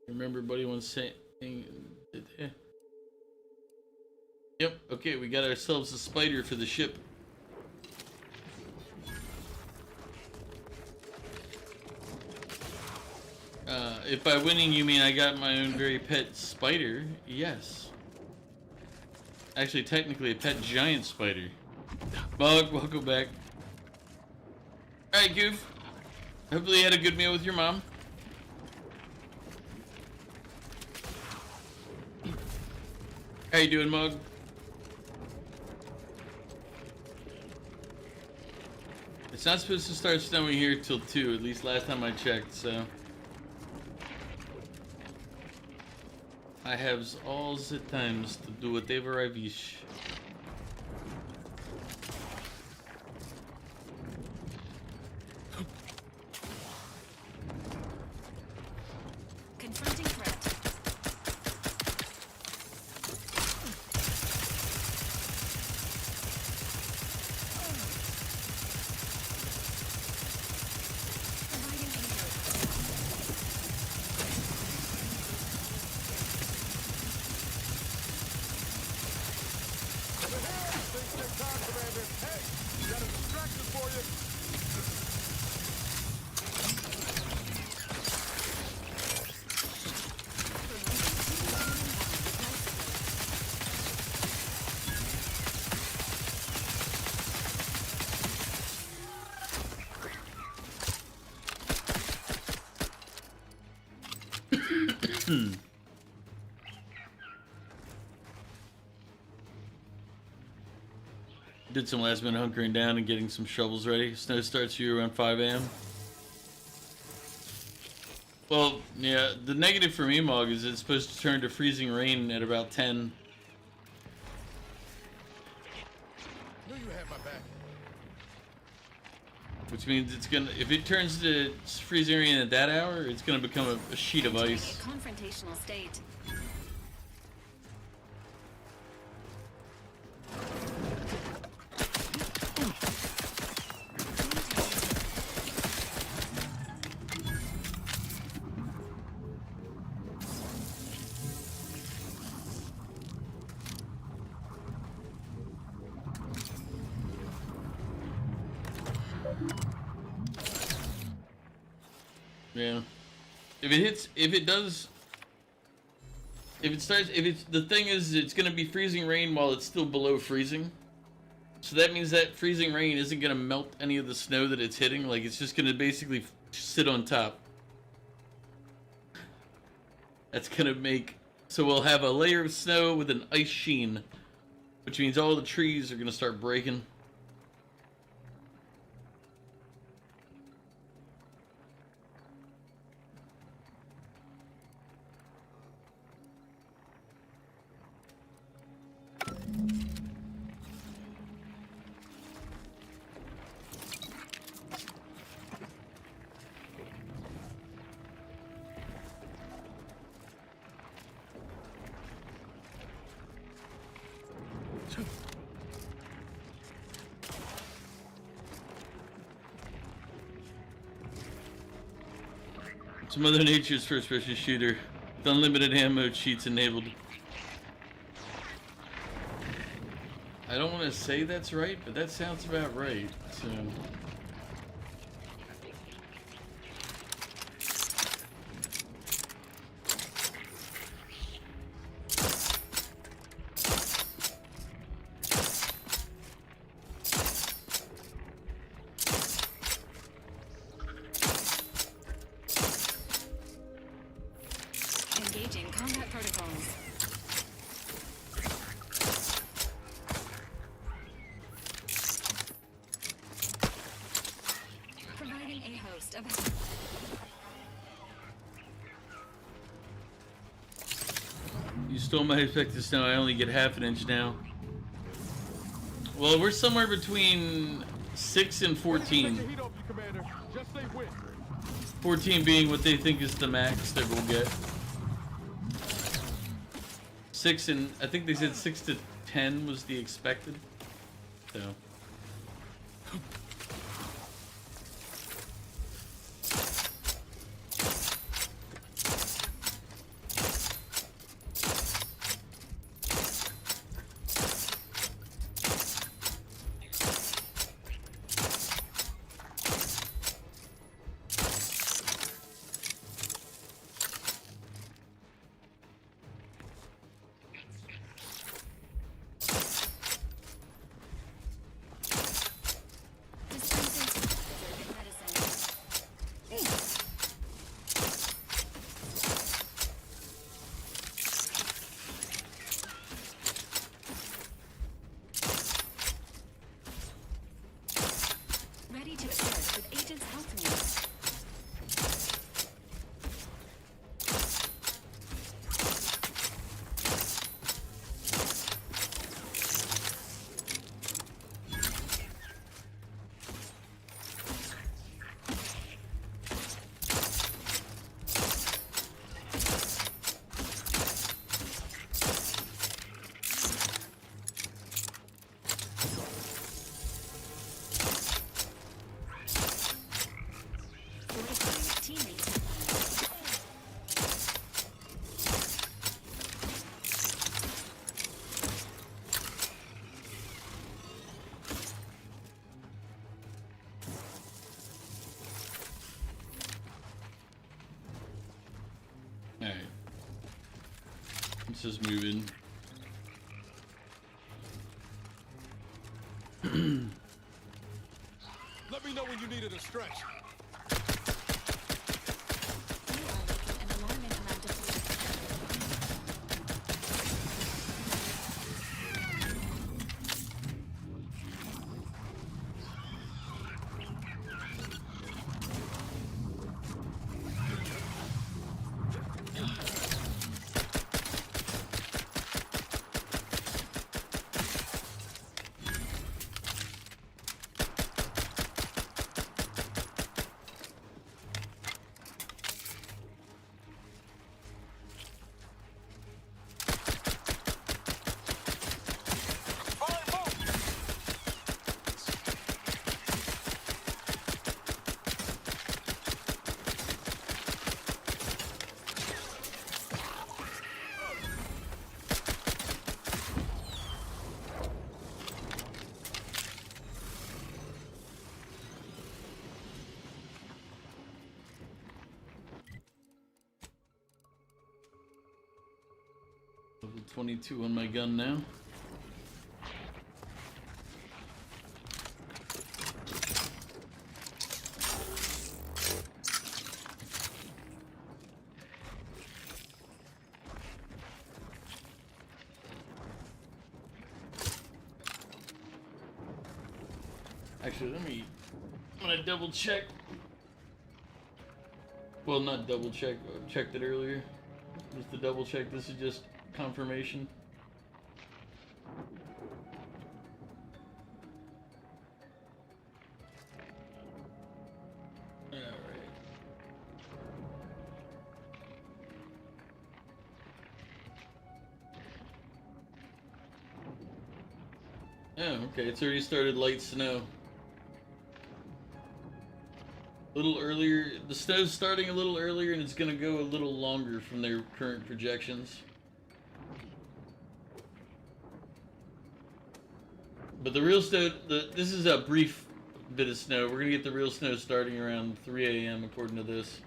Remember, buddy, once saying, yep, okay, we got ourselves a spider for the ship. If by winning you mean I got my own very pet spider, yes. Actually, technically a pet giant spider. Bug, welcome back. Alright, Goof. Hopefully you had a good meal with your mom. How you doing, Mug? It's not supposed to start snowing here till 2, at least last time I checked, so I have all the times to do whatever I wish. distractions for you. Did some last minute hunkering down and getting some shovels ready. Snow starts for you around 5 a.m. Well, yeah, the negative for me, Mog, is it's supposed to turn to freezing rain at about 10. Knew you had my back. Which means it's gonna, if it turns to freezing rain at that hour, it's gonna become a sheet of ice. Confrontational state. Yeah. If the thing is, it's gonna be freezing rain while it's still below freezing. So that means that freezing rain isn't gonna melt any of the snow that it's hitting. Like, it's just gonna basically sit on top. That's gonna make, so we'll have a layer of snow with an ice sheen, which means all the trees are gonna start breaking. It's Mother Nature's first-person shooter with unlimited ammo cheats enabled. I don't want to say that's right, but that sounds about right. So. Engaging combat protocols. Providing a host of... You stole my effective snow. I only get half an inch now. Well, we're somewhere between 6 and 14. 14 being what they think is the max that we'll get. 6 and I think they said 6 to 10 was the expected. So. Ready to assist with agents helping you. Let's just move in. Let me know when you needed a stretch. Level 22 on my gun now. Actually, I'm gonna double check. Well, not double check, I checked it earlier. Just to double check, this is just confirmation. Oh, okay, it's already started light snow. A little earlier, the snow's starting a little earlier and it's gonna go a little longer from their current projections. But the real snow, this is a brief bit of snow. We're gonna get the real snow starting around 3 a.m. according to this.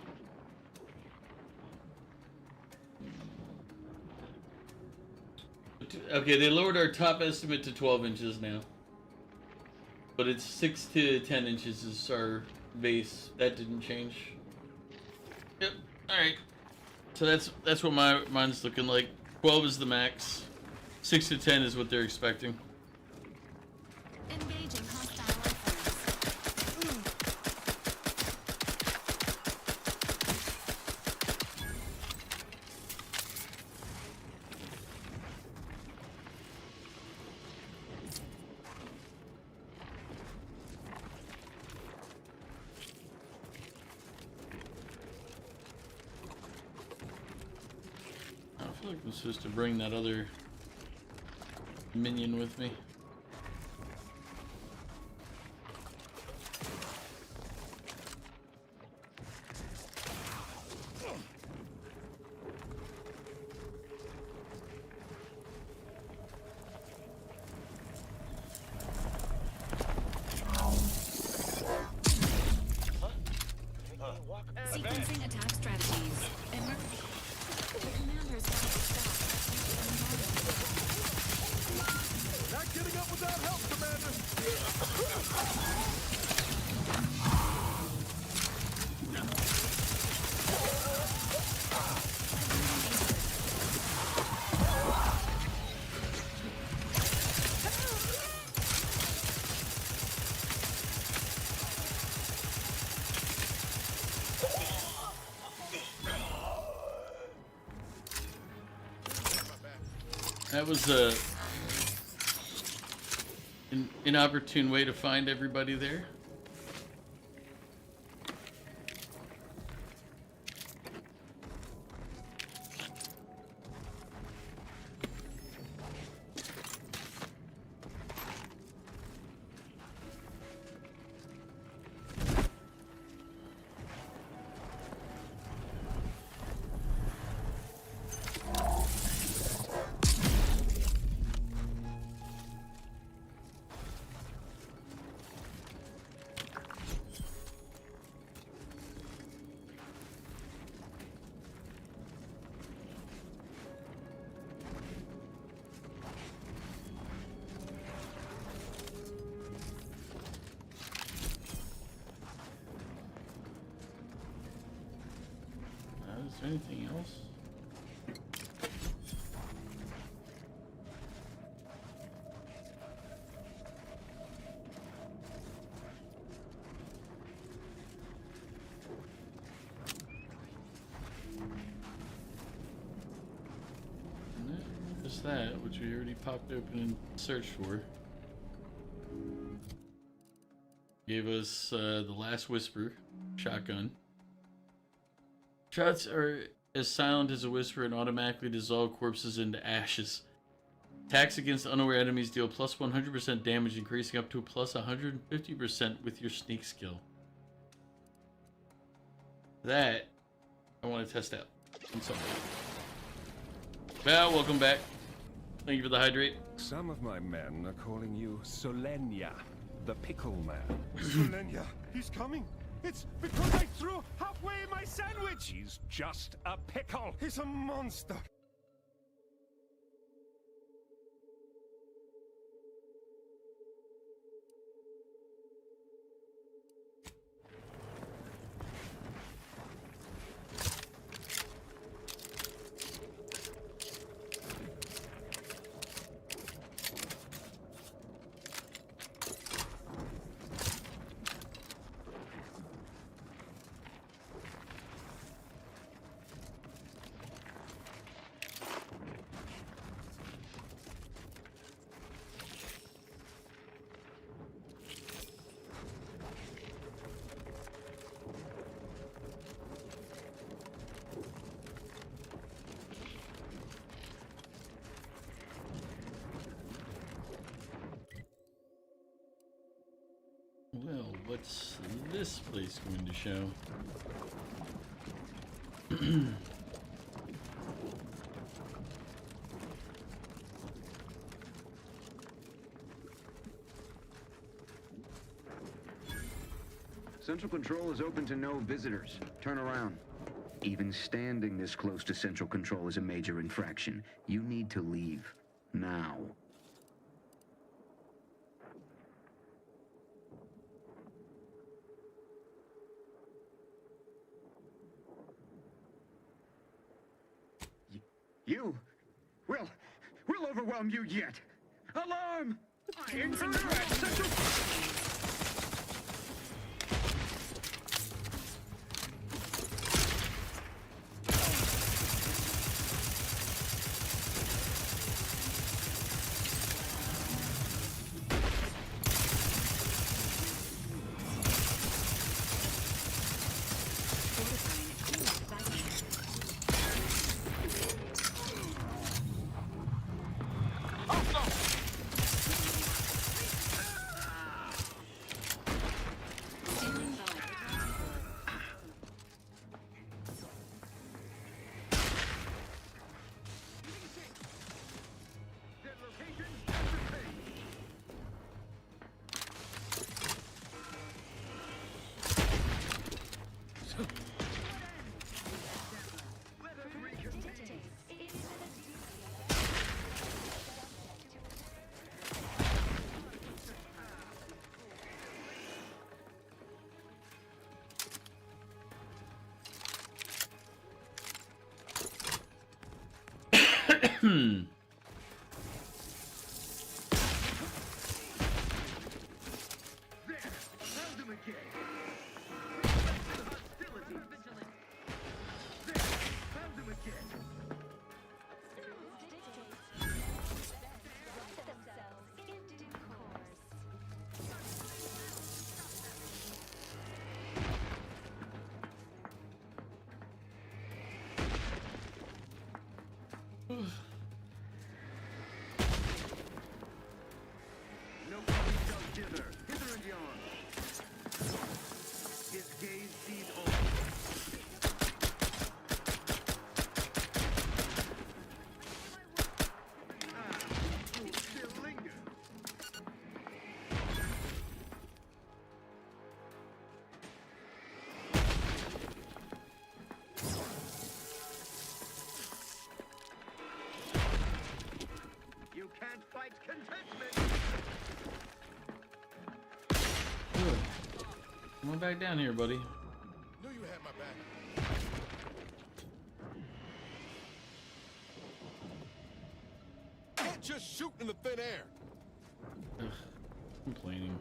Okay, they lowered our top estimate to 12 inches now. But it's 6 to 10 inches is our base. That didn't change. Yep. Alright. So that's what mine's looking like. 12 is the max. 6 to 10 is what they're expecting. Engaging hostile I feel like I'm supposed to bring that other minion with me. Sequencing attack strategies. The commanders have to stop. Not getting up without help, Commander. That was an inopportune way to find everybody there. Anything else? Just that, which we already popped open and searched for. Gave us the Last Whisper shotgun. Shots are as silent as a whisper and automatically dissolve corpses into ashes. Attacks against unaware enemies deal plus 100% damage, increasing up to plus 150% with your sneak skill. That I want to test out. Val, welcome back. Thank you for the hydrate. Some of my men are calling you Solenia, the pickle man. Solenia, he's coming. It's because I threw halfway my sandwich. He's just a pickle. He's a monster. Well, what's this place going to show? Central Control is open to no visitors. Turn around. Even standing this close to Central Control is a major infraction. You need to leave. Now. We'll overwhelm you yet. Alarm! Intruder at Central... Come on back down here, buddy. Knew you had my back. shooting in the thin air. Ugh, complaining.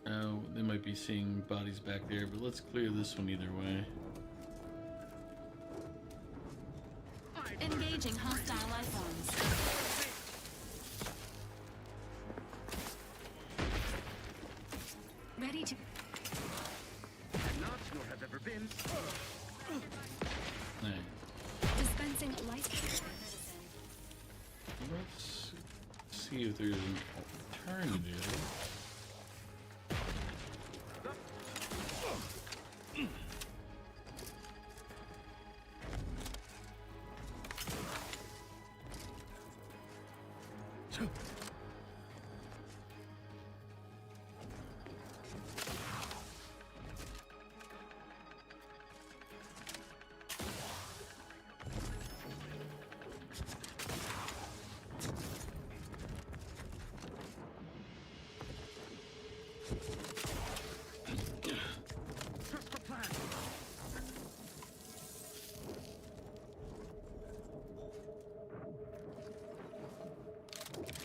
Oh, they might be seeing bodies back there, but let's clear this one either way. Engaging hostile life forms. Ready to... Not nor have ever been. Hey. Dispensing life-saving medicine. Let's see if there's an alternative.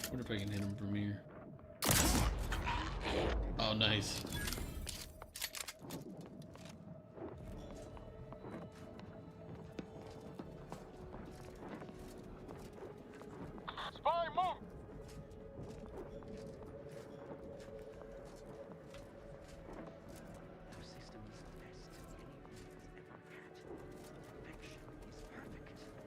What if I can hit him from here? Oh, nice. Spy, move! Our system is the best anyone has ever had. Perfection is perfect. Paradise is ironclad.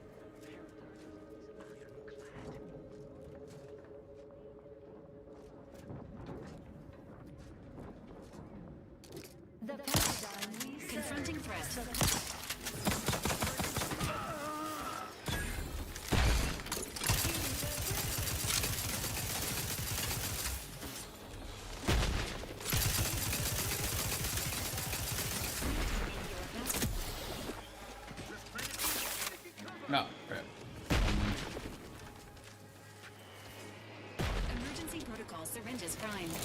The paradigm confronting threat. No, crap. Emergency protocol syringes primed.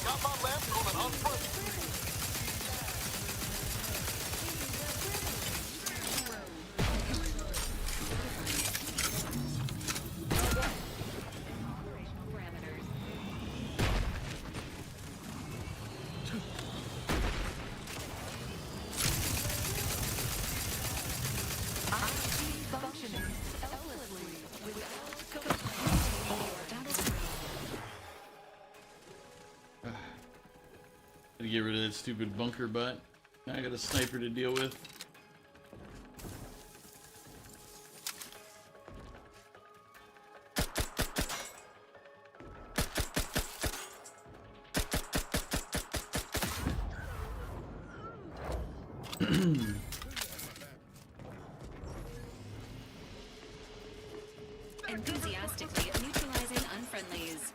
Got my left on an unfriendly. Operational parameters. Functioning selflessly without Gotta get rid of that stupid bunker butt. Now I got a sniper to deal with. Enthusiastically neutralizing unfriendlies.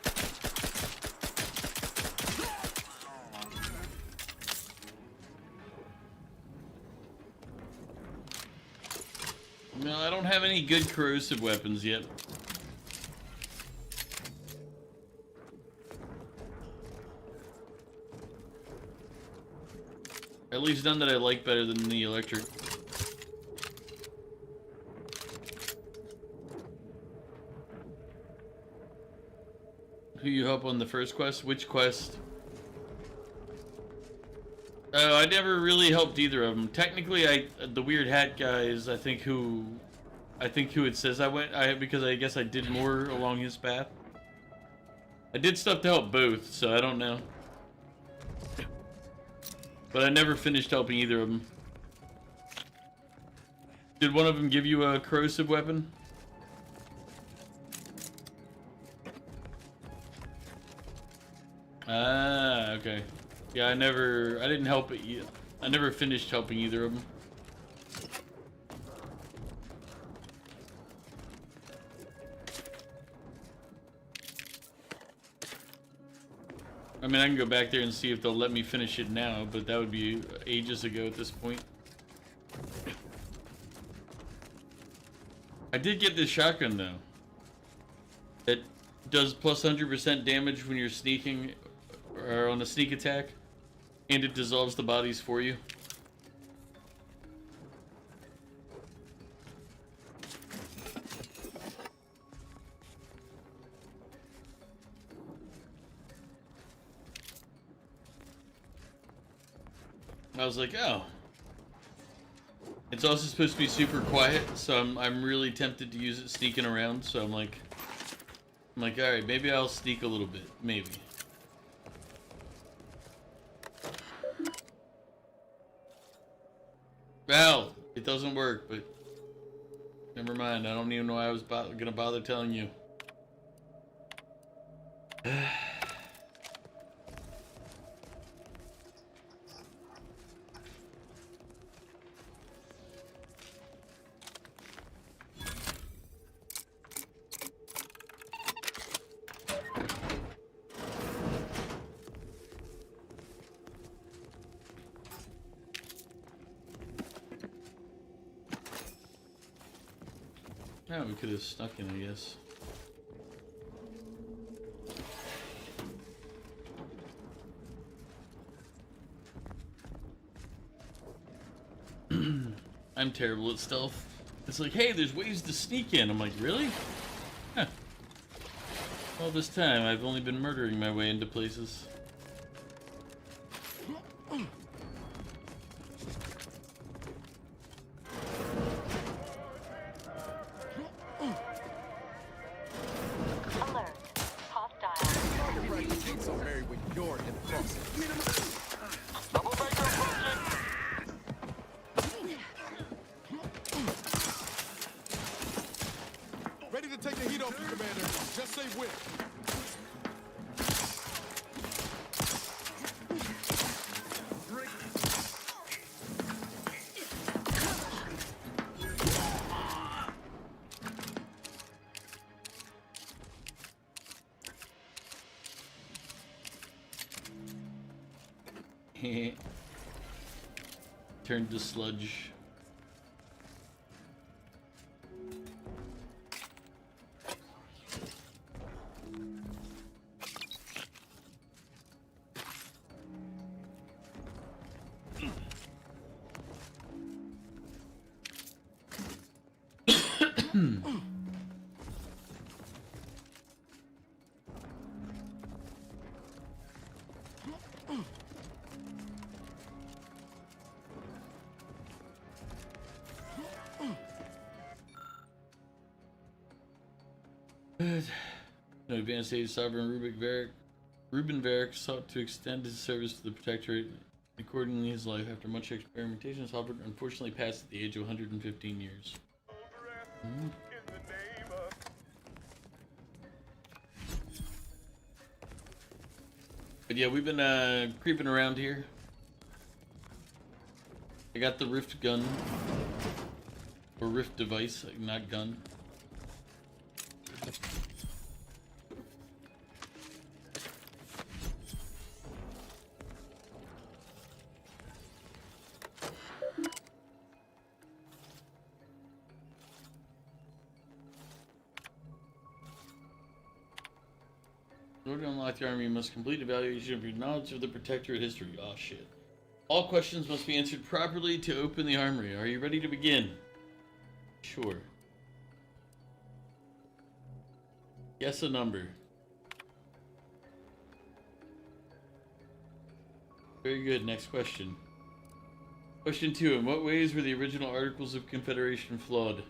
No, I don't have any good corrosive weapons yet. At least none that I like better than the electric. Who you help on the first quest? Which quest? Oh, I never really helped either of them. Technically, the weird hat guy is I think who it says I went. Because I guess I did more along his path. I did stuff to help both, so I don't know. But I never finished helping either of them. Did one of them give you a corrosive weapon? Ah, okay. Yeah, I didn't help it. I never finished helping either of them. I mean, I can go back there and see if they'll let me finish it now, but that would be ages ago at this point. I did get this shotgun though. It does plus 100% damage when you're sneaking or on a sneak attack, and it dissolves the bodies for you. I was like, oh. It's also supposed to be super quiet, so I'm really tempted to use it sneaking around. So I'm like, all right, maybe I'll sneak a little bit, maybe. Well, it doesn't work, but never mind. I don't even know why I was gonna bother telling you. Yeah, we could have snuck in, I guess. I'm terrible at stealth. It's like, hey, there's ways to sneak in. I'm like, really? Huh. All this time, I've only been murdering my way into places. Ready to take the heat off you, Commander. Just say when. Turned to sludge. No advanced age sovereign Ruben Varric sought to extend his service to the Protectorate. Accordingly, his life, after much experimentation, Halbert unfortunately passed at the age of 115 years. But yeah, we've been creeping around here. I got the Rift gun. Or Rift device, not gun. In order to unlock the army, you must complete evaluation of your knowledge of the Protectorate history. Oh shit. All questions must be answered properly to open the armory. Are you ready to begin? Sure. Guess a number. Very good. Next question. Question 2. In what ways were the original Articles of Confederation flawed?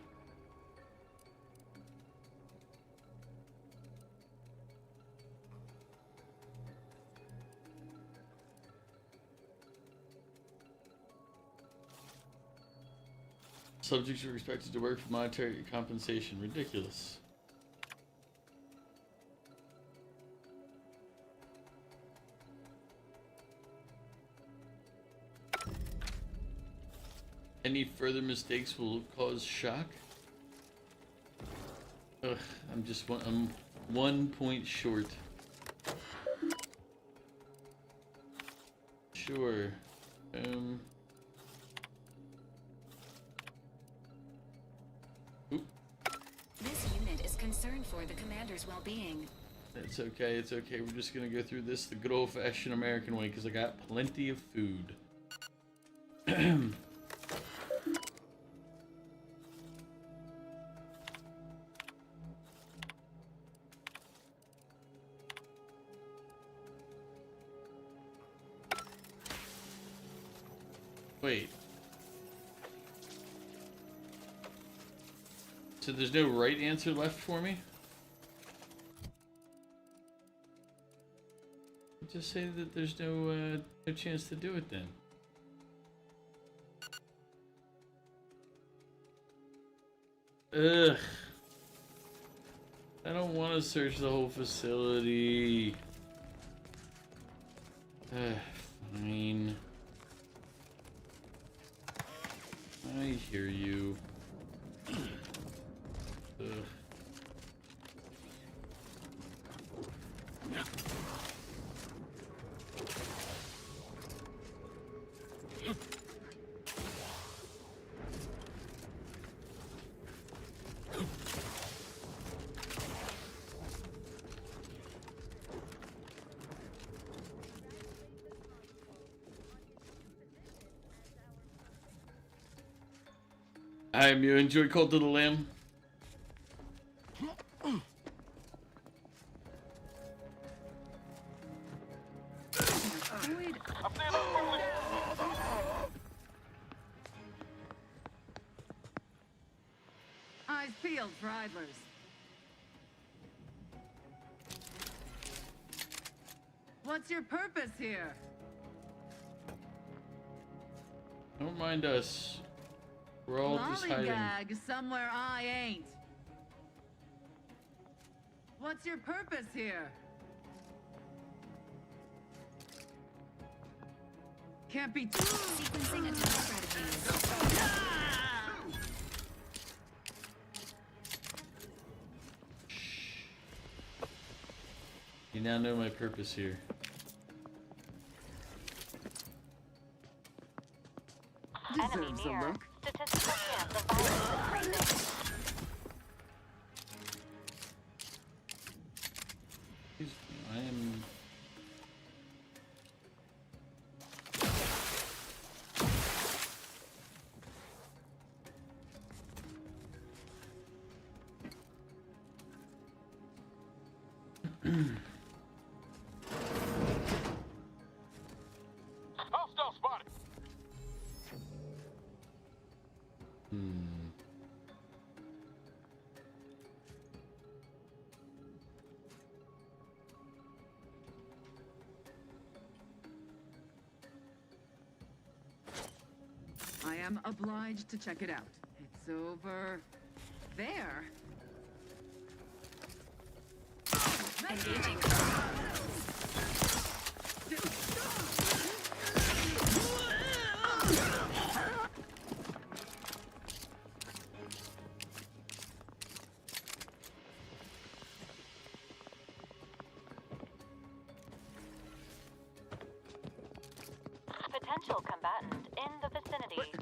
Subjects are expected to work for monetary compensation. Ridiculous. Any further mistakes will cause shock? Ugh, I'm 1 point short. Sure. Oop. concern for the commander's well-being. It's okay, it's okay. We're just gonna go through this the good old-fashioned American way because I got plenty of food. Wait. So there's no right answer left for me? Just say that there's no chance to do it then. Ugh. I don't want to search the whole facility. Fine. I hear you. Ugh. You enjoy Cult of the Lamb? Eyes peeled for idlers. What's your purpose here? Don't mind us. We're all just hiding. Lollygag somewhere I ain't. What's your purpose here? Can't be sequencing attack strategies. You now know my purpose here. Enemy near. Statistical chance of violence increasing. I am... Hostile spotted. I am obliged to check it out. It's over there. Engaging. Potential combatant in the vicinity.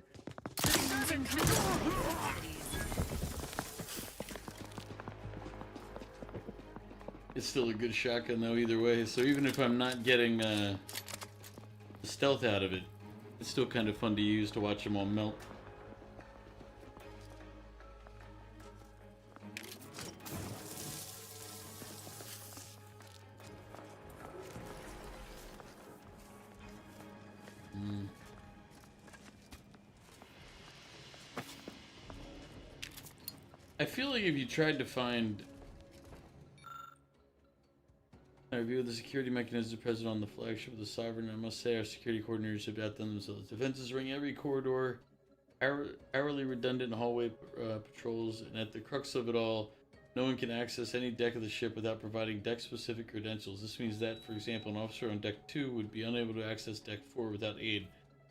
It's still a good shotgun though either way, so even if I'm not getting the stealth out of it, it's still kind of fun to use to watch them all melt. I feel like if you tried to find a review of the security mechanisms present on the flagship of the Sovereign, I must say our security coordinators have outdone themselves. Defenses ring every corridor, hourly redundant hallway patrols, and at the crux of it all, no one can access any deck of the ship without providing deck-specific credentials. This means that, for example, an officer on Deck 2 would be unable to access Deck 4 without aid.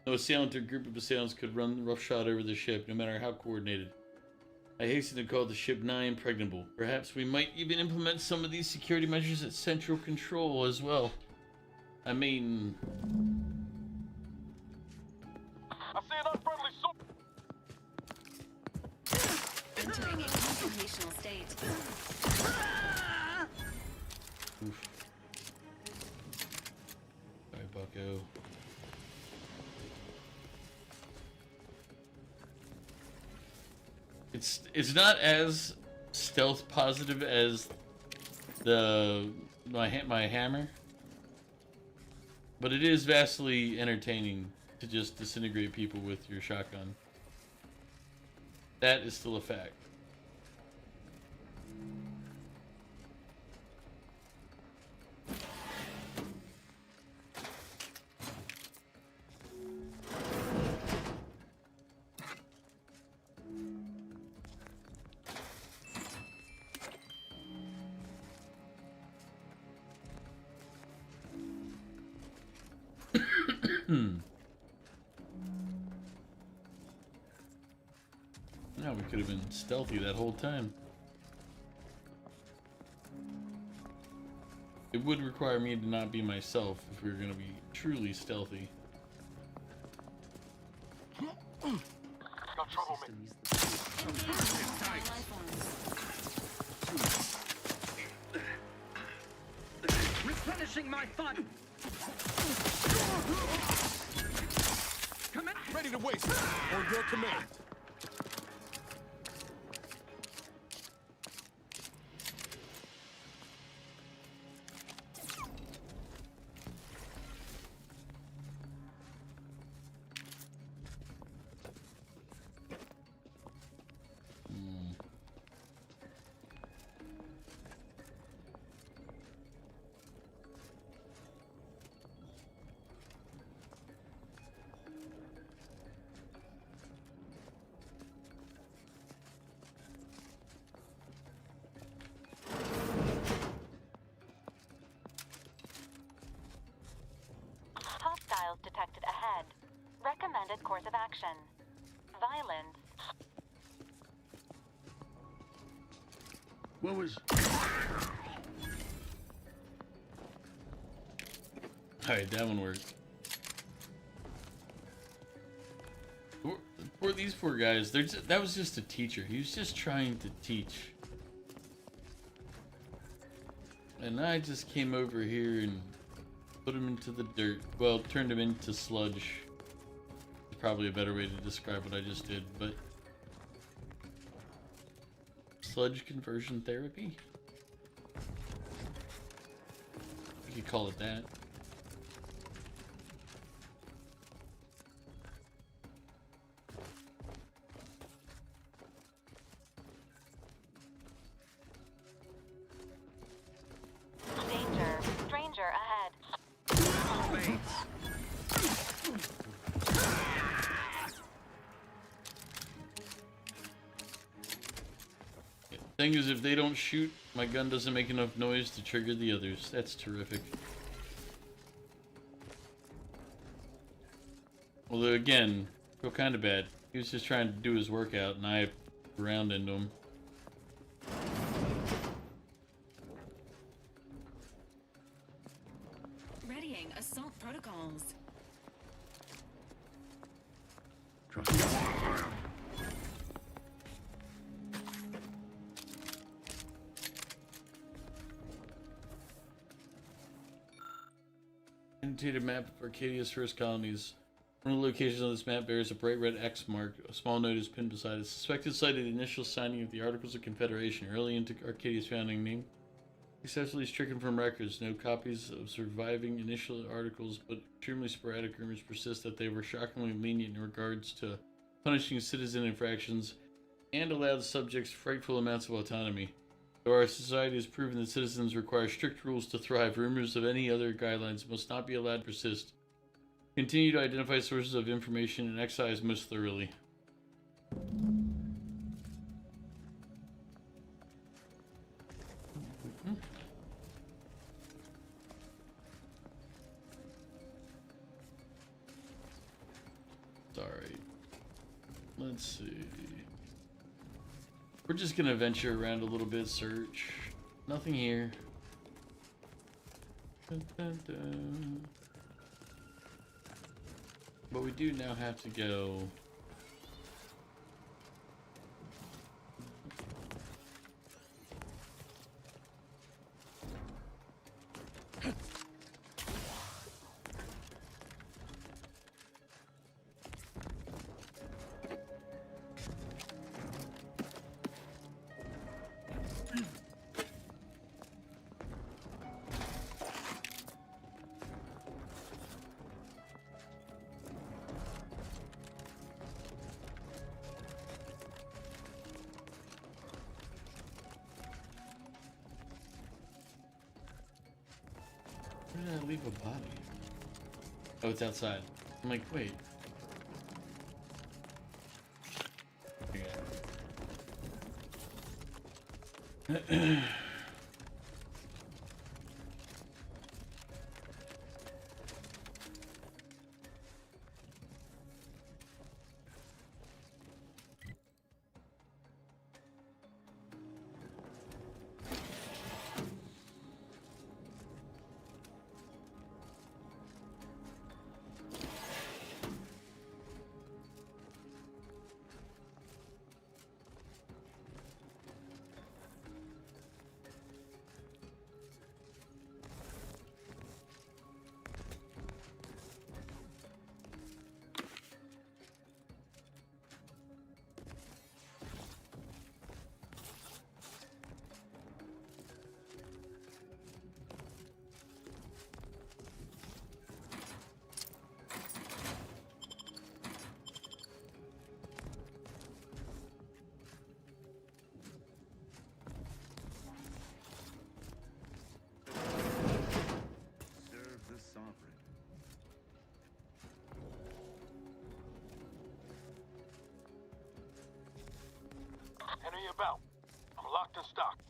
No assailant or group of assailants could run roughshod over the ship, no matter how coordinated. I hasten to call the ship nigh impregnable. Perhaps we might even implement some of these security measures at Central Control as well. I mean... I see an unfriendly soldier. Entering a conformational state. Oof. Alright, bucko. It's not as stealth positive as my hammer, but it is vastly entertaining to just disintegrate people with your shotgun. That is still a fact. Now we could have been stealthy that whole time. It would require me to not be myself if we were going to be truly stealthy. Got trouble, man. Replenishing my fun. Come in. Ready to waste. On your command. Hostiles detected ahead. Recommended course of action. Violence. What was... Alright, that one worked. For these poor guys, that was just a teacher. He was just trying to teach. And I just came over here and put him into the dirt. Well, turned him into sludge. Probably a better way to describe what I just did, but sludge conversion therapy? You could call it that. Danger. Stranger ahead. Thing is, if they don't shoot, my gun doesn't make enough noise to trigger the others. That's terrific. Although, again, feel kind of bad. He was just trying to do his workout, and I round into him. Readying assault protocols. Annotated map of Arcadia's first colonies. One of the locations on this map bears a bright red X mark. A small note is pinned beside it. Suspected site of the initial signing of the Articles of Confederation early into Arcadia's founding name. Successfully stricken from records. No copies of surviving initial articles, but extremely sporadic rumors persist that they were shockingly lenient in regards to punishing citizen infractions and allowed subjects frightful amounts of autonomy. Though our society has proven that citizens require strict rules to thrive, rumors of any other guidelines must not be allowed to persist. Continue to identify sources of information and excise most thoroughly. Sorry. Let's see. We're just gonna venture around a little bit, search. Nothing here. Dun, dun, dun. But we do now have to go. Where did I leave a body? Oh, it's outside. I'm like, wait. Yeah. Serve the sovereign. Enemy about. I'm locked and stocked.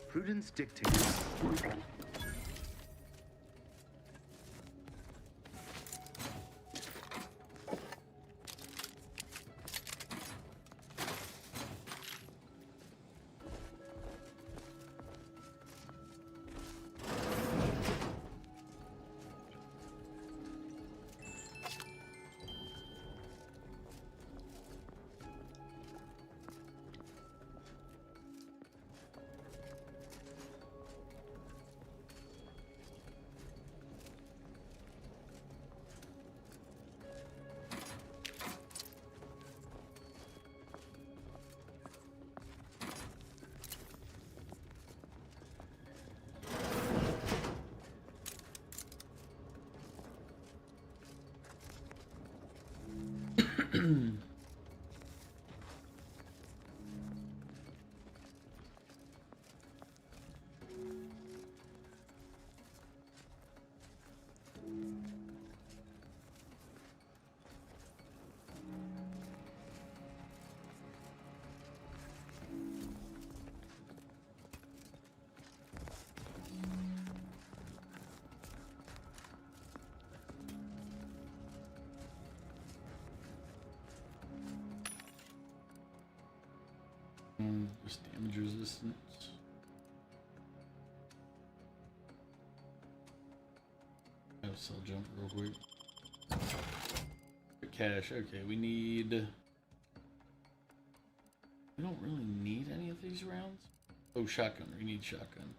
Prudence dictates. Just damage resistance. I'll sell jump real quick. Cash, okay, we need... We don't really need any of these rounds. Oh, shotgun, we need shotgun.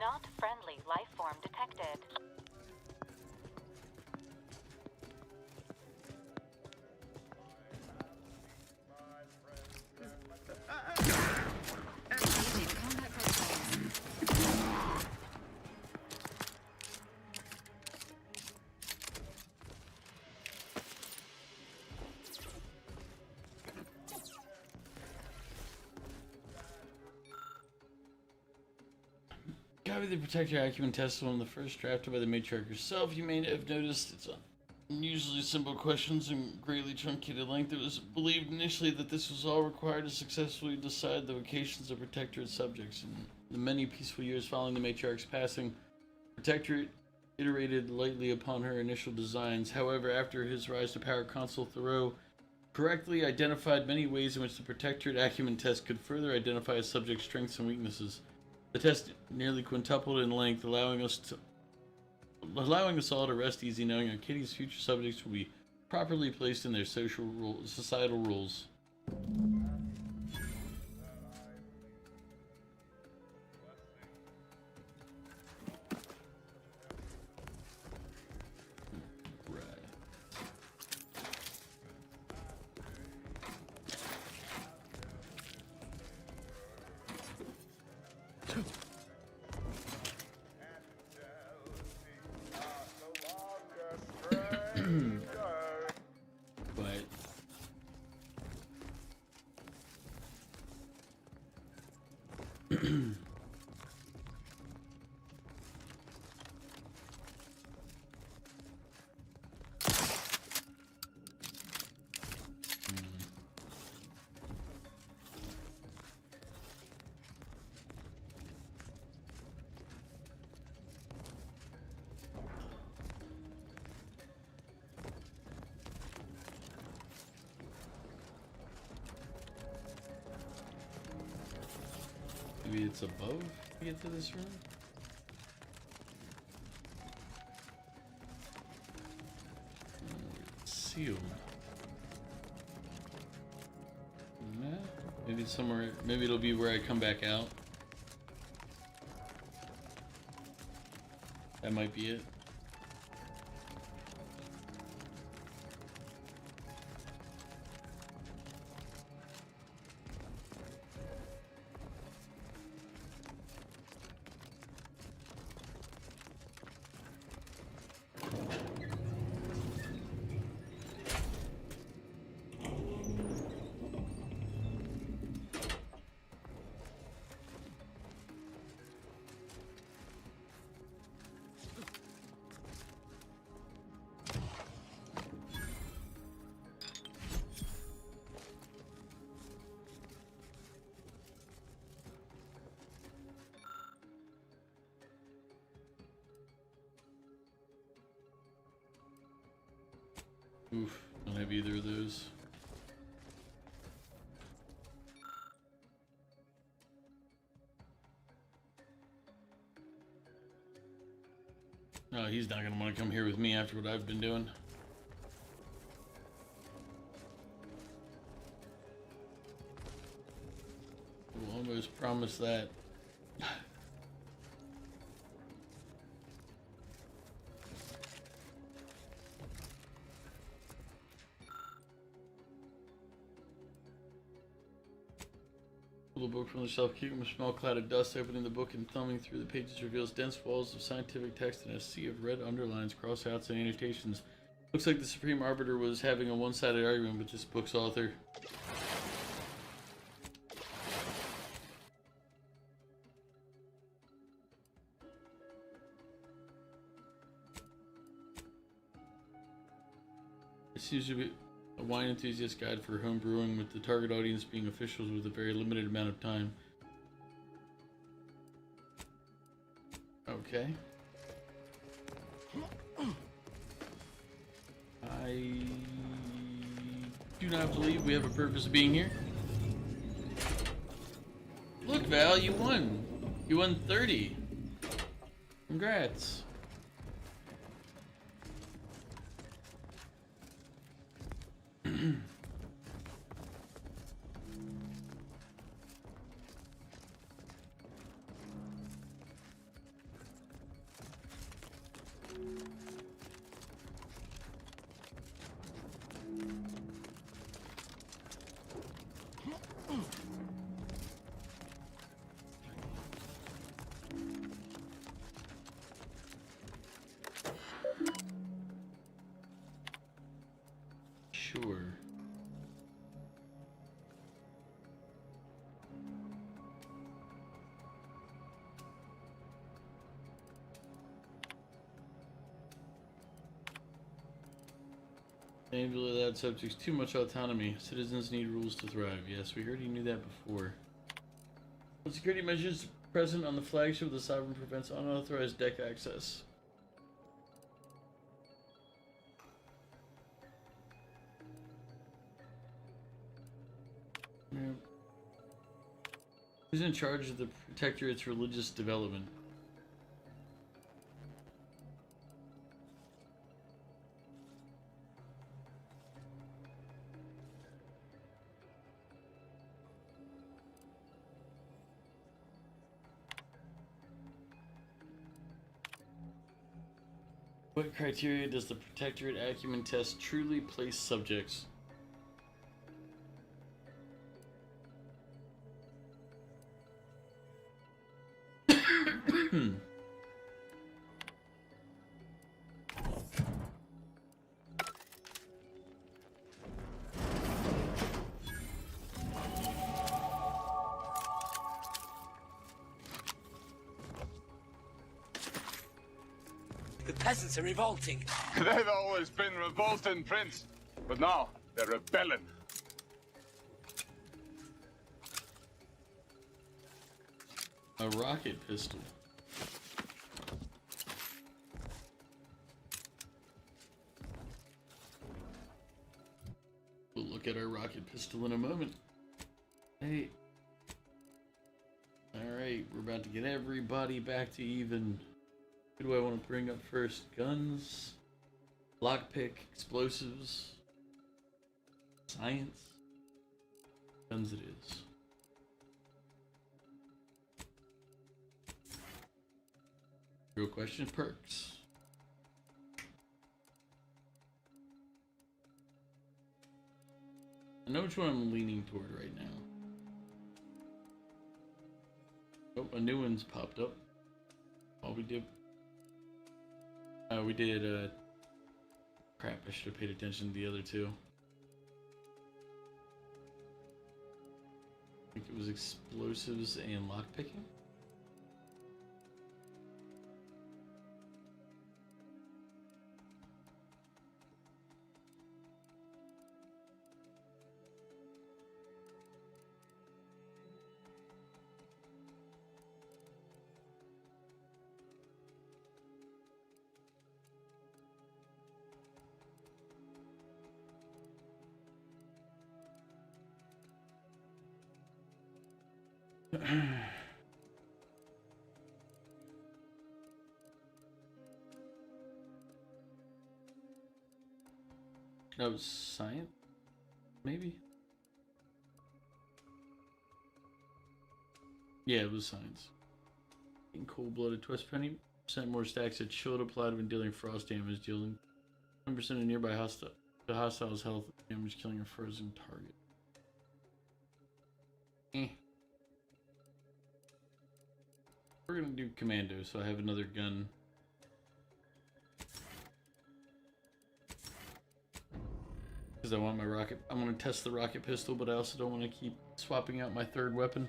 Not friendly life form detected. copy of the Protector Acumen test is one of the first drafted by the matriarch herself. You may have noticed it's unusually simple questions and greatly truncated length. It was believed initially that this was all required to successfully decide the vocations of Protectorate subjects. In the many peaceful years following the matriarch's passing, Protectorate iterated lightly upon her initial designs. However, after his rise to power, Consul Thoreau correctly identified many ways in which the Protectorate Acumen test could further identify a subject's strengths and weaknesses. The test nearly quintupled in length, allowing us all to rest easy knowing our Kitty's future subjects will be properly placed in their societal roles. But maybe it's above to get to this room? It's sealed. Nah, maybe it's somewhere, maybe it'll be where I come back out. That might be it. Oof, don't have either of those. No, he's not gonna want to come here with me after what I've been doing. We'll almost promise that. Pull the book from the shelf, keeping a small cloud of dust. Opening the book and thumbing through the pages reveals dense walls of scientific text and a sea of red underlines, crossouts, and annotations. Looks like the Supreme Arbiter was having a one-sided argument with this book's author. It seems to be a wine enthusiast guide for home brewing, with the target audience being officials with a very limited amount of time. Okay. I do not believe we have a purpose of being here. Look, Val, you won. You won 30. Congrats. Sure. Sustainability allowed subjects too much autonomy. Citizens need rules to thrive. Yes, we already knew that before. The security measures present on the flagship of the Sovereign prevents unauthorized deck access. Yeah. Who's in charge of the Protectorate's religious development? What criteria does the Protectorate acumen test truly place subjects? The peasants are revolting. They've always been revolting, Prince. But now, they're rebelling. A rocket pistol. We'll look at our rocket pistol in a moment. Hey. Alright, we're about to get everybody back to even. Who do I want to bring up first? Guns, lockpick, explosives, science. Guns it is. Real question, perks. I know which one I'm leaning toward right now. Oh, a new one's popped up. Oh, we did, crap, I should have paid attention to the other two. I think it was explosives and lockpicking. That was science, maybe? Yeah, it was science. In cold-blooded twist, 20% more stacks at shield applied when dealing frost damage, dealing 10% of nearby hostile's health damage, killing a frozen target. We're gonna do commando, so I have another gun. Because I want my rocket. I want to test the rocket pistol, but I also don't want to keep swapping out my third weapon.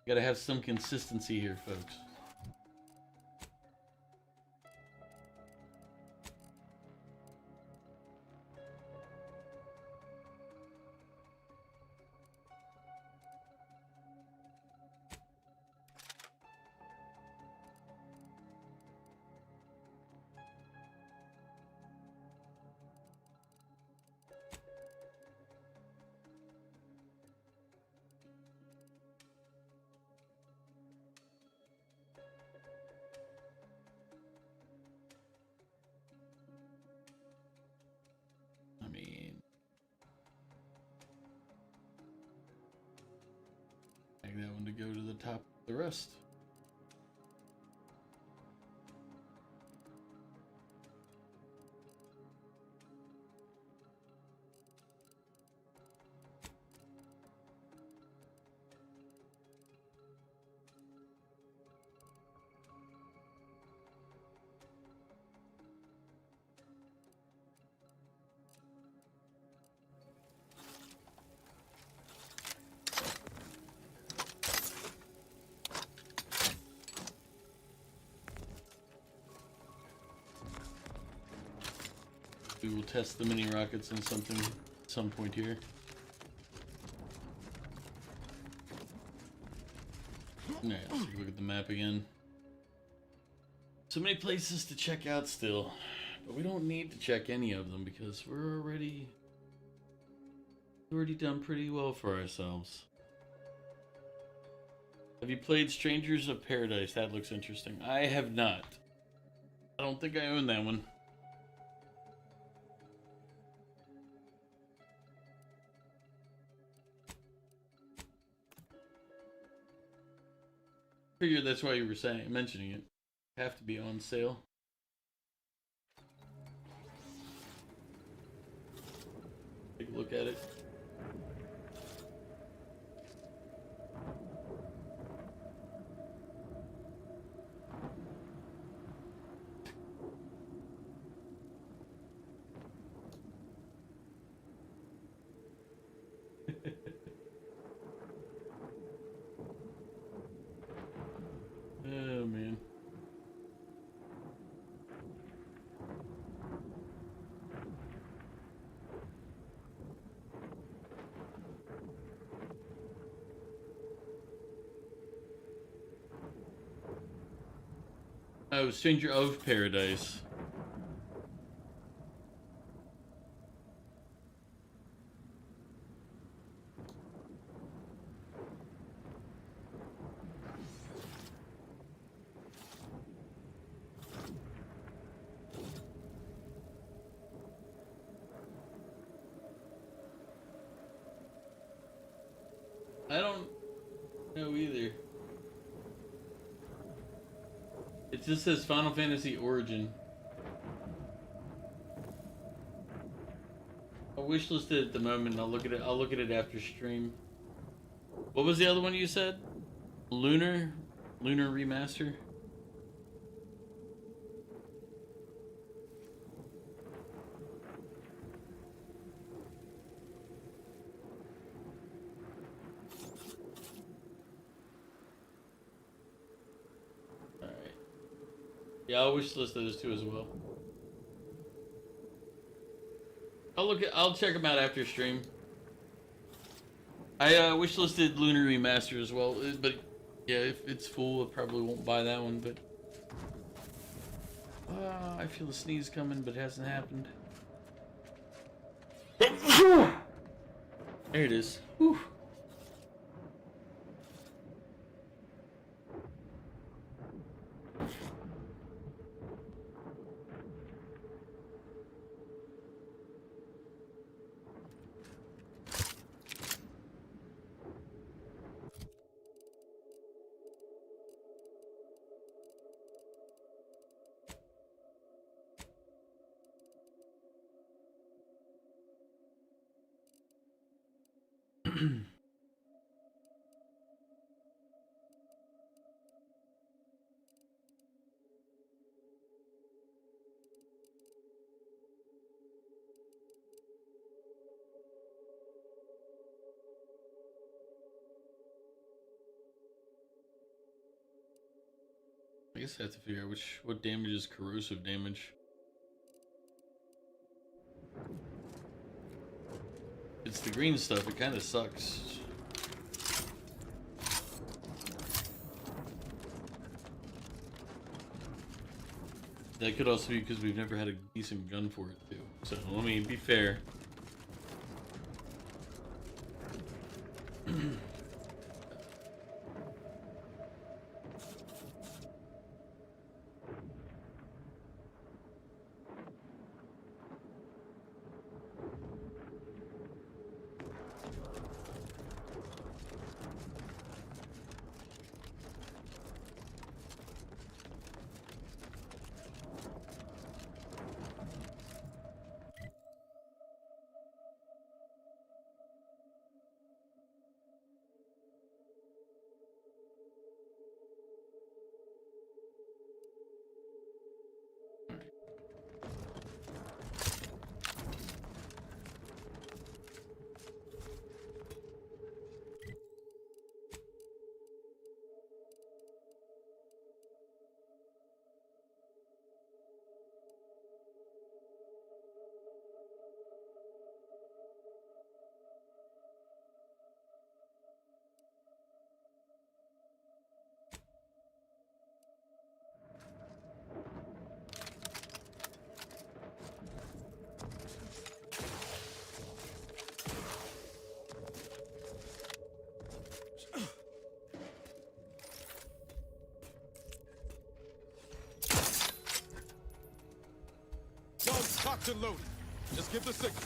Gotta have some consistency here, folks. That one to go to the top of the rest. We will test the mini rockets and something at some point here. Alright, let's take a look at the map again. So many places to check out still, but we don't need to check any of them because we're already done pretty well for ourselves. Have you played Strangers of Paradise? That looks interesting. I have not. I don't think I own that one. Figured that's why you were mentioning it. Have to be on sale. Take a look at it. Oh man. Oh, Stranger of Paradise. I don't know either. It just says Final Fantasy Origin. I'll wishlist it at the moment. I'll look at it. I'll look at it after stream. What was the other one you said? Lunar Remaster. Yeah, I'll wishlist those two as well. I'll check them out after stream. I wishlisted Lunar Remaster as well, but yeah, if it's full, I probably won't buy that one. But I feel a sneeze coming, but it hasn't happened. There it is. Whew. I guess I have to figure out what damage is corrosive damage. It's the green stuff, it kind of sucks. That could also be because we've never had a decent gun for it too. So let me be fair. Locked and loaded. Just give the signal.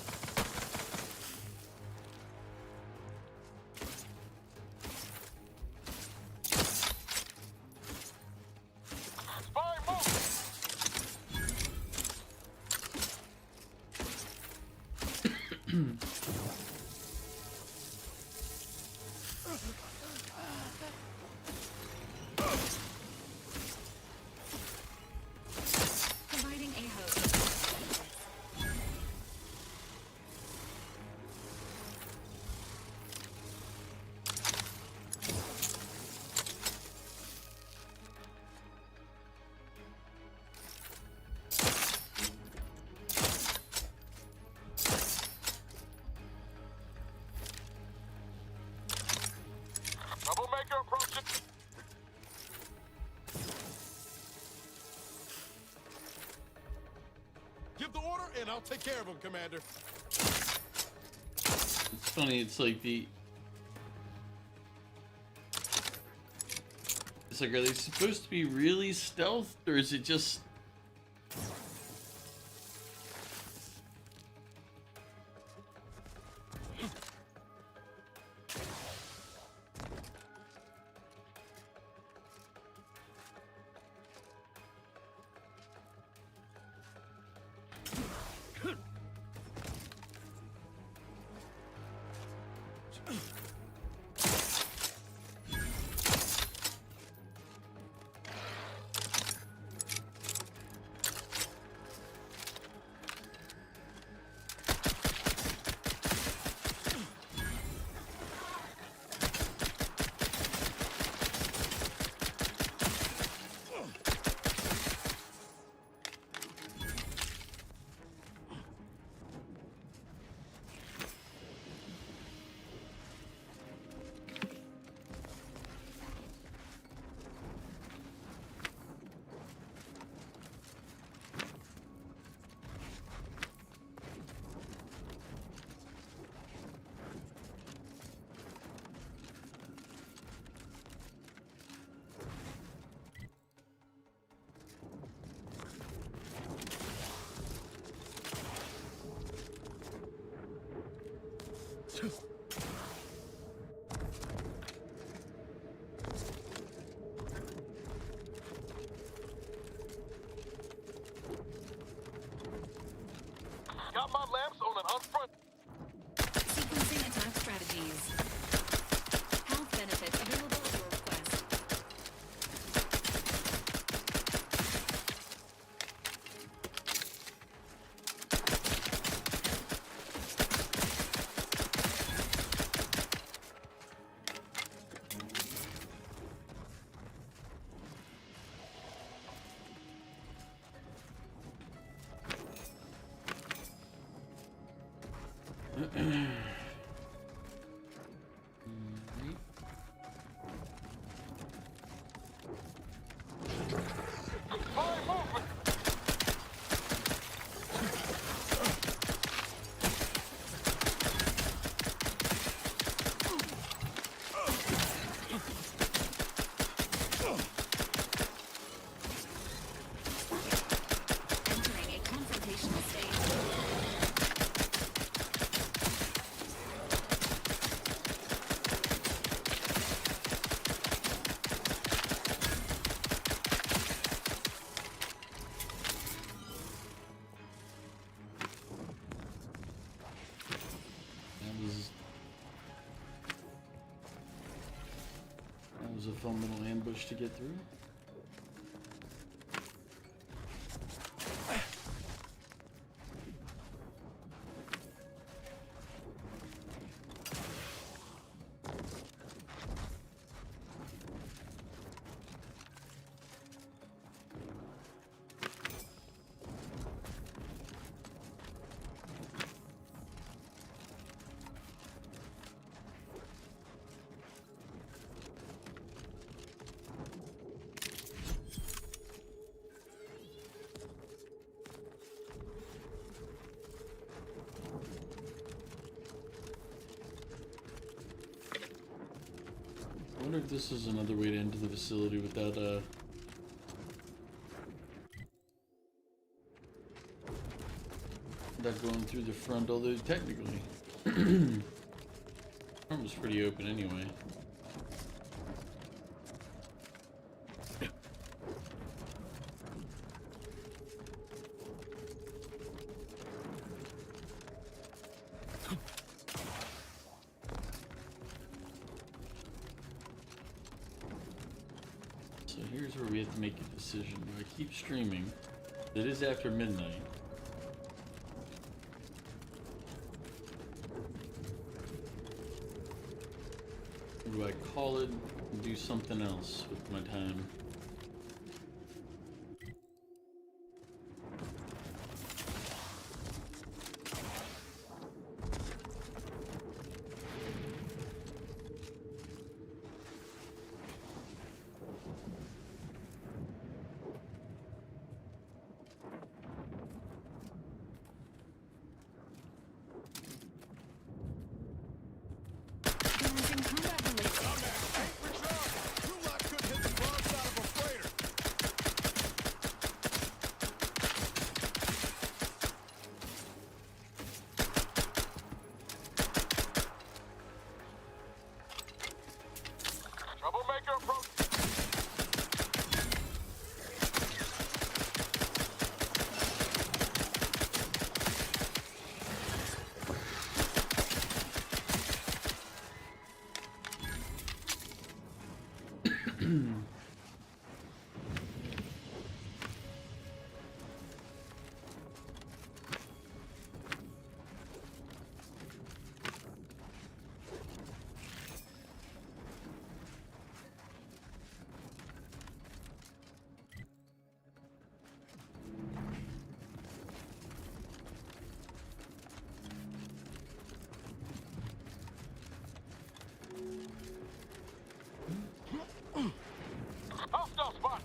Providing a host. Troublemaker approaching. Give the order, and I'll take care of him, Commander. It's funny, it's like it's like, are they supposed to be really stealth, or is it just... Got my lamps on an unfront. Sequencing attack strategies. Health benefits available at your request. Entering a confrontational state. That was a fun little ambush to get through. I wonder if this is another way to enter the facility without without going through the front, although technically front was pretty open anyway. So here's where we have to make a decision. Do I keep streaming? It is after midnight. Do I call it and do something else with my time? Troublemaker approach. Hostile spot.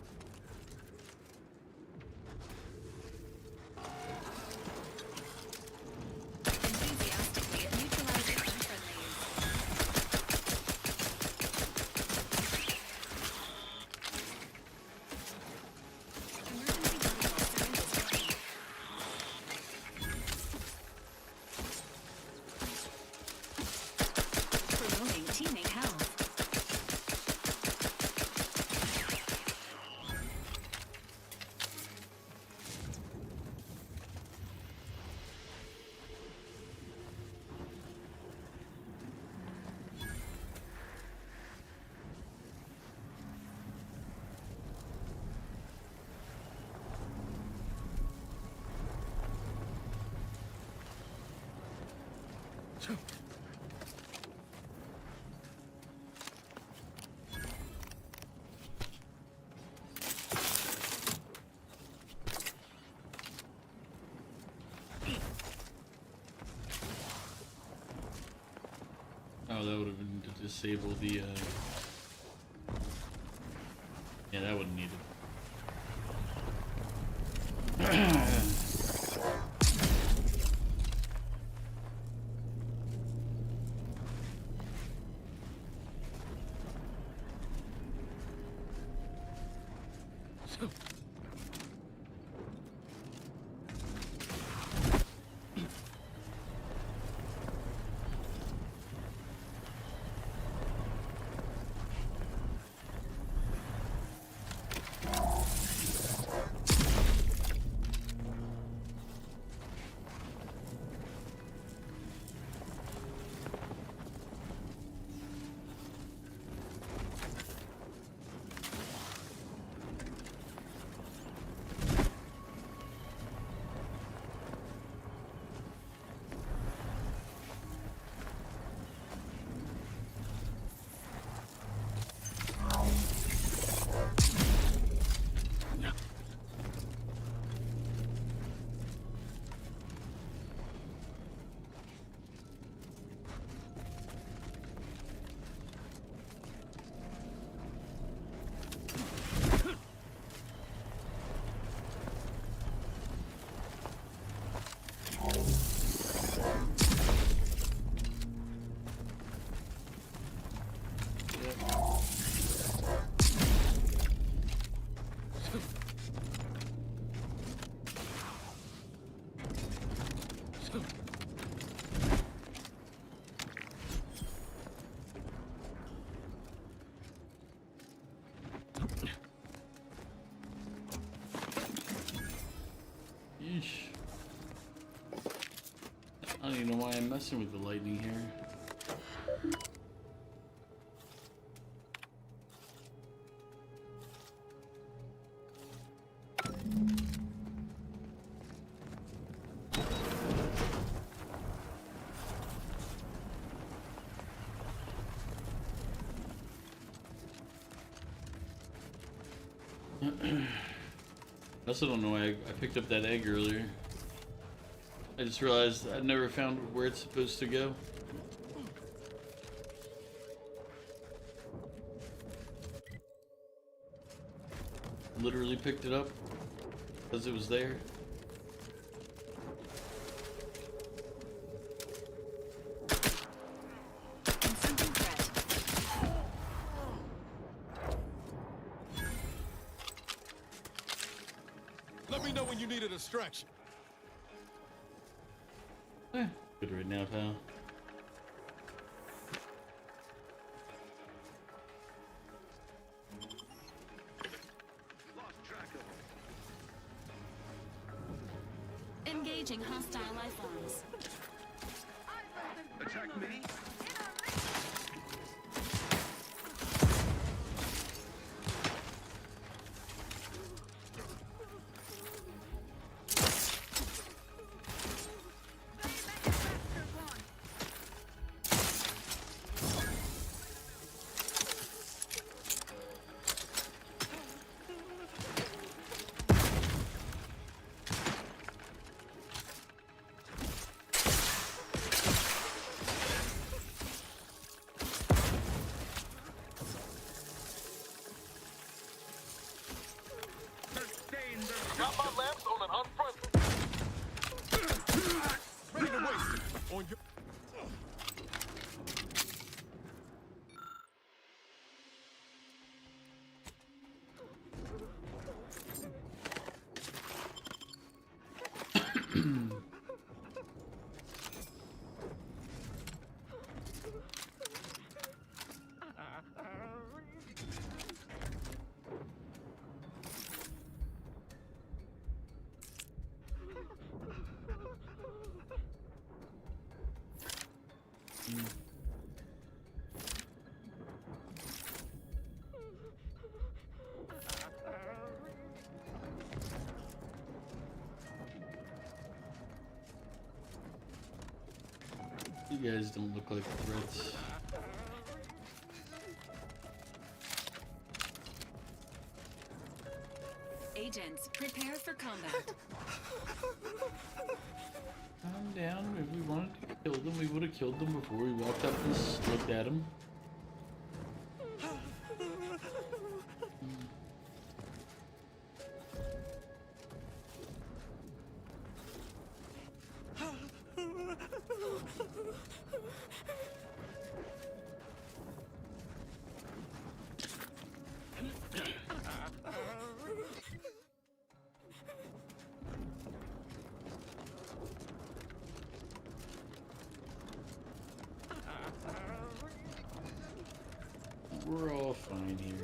Enthusiastically, it neutralizes unfriendlies. Emergency body syringes ready. Promoting teammate health. Oh, that would have been to disable the, yeah, that wouldn't need it. know why I'm messing with the lightning here. I also don't know why I picked up that egg earlier. I just realized I never found where it's supposed to go. Literally picked it up because it was there. Let me know when you need a distraction. Good right now, pal. Engaging hostile life forms. Attack me? Got my lamps on an unfriendly. Ready to waste it. On your... You guys don't look like threats. Agents, prepare for combat. Calm down. If we wanted to kill them, we would have killed them before we walked up and looked at them. We're all fine here.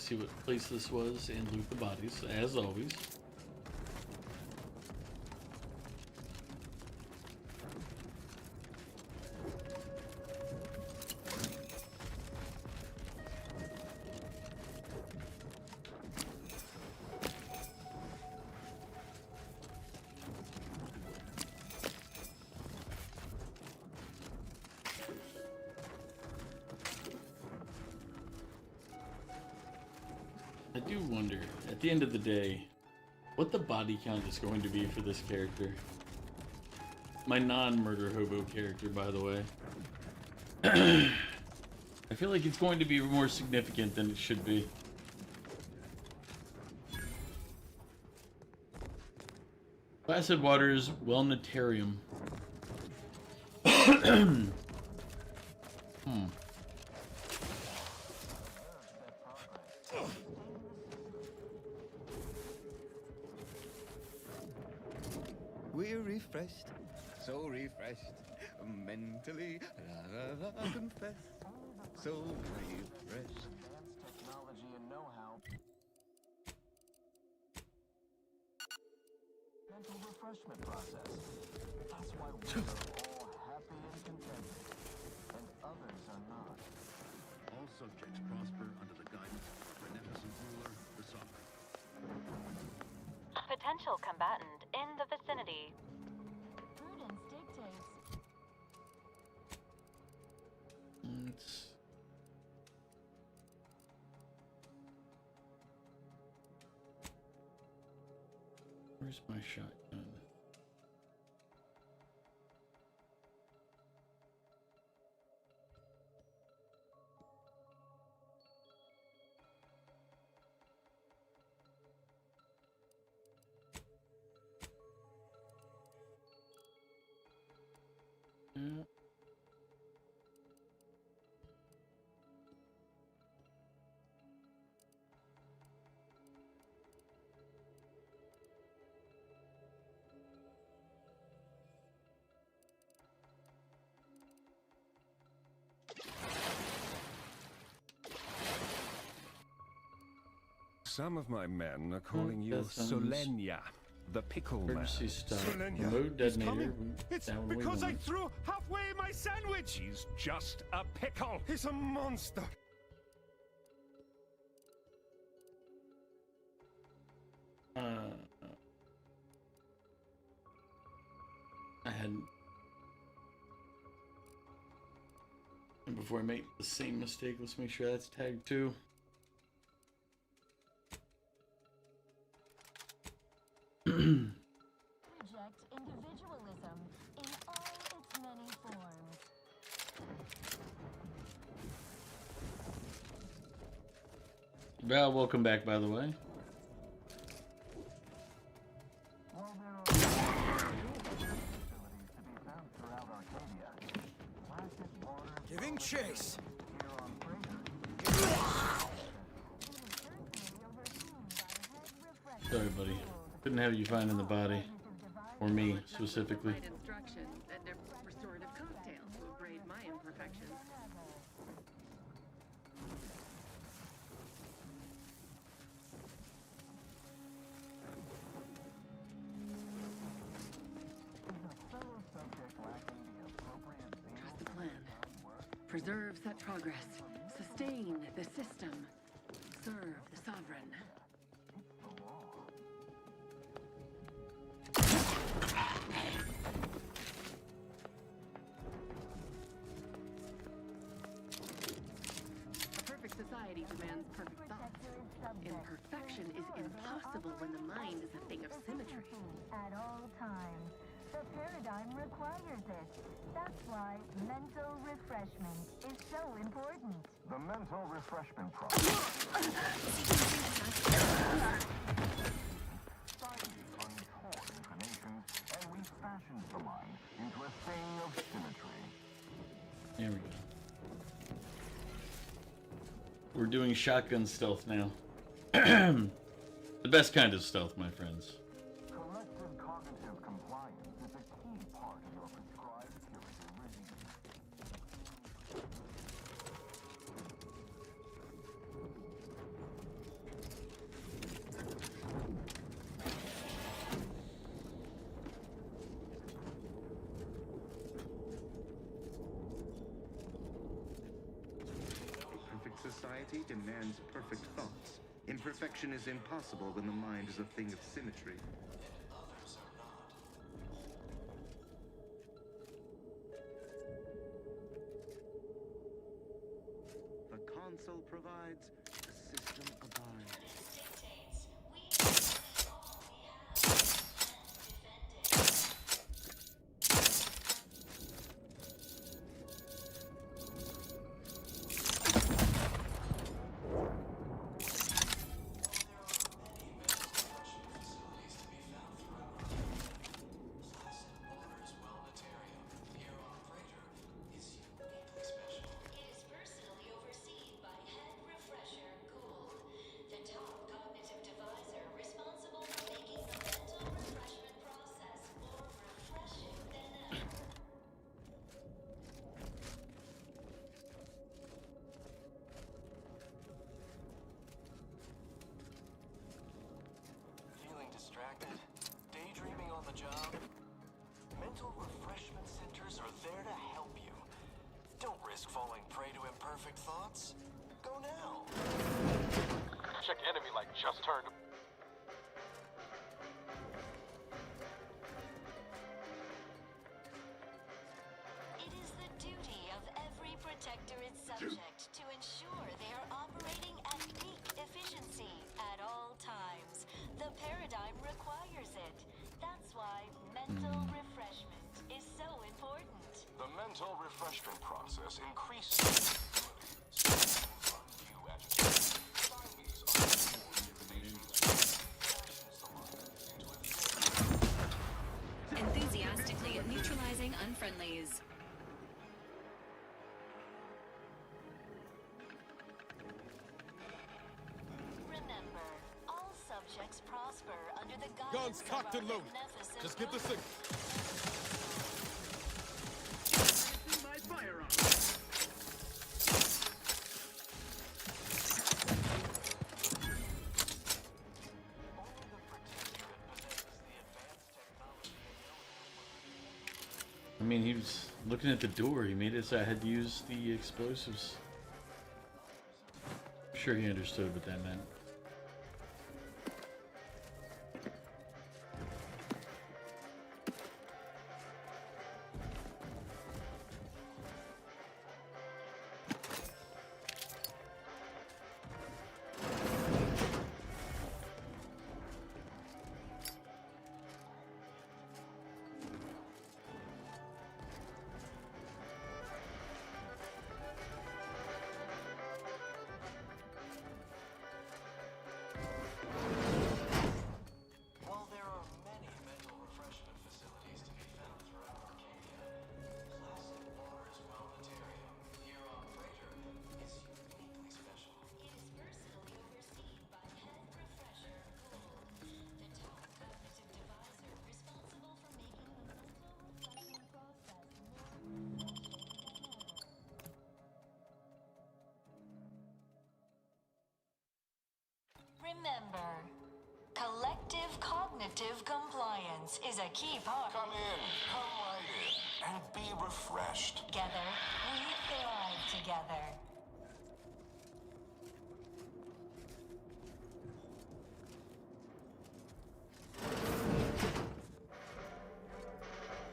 see what place this was and loot the bodies, as always. I do wonder, at the end of the day, what the body count is going to be for this character. My non-murder hobo character, by the way. I feel like it's going to be more significant than it should be. Placid Waters Wellnetarium. We're refreshed, so refreshed, mentally, I confess, so refreshed. Technology and know-how. Mental refreshment process. That's why we are all happy and contented, and others are not. All subjects prosper under the guidance of our beneficent ruler, the Sovereign. Potential combatant in the vicinity. Prudence dictates. Where's my shotgun? Yeah. Some of my men are calling you that sounds- Solenia, the pickle man. Emergency stop. Solenia, Remote he's detonator. coming. It's Down way because I one. threw halfway my sandwich. He's just a pickle. He's a monster. I had. And before I make the same mistake, let's make sure that's tagged too. Reject individualism in all its many forms. Val, welcome back, by the way. While there are facilities to be found throughout Arcadia, Placid Waters Giving chase. here on Freighter. Sorry, buddy. Couldn't have you finding the body. Or me, specifically. Provide instructions and a restorative cocktail to abrade my imperfections. Trust the plan. Preserve that progress. Sustain the system. Serve the Sovereign. A perfect society demands perfect thoughts. Imperfection is impossible when the mind is a thing of symmetry. At all times. The paradigm requires it. That's why mental refreshment is so important. The mental refreshment process. Science untoward inclinations and refashions the mind into a thing of symmetry. There we go. We're doing shotgun stealth now. The best kind of stealth, my friends. Collective cognitive compliance is a key part of your prescribed curative regime. reality demands perfect thoughts. Imperfection is impossible when the mind is a thing of symmetry. The console provides, the system abides. Feeling distracted? Daydreaming on the job? Mental refreshment centers are there to help you. Don't risk falling prey to imperfect thoughts. Go now. Check enemy light just turned. It is the duty of every protectorate subject to ensure they are operating at peak efficiency at all times. The paradigm requires it. That's why mental refreshment is so important. The mental refreshment process increases undue agitation. Stymies Enthusiastically neutralizing unfriendlies. Remember, all subjects prosper under the Guns guidance cocked of and our loaded. magnificent Just get the signal. My firearm. I mean, he was looking at the door. He made it so I had to use the explosives. I'm sure he understood what that meant. While there are many mental refreshment facilities to be found throughout Arcadia, Classic Waters Wellnatarium here on Praetor is uniquely special. It is personally overseen by Head Refresher Gould, the top cognitive deviser responsible for making the mental refreshment process more refreshing than ever. Remember, collective cognitive compliance is a key part. Come in, come right in, and be refreshed. Together, we thrive together.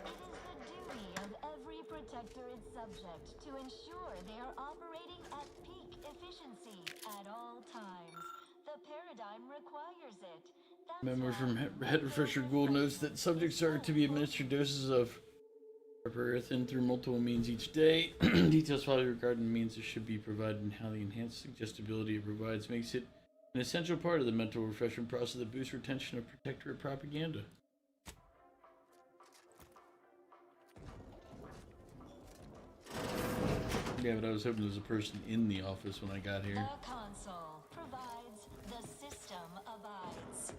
It is the duty of every protectorate subject to ensure they are operating at peak efficiency at all times. The paradigm requires it. Memo from Head Refresher Gould notes that subjects are to be administered doses of Earthin through multiple means each day. Details probably regarding the means that should be provided and how the enhanced suggestibility it provides makes it an essential part of the mental refreshment process that boosts retention of protectorate propaganda. Yeah, but I was hoping there was a person in the office when I got here. The console provides, the system abides.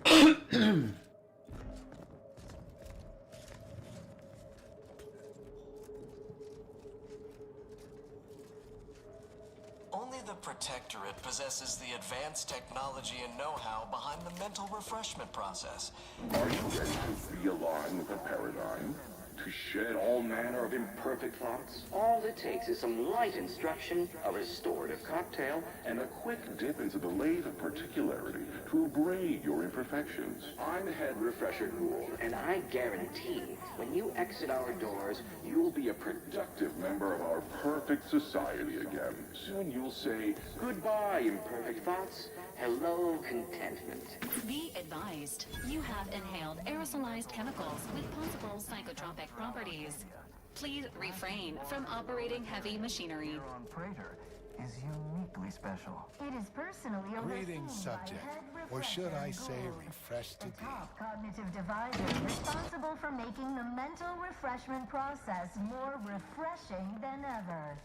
Only the Protectorate possesses the advanced technology and know-how behind the mental refreshment process. Are you ready to realign with the paradigm? to shed all manner of imperfect thoughts? All it takes is some light instruction, a restorative cocktail, And a quick dip into the lathe of particularity to abrade your imperfections. I'm Head Refresher Ghoul, and I guarantee when you exit our doors, you'll be a productive member of our perfect society again. Soon you'll say, goodbye, imperfect thoughts. Hello, contentment. Be advised, you have inhaled aerosolized chemicals with possible psychotropic properties. Please refrain from operating heavy machinery. Here on Praetor is uniquely special. It is personally Greetings, overseen by subject. Head Or should I Refresher say Ghoul, refreshed to the thee? top cognitive divisor responsible for making the mental refreshment process more refreshing than ever.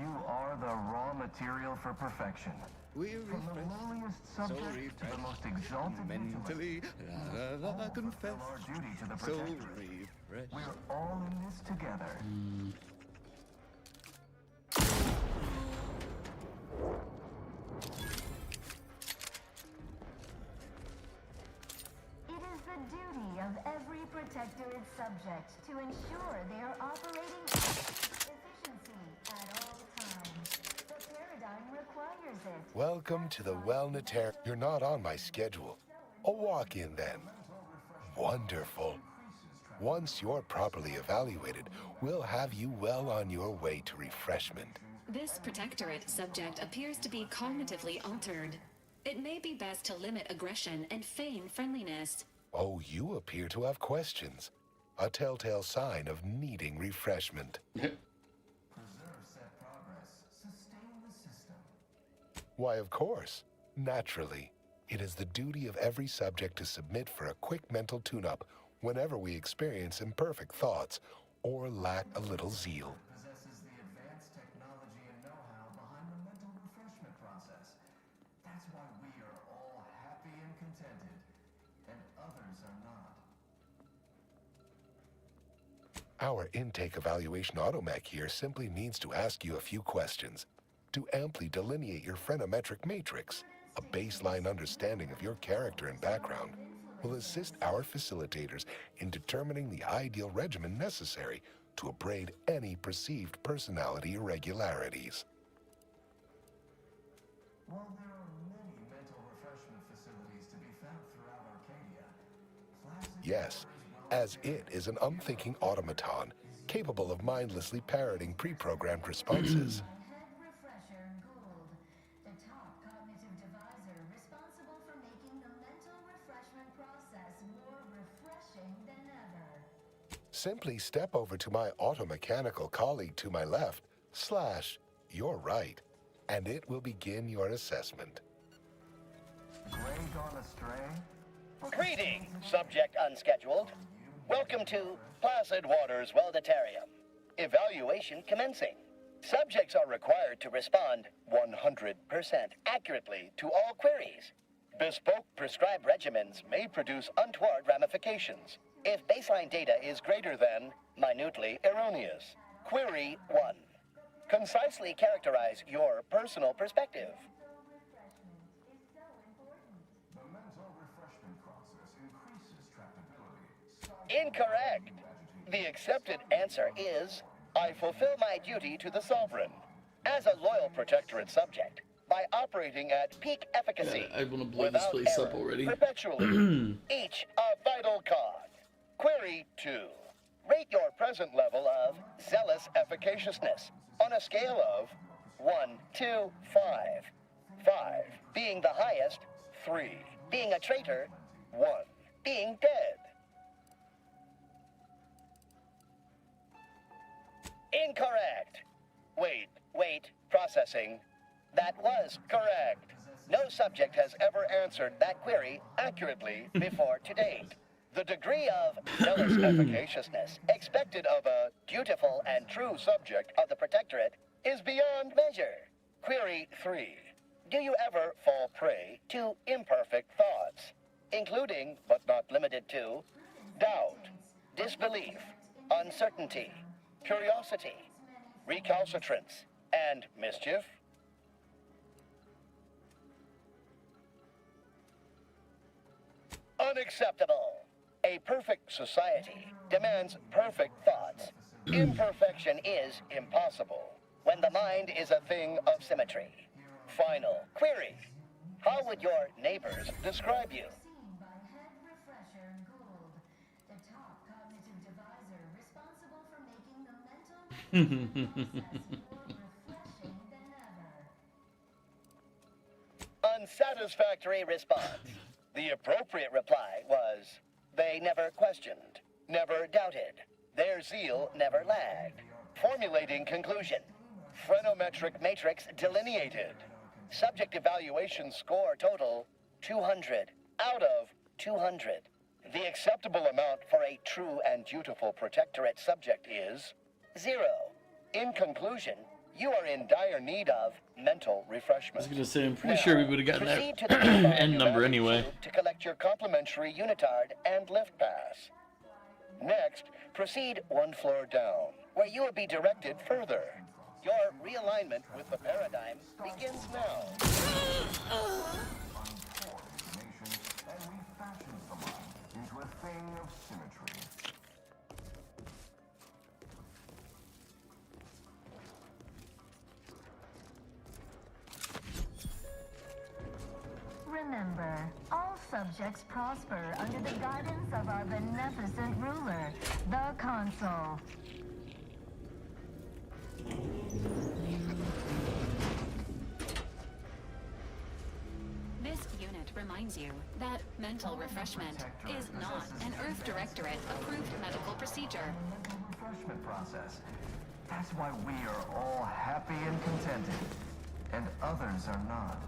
You are the raw material for perfection. We're From the lowliest subject to the most exalted mentally. I confess. Our duty to the So protectorate. refreshed. We're all in this together. It is the duty of every protectorate subject to ensure they are operating efficiency at all times. The paradigm requires it. Welcome to the Wellnetary. You're not on my schedule. A walk-in then. Wonderful. Once you're properly evaluated, we'll have you well on your way to refreshment. This protectorate subject appears to be cognitively altered. It may be best to limit aggression and feign friendliness. Oh, you appear to have questions. A telltale sign of needing refreshment. Preserve set progress. Sustain the system. Why, of course. Naturally. It is the duty of every subject to submit for a quick mental tune-up whenever we experience imperfect thoughts or lack a little zeal. Possesses the advanced technology and know-how behind the mental refreshment process. That's why we are all happy and contented, and others are not. Our intake evaluation automech here simply needs to ask you a few questions to amply delineate your phreноmetric matrix. A baseline understanding of your character and background will assist our facilitators in determining the ideal regimen necessary to abrade any perceived personality irregularities. While there are many mental refreshment facilities to be found throughout Arcadia, Yes, as it is an unthinking automaton capable of mindlessly parroting pre-programmed responses. Head Refresher Gould, the top cognitive divisor responsible for making the mental refreshment process more refreshing than ever. Simply step over to my automechanical colleague to my left, / your right, and it will begin your assessment. Gray gone astray? Greetings, subject unscheduled. Welcome to Placid Waters Welditarium. Evaluation commencing. Subjects are required to respond 100% accurately to all queries. Bespoke prescribed regimens may produce untoward ramifications if baseline data is greater than minutely erroneous. Query 1. Concisely characterize your personal perspective. The mental refreshment process increases tractability. Incorrect. The accepted answer is, I fulfill my duty to the Sovereign as a loyal protectorate subject by operating at peak efficacy. I want to blow this without place error, up already. Perpetually. Each a vital cog. Query 2. Rate your present level of zealous efficaciousness on a scale of 1 to 5. 5 being the highest, 3 being a traitor, 1 being dead. Incorrect. Wait, processing. That was correct. No subject has ever answered that query accurately before to date. The degree of zealous efficaciousness expected of a dutiful and true subject of the Protectorate is beyond measure. Query 3. Do you ever fall prey to imperfect thoughts, including, but not limited to, doubt, disbelief, uncertainty, curiosity, recalcitrance, and mischief? Unacceptable. A perfect society demands perfect thoughts. Imperfection is impossible when the mind is a thing of symmetry. Final query. How would your neighbors describe you? Seen by Head Refresher Gould, the top cognitive divisor responsible for making the mental refreshment process more refreshing than ever. Unsatisfactory response. The appropriate reply was, they never questioned, never doubted. Their zeal never lagged. Formulating conclusion. Phrenometric matrix delineated. Subject evaluation score total, 200 out of 200. The acceptable amount for a true and dutiful protectorate subject is 0. In conclusion, you are in dire need of mental refreshment. I was gonna say, I'm pretty sure we would have gotten Proceed that to the nearby end number pneumatic anyway. tube to collect your complimentary unitard and lift pass. Next, proceed one floor down, where you will be directed further. Your realignment with the paradigm begins now. And we fashioned the mind into a thing of symmetry. Remember, all subjects prosper under the guidance of our beneficent ruler, the Consul. This unit reminds you that mental refreshment is not an Earth Directorate approved medical procedure. Mental refreshment process. That's why we are all happy and contented, and others are not.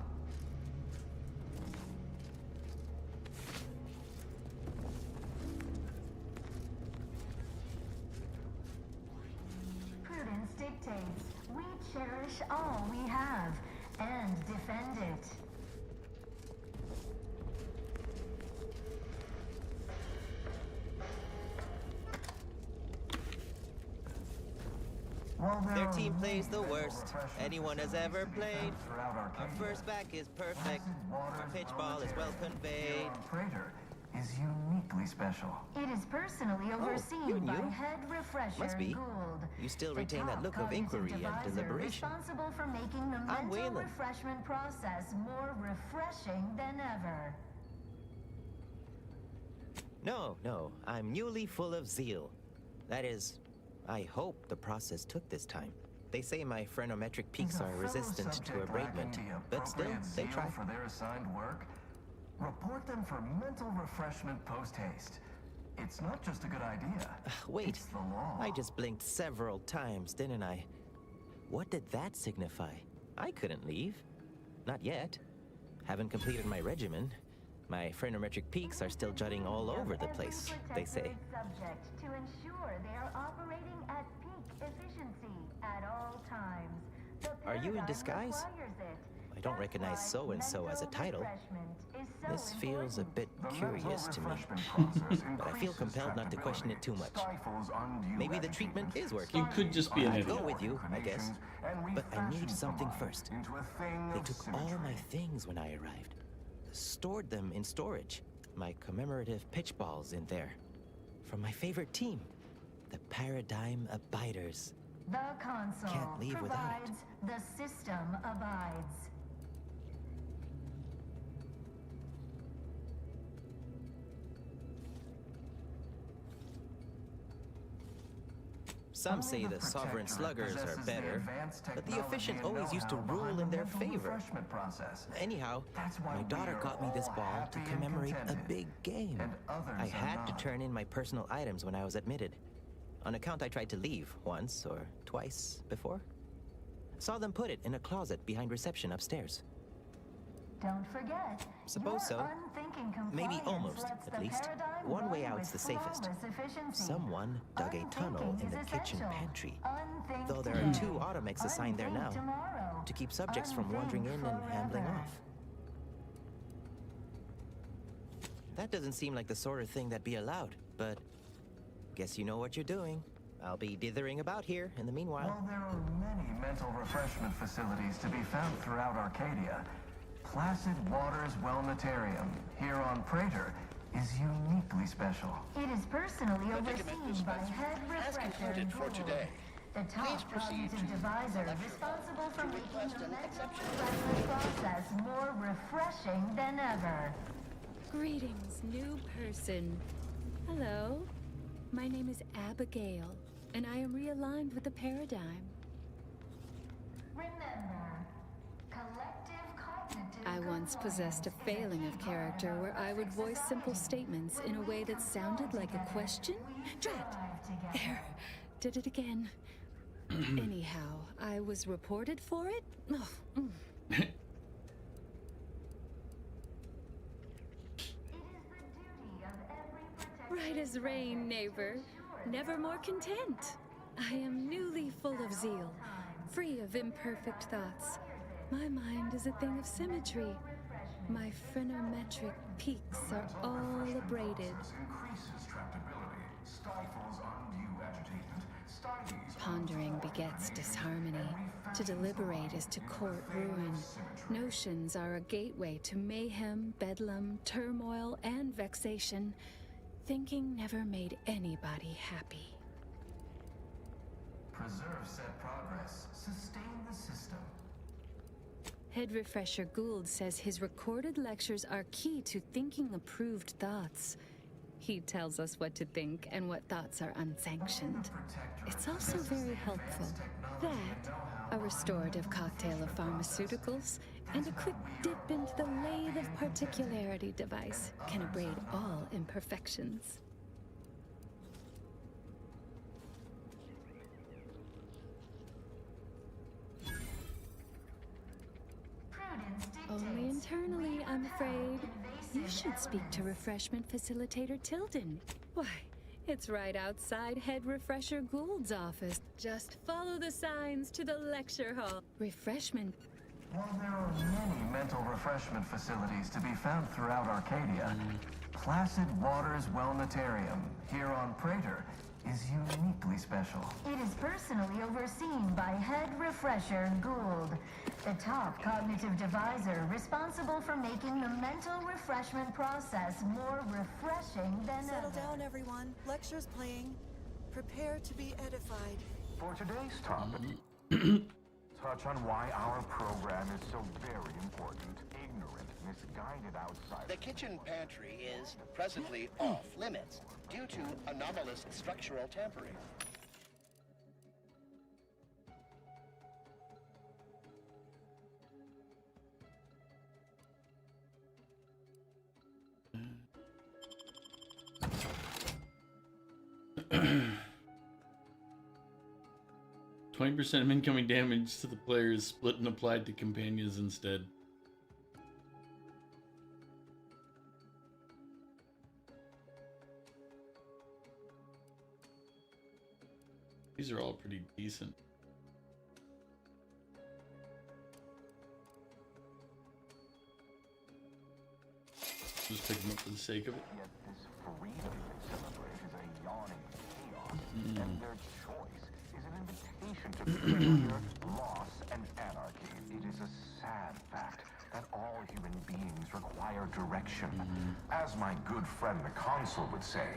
Prudence dictates we cherish all we have and defend it. Their team plays the worst anyone has ever played. Our first back is perfect. Our pitch ball is well conveyed. Praetor is uniquely special. It is personally overseen you by knew. Head Refresher Must be. Gould. You still the retain that top look of cognitive inquiry and divisor deliberation. responsible for making the I'm mental Waylon. refreshment process more refreshing than ever. No, I'm newly full of zeal. That is, I hope the process took this time. They say my phrenometric peaks are resistant to abradement, but still, they try. For their assigned work, report them for mental refreshment post-haste. It's not just a good idea. Wait, It's the law. I just blinked several times, didn't I? What did that signify? I couldn't leave. Not yet. Haven't completed my regimen. My phrenometric peaks are still jutting all over the place, they say. Subject to ensure they are operating at peak efficiency at all times. The Are you in paradigm disguise? requires it. I don't recognize so-and-so as a title. This feels a bit curious to me, but I feel compelled not to question it too much. Maybe the treatment is working. You could just be an I'll idiot. go with you, I guess. But I need something first. They took all my things when I arrived. Stored them in storage. My commemorative pitch balls in there. From my favorite team, the Paradigm Abiders. The Consul Can't leave without it. provides, the system abides. Some say the sovereign sluggers are better, but the efficient always used to rule in their favor. Anyhow, my daughter got me this ball to commemorate a big game. I had to turn in my personal items when I was admitted. On account I tried to leave once or twice before. Saw them put it in a closet behind reception upstairs. Don't forget, Suppose your so. unthinking Maybe compliance almost, lets at the least. paradigm One way run out's with the safest. flawless efficiency. Someone dug a tunnel in the Unthinking is kitchen essential. pantry. Unthink Though there are today. 2 automecs assigned there now, Unthink tomorrow. to keep subjects from wandering in and ambling forever. off. That doesn't seem like the sort of thing that'd be allowed, but guess you know what you're doing. I'll be dithering about here in the meanwhile. While there are many mental refreshment facilities to be found throughout Arcadia, Placid Waters Wellnatarium here on Praetor is uniquely special. It is personally Predicament overseen by dispensement head has refresher concluded for Gould, today. the top Please proceed cognitive to divisor the lecture responsible for to making request the an mental exception. refreshment process more refreshing than ever. Greetings, new person. Hello. My name is Abigail, and I am realigned with the paradigm. Remember, collective cognitive I once possessed a failing of character where I would voice simple statements in a way that sounded like a question. Drat! There. Did it again. Anyhow, I was reported for it? Oh, Right as rain, neighbor. Never more content. I am newly full of zeal, free of imperfect thoughts. My mind is a thing of symmetry. My phrenometric peaks are all abraded. Increases tractability, stifles undue agitation, stymies. Pondering begets disharmony. To deliberate is to court ruin. Notions are a gateway to mayhem, bedlam, turmoil, and vexation. Thinking never made anybody happy. Preserve said progress. Sustain the system. Head Refresher Gould says his recorded lectures are key to thinking approved thoughts. He tells us what to think and what thoughts are unsanctioned. It's also very helpful. That, a restorative cocktail of pharmaceuticals, and a quick dip into the lathe of particularity device can abrade all imperfections. Only internally, I'm afraid. You should speak to Refreshment Facilitator Tilden. Why, it's right outside Head Refresher Gould's office. Just follow the signs to the lecture hall. Refreshment. While there are many mental refreshment facilities to be found throughout Arcadia, Placid Waters Wellnetarium here on Prater is uniquely special. It is personally overseen by Head Refresher Gould, the top cognitive divisor responsible for making the mental refreshment process more refreshing than Settle ever. down, everyone. Lecture's playing. Prepare to be edified. For today's topic, touch on why our program is so very important. Ignorant, misguided outsiders. The kitchen pantry is presently off limits due to anomalous structural tampering. %20 of incoming damage to the player is split and applied to companions instead. These are all pretty decent. Just pick them up for the sake of it. Yet this freedom they celebrate is a yawning chaos, and their choice is an invitation to failure, loss, and anarchy. It is a sad fact that all human beings require direction. As my good friend the consul would say,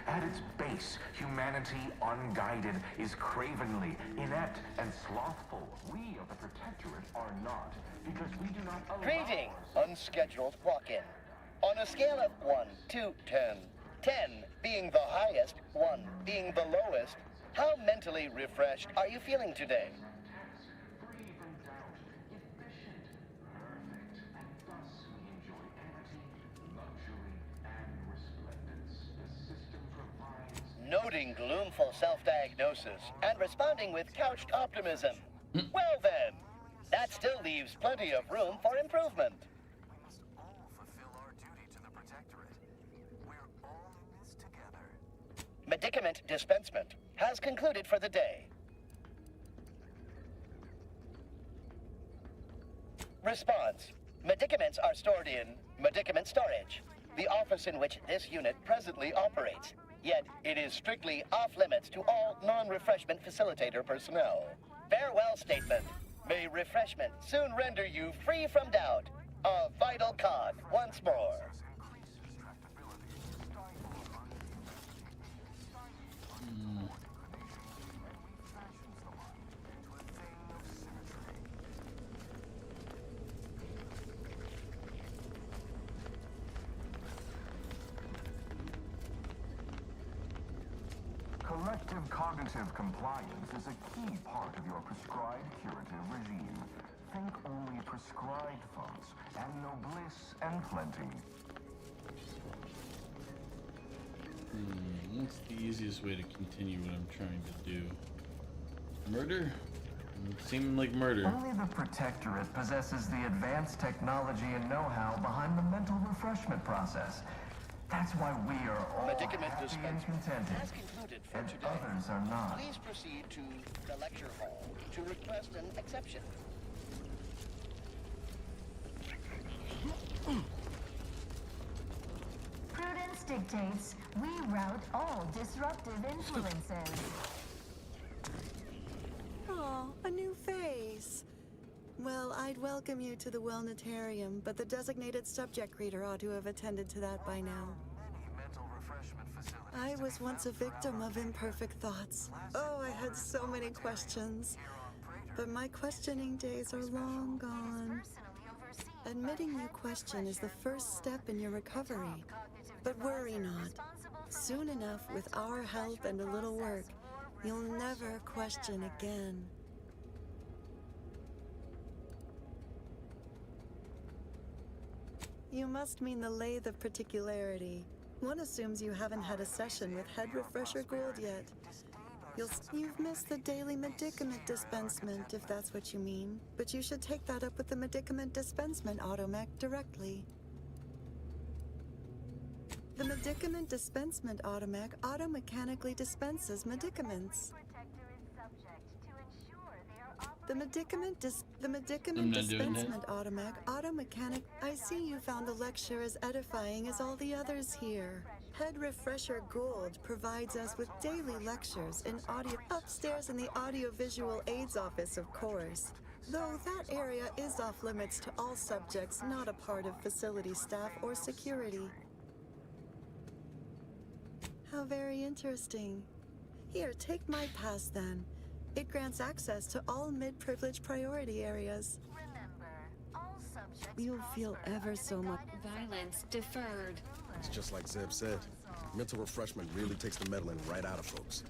at its base, humanity unguided is cravenly, inept, and slothful. We of the Protectorate are not, because we do not allow... Greeting, unscheduled walk-in. On a scale of 1 to 10, 10 being the highest, 1 being the lowest, how mentally refreshed are you feeling today? Noting gloomful self-diagnosis and responding with couched optimism. Well then, that still leaves plenty of room for improvement. We must all fulfill our duty to the Protectorate. We're all in this together. Medicament dispensement has concluded for the day. Response. Medicaments are stored in medicament storage, the office in which this unit presently operates. Yet, it is strictly off-limits to all non-refreshment facilitator personnel. Farewell statement. May refreshment soon render you free from doubt. A vital cog once more. Increases tractability, Selective cognitive compliance is a key part of your prescribed curative regime. Think only prescribed thoughts, and no bliss and plenty. What's the easiest way to continue what I'm trying to do? Murder? Seeming like murder. Only the Protectorate possesses the advanced technology and know-how behind the mental refreshment process. That's why we are all Medicament happy and dispensement contented, has concluded for and today. others are not. Please proceed to the lecture hall to request an exception. Prudence dictates we rout all disruptive influences. Oh, a new face. Well, I'd welcome you to the Wellnetarium, but the designated subject reader ought to have attended to that by now. I was once a victim of imperfect thoughts. Oh, I had so many questions. But my questioning days are long gone. Admitting you question is the first step in your recovery. But worry not. Soon enough, with our help and a little work, you'll never question again. You must mean the lathe of particularity. One assumes you haven't had a session with Head Refresher Gould yet. You've missed the daily medicament dispensement, if that's what you mean. But you should take that up with the medicament dispensement automech directly. The medicament dispensement automech auto-mechanically dispenses medicaments. The medicament dispensement automech auto-mechanic. I see you found the lecture as edifying as all the others here. Head Refresher Gould provides us with daily lectures in audio upstairs in the audiovisual aids office, of course. Though that area is off limits to all subjects not a part of facility staff or security. How very interesting. Here, take my pass then. It grants access to all mid-privilege priority areas. You'll feel ever so much. Violence deferred. It's just like Zeb said. Mental refreshment really takes the meddling right out of folks.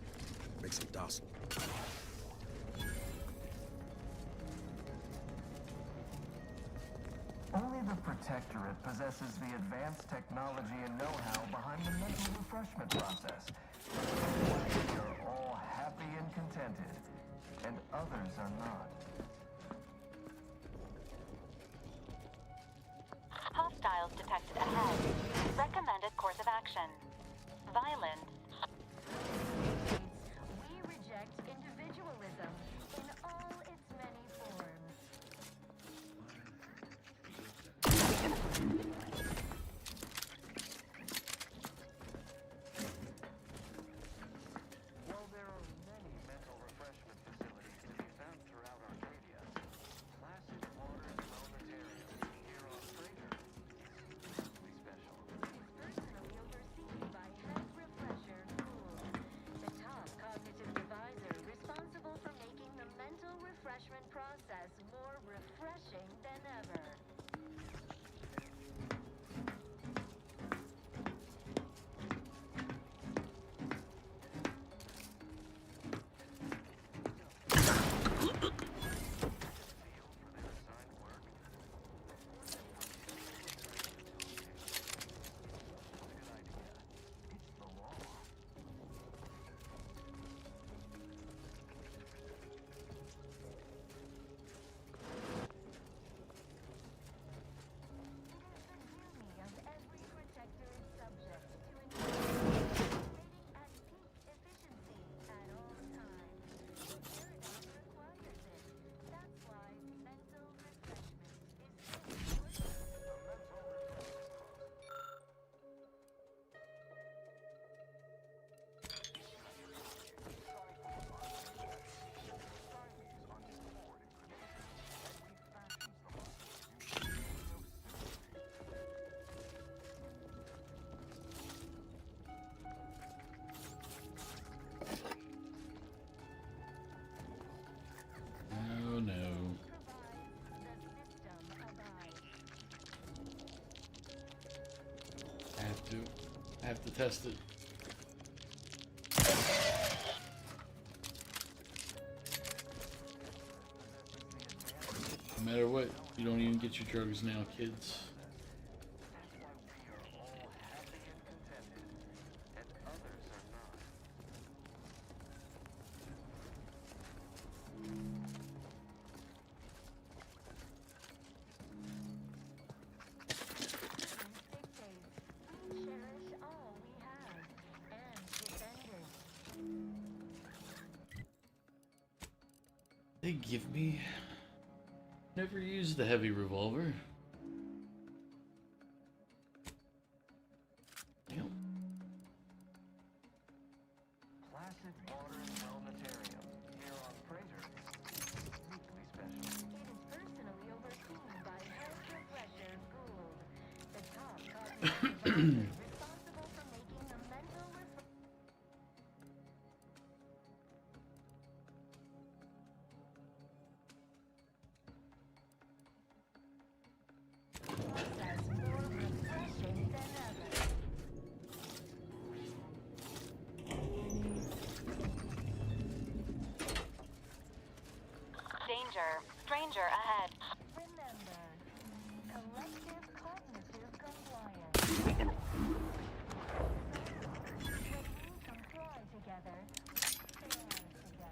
Makes them docile. Only the Protectorate possesses the advanced technology and know-how behind the mental refreshment process. We are all happy and contented, and others are not. Hostiles detected ahead. Recommended course of action. Violence. We reject individualism in all its many forms. While there are many mental refreshment facilities to be found throughout Arcadia, placid waters Wellnetarium here on Praetor is uniquely special. Personally overseen by Head Refresher Gould, the top cognitive divisor responsible for making the mental refreshment process more refreshing than ever. Oh no. I have to test it. matter what, you don't even get your drugs now, kids. They give me... Never used the heavy revolver. Yep. Classic water and wellnitarium here on Fraser. Weekly special. It is personally overseen by Head Refresher Gould, the top cognitive advisor responsible for making the mental process more refreshing than ever. Danger. Stranger ahead. Remember, collective cognitive compliance. When we comply together, we thrive together.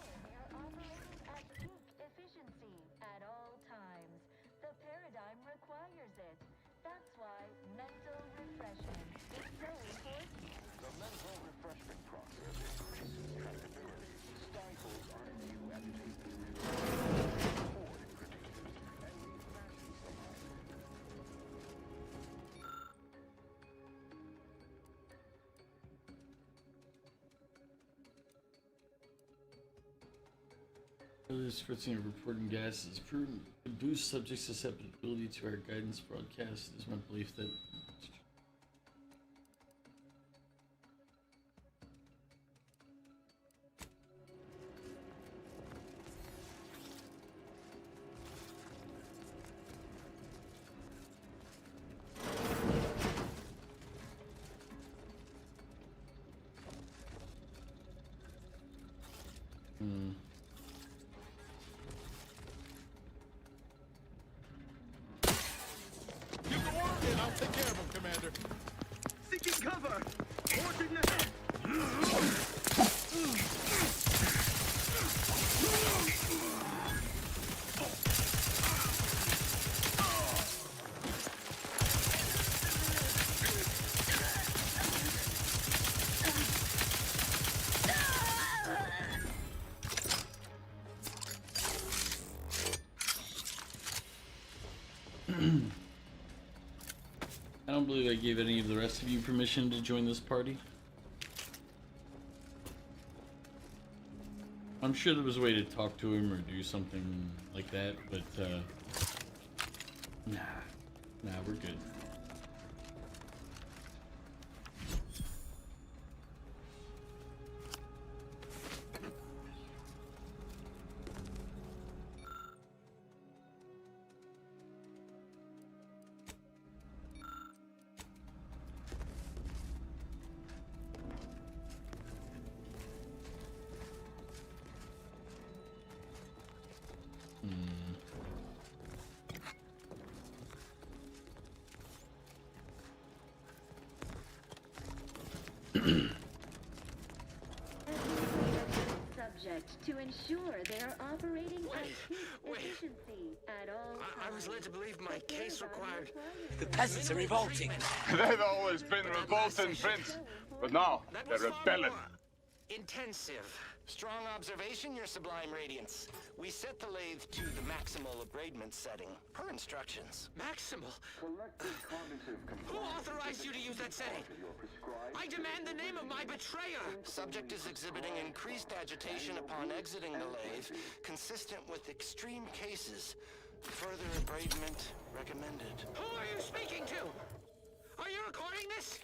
They're operating at peak efficiency at all times. The paradigm requires it. That's why mental refreshment is so important. The mental refreshment process increases tractability, stifles undue agitation, forward criticism, and refreshes the mind. This spritzing of reporting gas is proven to boost subject susceptibility to our guidance broadcast. It is my belief that Give the word and I'll take care of him, Commander. Seeking cover! Ordered ahead! I don't believe I gave any of the rest of you permission to join this party. I'm sure there was a way to talk to him or do something like that, but nah, we're good. Subject to ensure they are operating at peak efficiency at all times. I was led to believe my case required... The peasants are revolting. They've always been revolting, Prince. But now, they're rebelling. Intensive. Strong observation, Your Sublime Radiance. We set the lathe to the maximal abradement setting, per instructions. Maximal? Who authorized you to use that setting? I demand the name of my betrayer! Subject is exhibiting increased agitation upon exiting the lathe, consistent with extreme cases. Further abradement recommended. Who are you speaking to? Are you recording this?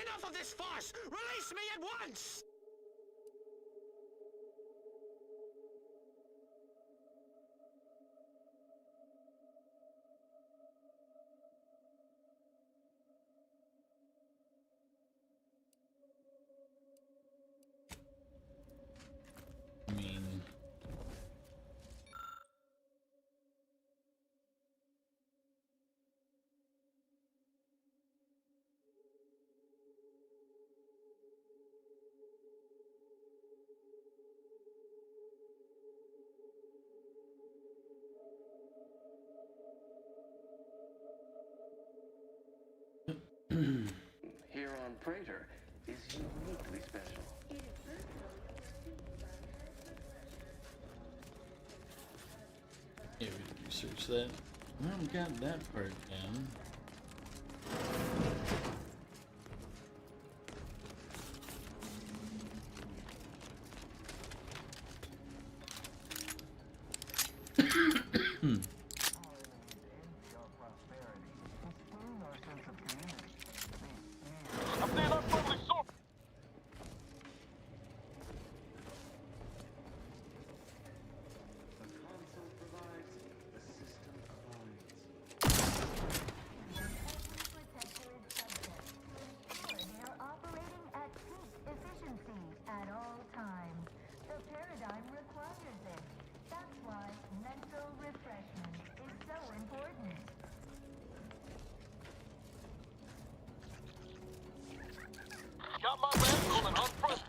Enough of this farce! Release me at once! here on Praetor is uniquely special. Yeah, we can research that. I haven't got that part down. Got my rifle and unpressed.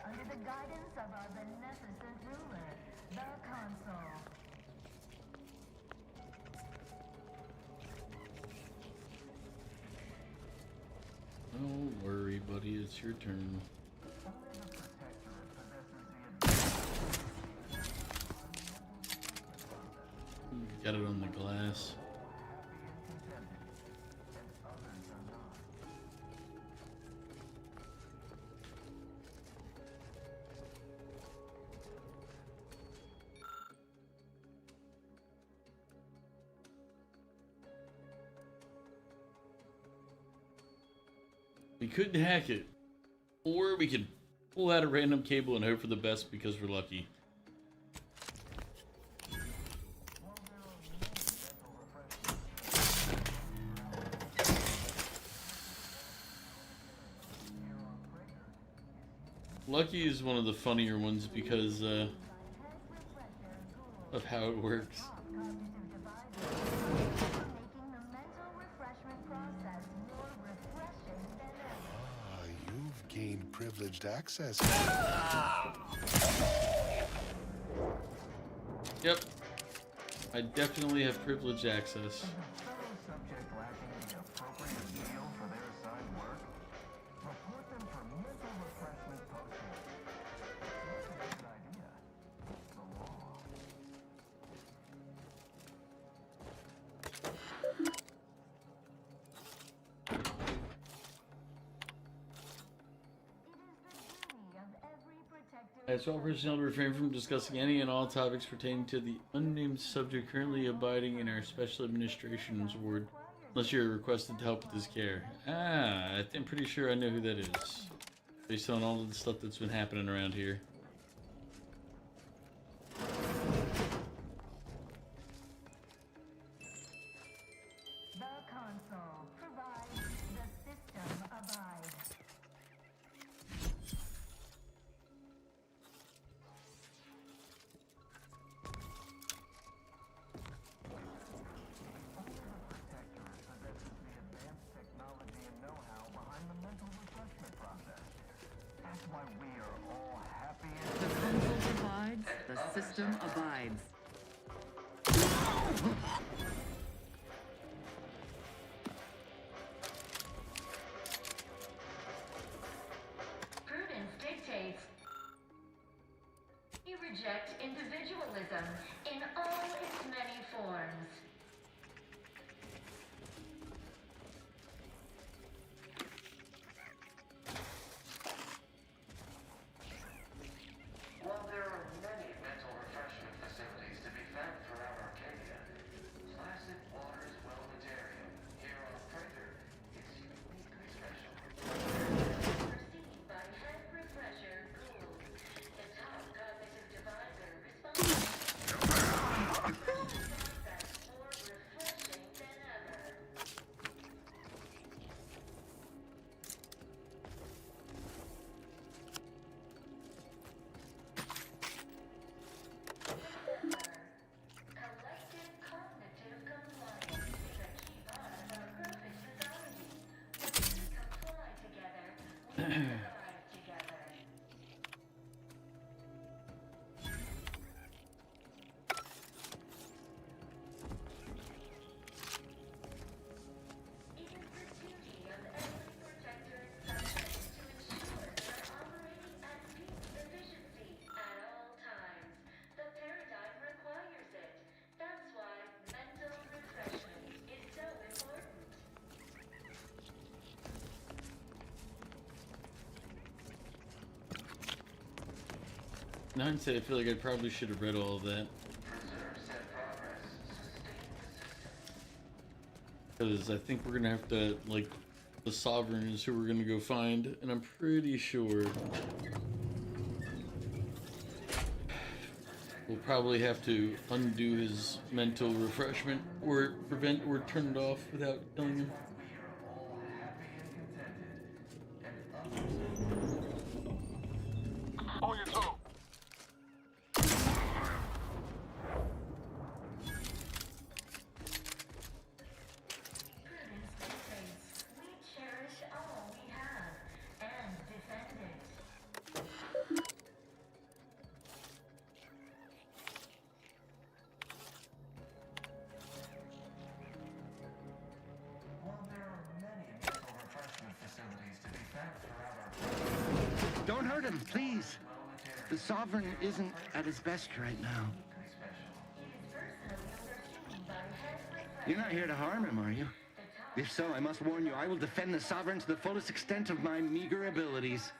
Under the guidance of our beneficent ruler, the Consul. Don't worry, buddy, it's your turn. Got it on the glass. We could hack it, or we could pull out a random cable and hope for the best because we're lucky. Lucky is one of the funnier ones because of how it works. You've gained privileged access. Yep. I definitely have privileged access. As well, personnel refrain from discussing any and all topics pertaining to the unnamed subject currently abiding in our special administration's ward, unless you're requested to help with his care. Ah, I'm pretty sure I know who that is, based on all of the stuff that's been happening around here. The console provides the system abide. The console provides, the system abides. Prudence dictates you reject individualism in all its many forms. While there are many mental refreshment facilities to be found throughout Arcadia, Placid Waters Wellnitarium here on Praetor is uniquely special. Perceived by Head Refresher Gould, the top cognitive divisor responsible for process more In hindsight, I feel like I probably should have read all of that. Because I think we're gonna have to, like, the Sovereign is who we're gonna go find, and I'm pretty sure we'll probably have to undo his mental refreshment, or prevent or turn it off without killing him. On your toe. Don't hurt him, please. The Sovereign isn't at his best right now. You're not here to harm him, are you? If so, I must warn you, I will defend the Sovereign to the fullest extent of my meager abilities.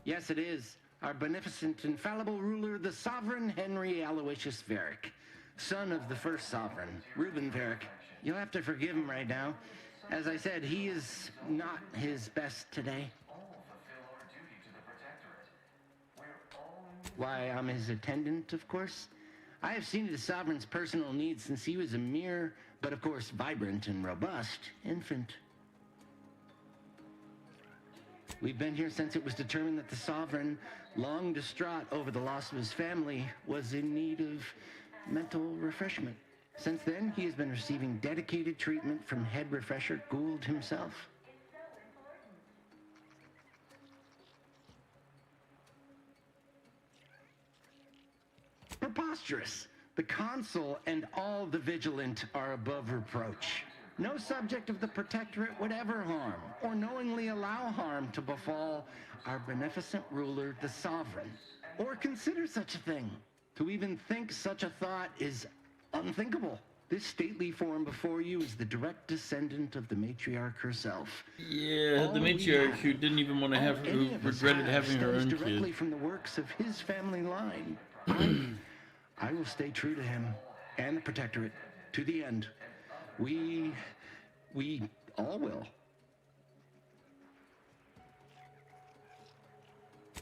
Yes, it is. Our beneficent, infallible ruler, the Sovereign Henry Aloysius Varick, son of the first Sovereign, Reuben Varick. You'll have to forgive him right now. As I said, he is not his best today. Why, I'm his attendant, of course. I have seen to the Sovereign's personal needs since he was a mere, but of course vibrant and robust, infant. We've been here since it was determined that the Sovereign, long distraught over the loss of his family, was in need of mental refreshment. Since then, he has been receiving dedicated treatment from head refresher Gould himself. Preposterous! The Consul and all the vigilant are above reproach. No subject of the Protectorate would ever harm, or knowingly allow harm to befall our beneficent ruler, the Sovereign, or consider such a thing. To even think such a thought is unthinkable. This stately form before you is the direct descendant of the matriarch herself. Yeah, the matriarch who didn't even want to have her, who regretted having her own directly kid. from the works of his family line. I will stay true to him and the Protectorate to the end. We all will.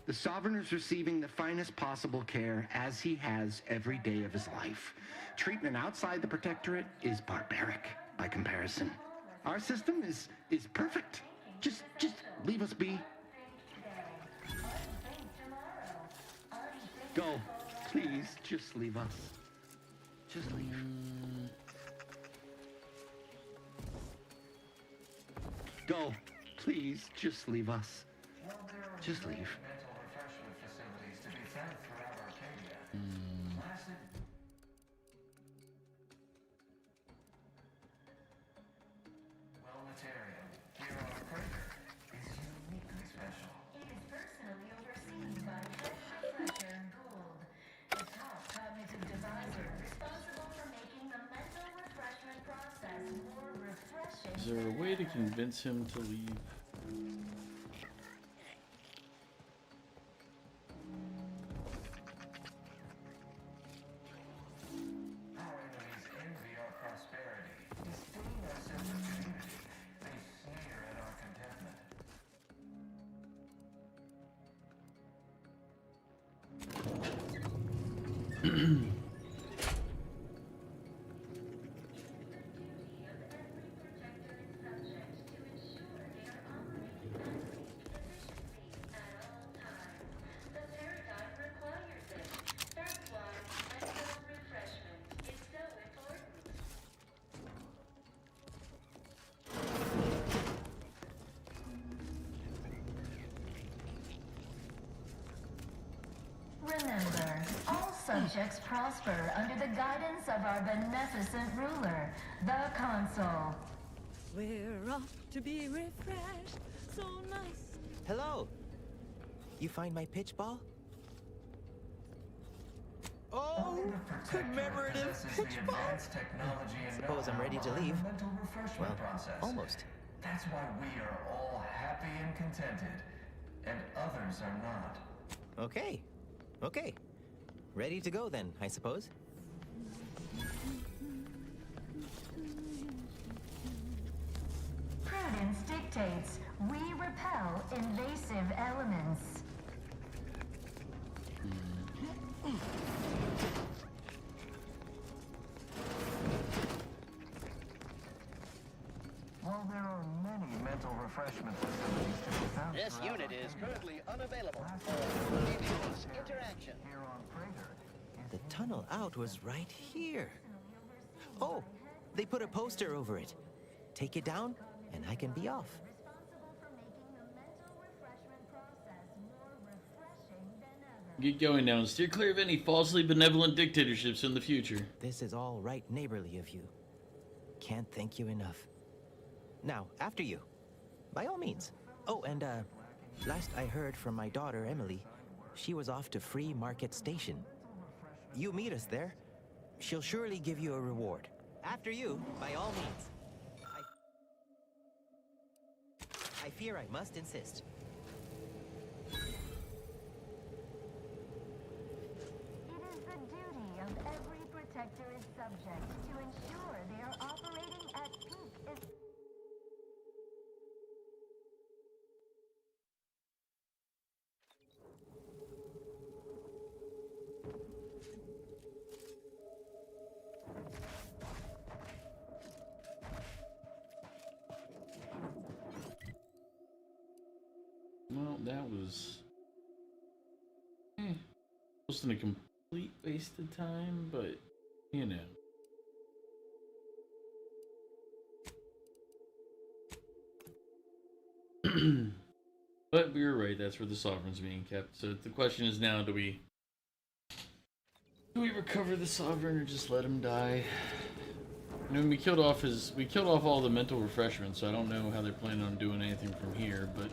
The Sovereign is receiving the finest possible care, as he has every day of his life. Treatment outside the Protectorate is barbaric by comparison. Our system is perfect. Just leave us be. Go. Please, just leave us. Just leave. Go. Please, just leave us. Just leave. Is there a way to convince him to leave? Remember, all subjects prosper under the guidance of our beneficent ruler, the Consul. We're off to be refreshed, so nice. Hello. You find my pitch ball? Oh, commemorative pitch ball. Suppose I'm ready to leave. Well, almost. That's why we are all happy and contented, and others are not. Okay. Okay. Ready to go then, I suppose? Prudence dictates we repel invasive elements. While there are many mental refreshment facilities to be found This throughout unit our is kingdom, currently unavailable for immediate interaction. here on Praetor The tunnel out was right here. Oh, they put a poster over it. Take it down, and I can be off. responsible for making the mental refreshment process more refreshing than ever. Get going now and steer clear of any falsely benevolent dictatorships in the future. This is all right neighborly of you. Can't thank you enough. Now, after you. By all means. Oh, and, last I heard from my daughter, Emily, she was off to Free Market Station. You meet us there. She'll surely give you a reward. After you, by all means. I fear I must insist. It is the duty of every protectorate subject to ensure they are operating at peak efficiency. Well, that was wasn't a complete waste of time, but you know. But we were right, that's where the sovereign's being kept. So the question is now, do we recover the sovereign or just let him die? I mean, we killed off all the mental refreshments, so I don't know how they're planning on doing anything from here, but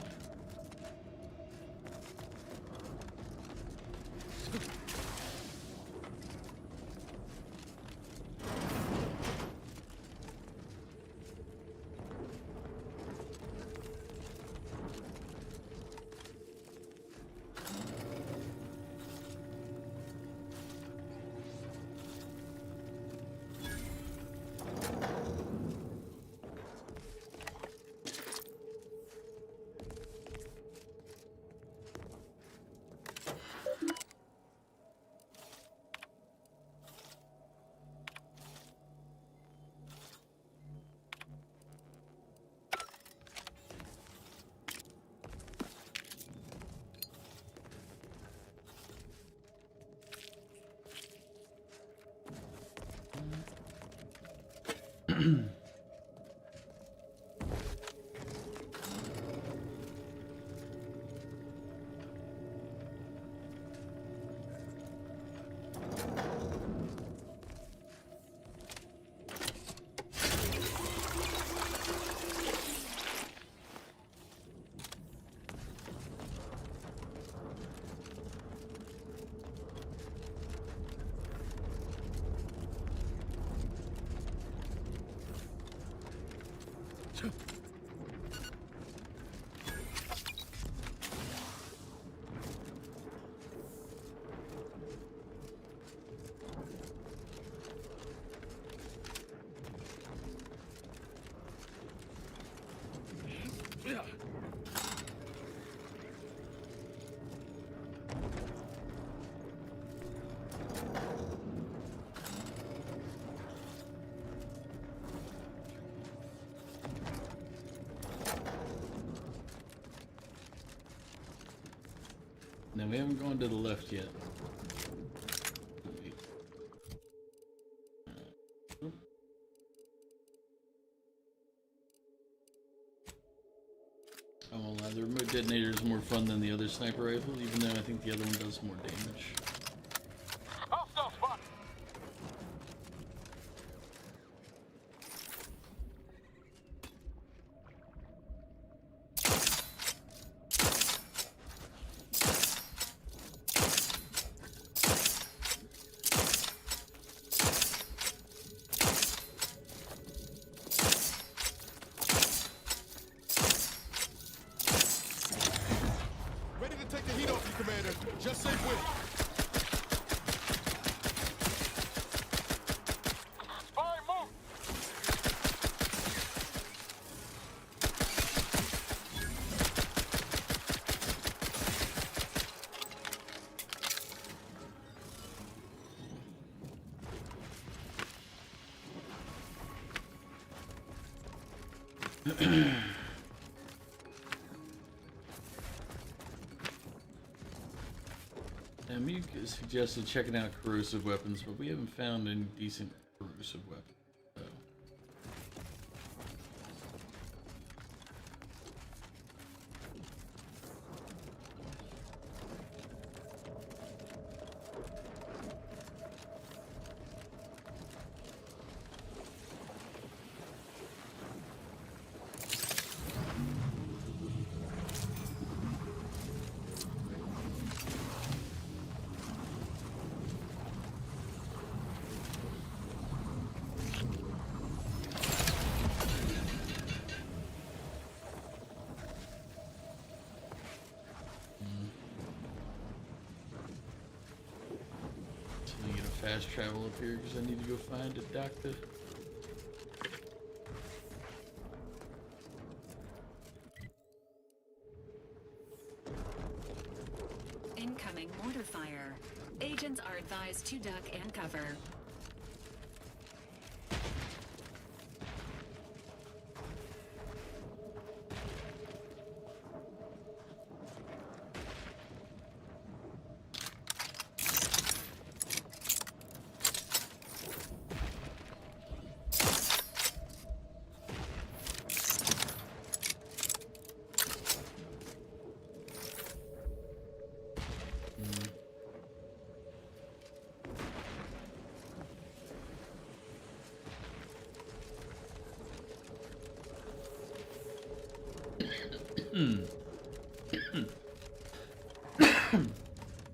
now we haven't gone to the left yet. I won't lie, the remote detonator is more fun than the other sniper rifle, even though I think the other one does more damage. Hostile spot. Just safe with it. Spy, move! Mika suggested checking out corrosive weapons, but we haven't found any decent corrosive weapons. So. Fast travel up here because I need to go find a doctor. Incoming mortar fire. Agents are advised to duck and cover.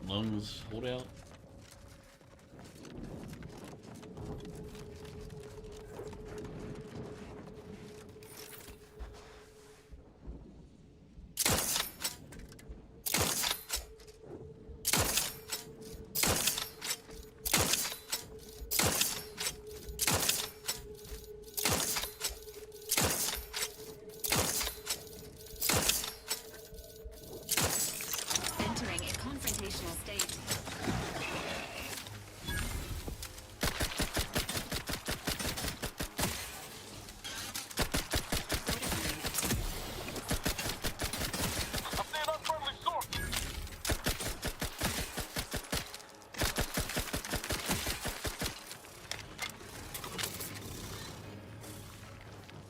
Lungs, hold out. Entering a confrontational state. I'm seeing unfriendly source!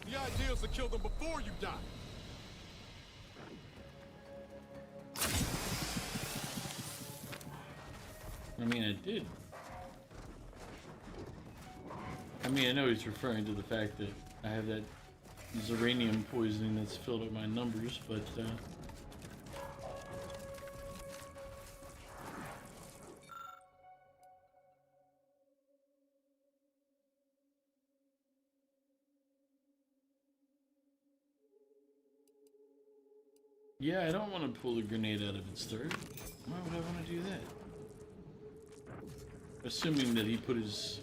The idea is to kill them before you die. I mean, I did. I mean, I know he's referring to the fact that I have that uranium poisoning that's filled up my numbers, but yeah, I don't want to pull a grenade out of its throat. Why would I want to do that? Assuming that he put his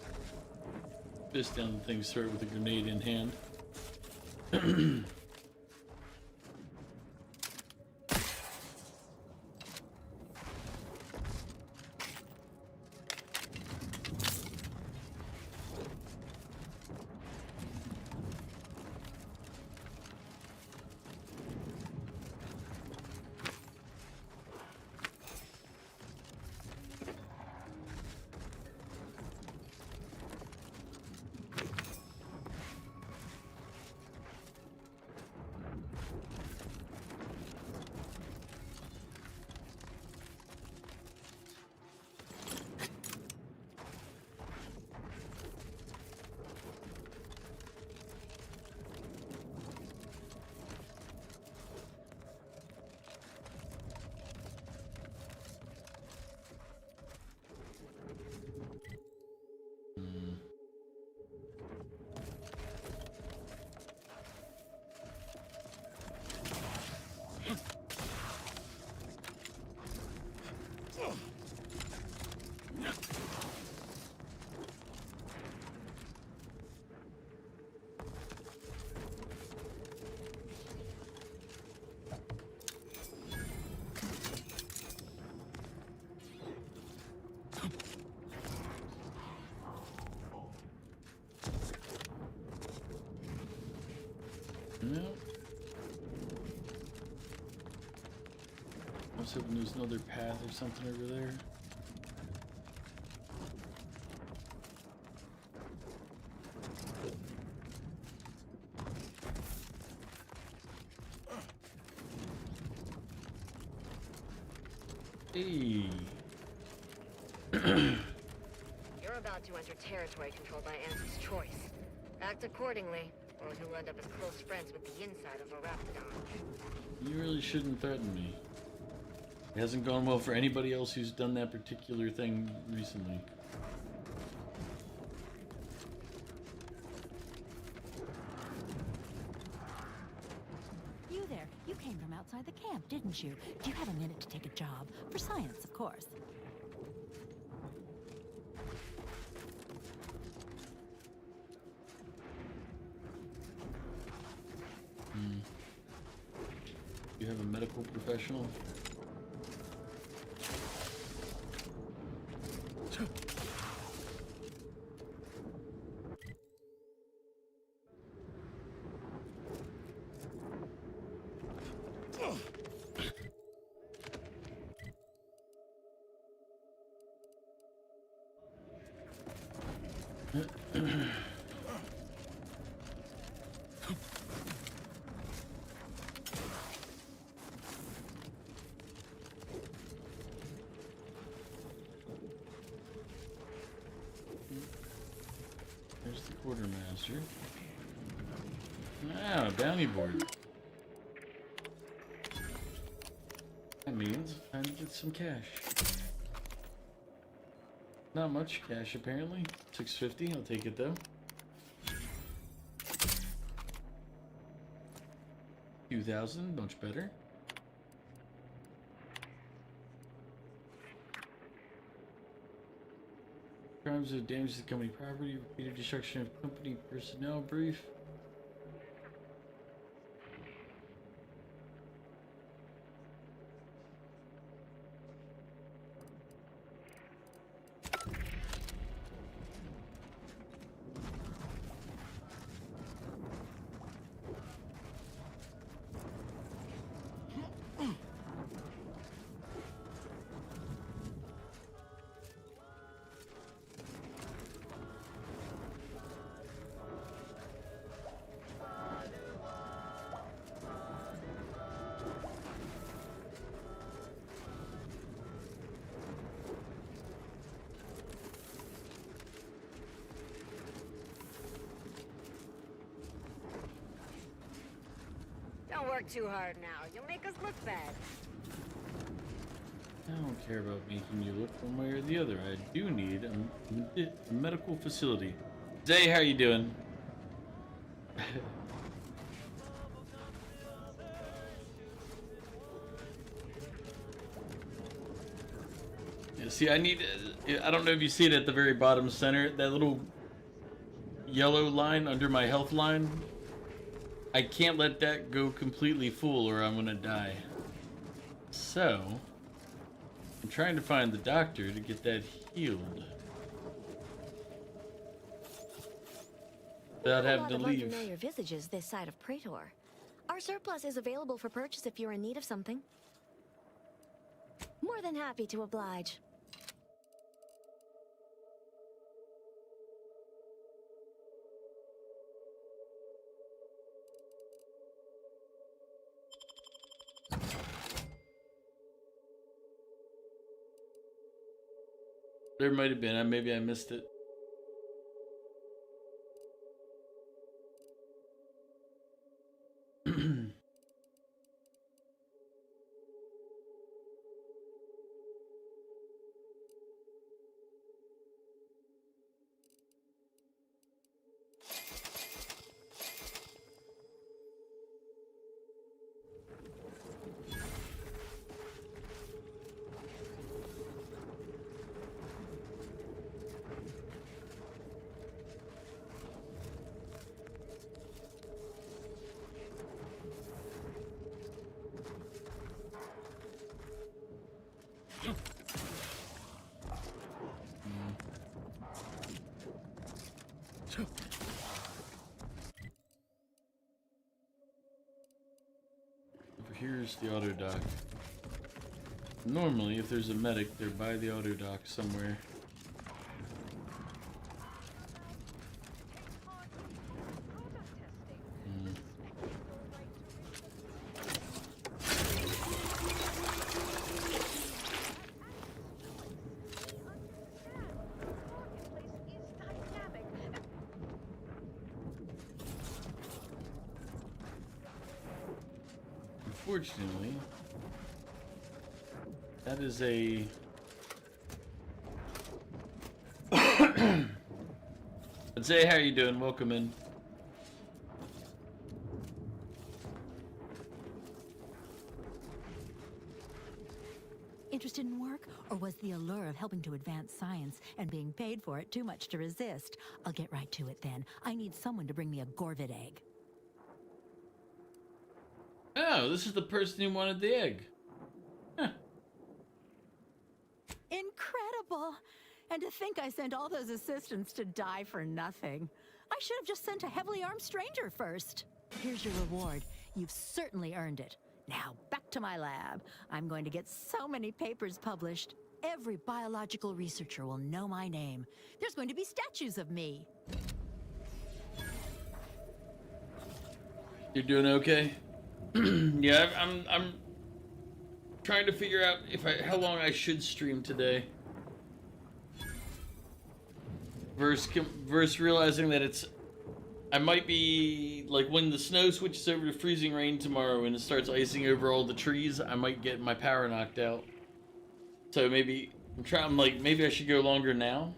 fist down the thing's throat with a grenade in hand. was hoping there's another path or something over there. Hey. You're about to enter territory controlled by Anti's choice. Act accordingly, or you'll end up as close friends with the inside of a raptidon. You really shouldn't threaten me. It hasn't gone well for anybody else who's done that particular thing recently. You there. You came from outside the camp, didn't you? Do you have a minute to take a job? For science, of course. You have a medical professional? There's the quartermaster. Ah, bounty board. That means time to get some cash. Not much cash apparently. 650, I'll take it though. $2,000, much better. Crimes of damage to company property, repeated destruction of company personnel brief. Don't work too hard now. You'll make us look bad. I don't care about making you look one way or the other. I do need a medical facility. Zay, how you doing? Yeah, see, I need... I don't know if you see it at the very bottom center. That little yellow line under my health line. I can't let that go completely full or I'm gonna die. So, I'm trying to find the doctor to get that healed. Without having to leave. Familiar visages this side of Praetor. Our surplus is available for purchase if you're in need of something. More than happy to oblige. There might have been. Maybe I missed it. Here's the auto dock. Normally, if there's a medic, they're by the auto dock somewhere. Unfortunately, that is a... But say, how you doing? Welcome in. Interested in work? Or was the allure of helping to advance science and being paid for it too much to resist? I'll get right to it then. I need someone to bring me a Gorvid egg. Oh, this is the person who wanted the egg. Huh. Incredible! And to think I sent all those assistants to die for nothing. I should have just sent a heavily armed stranger first. Here's your reward. You've certainly earned it. Now, back to my lab. I'm going to get so many papers published. Every biological researcher will know my name. There's going to be statues of me. You're doing okay? Yeah, I'm trying to figure out how long I should stream today. Versus realizing that I might be like when the snow switches over to freezing rain tomorrow and it starts icing over all the trees, I might get my power knocked out. So maybe I'm like maybe I should go longer now.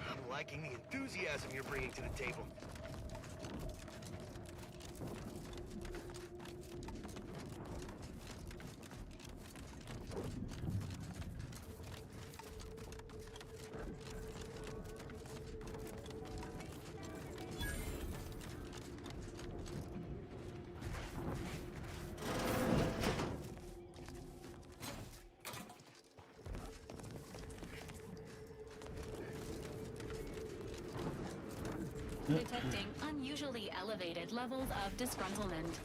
I'm liking the enthusiasm you're bringing to the table. Detecting unusually elevated levels of disgruntlement.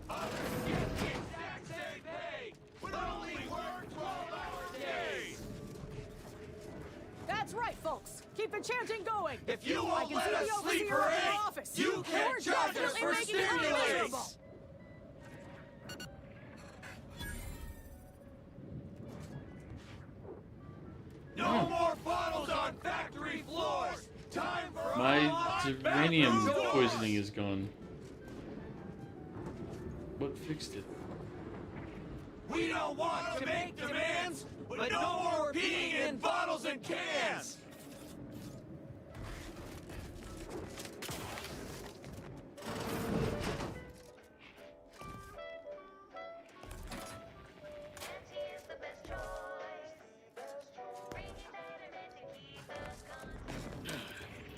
Others get the exact same pay, but only work 12-hour days. That's right, folks. Keep the chanting going. If you I won't can let see us the overseer sleep or in your eat, office. you And can't we're charge us definitely for making it stimulants. unreasonable. No more bottles on factory floors. Time for My all-out uranium bathroom tours. poisoning is gone. What fixed it? We don't want to make demands, but no more peeing in bottles and cans.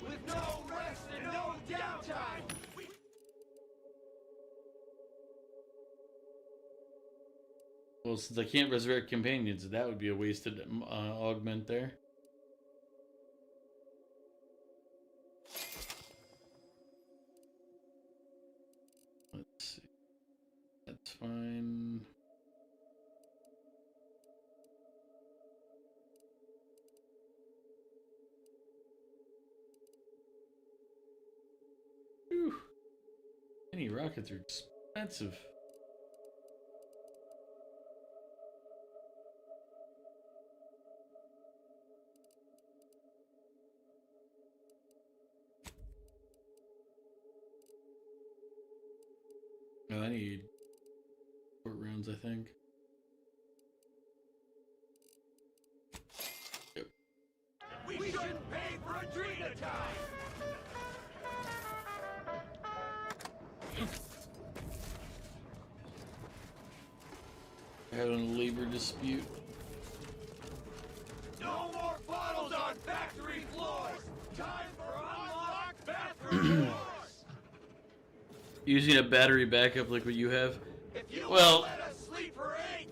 With no rest and no downtime. Well, since I can't resurrect companions, that would be a wasted augment there. Let's see. That's fine. Whew. Any rockets are expensive. Oh, I need 4 rounds, I think. We shouldn't pay for Adrena time. Having a labor dispute. No more bottles on factory floors. Time for unlocked bathroom doors. Using a battery backup like what you have. If you Well, let us sleep for 8,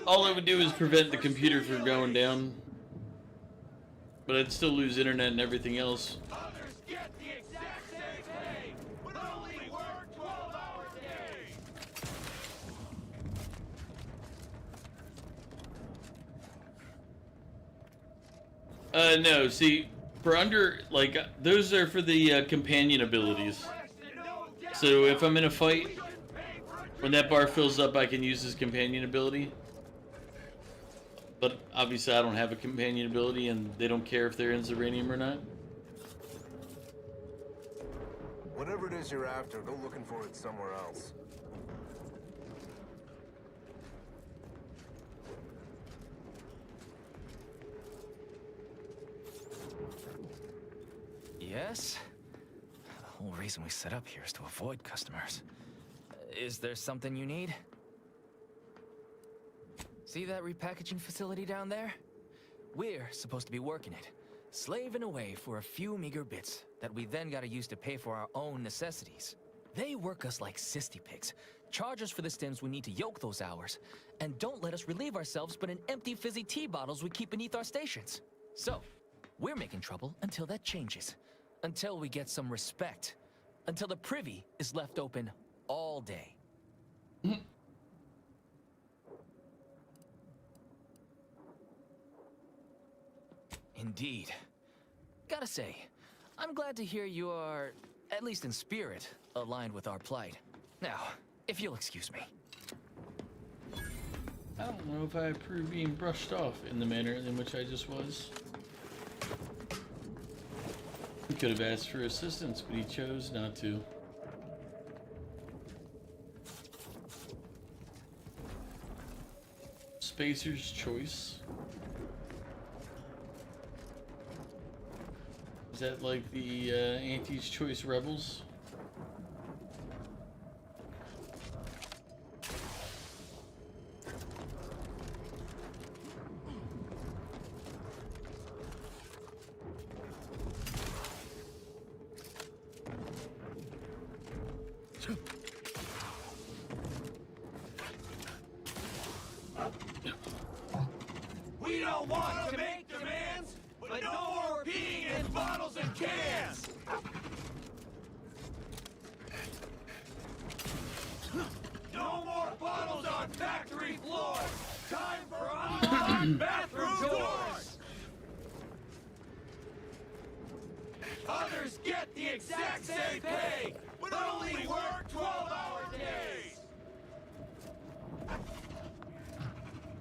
all it would do is prevent the computer from going down. But I'd still lose internet and everything else. Others get the exact same pay, but only work 12-hour days. No, see, for under, like, those are for the companion abilities. So if I'm in a fight, when that bar fills up, I can use his companion ability. But obviously I don't have a companion ability, and they don't care if they're in Zeranium or not. Whatever it is you're after, go looking for it somewhere else. Yes? The whole reason we set up here is to avoid customers. Is there something you need? See that repackaging facility down there? We're supposed to be working it, slaving away for a few meager bits that we then gotta use to pay for our own necessities. They work us like cysty pigs, charge us for the stims we need to yoke those hours, and don't let us relieve ourselves but in empty fizzy tea bottles we keep beneath our stations. So, we're making trouble until that changes. Until we get some respect. Until the privy is left open all day. Indeed. Gotta say, I'm glad to hear you are, at least in spirit, aligned with our plight. Now, if you'll excuse me. I don't know if I approve being brushed off in the manner in which I just was. He could have asked for assistance, but he chose not to. Spacer's choice. Is that like the Auntie's Choice Rebels? We don't want to make demands, but no more peeing in bottles and cans. No more bottles on factory floors. Time for unlocked bathroom doors. Others get the exact same pay, but only work 12-hour days.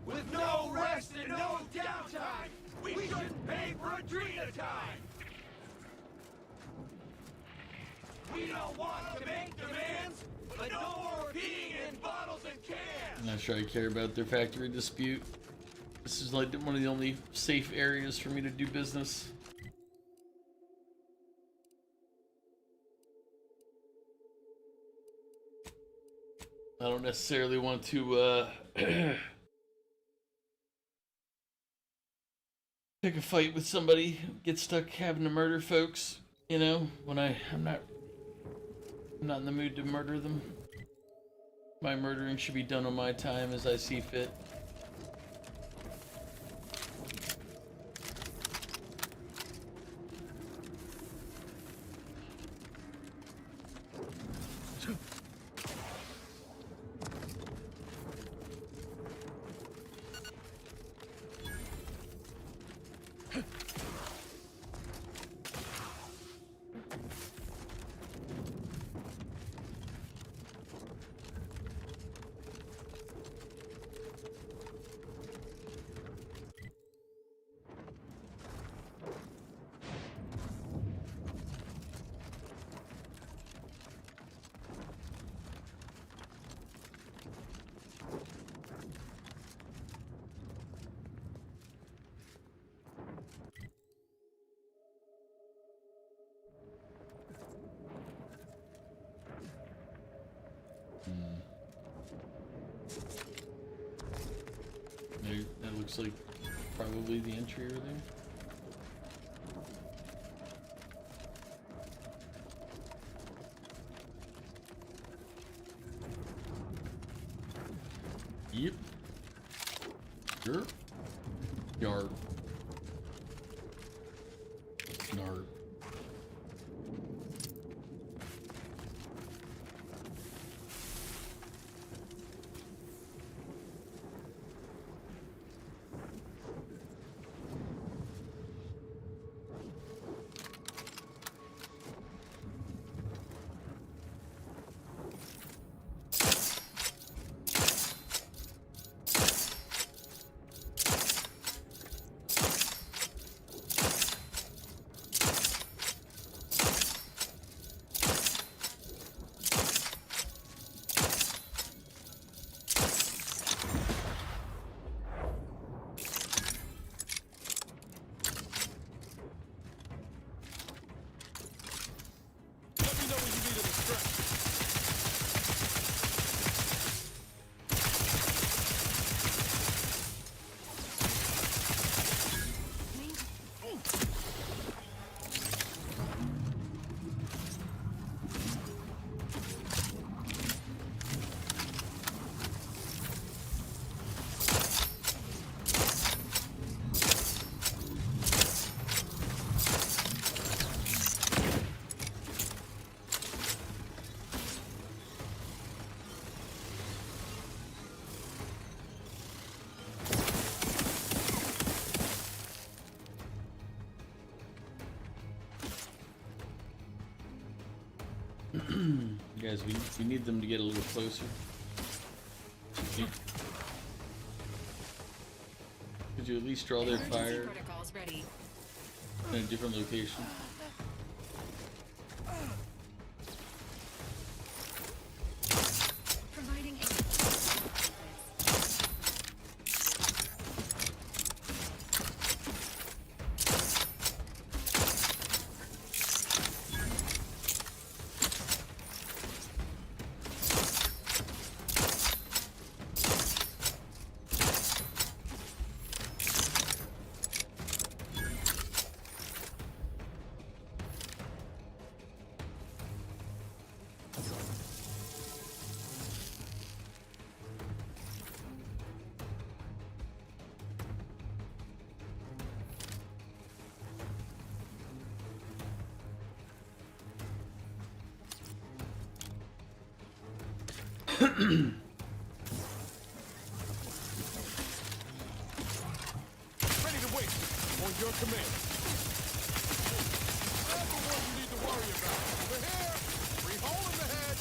With no rest and no downtime, we shouldn't pay for a drink at a time. We don't want to make demands, but no more peeing in bottles and cans. I'm not sure I care about their factory dispute. This is like one of the only safe areas for me to do business. I don't necessarily want to pick a fight with somebody, get stuck having to murder folks, you know, when I'm not in the mood to murder them. My murdering should be done on my time as I see fit. looks like probably the entry over there. Yep. Sure. Yarp. Narp. Guys, we need them to get a little closer. Could you at least draw their fire in a different location? Ready to wait on your command. I'm the one you need to worry about. Over here, free hole in the head.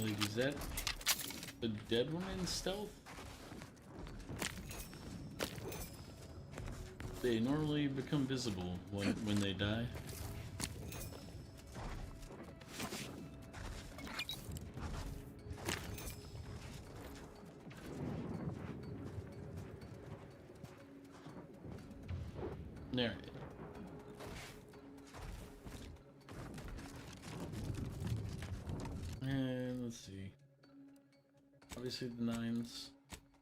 Like, is that the dead woman's stealth? They normally become visible when they die. There. And let's see. Obviously the 9s.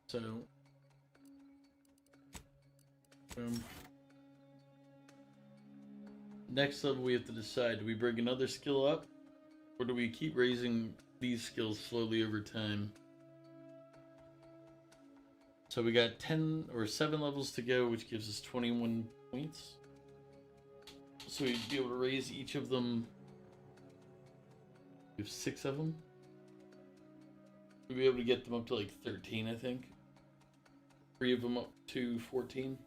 So. Boom. Next level we have to decide, do we bring another skill up? Or do we keep raising these skills slowly over time? So we got 10 or 7 levels to go, which gives us 21 points. So we'd be able to raise each of them. We have 6 of them. We'd be able to get them up to like 13, I think. 3 of them up to 14.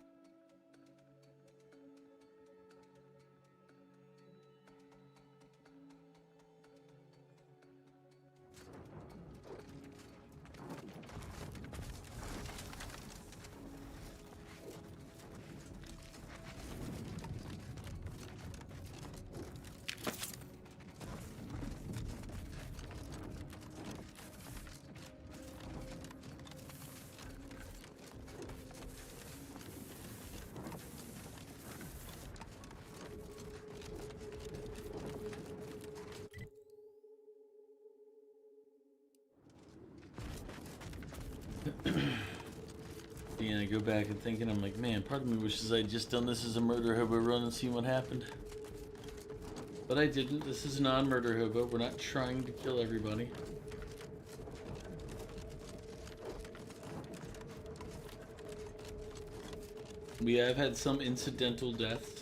Yeah, I go back and thinking, I'm like, man, part of me wishes I'd just done this as a murder hobo run and seen what happened. But I didn't. This is non-murder hobo. We're not trying to kill everybody. We have had some incidental deaths.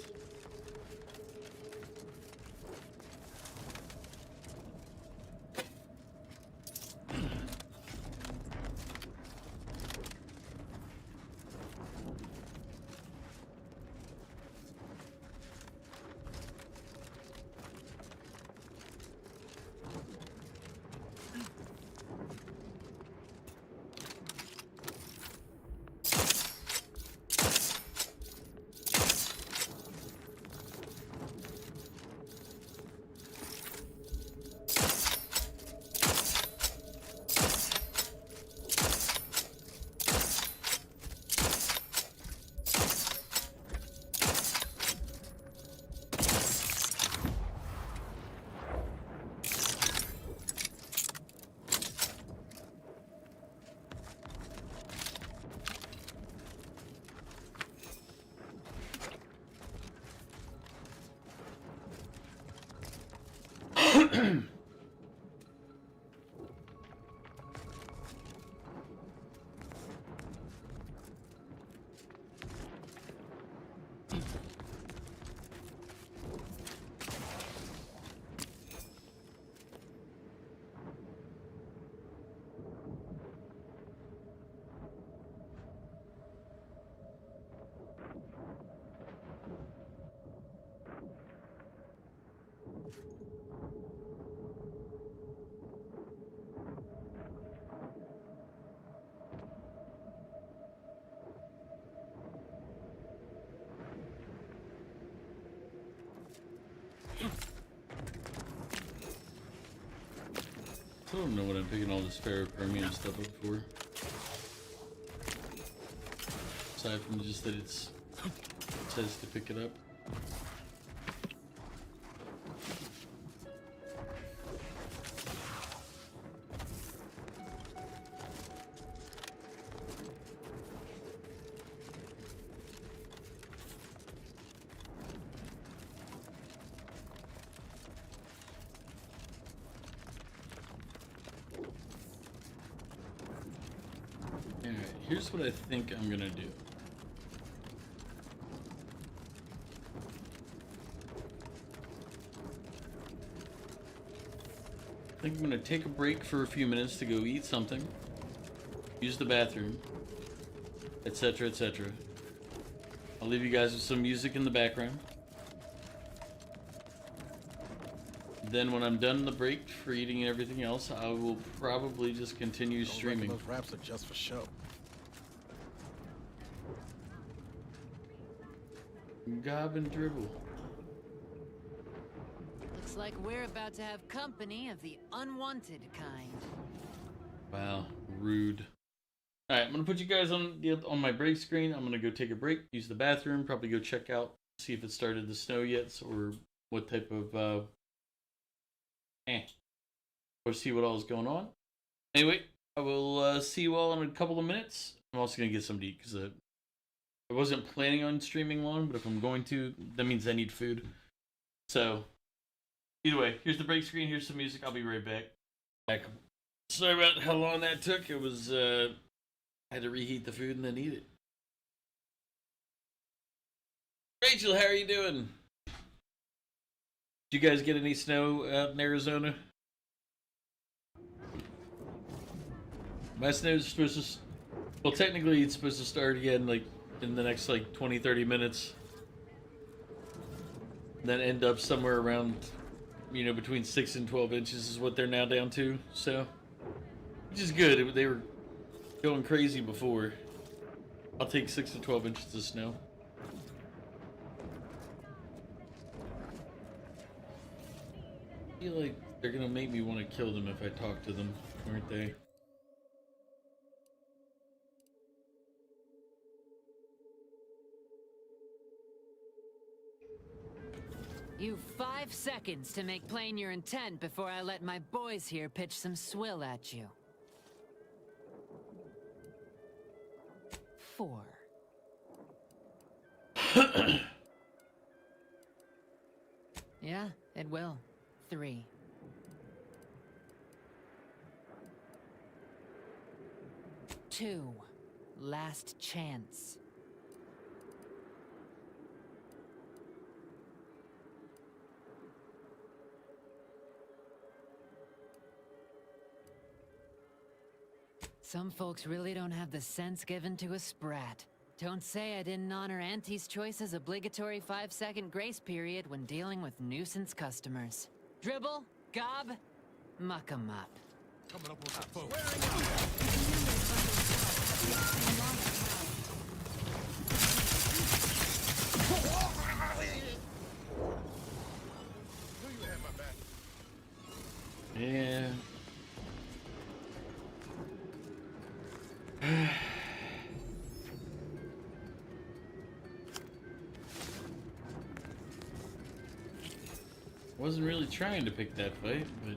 I don't know what I'm picking all this ferrochromium stuff up for. Aside from just that it says to pick it up. Here's what I think I'm gonna do. I think I'm gonna take a break for a few minutes to go eat something, use the bathroom, etc., etc. I'll leave you guys with some music in the background. Then when I'm done the break for eating and everything else, I will probably just continue streaming. Those raps are just for show. Gob and dribble. Looks like we're about to have company of the unwanted kind. Wow, rude. All right, I'm gonna put you guys on my break screen. I'm gonna go take a break, use the bathroom, probably go check out, see if it started to snow yet, or what type of or see what all is going on. Anyway, I will see you all in a couple of minutes. I'm also gonna get something to eat because I wasn't planning on streaming long, but if I'm going to, that means I need food. So Either way, here's the break screen. Here's some music. I'll be right back. Sorry about how long that took. It was I had to reheat the food and then eat it. Rachel, how are you doing? Did you guys get any snow out in Arizona? My snow's supposed to... Well, technically it's supposed to start again like in the next like 20-30 minutes. Then end up somewhere around, you know, between 6 and 12 inches is what they're now down to. So, which is good. They were going crazy before. I'll take 6 to 12 inches of snow. I feel like they're gonna make me want to kill them if I talk to them, aren't they? You've 5 seconds to make plain your intent before I let my boys here pitch some swill at you. 4. Yeah, it will. 3. 2. Last chance. Some folks really don't have the sense given to a sprat. Don't say I didn't honor Auntie's Choice's obligatory 5-second grace period when dealing with nuisance customers. Dribble, gob, muck 'em up. Coming up on that phone. Yeah. Wasn't really trying to pick that fight, but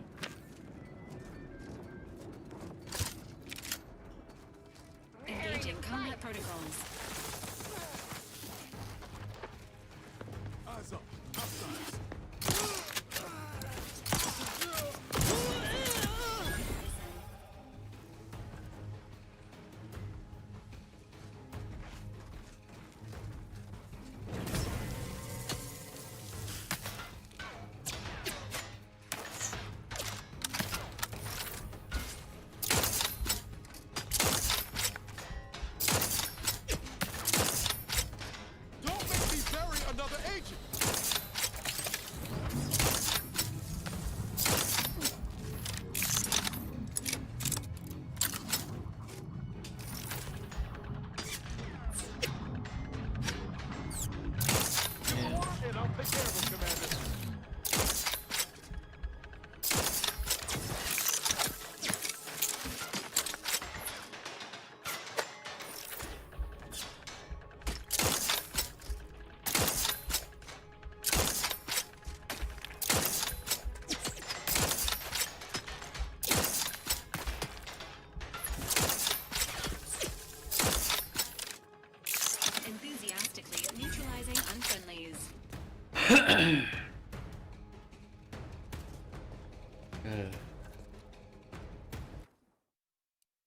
engaging combat protocols. Eyes up. Outside.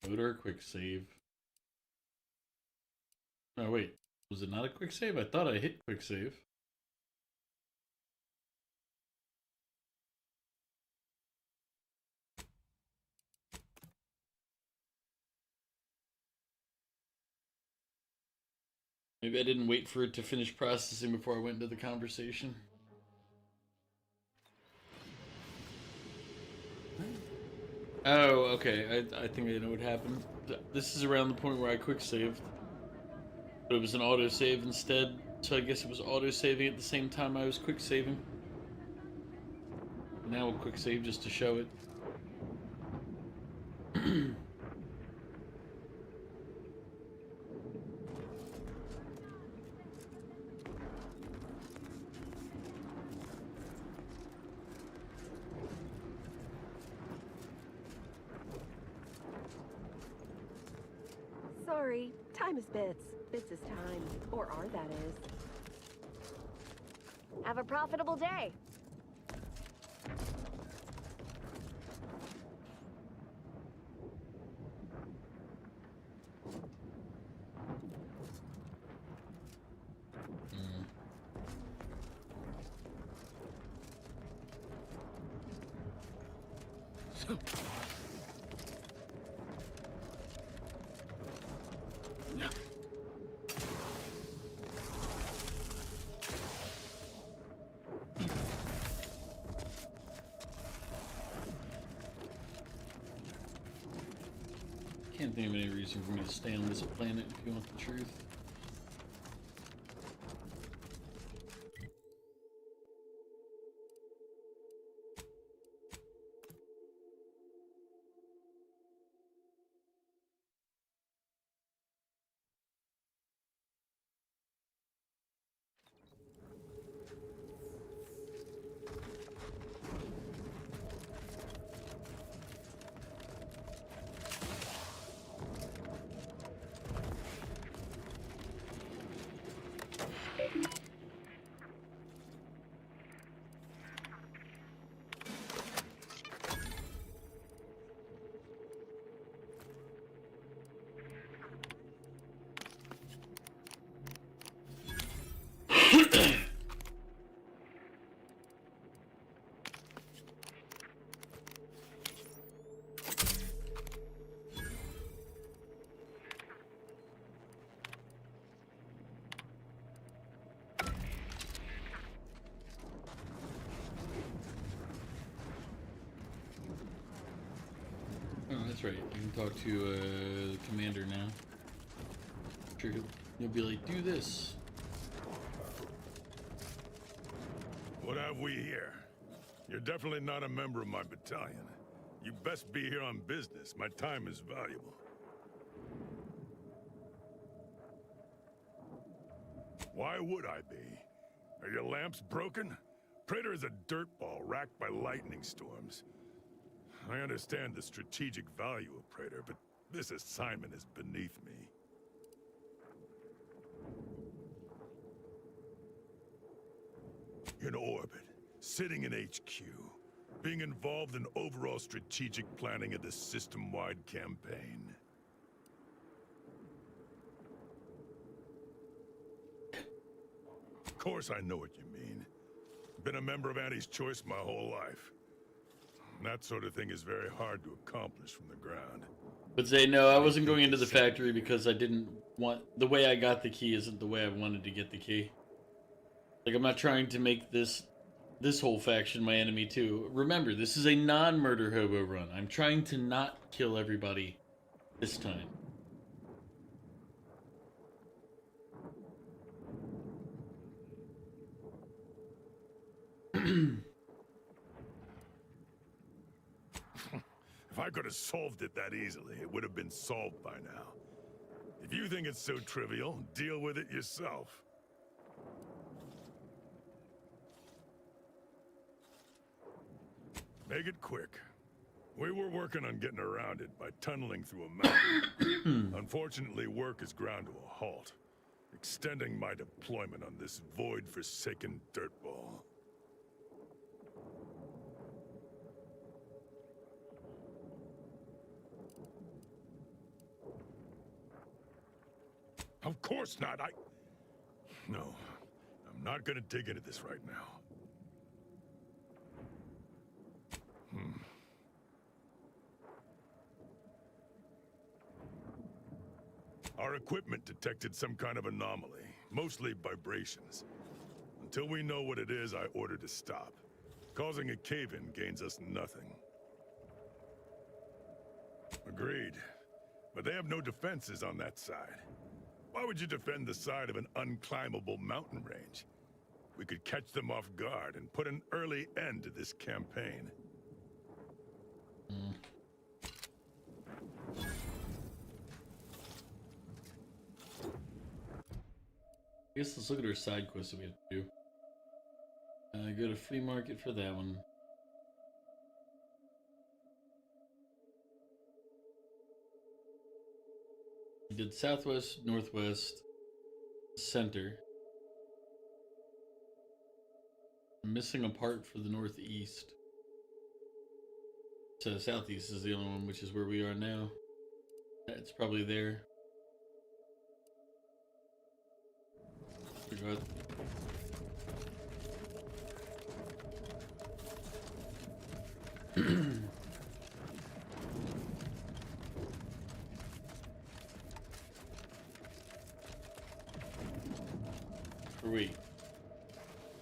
Load or quick save. Oh wait, was it not a quick save? I thought I hit quick save. Maybe I didn't wait for it to finish processing before I went into the conversation. Oh, okay. I think I know what happened. This is around the point where I quick saved. But it was an auto save instead, so I guess it was auto saving at the same time I was quick saving. Now we'll quick save just to show it. Sorry, time is bits. Bits is time. Or R, that is. Have a profitable day. Can't think of any reason for me to stay on this planet if you want the truth. Oh, that's right. You can talk to the commander now. Sure, he'll be like, do this. What have we here? You're definitely not a member of my battalion. You best be here on business. My time is valuable. Why would I be? Are your lamps broken? Praetor is a dirtball racked by lightning storms. I understand the strategic value of Praetor, but this assignment is beneath me. In orbit, sitting in HQ, being involved in overall strategic planning of this system-wide campaign. Of course I know what you mean. Been a member of Annie's Choice my whole life. That sort of thing is very hard to accomplish from the ground. But say no, I wasn't going into the factory because I didn't want... The way I got the key isn't the way I wanted to get the key. Like, I'm not trying to make this whole faction my enemy too. Remember, this is a non-murder hobo run. I'm trying to not kill everybody this time. If I could have solved it that easily, it would have been solved by now. If you think it's so trivial, deal with it yourself. Make it quick. We were working on getting around it by tunneling through a mountain. Unfortunately, work is ground to a halt, extending my deployment on this void-forsaken dirtball. Of course not, No, I'm not gonna dig into this right now. Our equipment detected some kind of anomaly, mostly vibrations. Until we know what it is, I ordered to stop. Causing a cave-in gains us nothing. Agreed. But they have no defenses on that side. Why would you defend the side of an unclimbable mountain range? We could catch them off guard and put an early end to this campaign. I guess let's look at our side quests that we have to do. Go to flea market for that one. We did southwest, northwest, center. I'm missing a part for the northeast. So southeast is the only one, which is where we are now. It's probably there. Forgot. Or wait.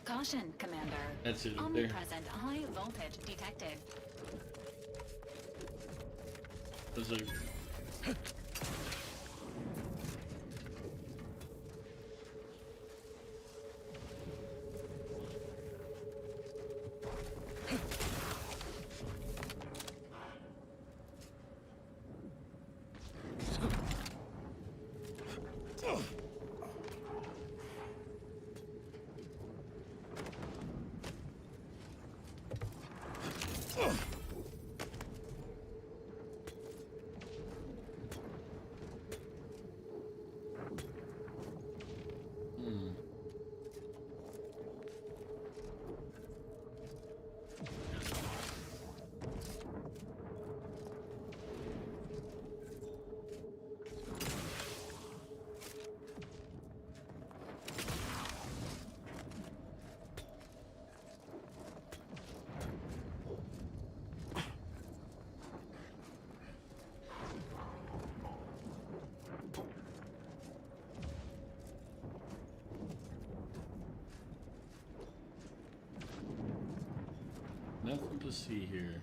Caution, Commander. That's it. There. Omnipresent high voltage detected. There's a... Nothing to see here.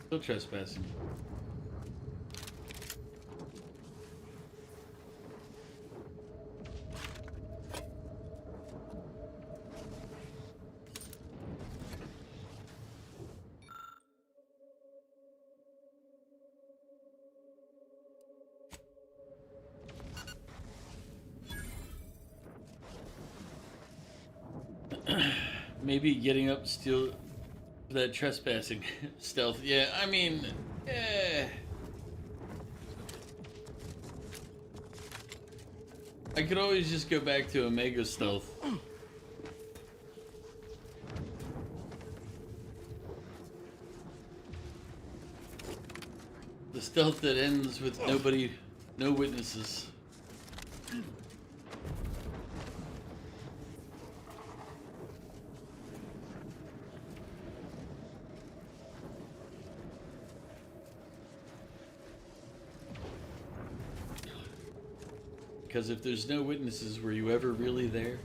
Still trespassing. Maybe getting up still for that trespassing stealth. Yeah, I mean, I could always just go back to Omega stealth. The stealth that ends with no witnesses. Because if there's no witnesses, were you ever really there?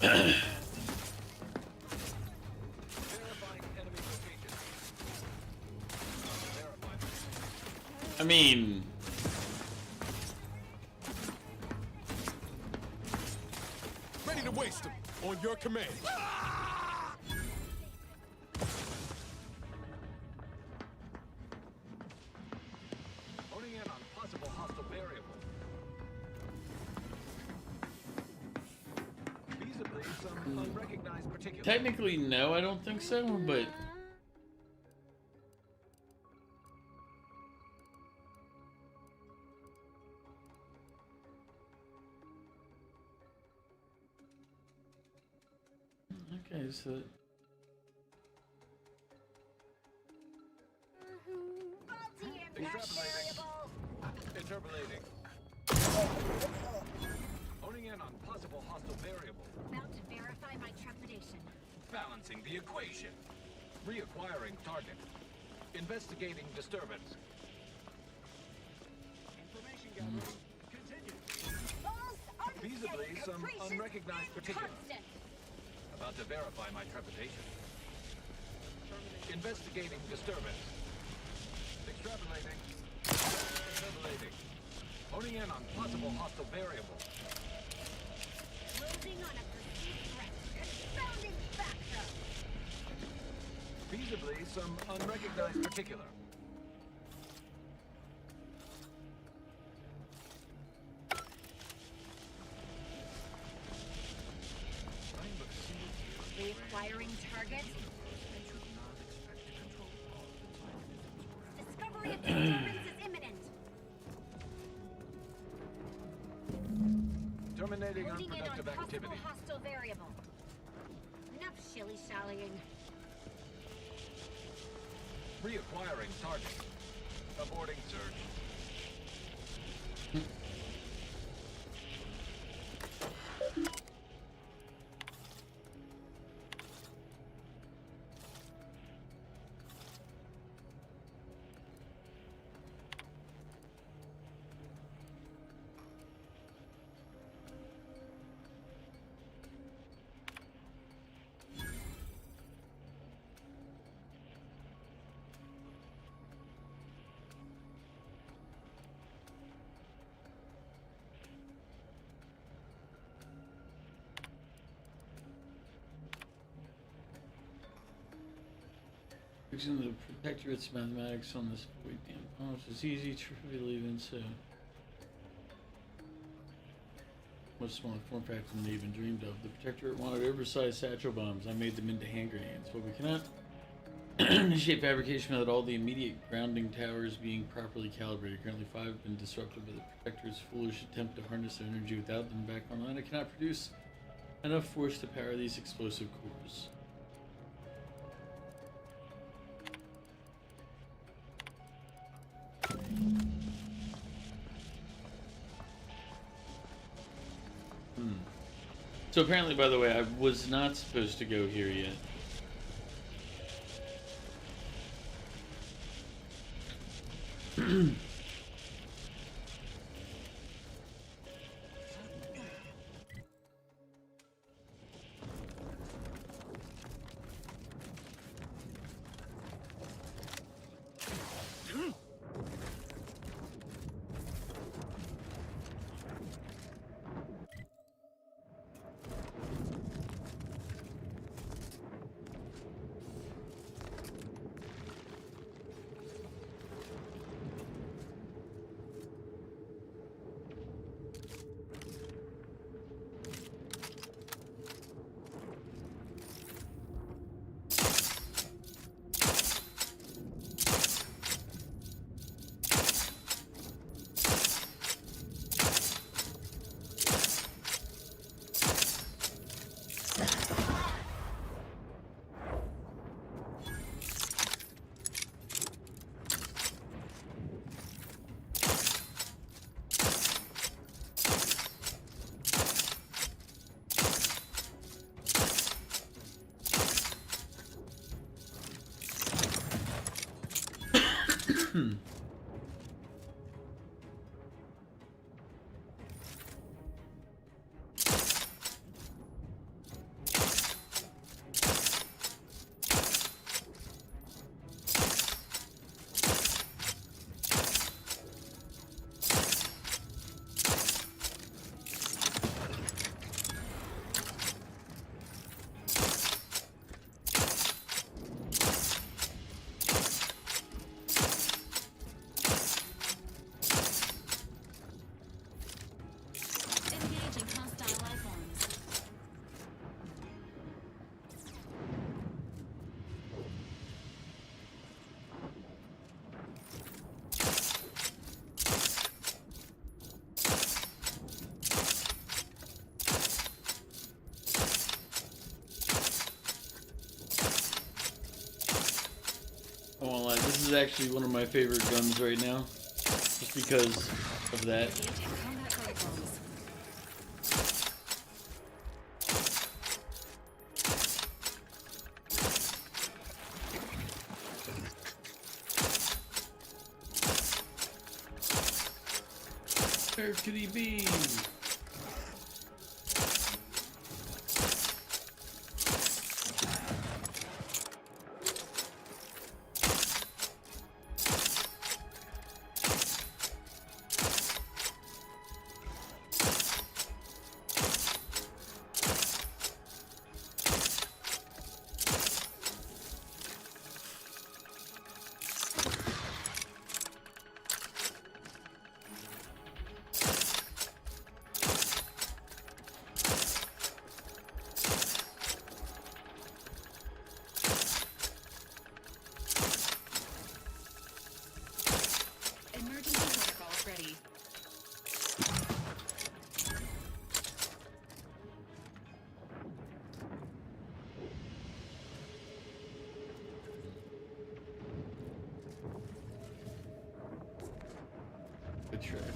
I mean, ready to waste them on your command. Honing in on possible hostile variable. Feasibly, some unrecognized particular. technically, no, I don't think so, but okay, so Extrapolating. Interpolating. Honing in on possible hostile variable. About to verify my trepidation. Balancing the equation. Reacquiring target. Investigating disturbance. Information gathering. Continue. Feasibly, some unrecognized particular. About to verify my trepidation. Investigating disturbance. Extrapolating. Interpolating. Honing in on possible hostile variable. Closing on a perceived threat. Confounding factor. Feasibly, some unrecognized particular. Reacquiring target. Discovery of disturbance is imminent. Terminating Honing in on unproductive possible activity. hostile variable. Enough shilly-shallying. Reacquiring target. Aborting search. fixing the protectorate's mathematics on this point damn pumps is easy, trivial even so. Much smaller form factor than they even dreamed of. The protectorate wanted oversized satchel bombs. I made them into hand grenades. But we cannot initiate fabrication without all the immediate grounding towers being properly calibrated. Currently 5 have been disrupted by the protector's foolish attempt to harness their energy without them back online. I cannot produce enough force to power these explosive cores. So apparently, by the way, I was not supposed to go here yet. actually one of my favorite guns right now, just because of that. Where could he be?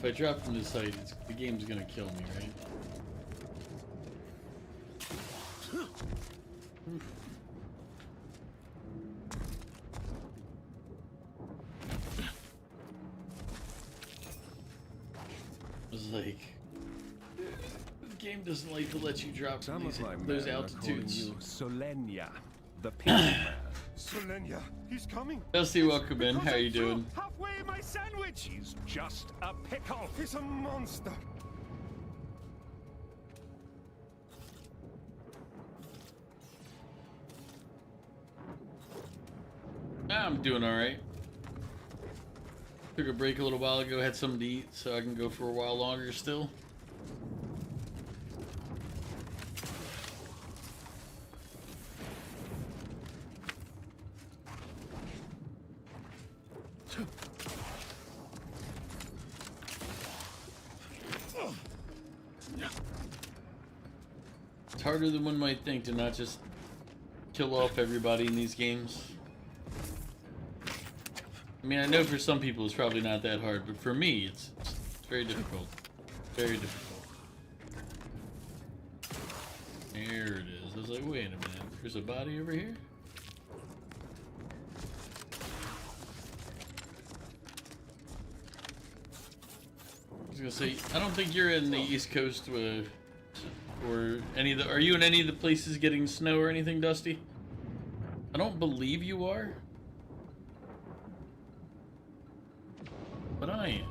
If I drop from this site, the game's gonna kill me, right? It's like the game doesn't like to let you drop from those altitudes. Solenia, the pink man. Solenia, he's coming. Dusty, welcome in. How you doing? Halfway my sandwich. He's just a pickle. He's a monster. I'm doing all right. Took a break a little while ago, had something to eat, so I can go for a while longer still. It's harder than one might think to not just kill off everybody in these games. I mean, I know for some people it's probably not that hard, but for me, it's very difficult. Very difficult. There it is. I was like, wait a minute. There's a body over here? I was gonna say, I don't think you're in the East Coast or any of the... Are you in any of the places getting snow or anything, Dusty? I don't believe you are. But I am.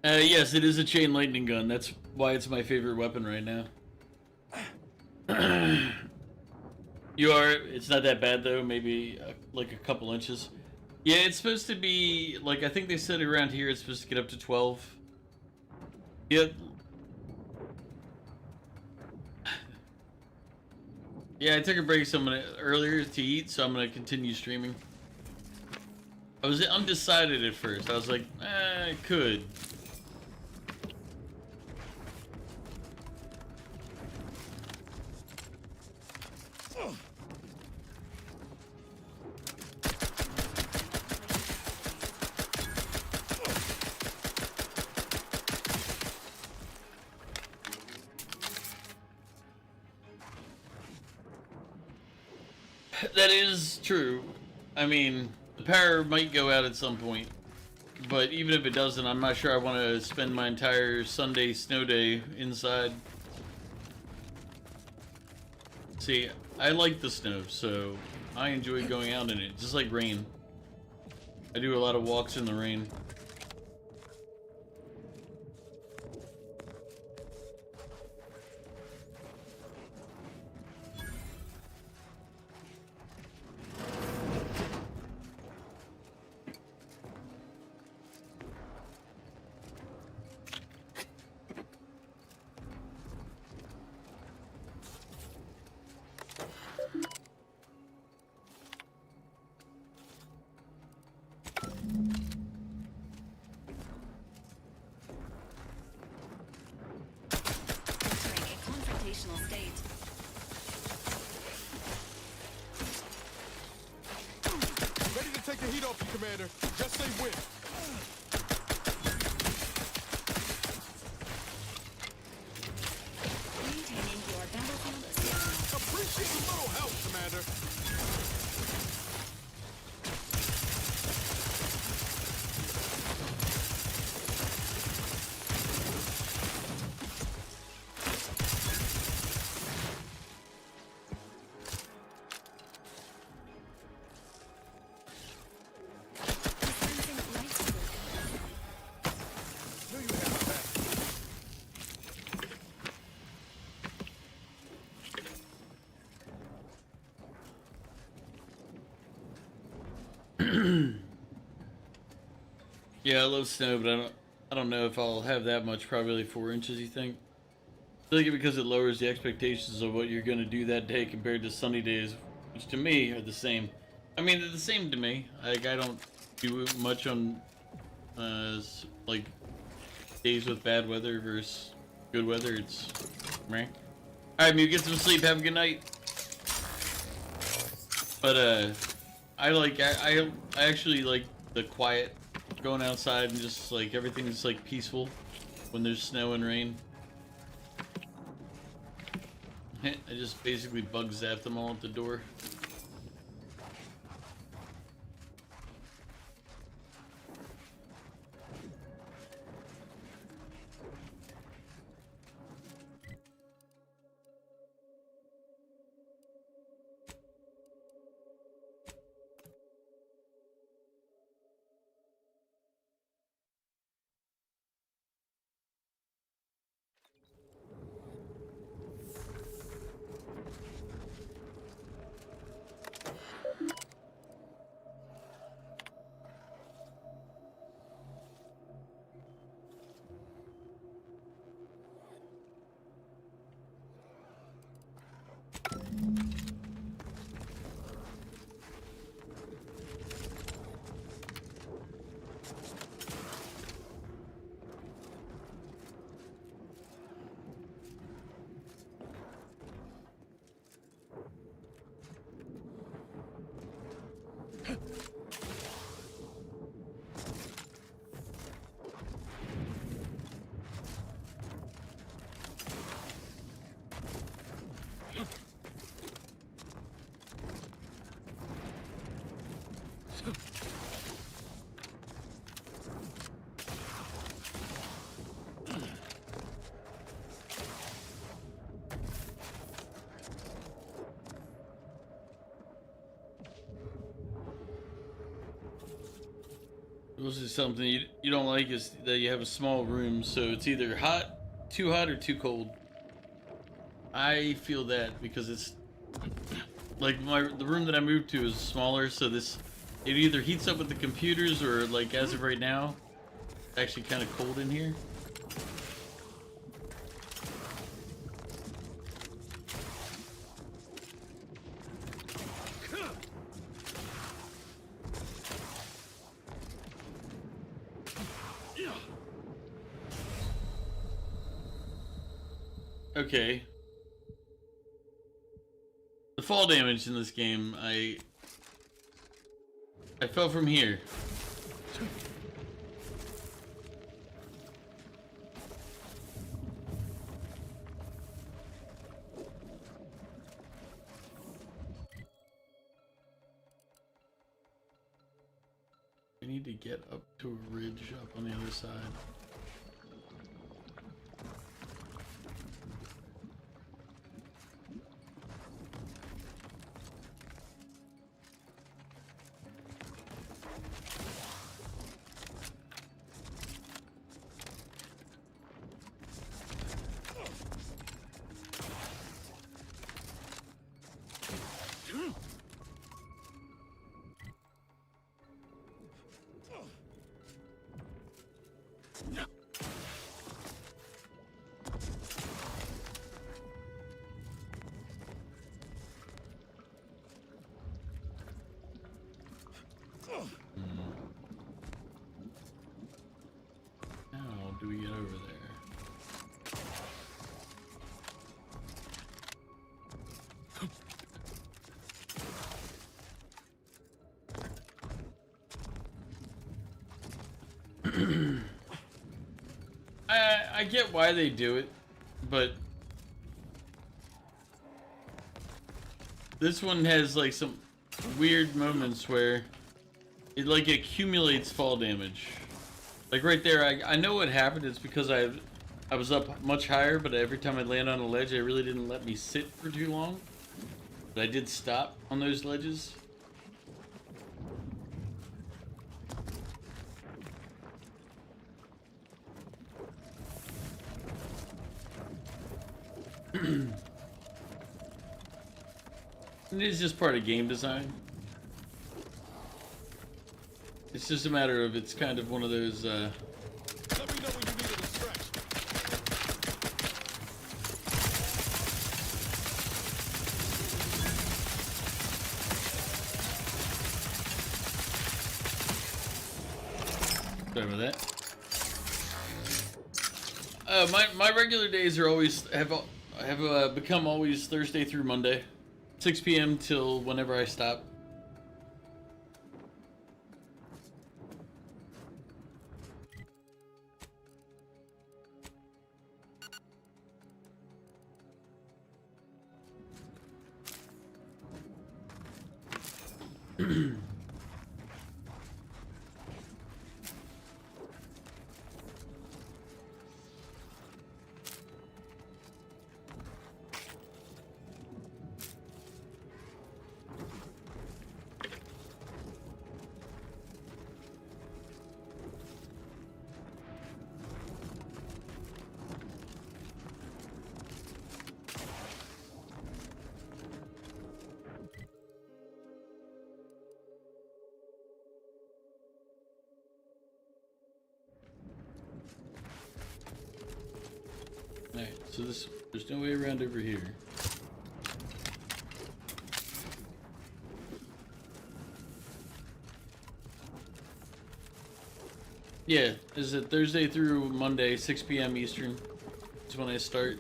Yes, it is a chain lightning gun. That's why it's my favorite weapon right now. You are... It's not that bad, though. Maybe, like, a couple inches. Yeah, it's supposed to be... Like, I think they said around here it's supposed to get up to 12. Yep. Yeah, I took a break earlier to eat, so I'm going to continue streaming. I was undecided at first. I was like, I could. That is true. I mean, the power might go out at some point. But even if it doesn't, I'm not sure I want to spend my entire Sunday snow day inside. See, I like the snow, so I enjoy going out in it, just like rain. I do a lot of walks in the rain. Take the heat off you, Commander. Just say when. Maintaining your battlefield stamina. Appreciate a little help, Commander. Yeah, I love snow, but I don't know if I'll have that much. Probably like 4 inches, you think? I feel like because it lowers the expectations of what you're gonna do that day compared to sunny days, which to me are the same. I mean, they're the same to me. Like, I don't do much on like days with bad weather versus good weather. It's meh. Alright, Mew, get some sleep. Have a good night. But I actually like the quiet, going outside and just like everything's like peaceful when there's snow and rain. I just basically bug zap them all at the door. This is something you don't like, is that you have a small room, so it's either too hot or too cold. I feel that because it's like the room that I moved to is smaller, so it either heats up with the computers or, like, as of right now, it's actually kind of cold in here. Okay. The fall damage in this game, I fell from here. need to get up to a ridge up on the other side. How do we get over there? I get why they do it, but this one has like some weird moments where it like accumulates fall damage. Like right there, I know what happened. It's because I was up much higher, but every time I land on a ledge, it really didn't let me sit for too long. But I did stop on those ledges. It is just part of game design. It's just a matter of it's kind of one of those Let me know when you need a distraction. Sorry about that. My regular days are always have become always Thursday through Monday, 6 p.m. till whenever I stop. Alright, so there's no way around over here. Yeah, is it Thursday through Monday, 6 p.m. Eastern? Is when I start.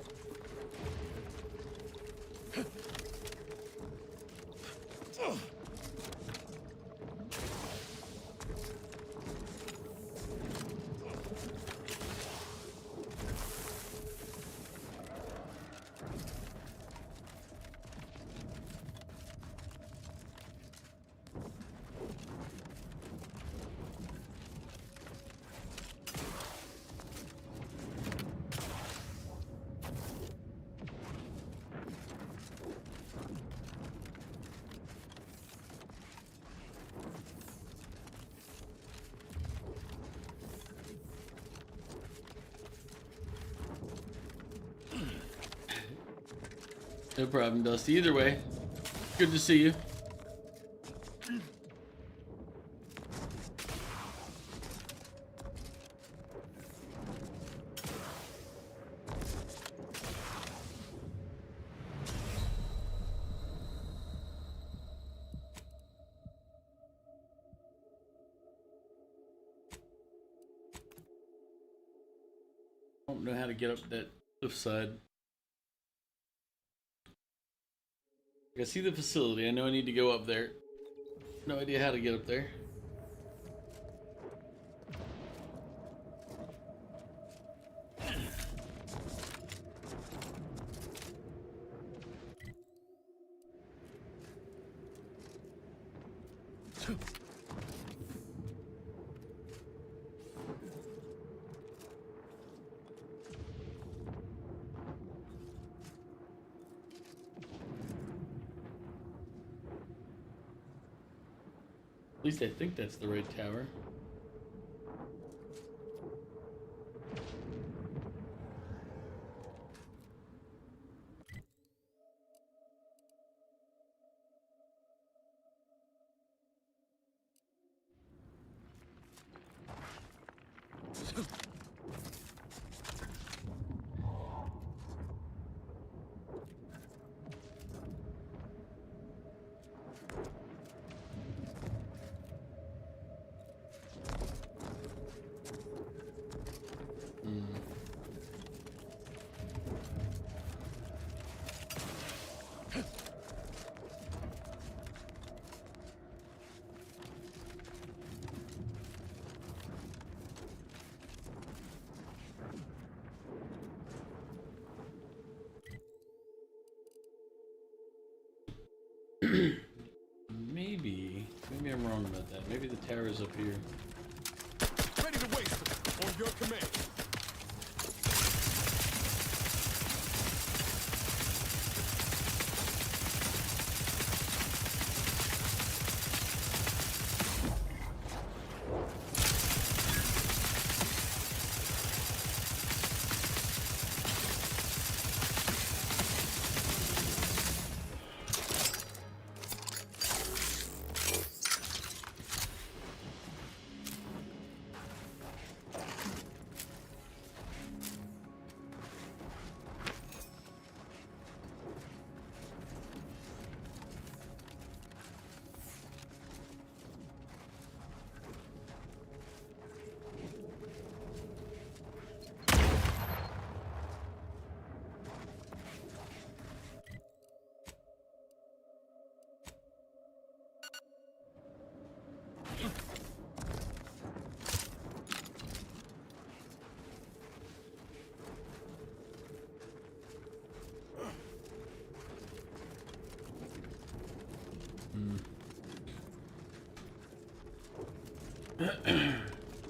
No problem, Dusty. Either way, good to see you. I don't know how to get up that cliff side. I see the facility. I know I need to go up there. No idea how to get up there. At least I think that's the right tower. Maybe I'm wrong about that. Maybe the tower's up here. Ready to waste them on your command.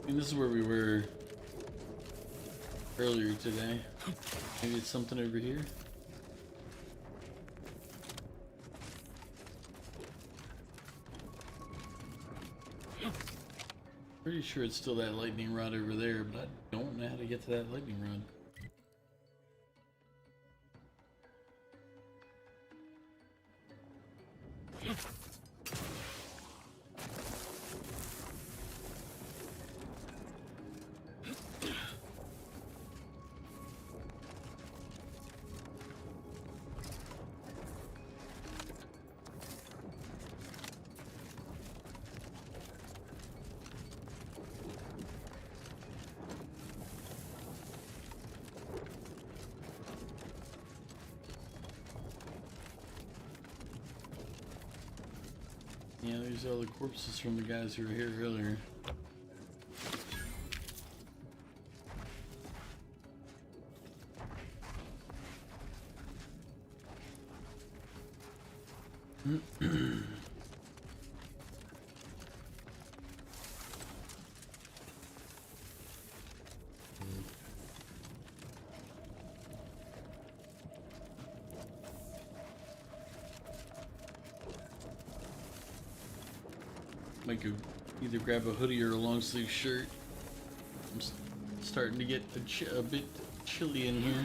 And this is where we were earlier today. Maybe it's something over here. Pretty sure it's still that lightning rod over there, but I don't know how to get to that lightning rod. Yeah, there's all the corpses from the guys who were here earlier. Might go either grab a hoodie or a long sleeve shirt. I'm starting to get a bit chilly in here.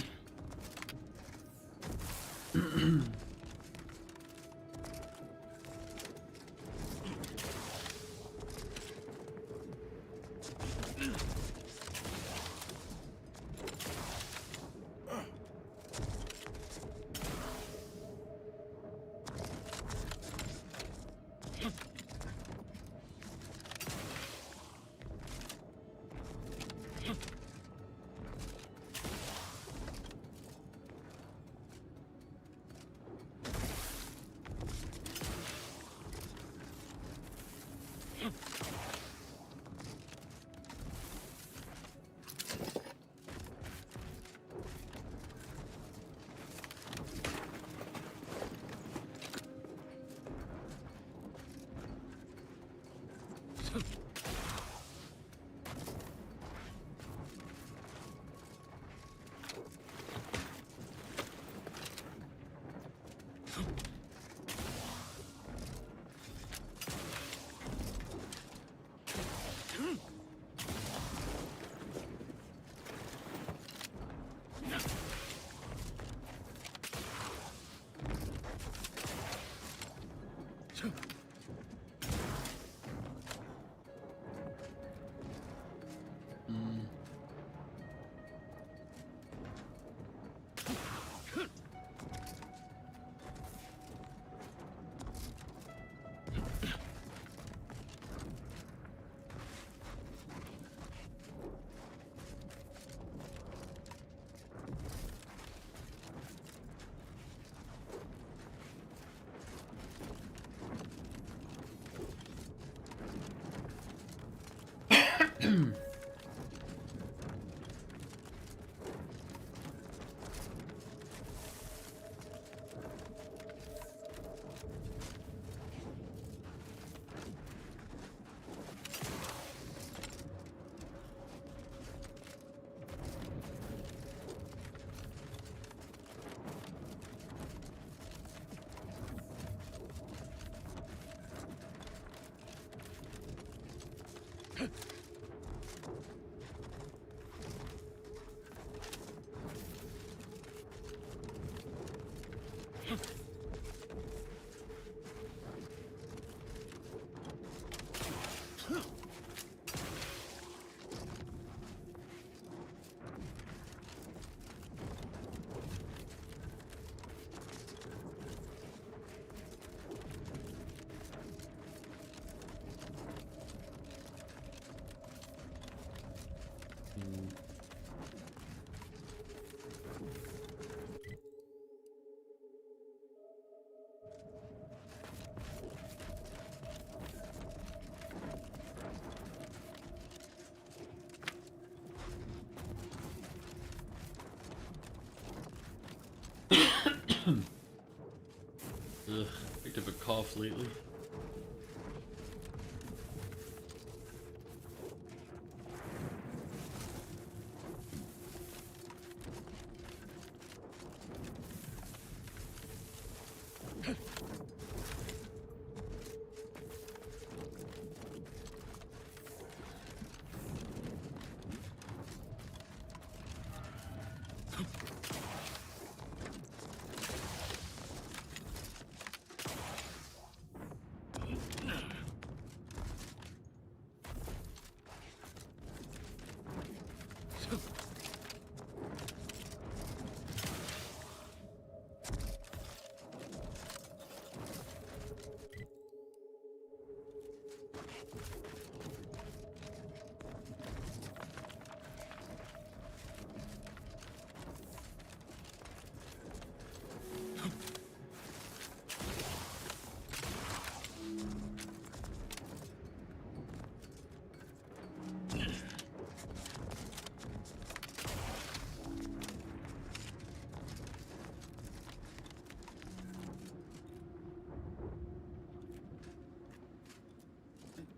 Ugh, picked up a cough lately.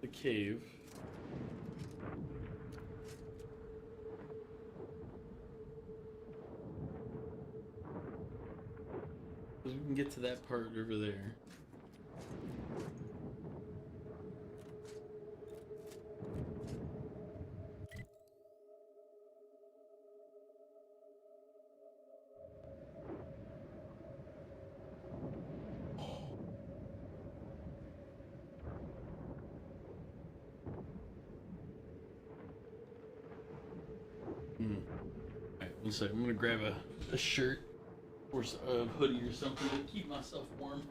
The cave. We can get to that part over there. Alright, one second. I'm gonna grab a shirt or a hoodie or something to keep myself warm.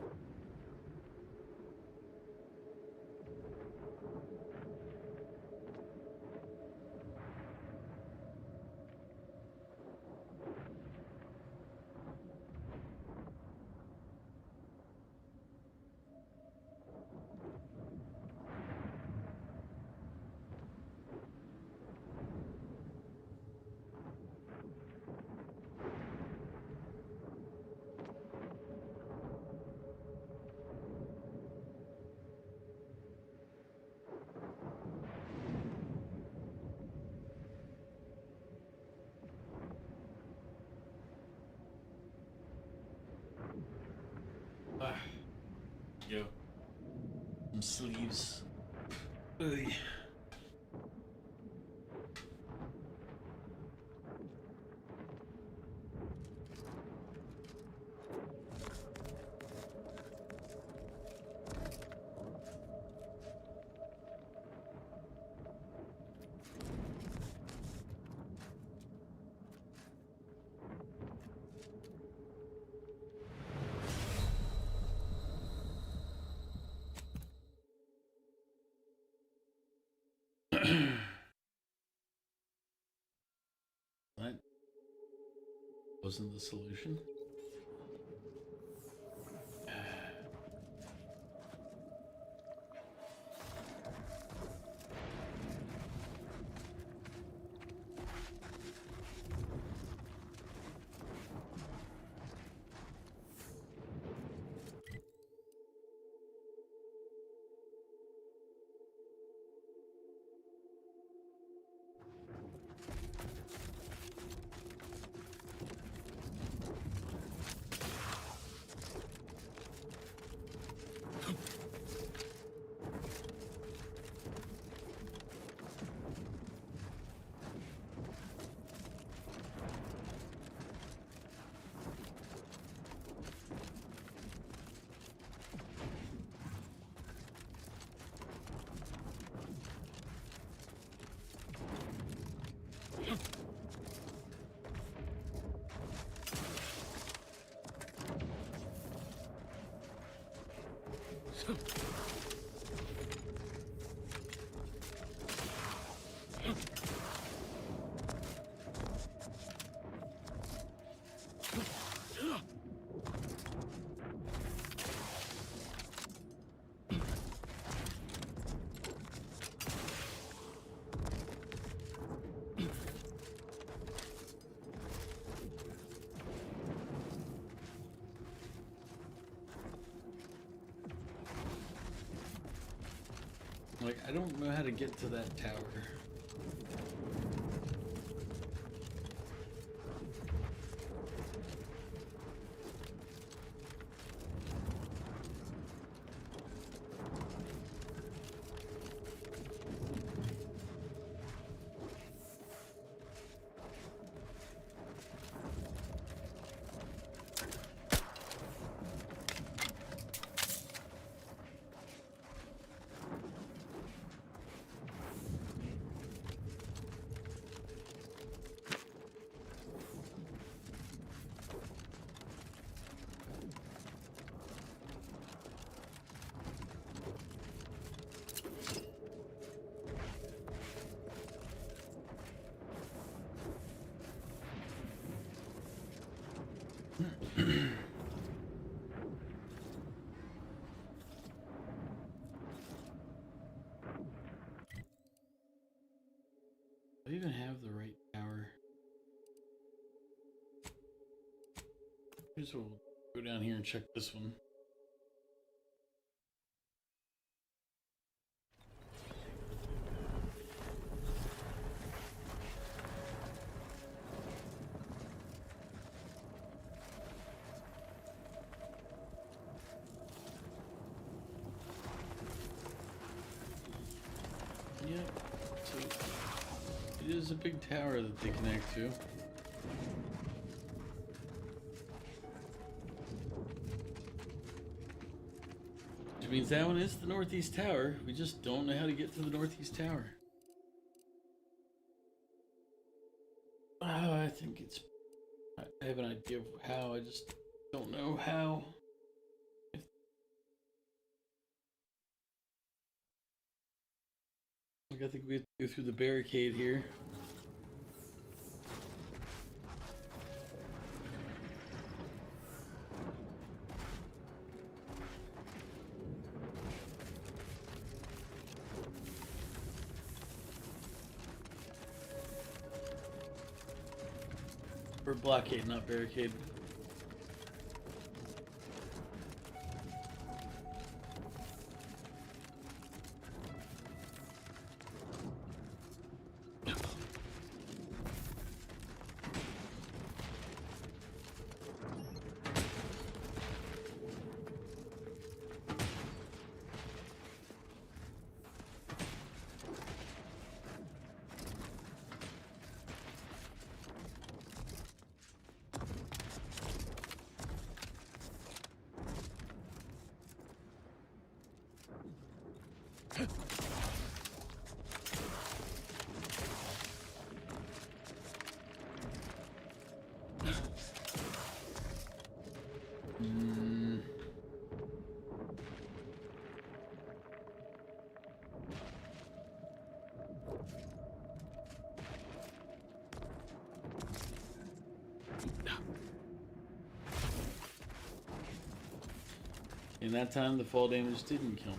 Yo. Some sleeves. Ugh. wasn't the solution. Like, I don't know how to get to that tower. Do I even have the right tower? Here's what we'll go down here and check this one. Yep. So it is a big tower that they connect to. Which means that one is the northeast tower. We just don't know how to get to the northeast tower. I think it's... I have an idea of how, I just don't know how. Like, I think we have to go through the barricade here. Or blockade, not barricade. In that time, the fall damage didn't kill me.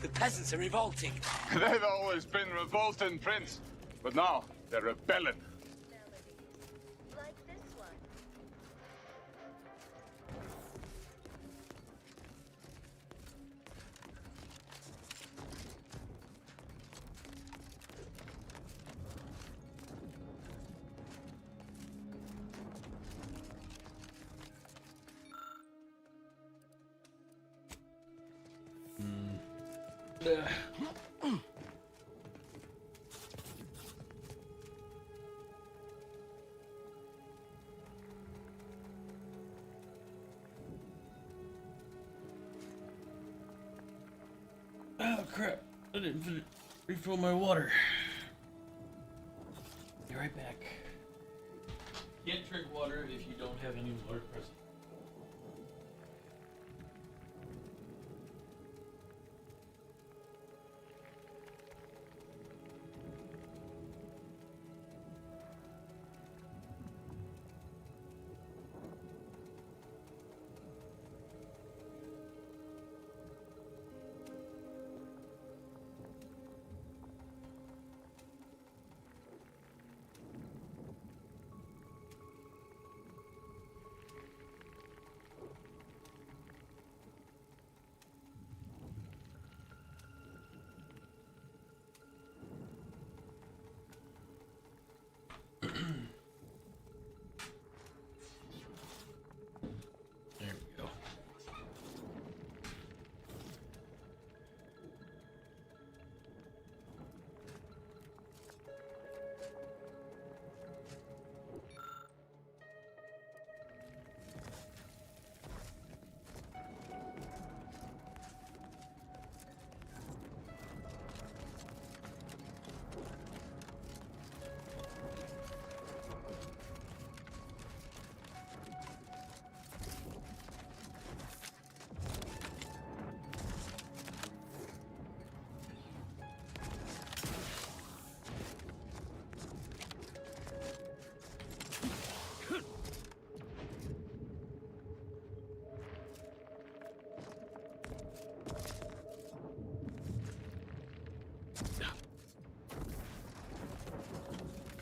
The peasants are revolting. They've always been revolting, Prince. But now, they're rebelling. Like this one. Oh crap, I didn't refill my water. Be right back. Can't drink water if you don't have any water present. There we go.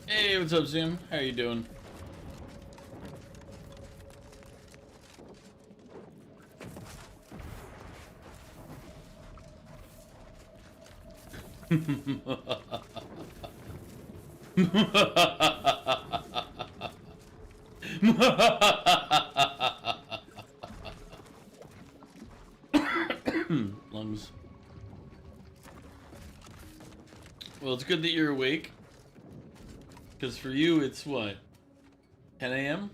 Hey, what's up, Zoom? How you doing? Lungs. Well, it's good that you're awake. Because for you, it's what? 10 a.m.?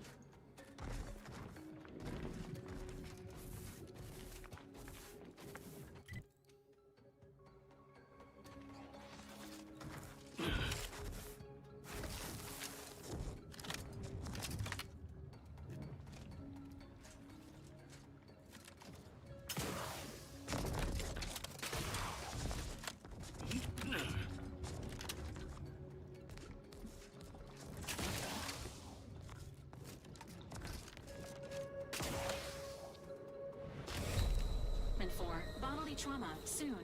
For bodily trauma soon.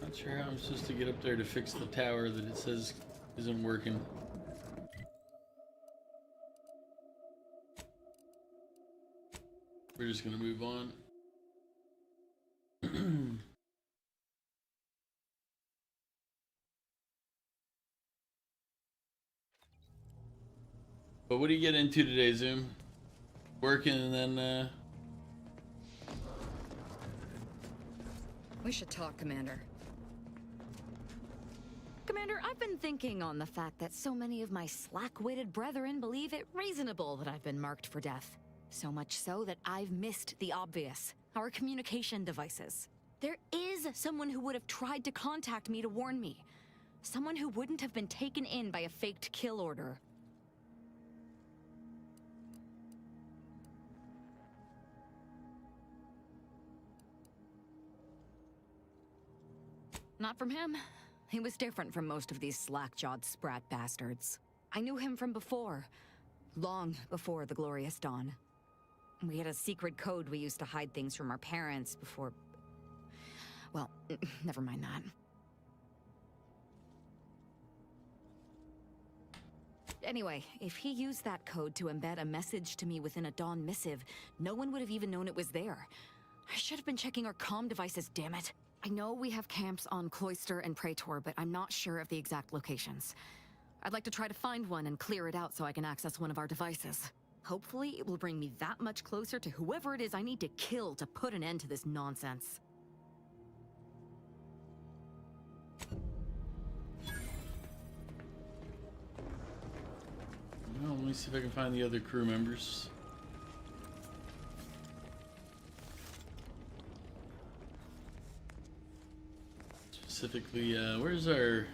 Not sure how I'm supposed to get up there to fix the tower that it says isn't working. We're just gonna move on. But what do you get into today, Zoom? Working and then, We should talk, Commander. Commander, I've been thinking on the fact that so many of my slack-witted brethren believe it reasonable that I've been marked for death. So much so that I've missed the obvious, our communication devices. There is someone who would have tried to contact me to warn me. Someone who wouldn't have been taken in by a faked kill order. Not from him. He was different from most of these slack-jawed sprat bastards. I knew him from before. Long before the Glorious Dawn. We had a secret code we used to hide things from our parents before... Well, never mind that. Anyway, if he used that code to embed a message to me within a Dawn missive, no one would have even known it was there. I should have been checking our comm devices, damn it. I know we have camps on Cloister and Praetor, but I'm not sure of the exact locations. I'd like to try to find one and clear it out so I can access one of our devices. Hopefully, it will bring me that much closer to whoever it is I need to kill to put an end to this nonsense. well, let me see if I can find the other crew members. Specifically, where's our...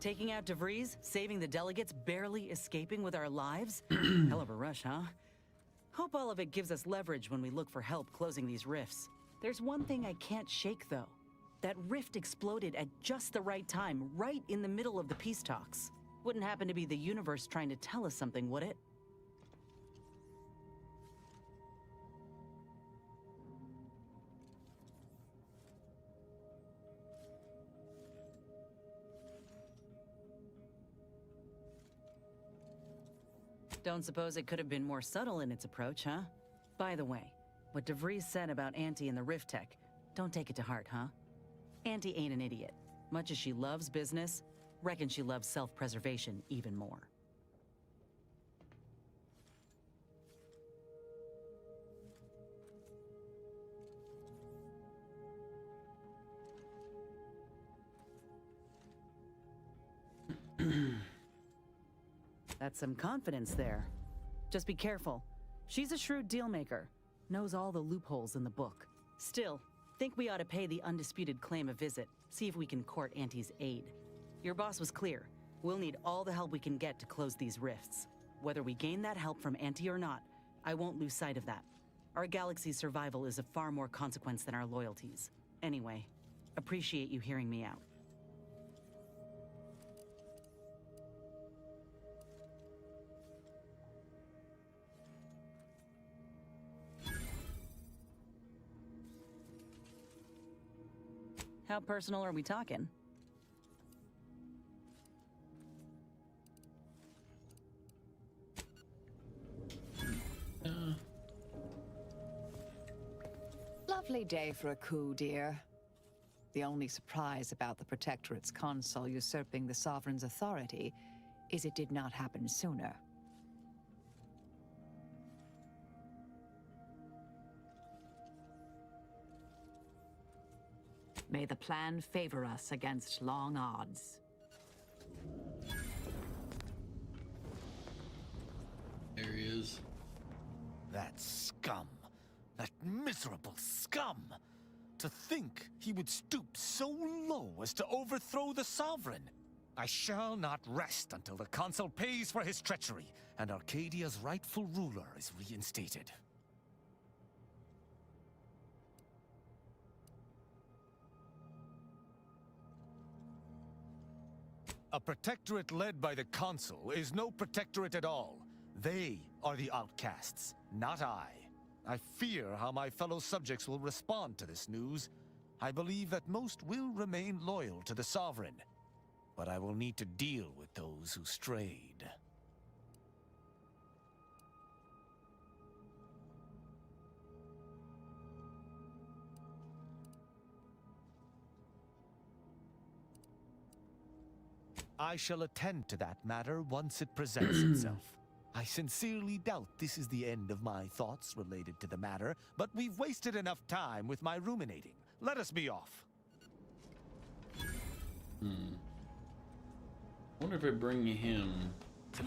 Taking out DeVries, saving the delegates, barely escaping with our lives? Hell of a rush, huh? Hope all of it gives us leverage when we look for help closing these rifts. There's one thing I can't shake, though. That rift exploded at just the right time, right in the middle of the peace talks. Wouldn't happen to be the universe trying to tell us something, would it? Don't suppose it could have been more subtle in its approach, huh? By the way, what DeVries said about Auntie and the Rift Tech, don't take it to heart, huh? Auntie ain't an idiot. Much as she loves business, reckon she loves self-preservation even more. That's some confidence there. Just be careful. She's a shrewd dealmaker, knows all the loopholes in the book. Still, think we ought to pay the undisputed claim a visit, see if we can court Auntie's aid. Your boss was clear. We'll need all the help we can get to close these rifts. Whether we gain that help from Auntie or not, I won't lose sight of that. Our galaxy's survival is of far more consequence than our loyalties. Anyway, appreciate you hearing me out. How personal are we talking? Lovely day for a coup, dear. The only surprise about the Protectorate's consul usurping the Sovereign's authority is it did not happen sooner. May the plan favor us against long odds. There he is. That scum. That miserable scum! To think he would stoop so low as to overthrow the Sovereign! I shall not rest until the Consul pays for his treachery, and Arcadia's rightful ruler is reinstated. A protectorate led by the Consul is no protectorate at all. They are the outcasts, not I. I fear how my fellow subjects will respond to this news. I believe that most will remain loyal to the Sovereign, but I will need to deal with those who strayed. I shall attend to that matter once it presents itself. I sincerely doubt this is the end of my thoughts related to the matter, but we've wasted enough time with my ruminating. Let us be off. Wonder if I bring him. Let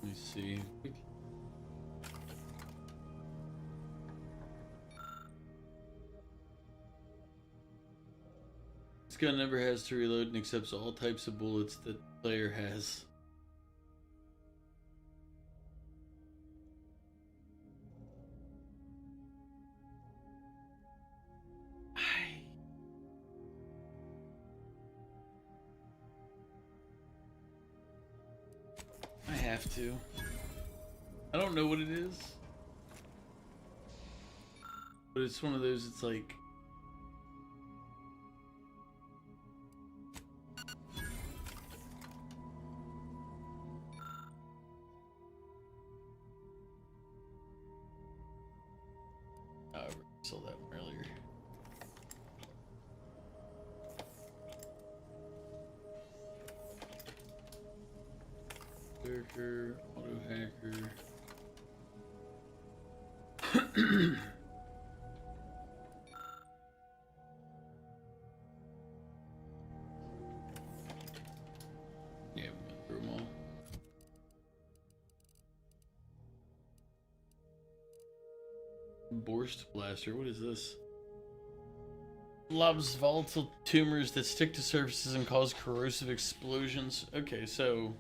me see. This gun never has to reload and accepts all types of bullets that the player has. I have to. I don't know what it is, but it's one of those, it's like, I saw that one earlier. Hacker, auto hacker. Yeah, we went through them all. Borscht blaster, what is this? Lobs volatile tumors that stick to surfaces and cause corrosive explosions. Okay, so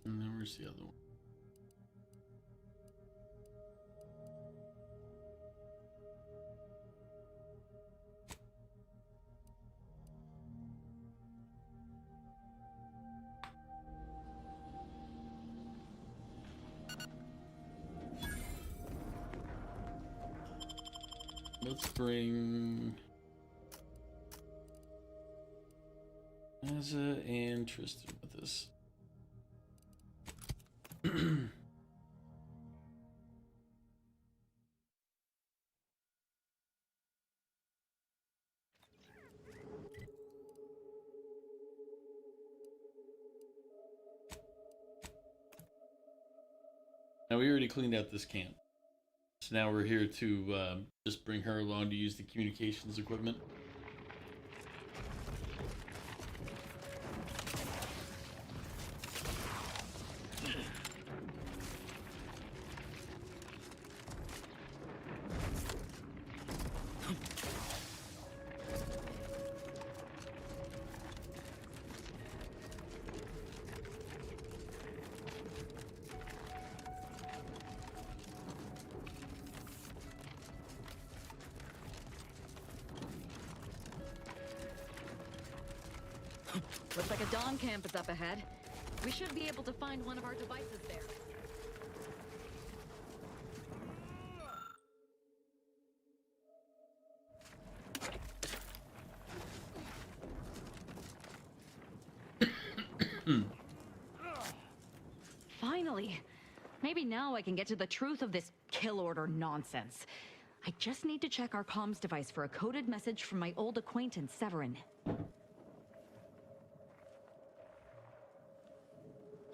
and then where's the other one? bring Asa and Tristan with us. Now we already cleaned out this camp, so now we're here to just bring her along to use the communications equipment. Looks like a Dawn camp is up ahead. We should be able to find one of our devices there. Finally! Maybe now I can get to the truth of this kill order nonsense. I just need to check our comms device for a coded message from my old acquaintance, Severin.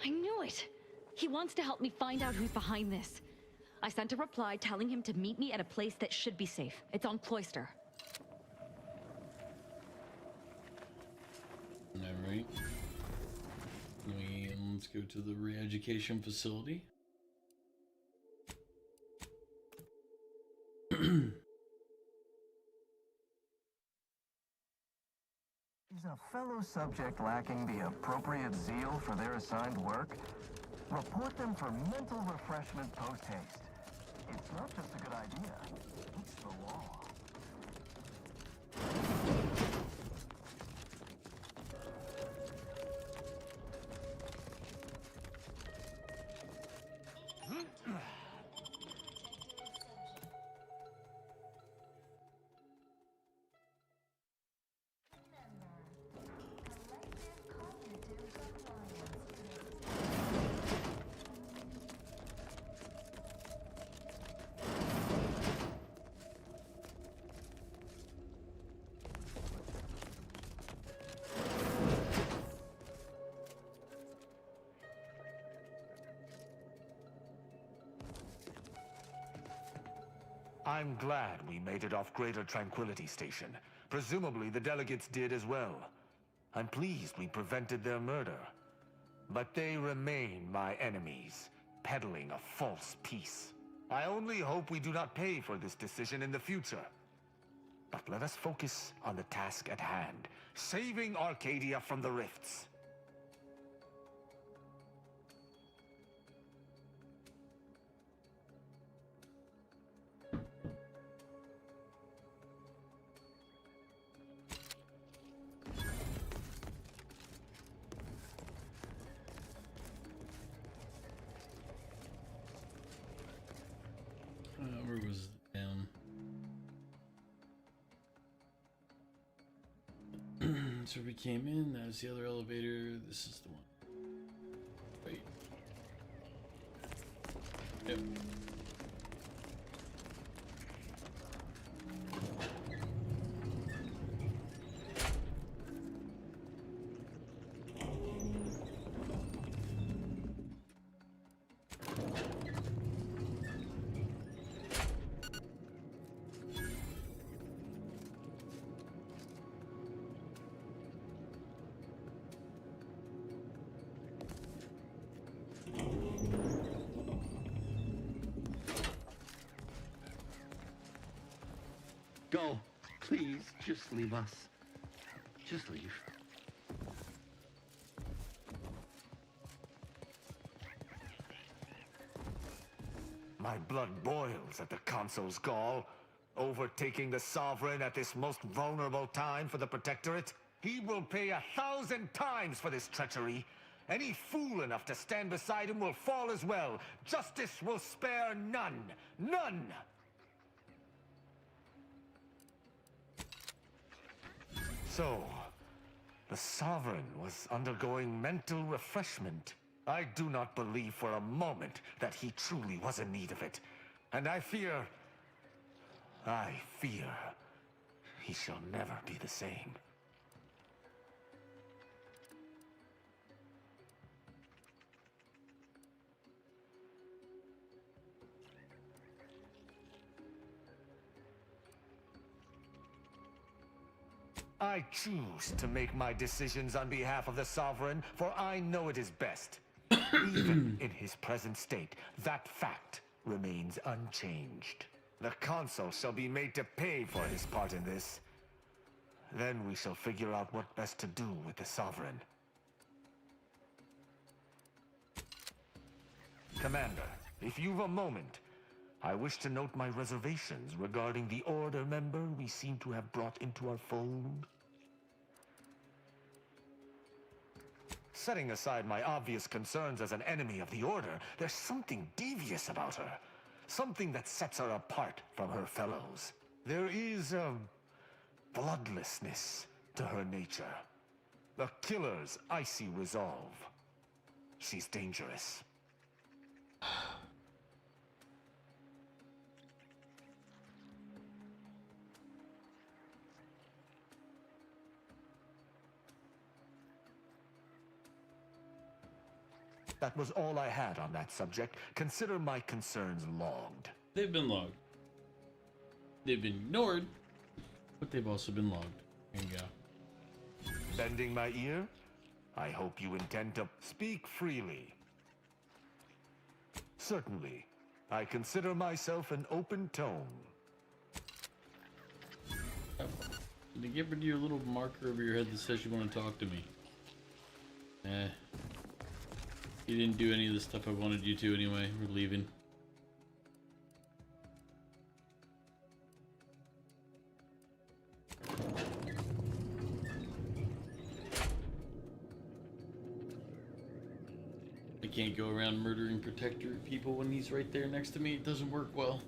I knew it! He wants to help me find out who's behind this. I sent a reply telling him to meet me at a place that should be safe. It's on Cloister. Alright. Let's go to the re-education facility. Is a fellow subject lacking the appropriate zeal for their assigned work? Report them for mental refreshment post-haste. It's not just a good idea, it's the law. I'm glad we made it off Greater Tranquility Station. Presumably the delegates did as well. I'm pleased we prevented their murder. But they remain my enemies, peddling a false peace. I only hope we do not pay for this decision in the future. But let us focus on the task at hand, saving Arcadia from the rifts. Where was it down? So we came in, that was the other elevator, this is the one. Wait. Yep. Go. Please, just leave us. Just leave. My blood boils at the Consul's gall. Overtaking the Sovereign at this most vulnerable time for the Protectorate. He will pay 1,000 times for this treachery. Any fool enough to stand beside him will fall as well. Justice will spare none. None! So, the Sovereign was undergoing mental refreshment. I do not believe for a moment that he truly was in need of it. And I fear he shall never be the same. I choose to make my decisions on behalf of the Sovereign, for I know it is best. Even in his present state, that fact remains unchanged. The Consul shall be made to pay for his part in this. Then we shall figure out what best to do with the Sovereign. Commander, if you've a moment, I wish to note my reservations regarding the Order member we seem to have brought into our fold. Setting aside my obvious concerns as an enemy of the Order, there's something devious about her. Something that sets her apart from her fellows. There is a bloodlessness to her nature. The killer's icy resolve. She's dangerous. That was all I had on that subject. Consider my concerns logged. They've been logged. They've been ignored, but they've also been logged. There you go. Bending my ear? I hope you intend to speak freely. Certainly. I consider myself an open tone. Did you get rid of your little marker over your head that says you want to talk to me? You didn't do any of the stuff I wanted you to anyway. We're leaving. I can't go around murdering Protector people when he's right there next to me. It doesn't work well.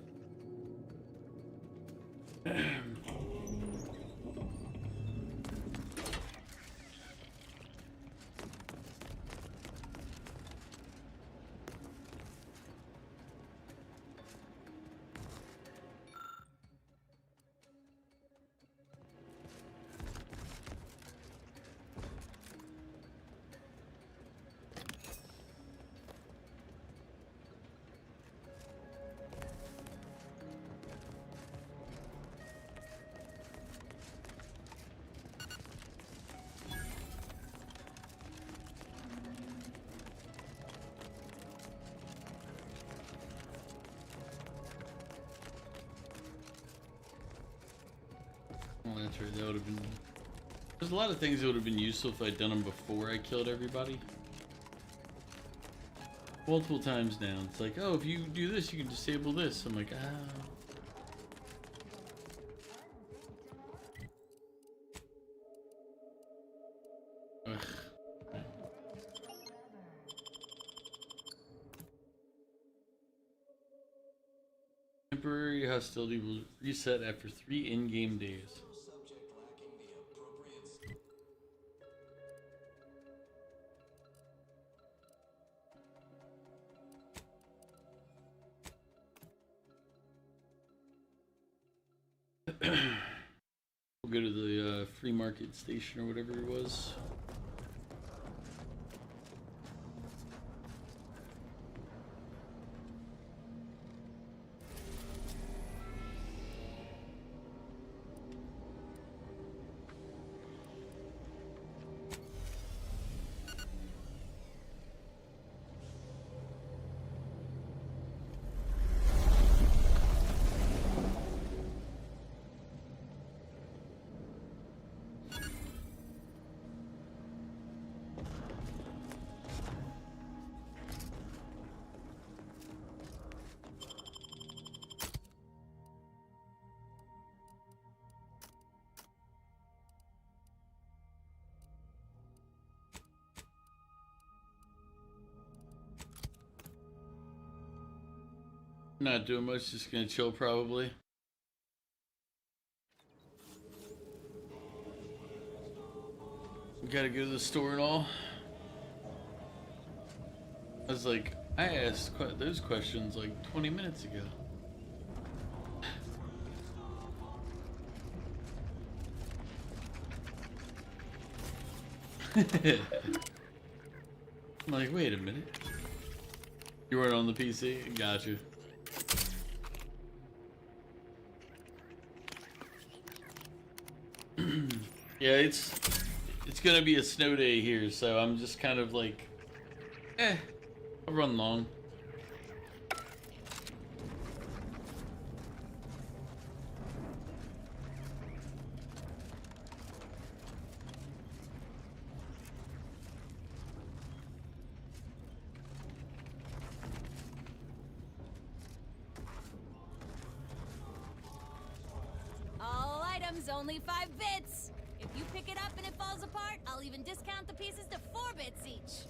Oh, that's right. That would have been. There's a lot of things that would have been useful if I'd done them before I killed everybody. Multiple times now. It's like, oh, if you do this, you can disable this. I'm like, ah. Ugh. Temporary hostility will reset after 3 in-game days. We'll go to the free market station or whatever it was. Not doing much, just gonna chill probably. Gotta go to the store and all. I was like, I asked those questions like 20 minutes ago. I'm like, wait a minute. You weren't on the PC? Gotcha. Yeah, it's gonna be a snow day here, so I'm just kind of like, I'll run long. All items, only 5 bits. If you pick it up and it falls apart, I'll even discount the pieces to 4 bits each.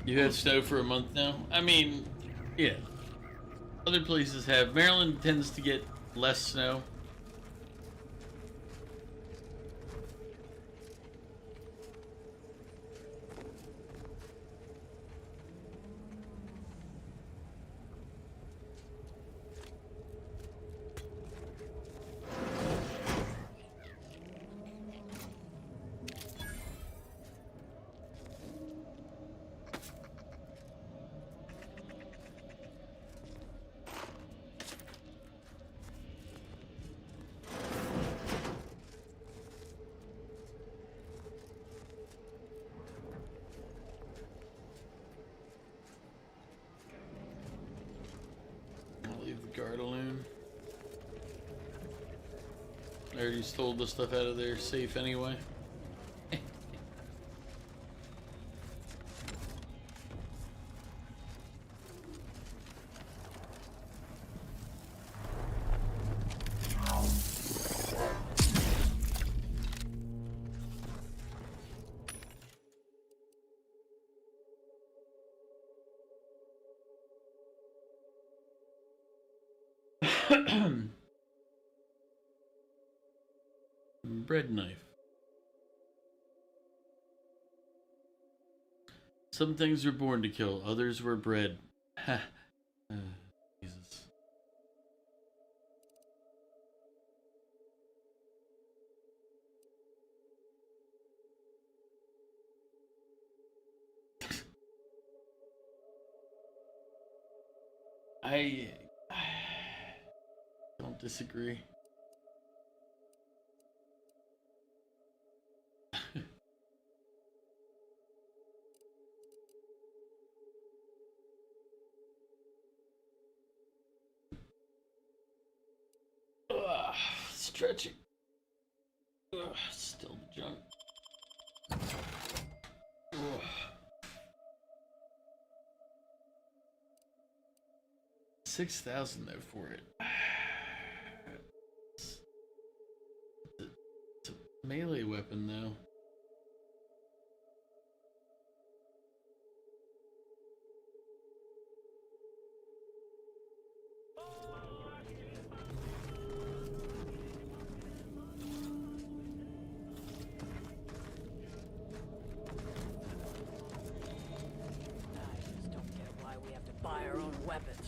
You had snow for a month now? I mean, yeah. Other places have. Maryland tends to get less snow. I already stole the stuff out of their safe anyway. Bread knife. Some things were born to kill, others were bred. Jesus. I don't disagree. Stretching. Still the junk. 6,000 though for it. It's a melee weapon though.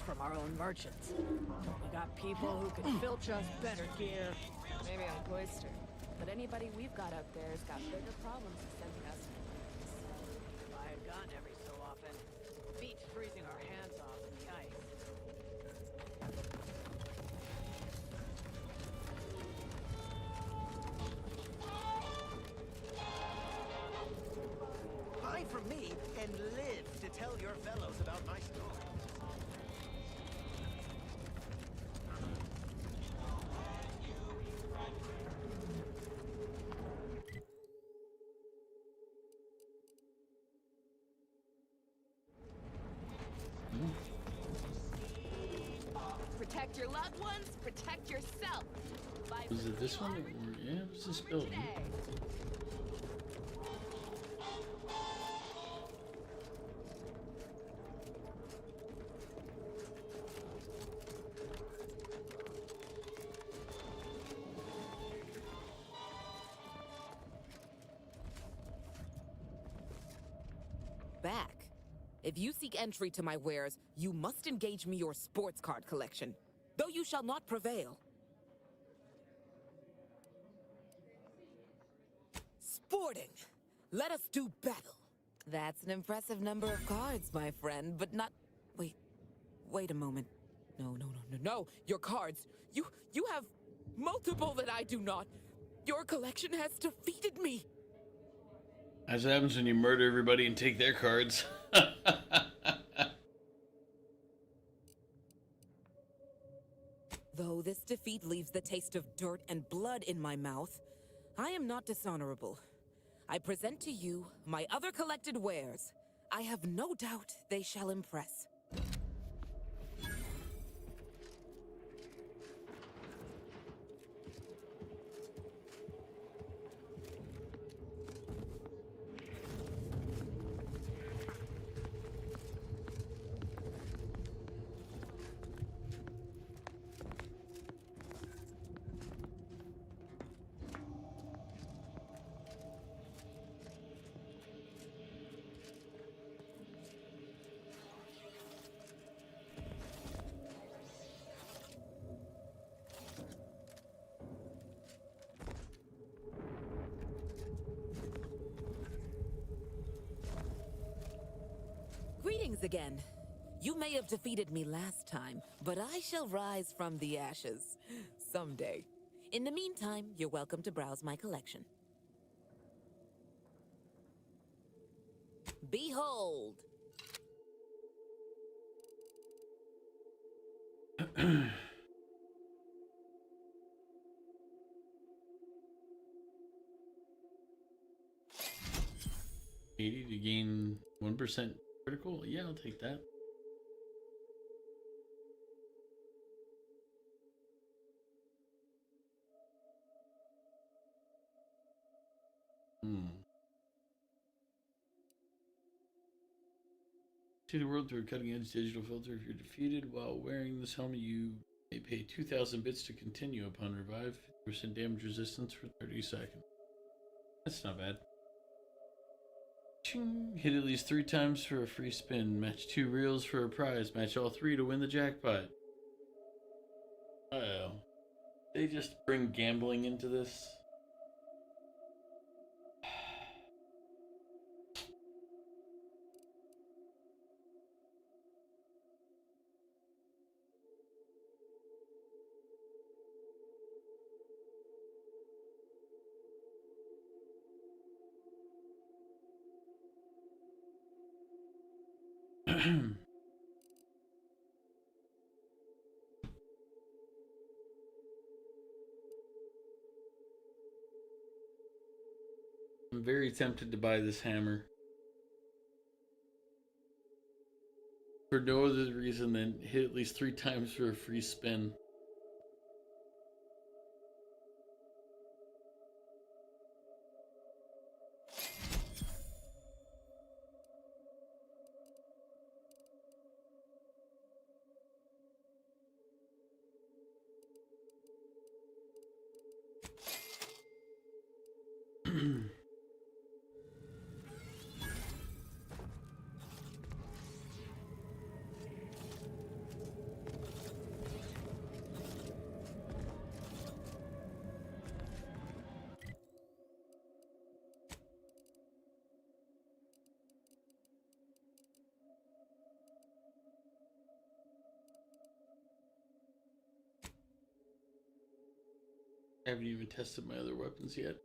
From our own merchants. We got people who can filch us better gear. Maybe on Cloister. But anybody we've got up there's got bigger problems than sending us. Buy a gun every so often. Beats freezing our hands off in the ice. Buy from me and live to tell your fellows about my story. protect your loved ones, protect yourself. Was it this one? Or, yeah, it was this building. Back. If you seek entry to my wares, you must engage me your sports card collection, though you shall not prevail. Sporting. Let us do battle. That's an impressive number of cards, my friend, but not... Wait a moment. No. Your cards. You have multiple that I do not. Your collection has defeated me. As happens when you murder everybody and take their cards. Though this defeat leaves the taste of dirt and blood in my mouth, I am not dishonorable. I present to you my other collected wares. I have no doubt they shall impress. Greetings again. You may have defeated me last time, but I shall rise from the ashes someday. In the meantime, you're welcome to browse my collection. Behold! $80 to gain 1% critical? Yeah, I'll take that. See the world through a cutting-edge digital filter. If you're defeated while wearing this helmet, you may pay 2,000 bits to continue upon revive. 50% damage resistance for 30 seconds. That's not bad. Ching. Hit at least 3 times for a free spin. Match 2 reels for a prize. Match all 3 to win the jackpot. Uh-oh. They just bring gambling into this. I'm very tempted to buy this hammer. For no other reason than hit at least 3 times for a free spin. I haven't even tested my other weapons yet.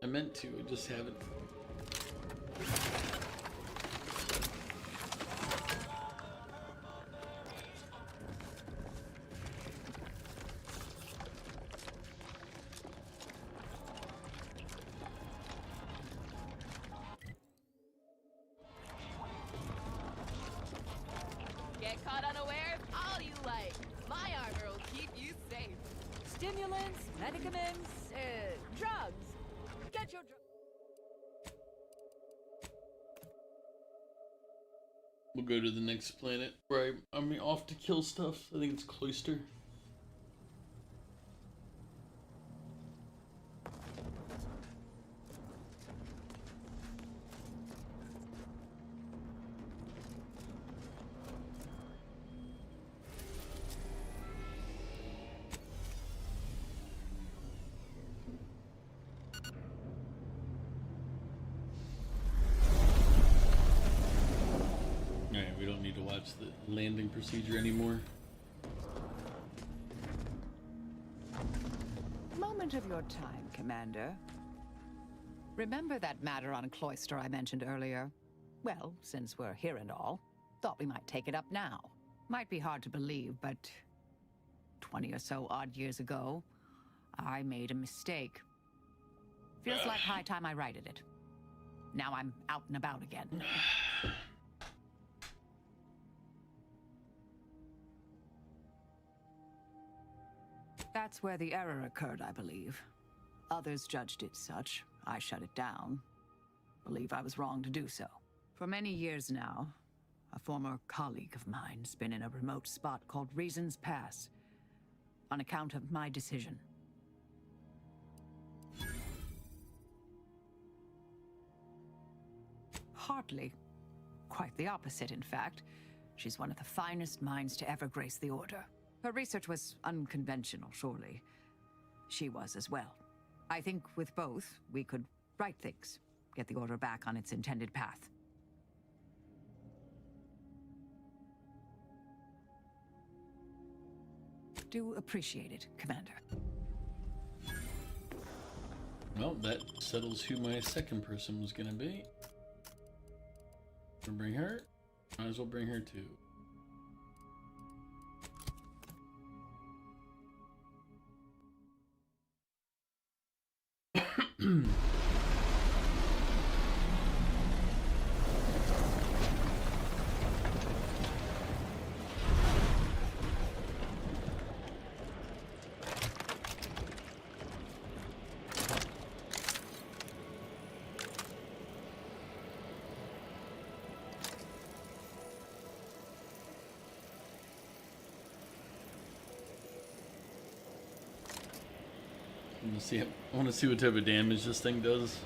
I meant to, I just haven't. Get caught unawares all you like. My armor will keep you safe. Stimulants, medicaments, drugs. Get your drugs. We'll go to the next planet where I'm off to kill stuff. I think it's Cloister. Alright, we don't need to watch the landing procedure anymore. Moment of your time, Commander. Remember that matter on Cloister I mentioned earlier? Well, since we're here and all, thought we might take it up now. Might be hard to believe, but 20 or so odd years ago, I made a mistake. Feels like high time I righted it. Now I'm out and about again. That's where the error occurred, I believe. Others judged it such. I shut it down. Believe I was wrong to do so. For many years now, a former colleague of mine's been in a remote spot called Reasons Pass, on account of my decision. Hardly. Quite the opposite, in fact. She's one of the finest minds to ever grace the Order. Her research was unconventional, surely. She was as well. I think with both, we could right things, get the Order back on its intended path. Do appreciate it, Commander. Well, that settles who my second person was gonna be. Gonna bring her? Might as well bring her too. I want to see what type of damage this thing does.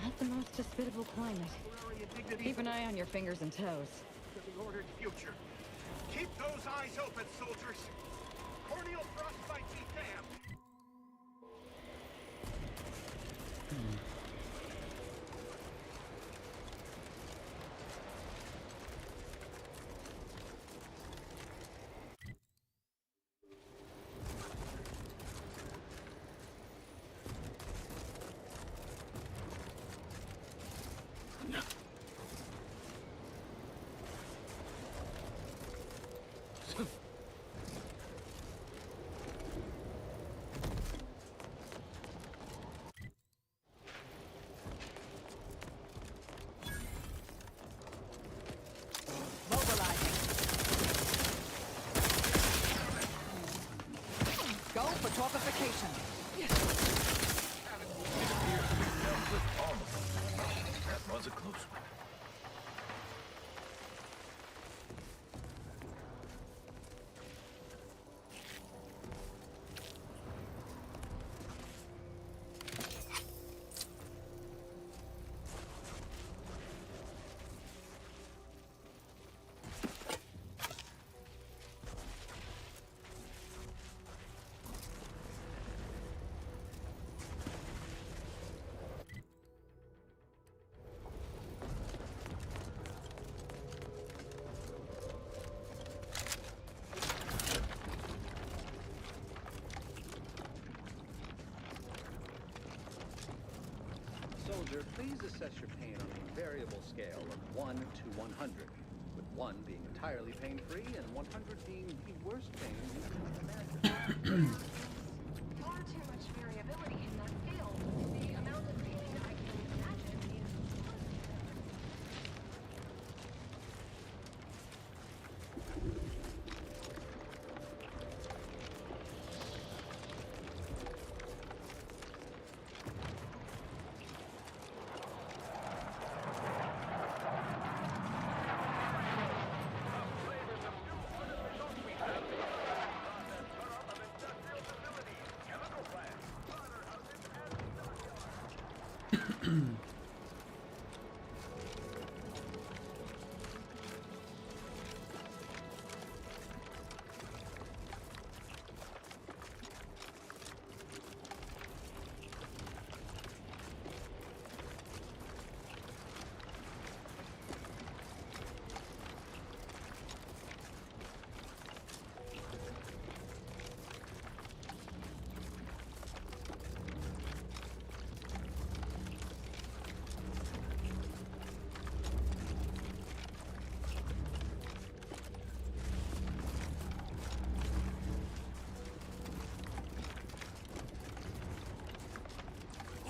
Not the most hospitable climate. Keep an eye on your fingers and toes. To the ordered future. Keep those eyes open, soldiers. Corneal frostbite be damned. Go for torpification. That was a close one. Commander, please assess your pain on a variable scale of 1 to 100, with 1 being entirely pain-free and 100 being the worst pain you can imagine. Far too much variability in that field. The amount of pain I can imagine is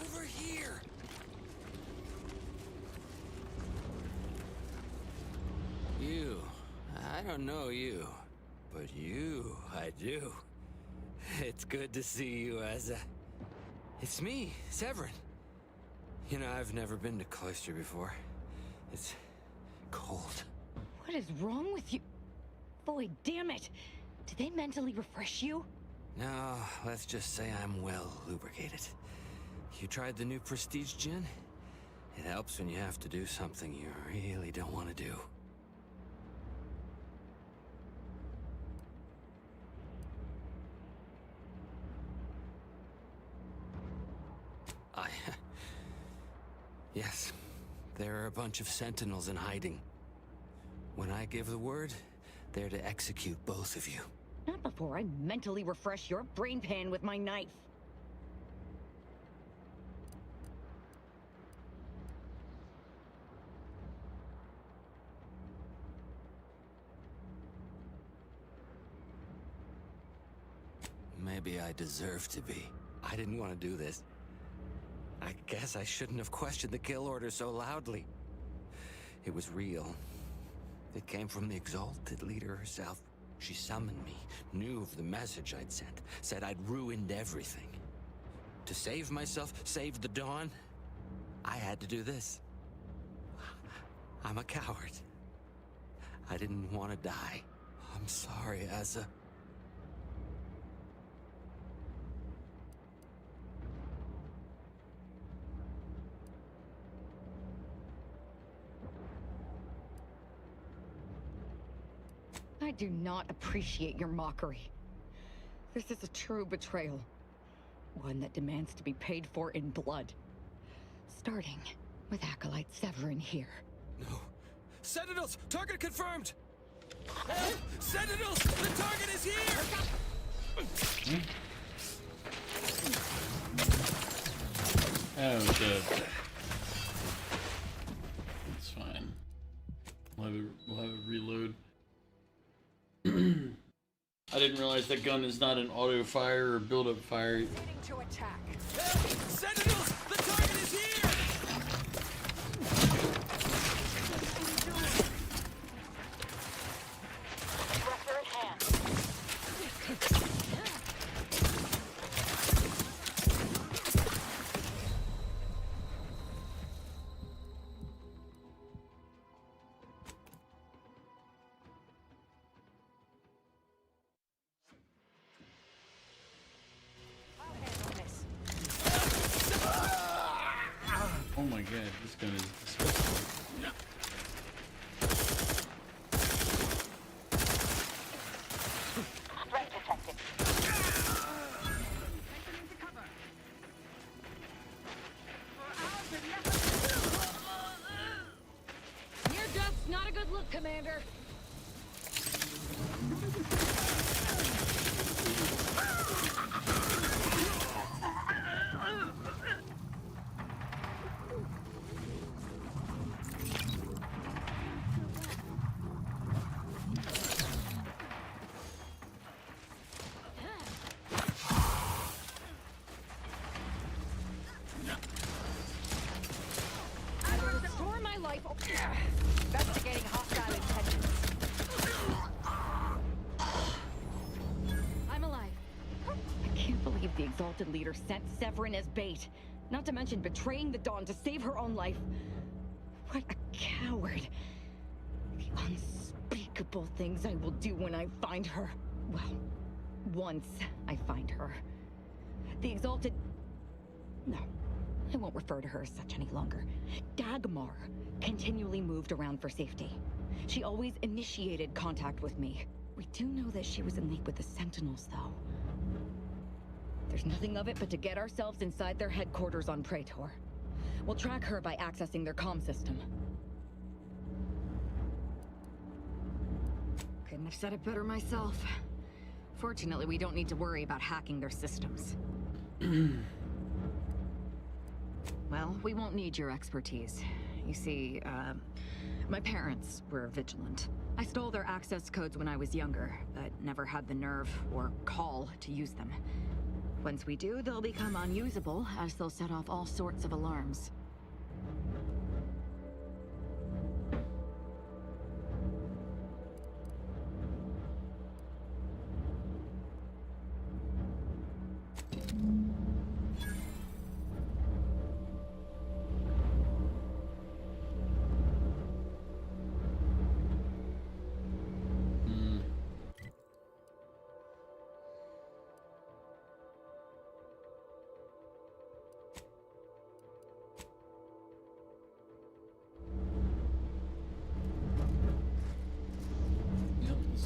Over here! You. I don't know you. But you, I do. It's good to see you, Asa. It's me, Severin. You know, I've never been to Cloister before. It's cold. What is wrong with you? Boy, damn it! Did they mentally refresh you? No, let's just say I'm well lubricated. You tried the new Prestige gin? It helps when you have to do something you really don't want to do. Yes, there are a bunch of sentinels in hiding. When I give the word, they're to execute both of you. Not before I mentally refresh your brain pan with my knife. Maybe I deserve to be. I didn't want to do this. I guess I shouldn't have questioned the kill order so loudly. It was real. It came from the exalted leader herself. She summoned me, knew of the message I'd sent, said I'd ruined everything. To save myself, save the Dawn, I had to do this. I'm a coward. I didn't want to die. I'm sorry, Asa. I do not appreciate your mockery. This is a true betrayal. One that demands to be paid for in blood. Starting with Acolyte Severin here. No. Sentinels! Target confirmed! Help! Sentinels! The target is here! Oh, dead. It's fine. We'll have it reload. I didn't realize that gun is not an auto fire or build up fire. To attack. Sentinels! The target is here! Pressure at hand. Oh my god, this gun is disgusting. Threat detected. Near death's not a good look, Commander. exalted leader sent Severin as bait. Not to mention betraying the Dawn to save her own life. What a coward. The unspeakable things I will do when I find her. Well, once I find her. The exalted... No, I won't refer to her as such any longer. Dagmar continually moved around for safety. She always initiated contact with me. We do know that she was in league with the Sentinels, though. There's nothing of it but to get ourselves inside their headquarters on Praetor. We'll track her by accessing their comm system. Couldn't have said it better myself. Fortunately, we don't need to worry about hacking their systems. Well, we won't need your expertise. You see, my parents were vigilant. I stole their access codes when I was younger, but never had the nerve or call to use them. Once we do, they'll become unusable, as they'll set off all sorts of alarms.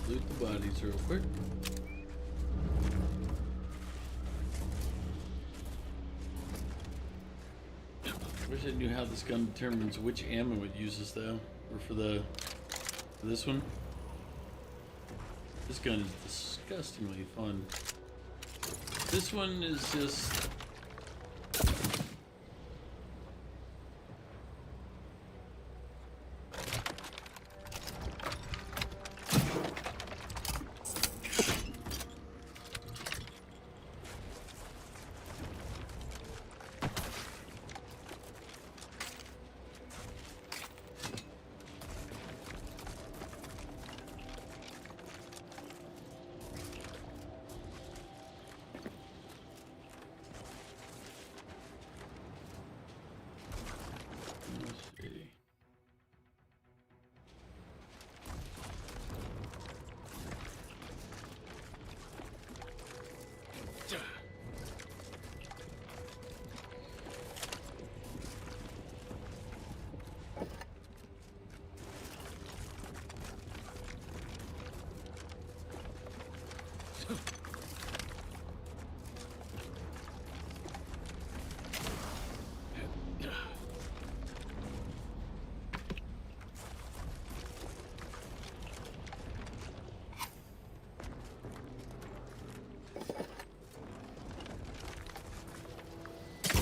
Loot the bodies real quick. Wish I knew how this gun determines which ammo it uses though. Or for this one. This gun is disgustingly fun. This one is just...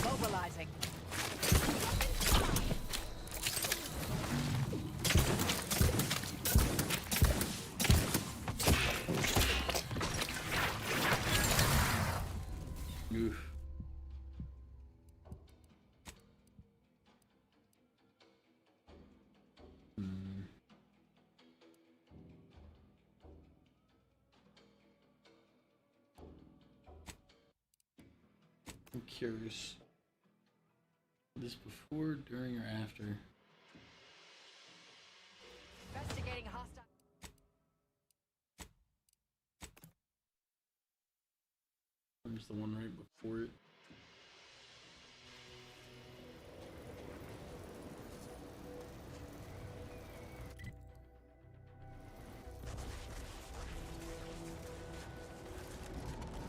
Mobilizing. Oof. I'm curious. This before, during, or after? Investigating hostile. There's the one right before it.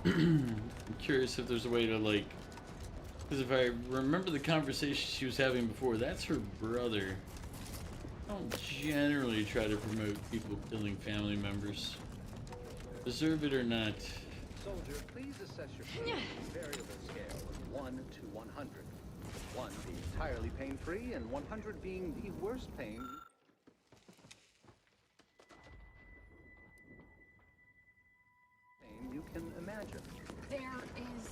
I'm curious if there's a way to like, because if I remember the conversation she was having before, that's her brother. I don't generally try to promote people killing family members, deserve it or not. Soldier, please assess your pain on a variable scale of 1 to 100. 1 being entirely pain-free and 100 being the worst pain you can imagine. There is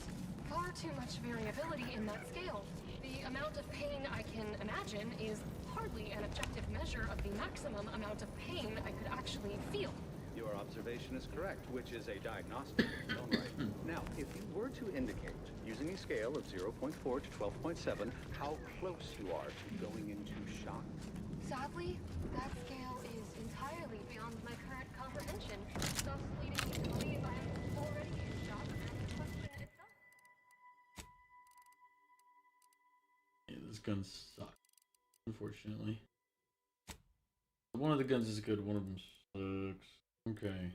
far too much variability in that scale. The amount of pain I can imagine is hardly an objective measure of the maximum amount of pain I could actually feel. Your observation is correct, which is a diagnostic in its own right. Now, if you were to indicate, using a scale of 0.4 to 12.7, how close you are to going into shock. Sadly, that scale is entirely beyond my current comprehension, thus leading me to believe I am already in shock and the question itself. Yeah, this gun sucks, unfortunately. One of the guns is good, one of them sucks. Okay.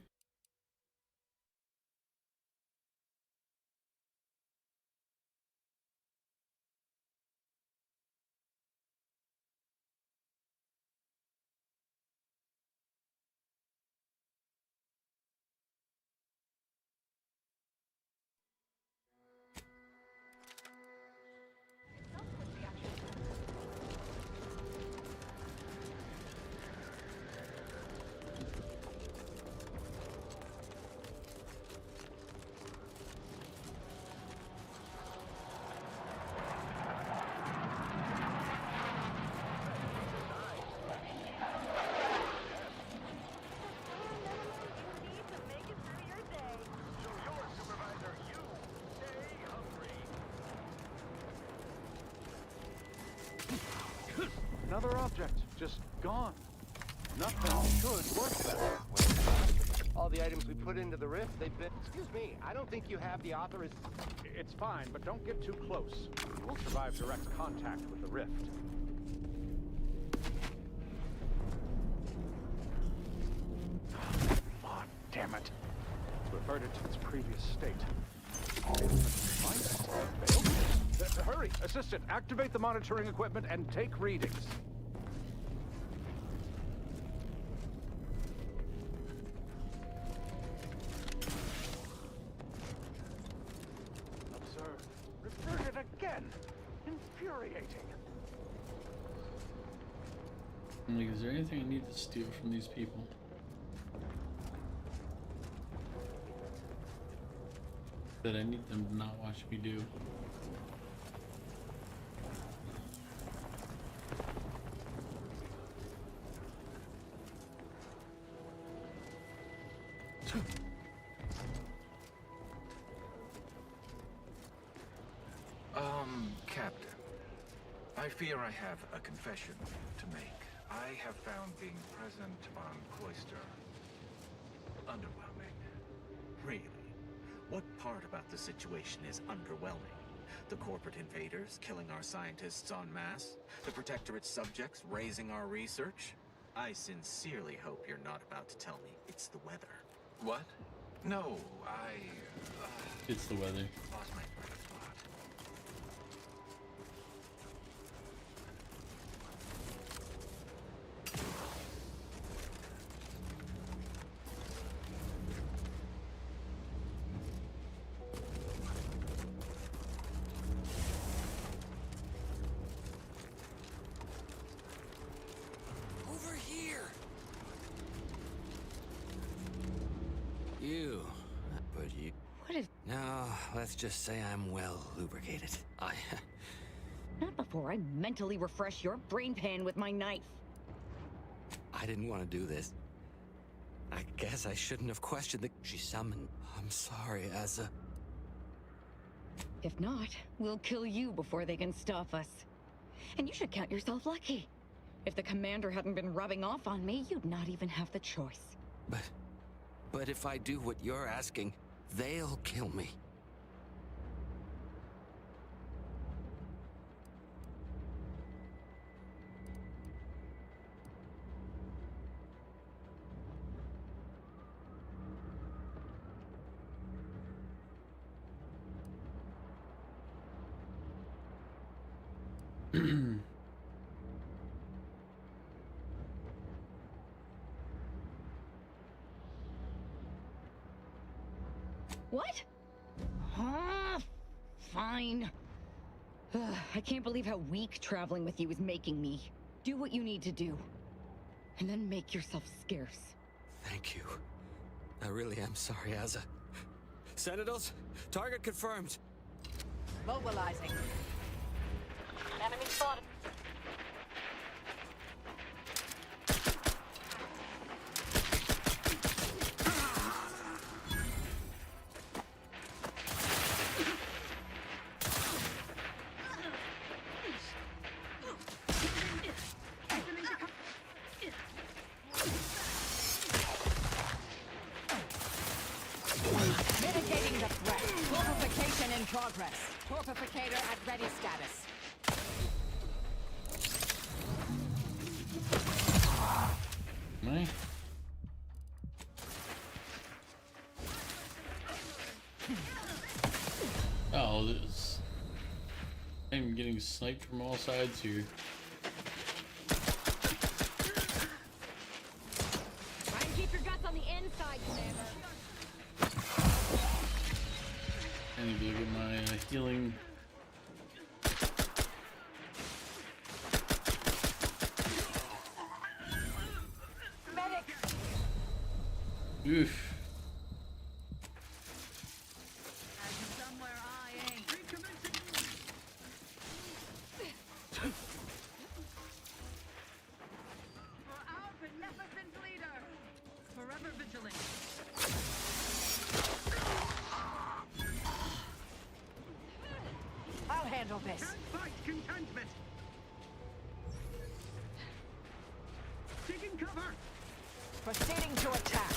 Another object, just gone. Nothing could work better. All the items we put into the rift, they've been... Excuse me, I don't think you have the author... It's fine, but don't get too close. You will survive direct contact with the rift. Come on, damn it. Revert it to its previous state. Hurry! Assistant, activate the monitoring equipment and take readings. Observe. Revert it again! Infuriating. Like, is there anything I need to steal from these people? That I need them to not watch me do. Captain, I fear I have a confession to make. I have found being present on Cloister underwhelming. Really? What part about the situation is underwhelming? The corporate invaders killing our scientists en masse? The Protectorate's subjects raising our research? I sincerely hope you're not about to tell me it's the weather. What? No, It's the weather. Lost my brain spot. Over here! You. But you... What is... No, let's just say I'm well lubricated. Not before I mentally refresh your brain pan with my knife. I didn't want to do this. I guess I shouldn't have questioned the... She summoned. I'm sorry, Asa. If not, we'll kill you before they can stop us. And you should count yourself lucky. If the commander hadn't been rubbing off on me, you'd not even have the choice. But if I do what you're asking, they'll kill me. What? Fine. I can't believe how weak traveling with you is making me. Do what you need to do. And then make yourself scarce. Thank you. I really am sorry, Asa. Sentinels, target confirmed. Mobilizing. Enemy spotted. progress. Torpificator at ready status. Me? Oh, this. I'm getting sniped from all sides here. Try and keep your guts on the inside, Commander. I need to get my healing. Medic! Oof. I'll handle this. Taking cover. Proceeding to attack.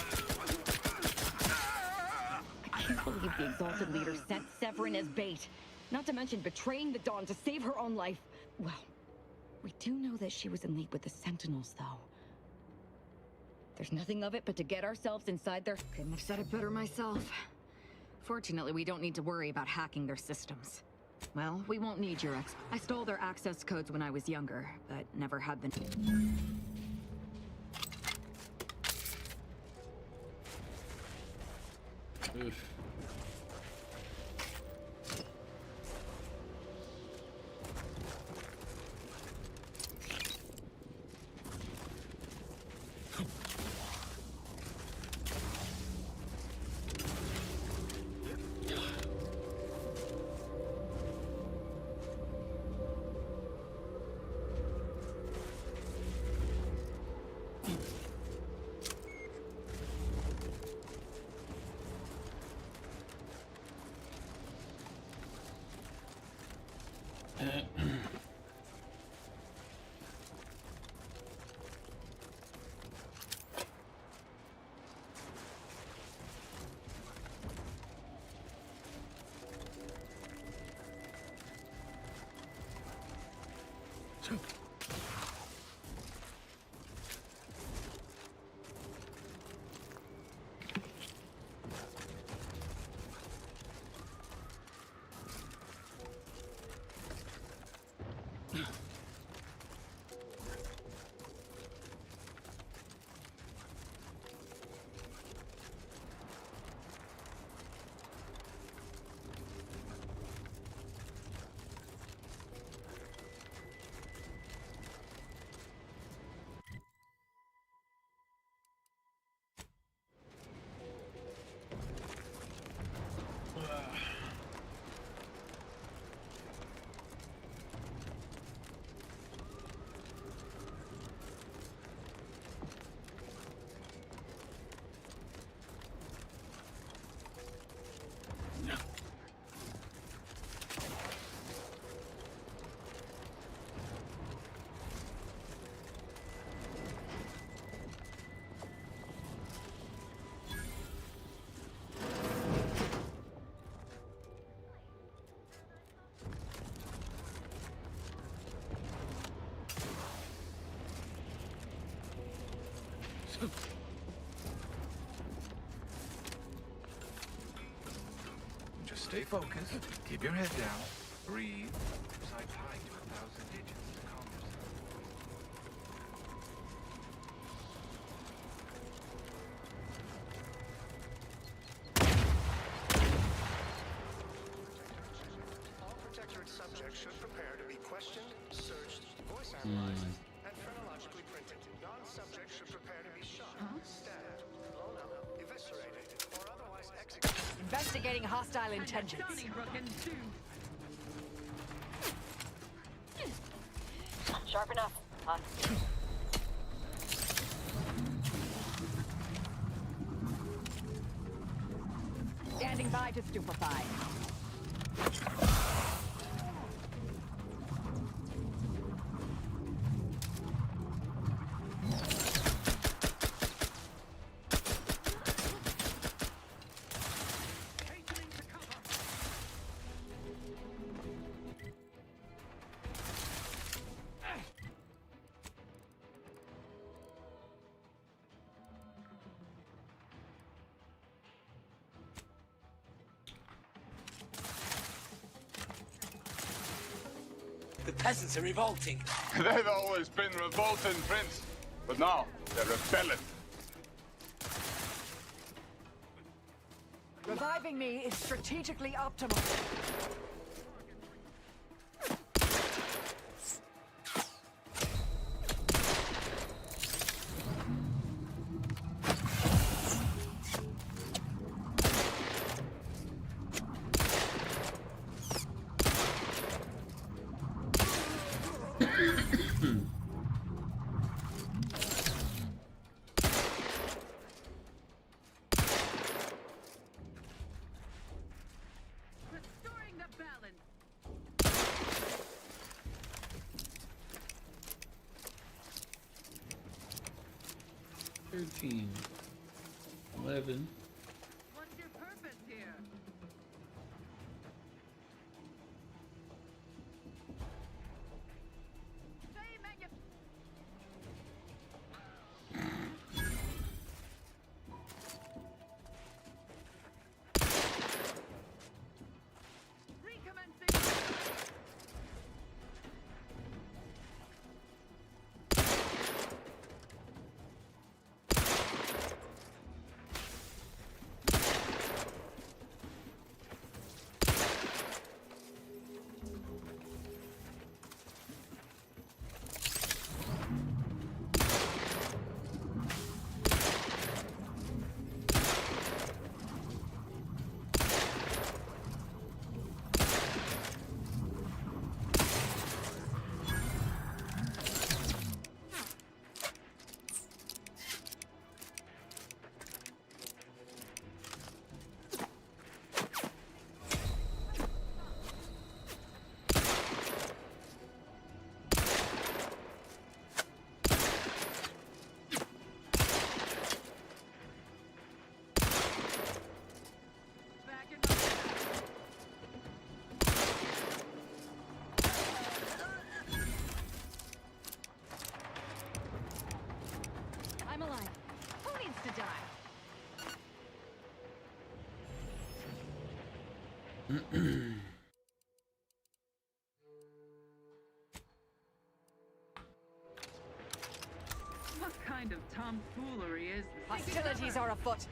I can't believe the Exalted Leader sent Severin as bait. Not to mention betraying the Dawn to save her own life. Well, we do know that she was in league with the Sentinels, though. There's nothing of it but to get ourselves inside their... Couldn't have said it better myself. Fortunately, we don't need to worry about hacking their systems. Well, we won't need your I stole their access codes when I was younger, but never had the... Oof. Just stay focused. Keep your head down. Breathe. Type pi to 1,000 digits to calm yourself. All Protectorate subjects should prepare to be questioned, searched, voice analyzed, and phrenologically printed. Non-subjects should prepare to be shot, stabbed, blown up, eviscerated, or otherwise executed. Investigating hostile intentions. Sharp enough. On. Standing by to stupefy. peasants are revolting. They've always been revolting, Prince. But now, they're rebelling. Reviving me is strategically optimal. Restoring the balance. 13, 11. What's your purpose here? I'm alive. Who needs to die? What kind of tomfoolery is this? Hostilities are afoot.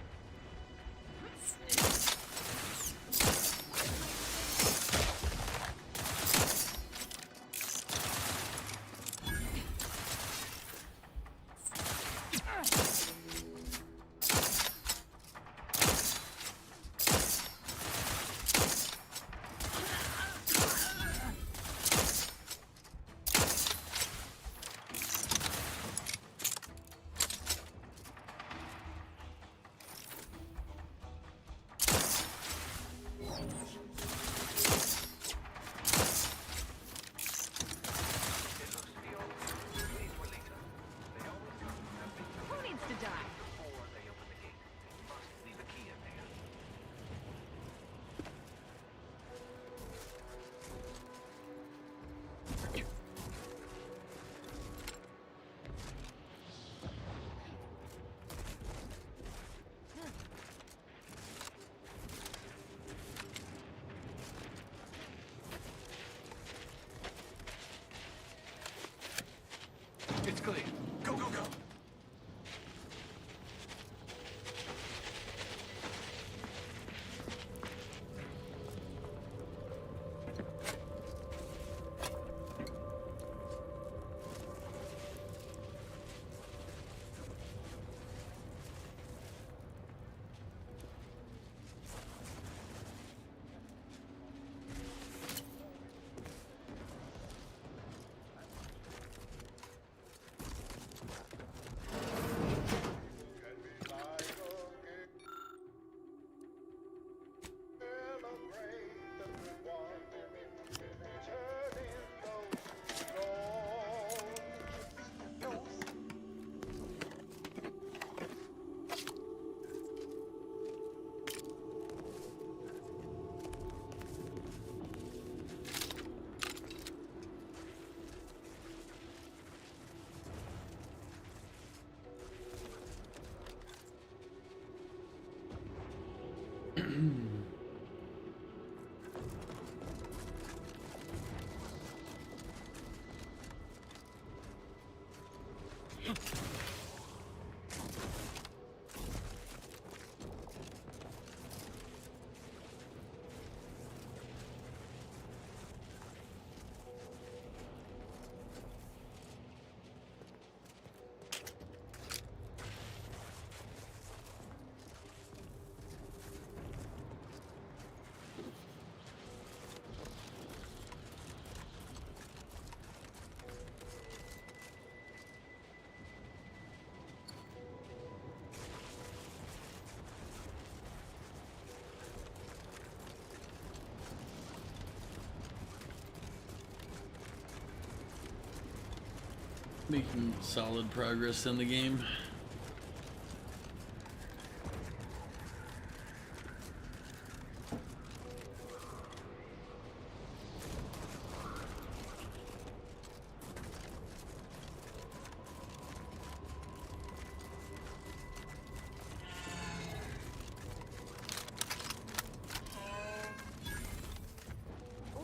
Making solid progress in the game.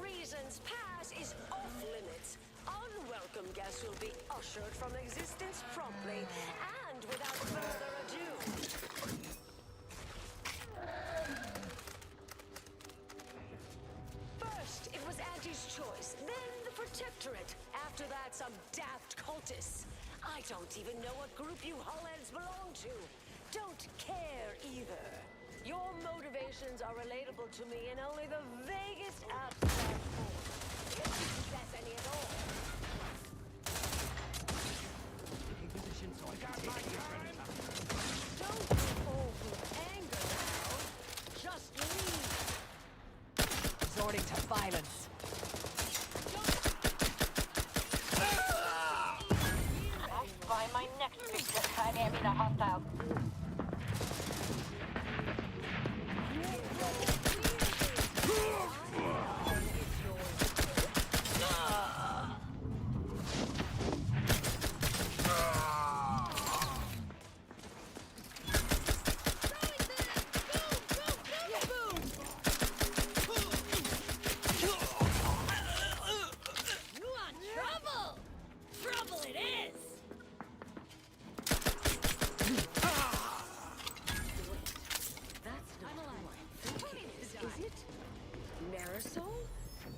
Reasons Pass is off limits. Unwelcome guests will be ushered from existence promptly and without further ado. First, it was Auntie's choice, then the Protectorate. After that, some daft cultists. I don't even know what group you hullheads belong to. Don't care either. Your motivations are relatable to me in only the vaguest abstract form. If you possess any at all. Don't be all with anger now. Just leave. Resorting to violence. I'll find my next victim. I am in a hostile.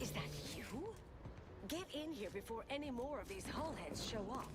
Is that you? Get in here before any more of these hullheads show up.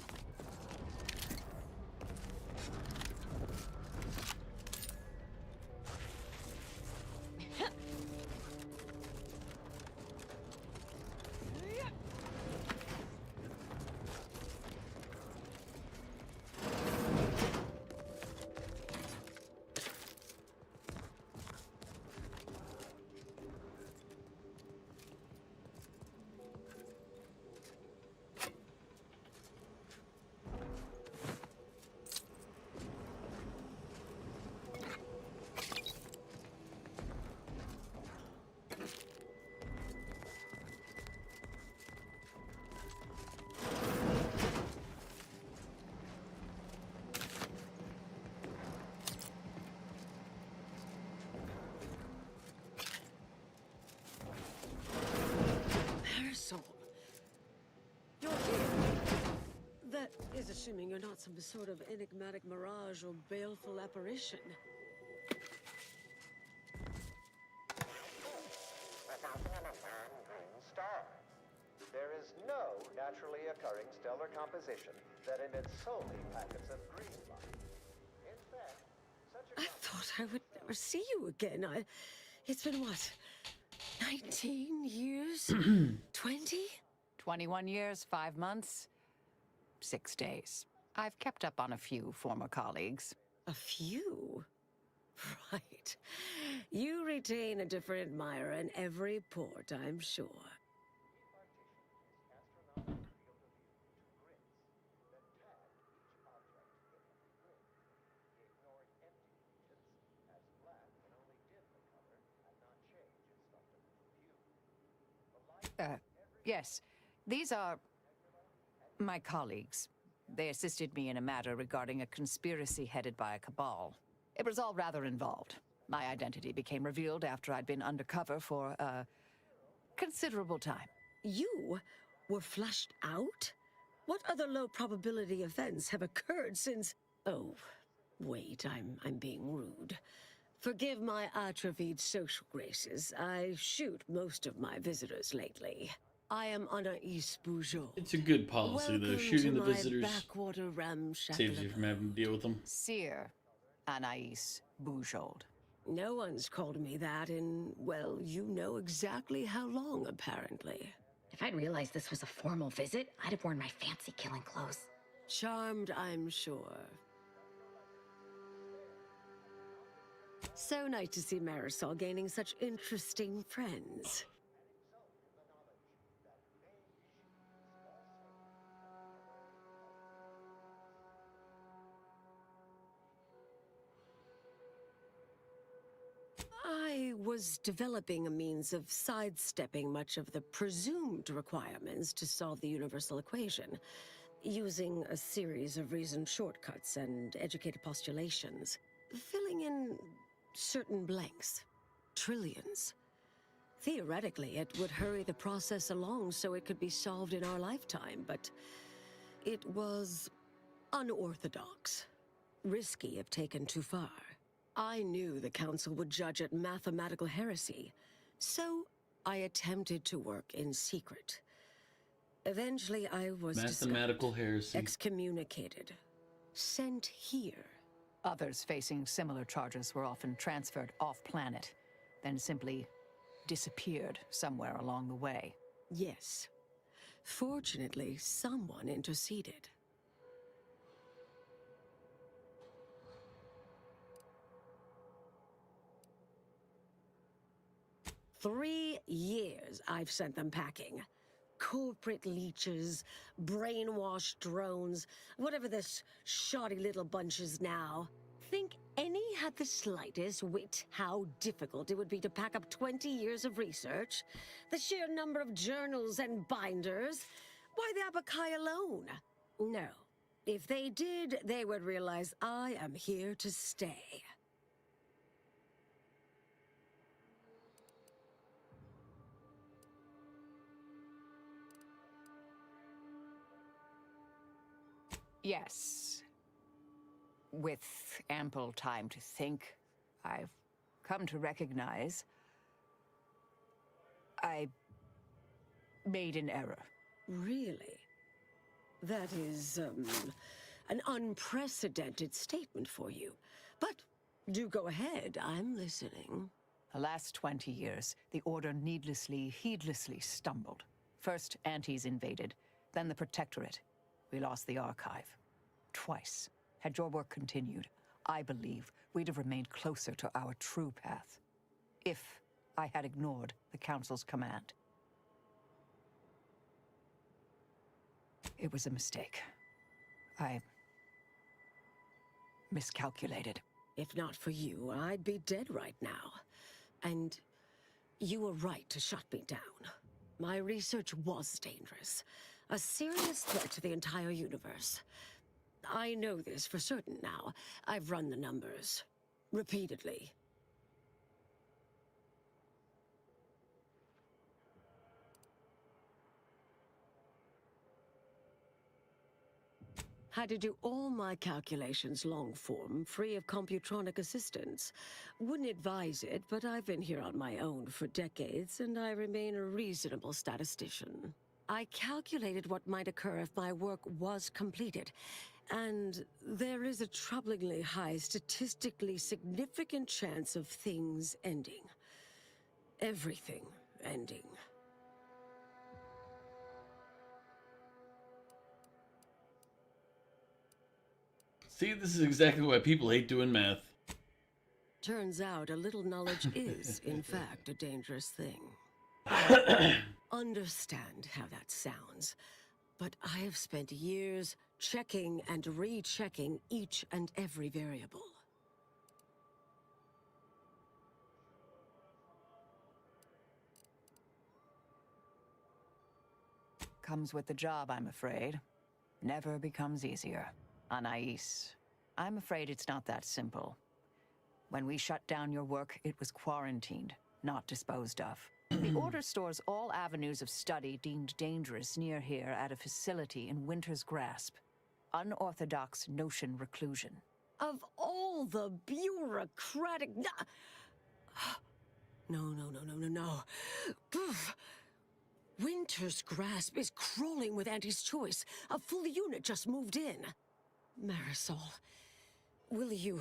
You're here. That is assuming you're not some sort of enigmatic mirage or baleful apparition. Announcing an non-green star. There is no naturally occurring stellar composition that emits solely packets of green light. In fact, such a I thought I would never see you again. It's been what? 19 years? 20? 21 years, 5 months, 6 days. I've kept up on a few former colleagues. A few? Right. You retain a different admirer in every port, I'm sure. Yes. These are my colleagues. They assisted me in a matter regarding a conspiracy headed by a cabal. It was all rather involved. My identity became revealed after I'd been undercover for a considerable time. You were flushed out? What other low-probability events have occurred since... Oh, wait, I'm being rude. Forgive my atrophied social graces. I shoot most of my visitors lately. I am Anaïs Boujot. It's a good policy, though. Shooting the visitors saves you from having to deal with them. Seer Anaïs Boujot. No one's called me that in, well, you know exactly how long, apparently. If I'd realized this was a formal visit, I'd have worn my fancy killing clothes. Charmed, I'm sure. So nice to see Marisol gaining such interesting friends. was developing a means of sidestepping much of the presumed requirements to solve the universal equation, using a series of reasoned shortcuts and educated postulations, filling in certain blanks. Trillions. Theoretically, it would hurry the process along so it could be solved in our lifetime, but it was unorthodox. Risky if taken too far. I knew the Council would judge it mathematical heresy, so I attempted to work in secret. Eventually, I was mathematical heresy. Excommunicated. Sent here. Others facing similar charges were often transferred off-planet, then simply disappeared somewhere along the way. Yes. Fortunately, someone interceded. "3 years I've sent them packing. Corporate leeches, brainwashed drones, whatever this shoddy little bunch is now. Think any had the slightest wit how difficult it would be to pack up 20 years of research? The sheer number of journals and binders? Why the Abakai alone? No. If they did, they would realize I am here to stay." Yes. With ample time to think, I've come to recognize I made an error. Really? That is, an unprecedented statement for you. But do go ahead, I'm listening. The last 20 years, the Order heedlessly stumbled. First, Antes invaded, then the Protectorate. We lost the Archive. Twice. Had your work continued, I believe we'd have remained closer to our true path. If I had ignored the Council's command. It was a mistake. I miscalculated. If not for you, I'd be dead right now. And you were right to shut me down. My research was dangerous. A serious threat to the entire universe. I know this for certain now. I've run the numbers. Repeatedly. Had to do all my calculations long form, free of computronic assistance. Wouldn't advise it, but I've been here on my own for decades, and I remain a reasonable statistician. I calculated what might occur if my work was completed, and there is a troublingly high, statistically significant chance of things ending. Everything ending. See, this is exactly why people hate doing math. Turns out a little knowledge is, in fact, a dangerous thing. Understand how that sounds, but I have spent years checking and rechecking each and every variable. Comes with the job, I'm afraid. Never becomes easier. Anais, I'm afraid it's not that simple. When we shut down your work, it was quarantined, not disposed of. The Order stores all avenues of study deemed dangerous near here at a facility in Winter's Grasp. Unorthodox notion reclusion. Of all the bureaucratic... No. Poof. Winter's Grasp is crawling with Anti's choice. A full unit just moved in. Marisol, will you...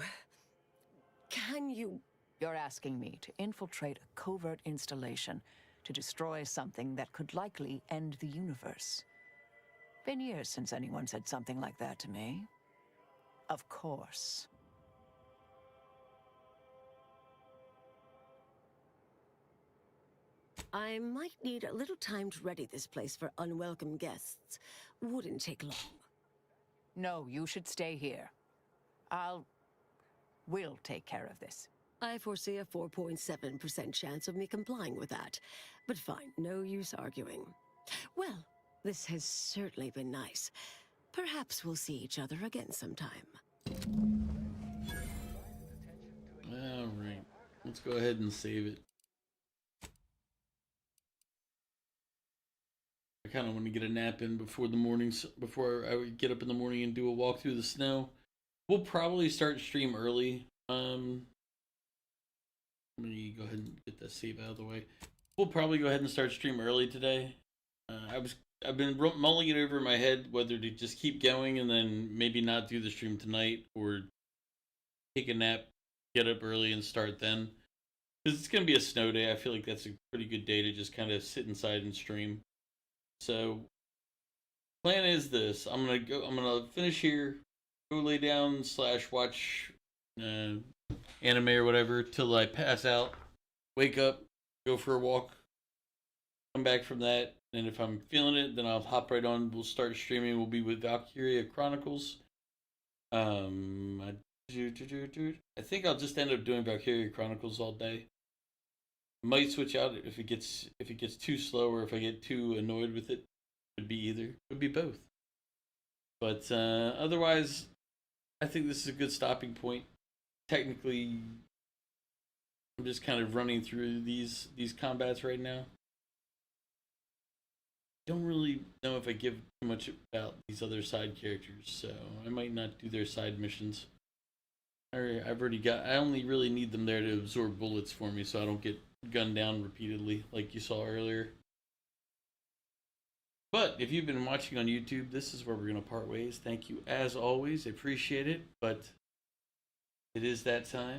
Can you... You're asking me to infiltrate a covert installation to destroy something that could likely end the universe. Been years since anyone said something like that to me. Of course. I might need a little time to ready this place for unwelcome guests. Wouldn't take long. No, you should stay here. We'll take care of this. I foresee a 4.7% chance of me complying with that. But fine, no use arguing. Well, this has certainly been nice. Perhaps we'll see each other again sometime. Alright. Let's go ahead and save it. I kind of want to get a nap in before the mornings, before I would get up in the morning and do a walk through the snow. We'll probably start stream early. Let me go ahead and get that save out of the way. We'll probably go ahead and start stream early today. I've been mulling it over in my head whether to just keep going and then maybe not do the stream tonight, or take a nap, get up early and start then. Because it's gonna be a snow day. I feel like that's a pretty good day to just kind of sit inside and stream. So, plan is this: I'm gonna finish here, go lay down / watch anime or whatever till I pass out, wake up, go for a walk, come back from that, and if I'm feeling it, then I'll hop right on. We'll start streaming. We'll be with Valkyria Chronicles. I think I'll just end up doing Valkyria Chronicles all day. Might switch out if it gets too slow, or if I get too annoyed with it. Could be either. Could be both. But otherwise, I think this is a good stopping point. Technically, I'm just kind of running through these combats right now. Don't really know if I give too much about these other side characters, so I might not do their side missions. I only really need them there to absorb bullets for me, so I don't get gunned down repeatedly like you saw earlier. But if you've been watching on YouTube, this is where we're going to part ways. Thank you as always. I appreciate it, but it is that time.